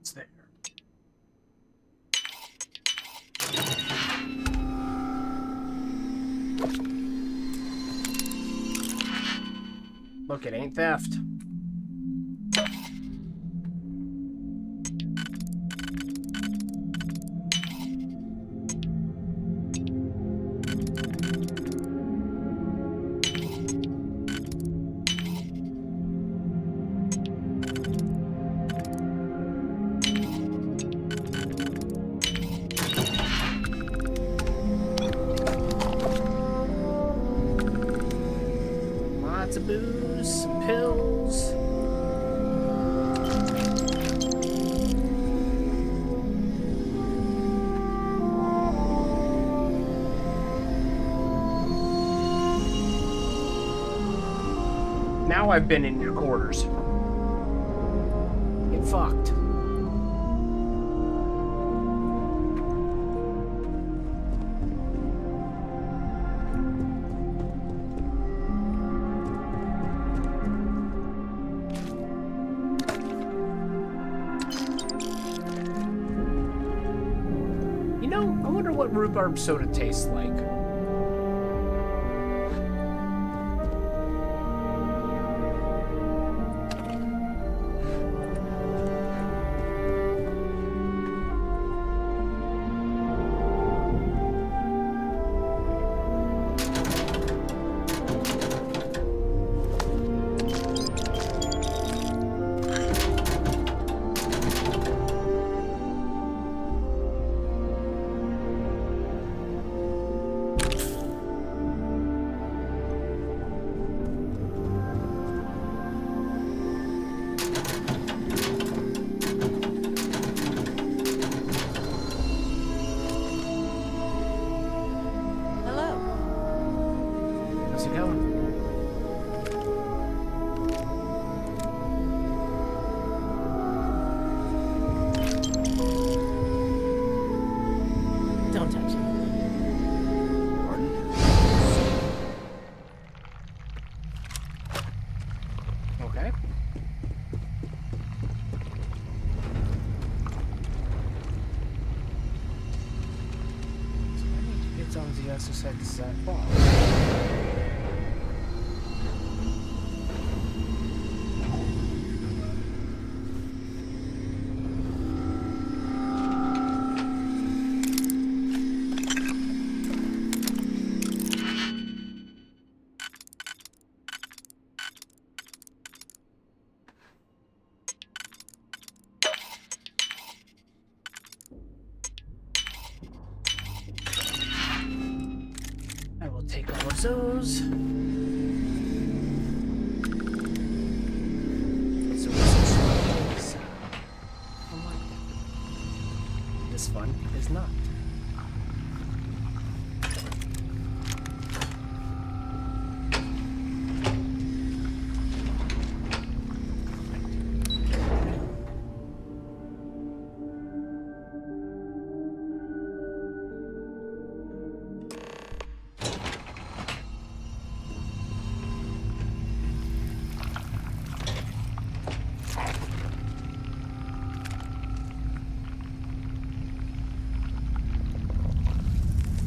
It's there. Look, it ain't theft. Now I've been in your quarters. Get fucked. You know, I wonder what rhubarb soda tastes like. How's it going? Don't touch it. Pardon? Okay. So I need to get on the other side of that wall. I will take all of those. It's a research. Unlike that. This fun is not.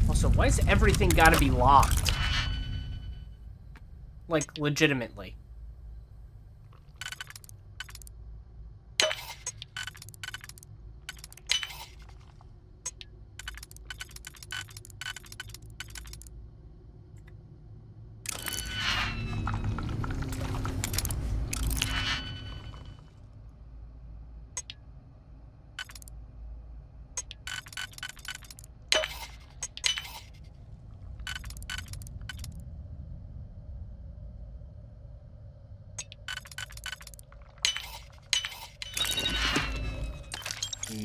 Also, why is everything gotta be locked? Like, legitimately.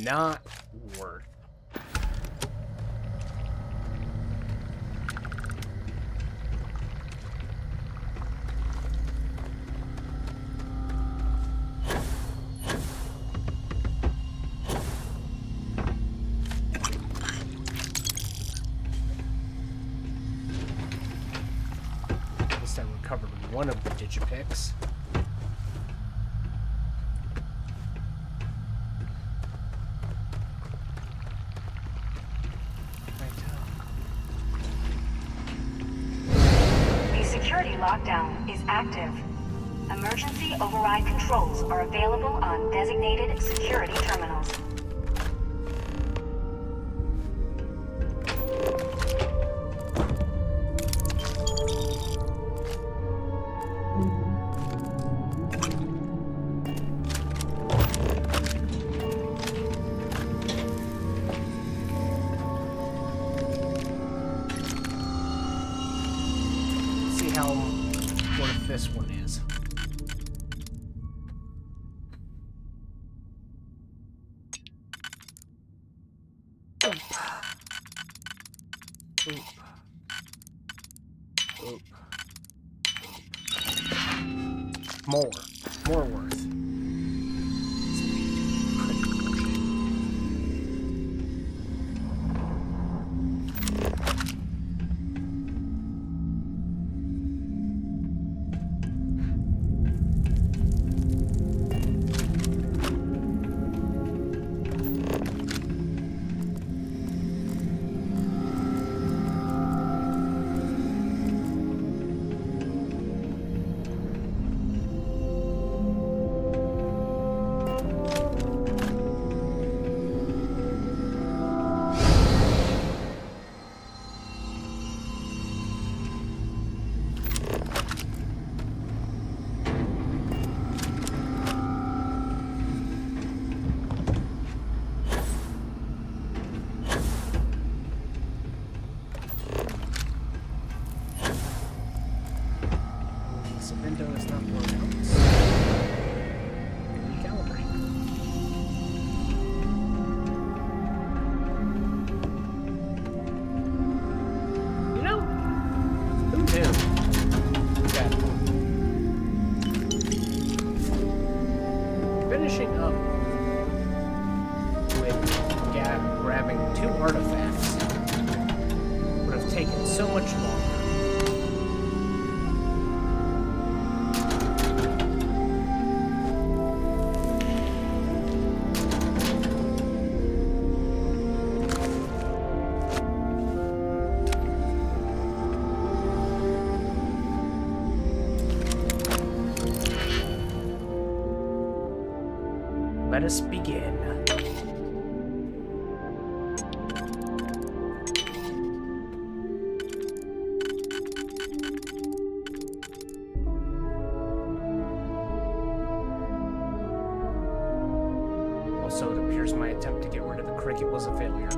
Not worth. At least I recovered one of the digipicks. Security lockdown is active. Emergency override controls are available on designated security terminals. See how worth this one is. Oop. Oop. Oop. More worth. Finishing up with grabbing 2 artifacts would have taken so much longer. Let us begin. Also, it appears my attempt to get rid of the cricket was a failure.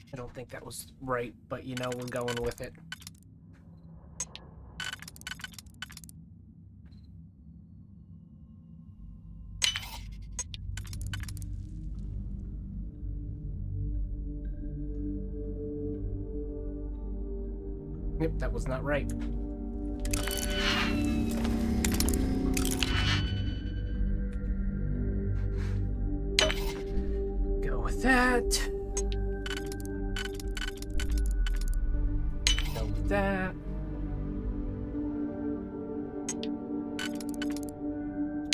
I don't think that was right, but you know, we're going with it. Yep, that was not right. Go with that. Go with that.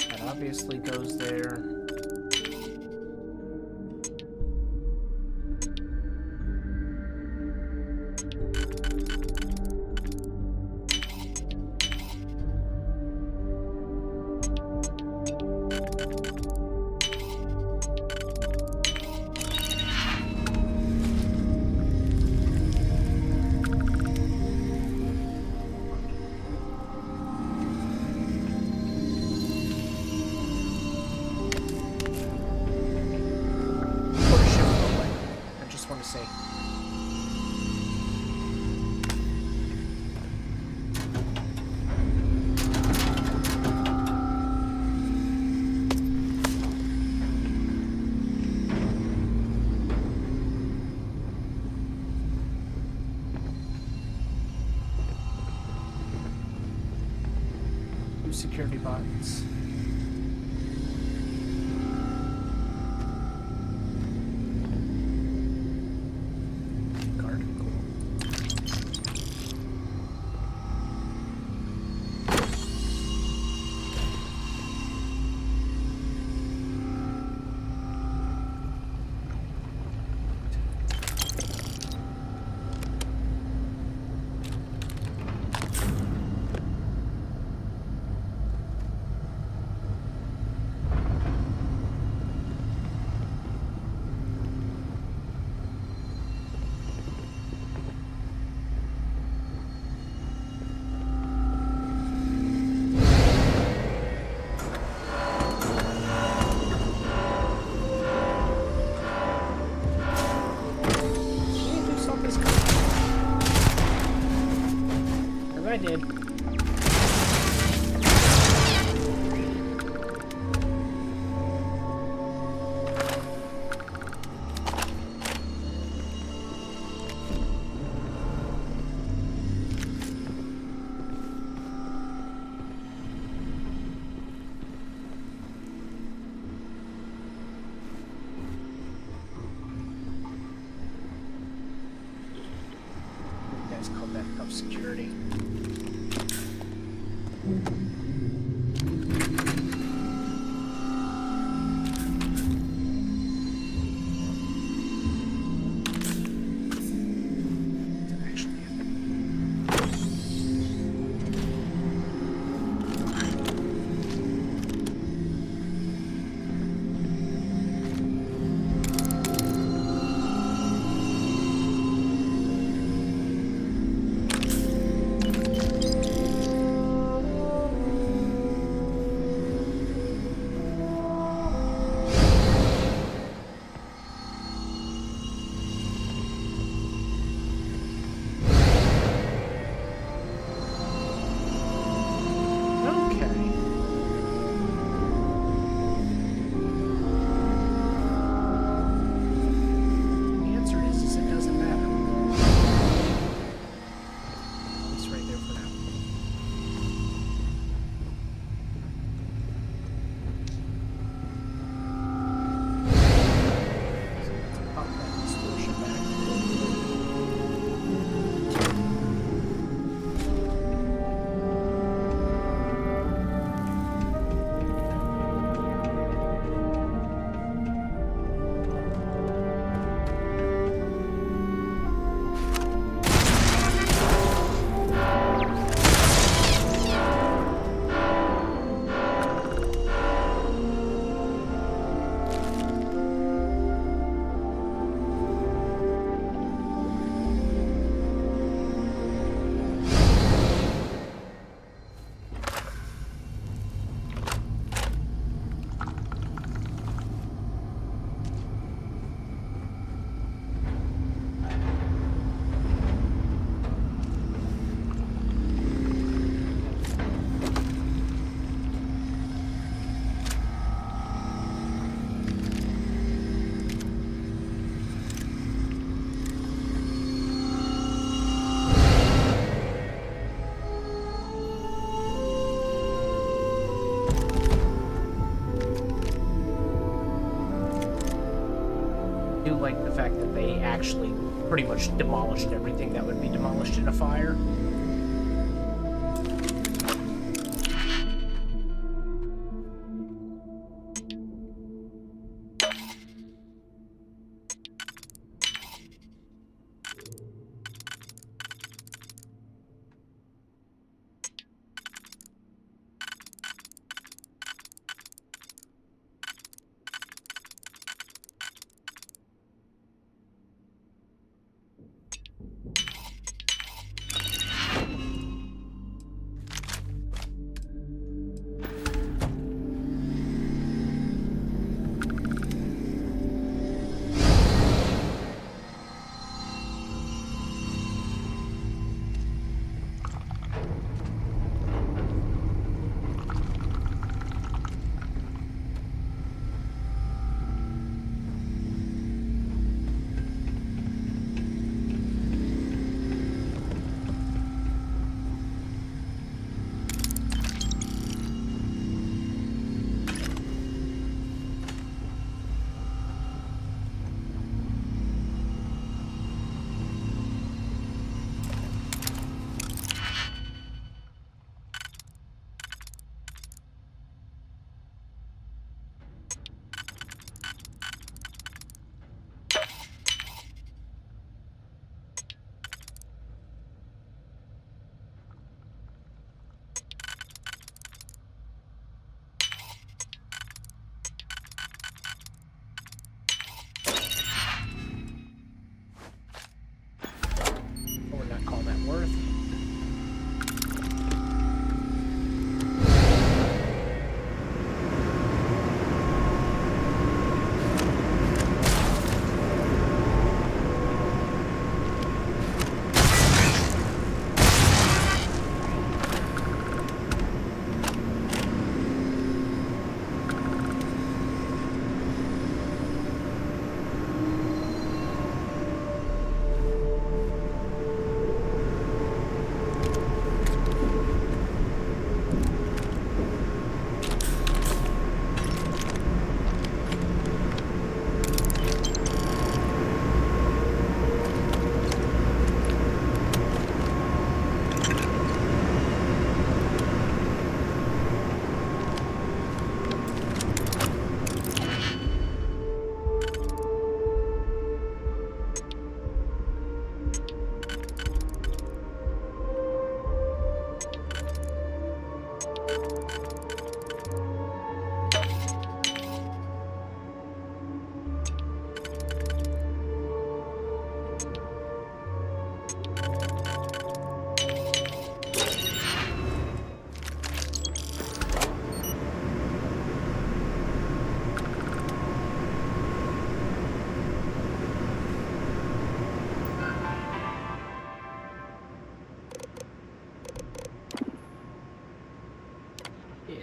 That obviously goes there. Say. Two security bots. did. You guys call that enough security. Like the fact that they actually pretty much demolished everything that would be demolished in a fire.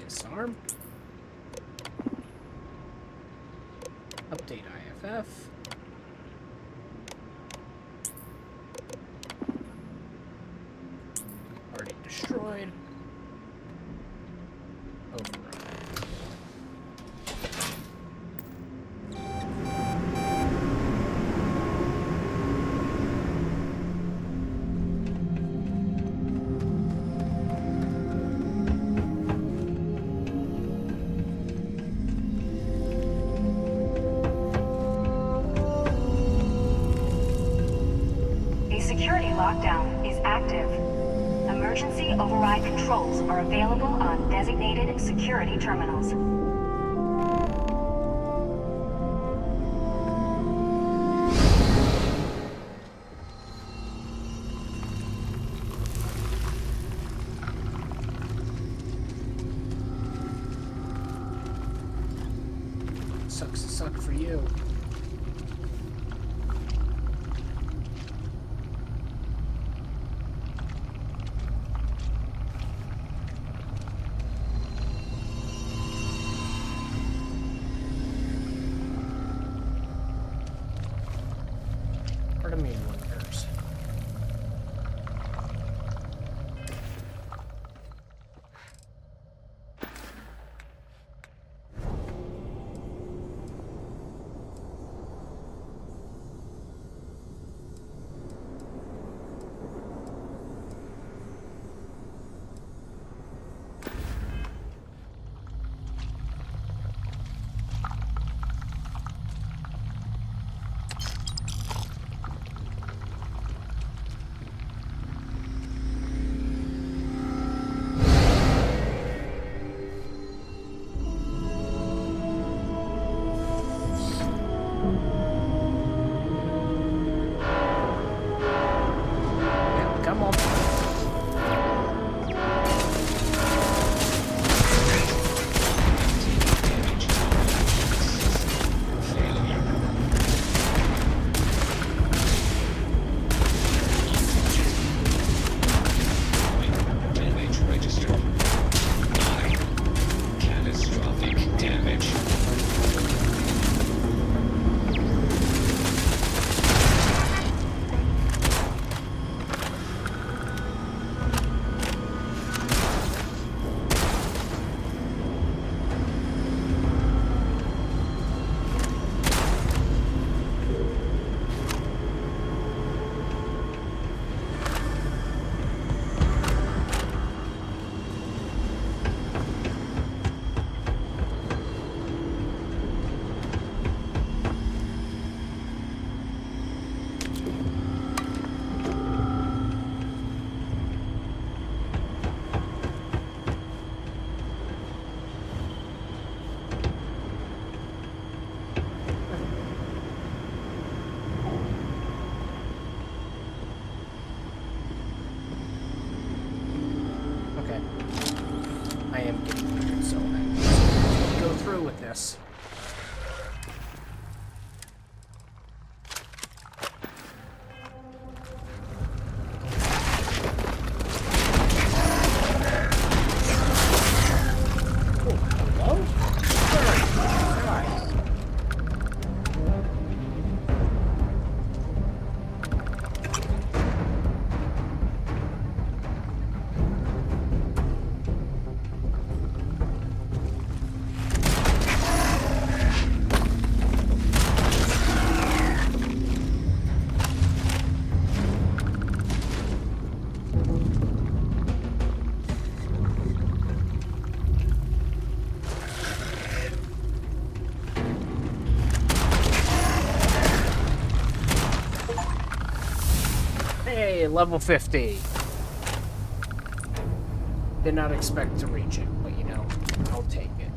Disarm. Update IFF. Already destroyed. Override. A security lockdown is active. Emergency override controls are available on designated security terminals. Sucks to suck for you. Part of me wonders. Come on. Damage registered. 9. Catastrophic damage. Okay. I am getting there, so let's go through with this. Oh, hello? Where are you? Hi. Hey, level 50. Did not expect to reach it, but you know, I'll take it.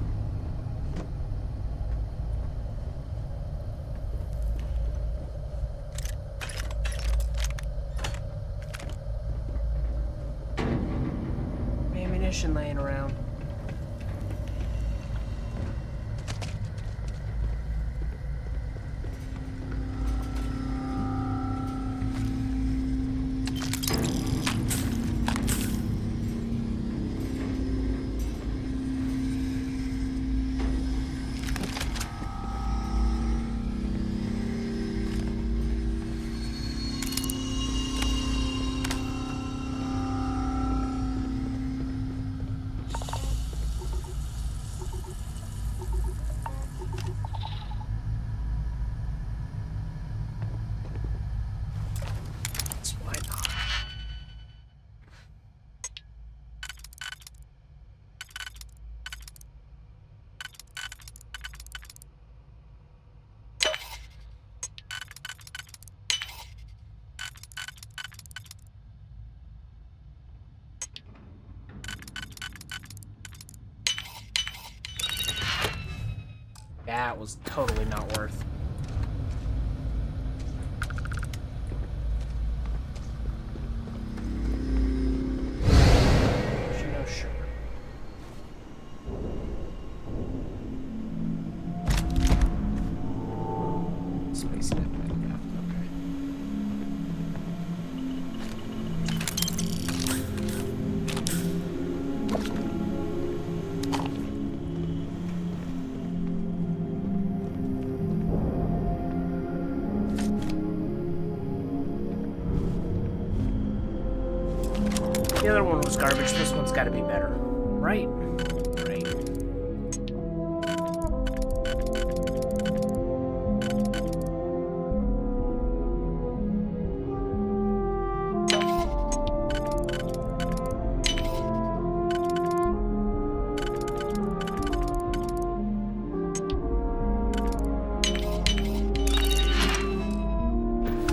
Ammunition laying around. That was totally not worth. No sugar. Space net. The other one was garbage. This one's got to be better, right? Right.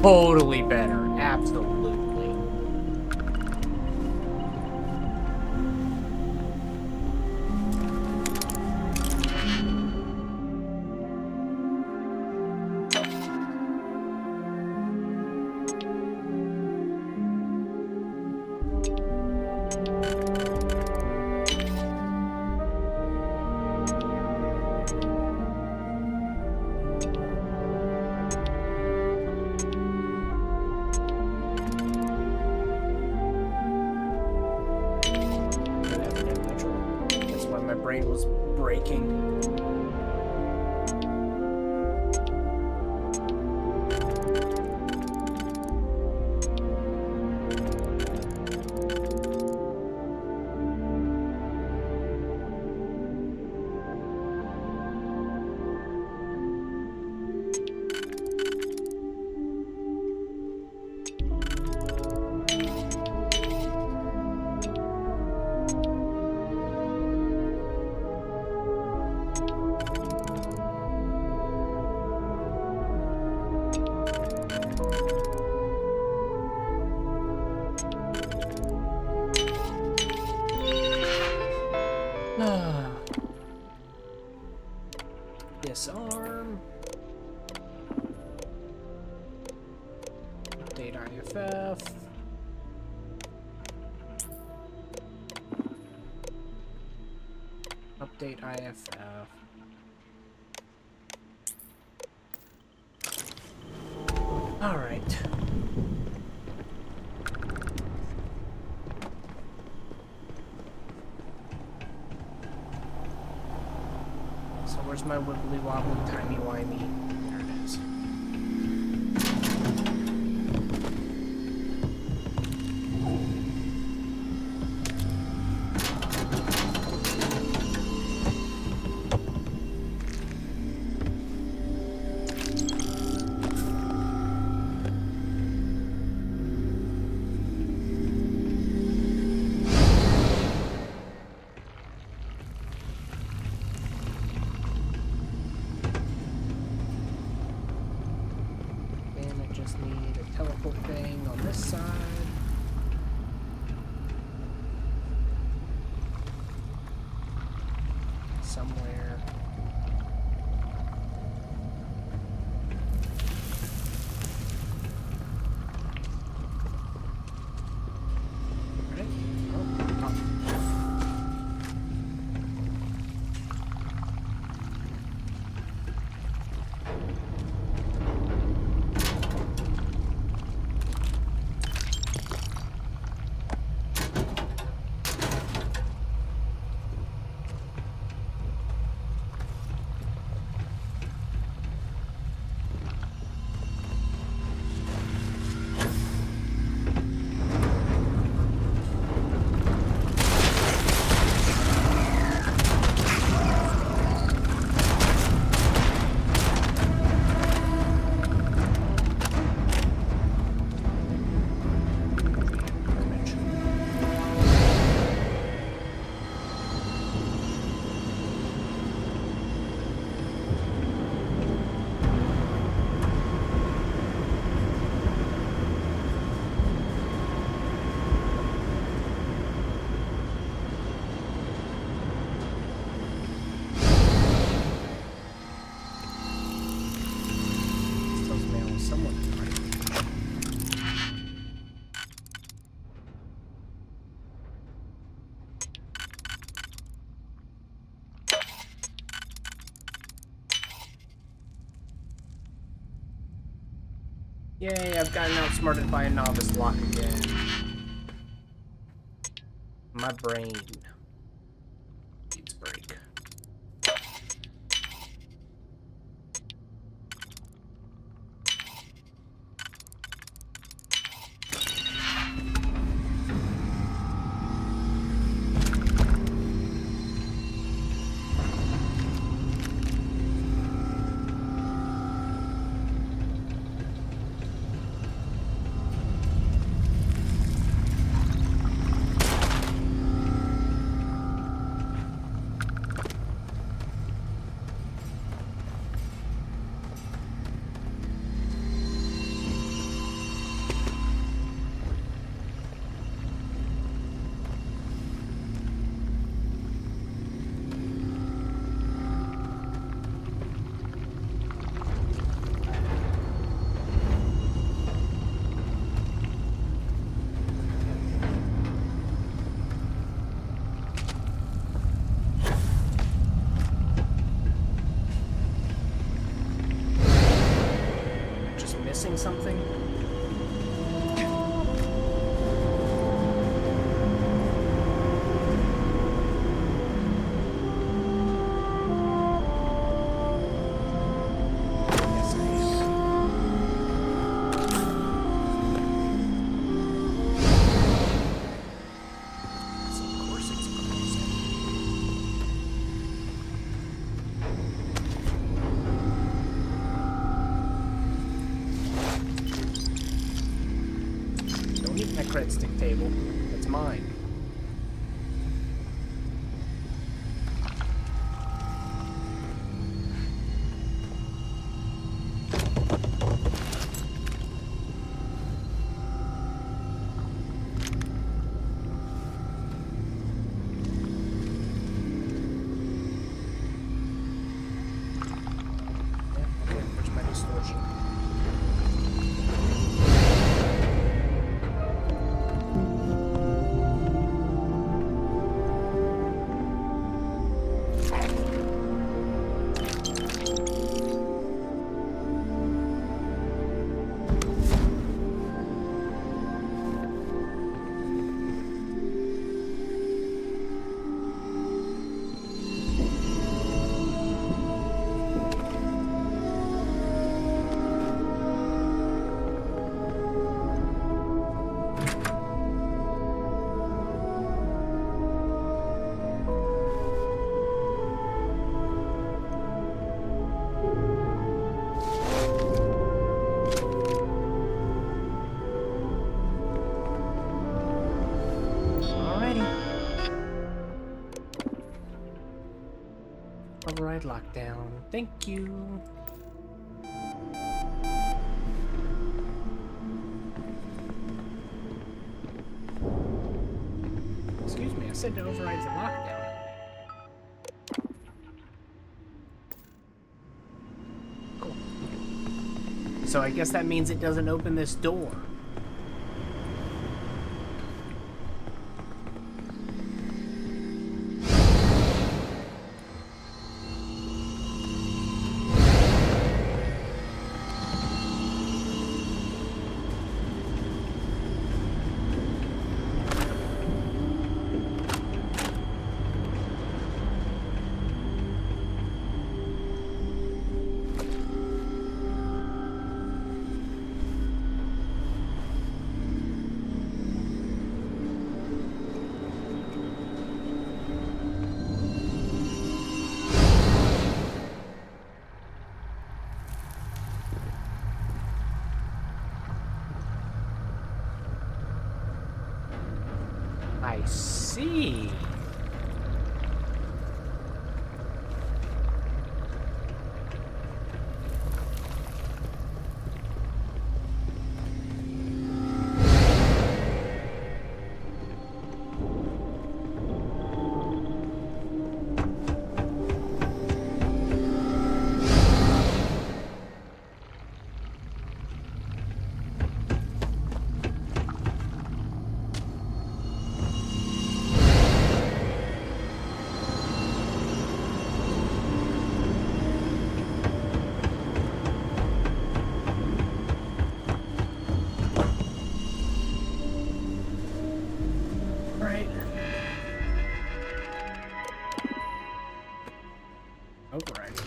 Totally better. Absolutely. Brain was breaking. Disarm. Update IFF. Update IFF. All right. So where's my wibbly wobbly timey wimey? There it is. Yay, I've gotten outsmarted by a novice lock again. My brain needs a break. Missing something? Yes, I am. So of course it's closing. Don't need my cred stick table. That's mine. Yeah, okay, where's my distortion? Override lockdown. Thank you. Excuse me, I said to override the lockdown. Cool. So I guess that means it doesn't open this door. I see. Alright. Alright.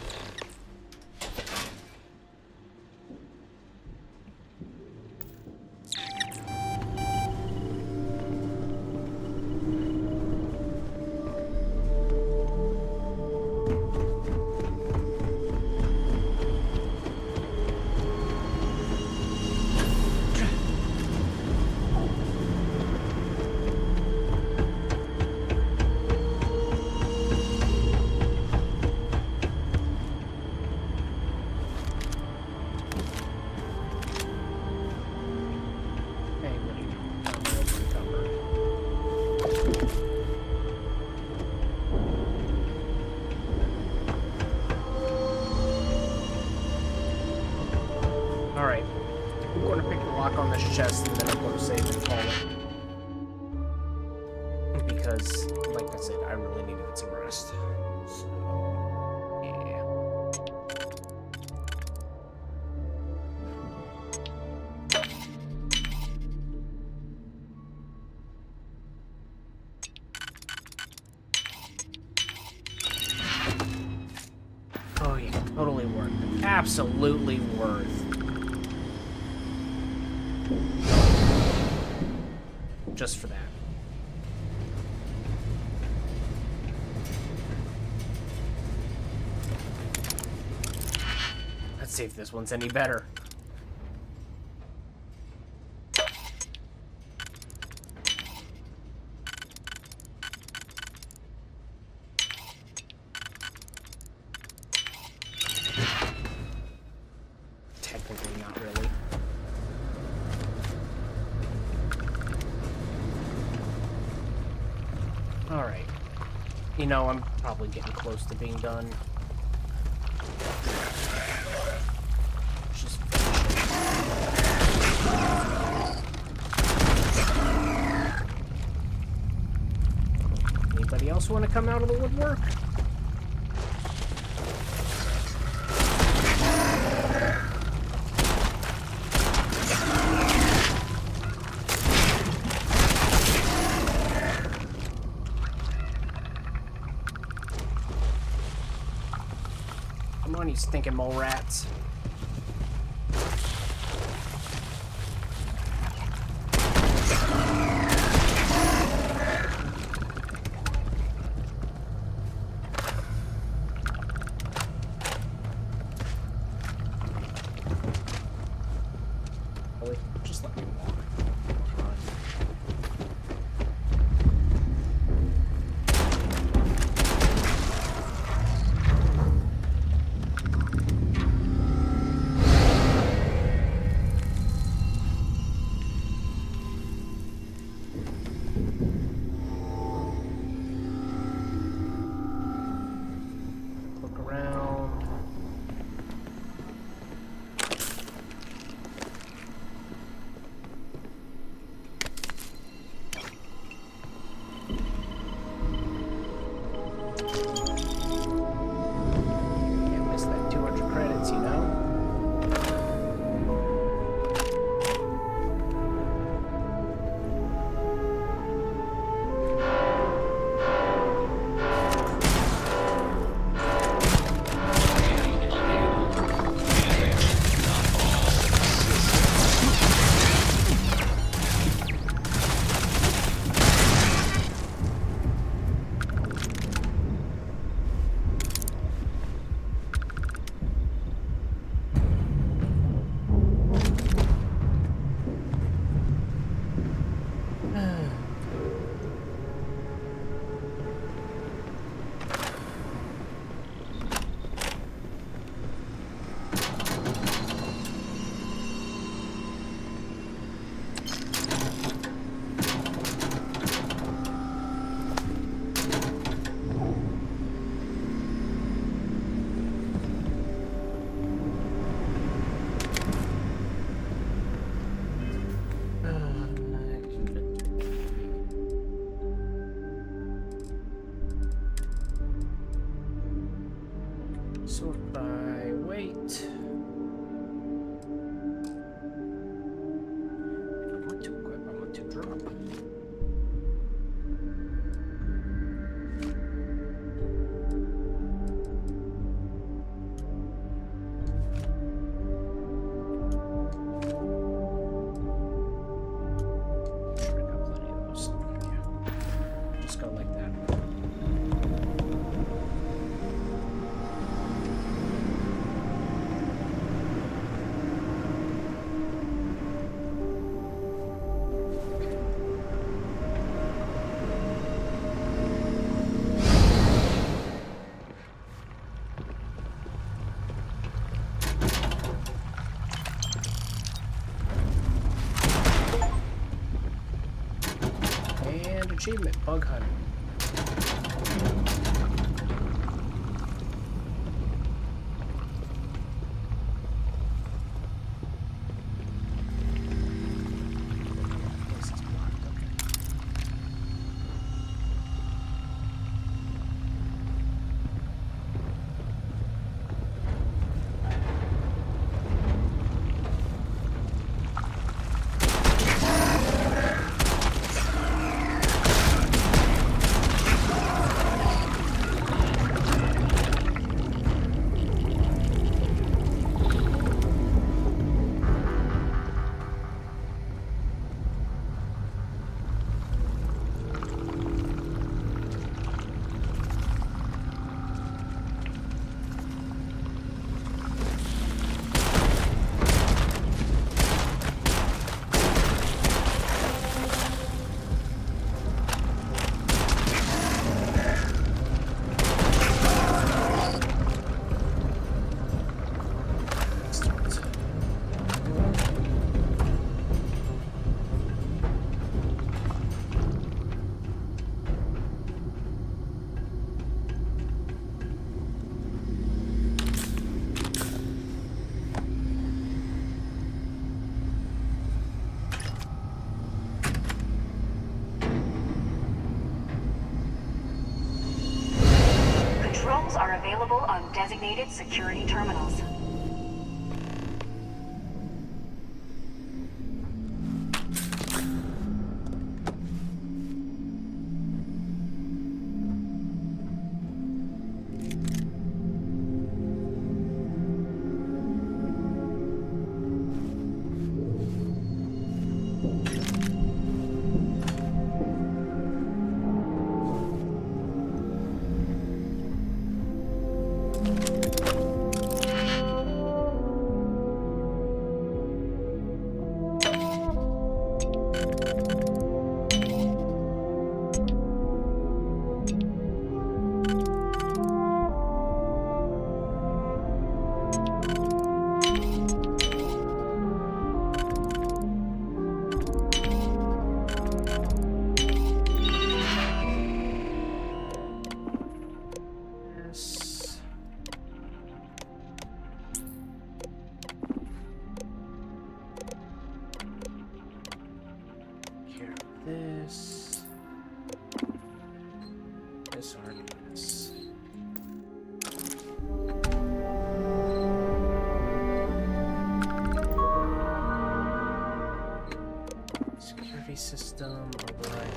Alright. I'm going to pick the lock on this chest and then I'm going to save and call it. Because, like I said, I really need to get some rest. So, yeah. Oh yeah, totally worth it. Absolutely worth. Just for that. Let's see if this one's any better. Technically, not really. Alright. You know, I'm probably getting close to being done. Just anybody else want to come out of the woodwork? Come on, you stinking mole rats. Really? Just let me walk. Come on. just go like that. And achievement, bug hunt. Controls are available on designated security terminals. This. This or this. Security system, override.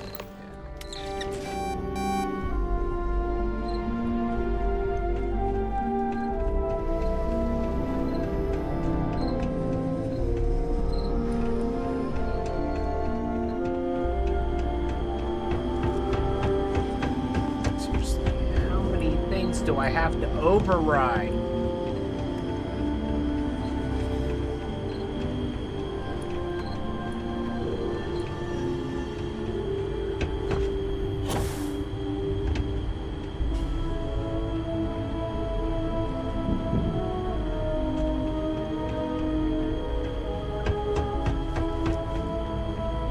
Do I have to override?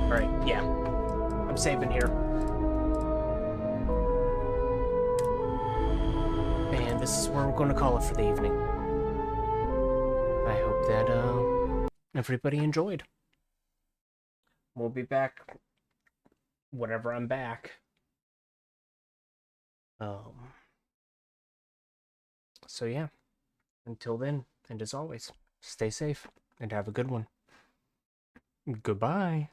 Alright, yeah. I'm saving here. This is where we're going to call it for the evening. I hope that everybody enjoyed. We'll be back whenever I'm back. So yeah, until then, and as always, stay safe and have a good one. Goodbye.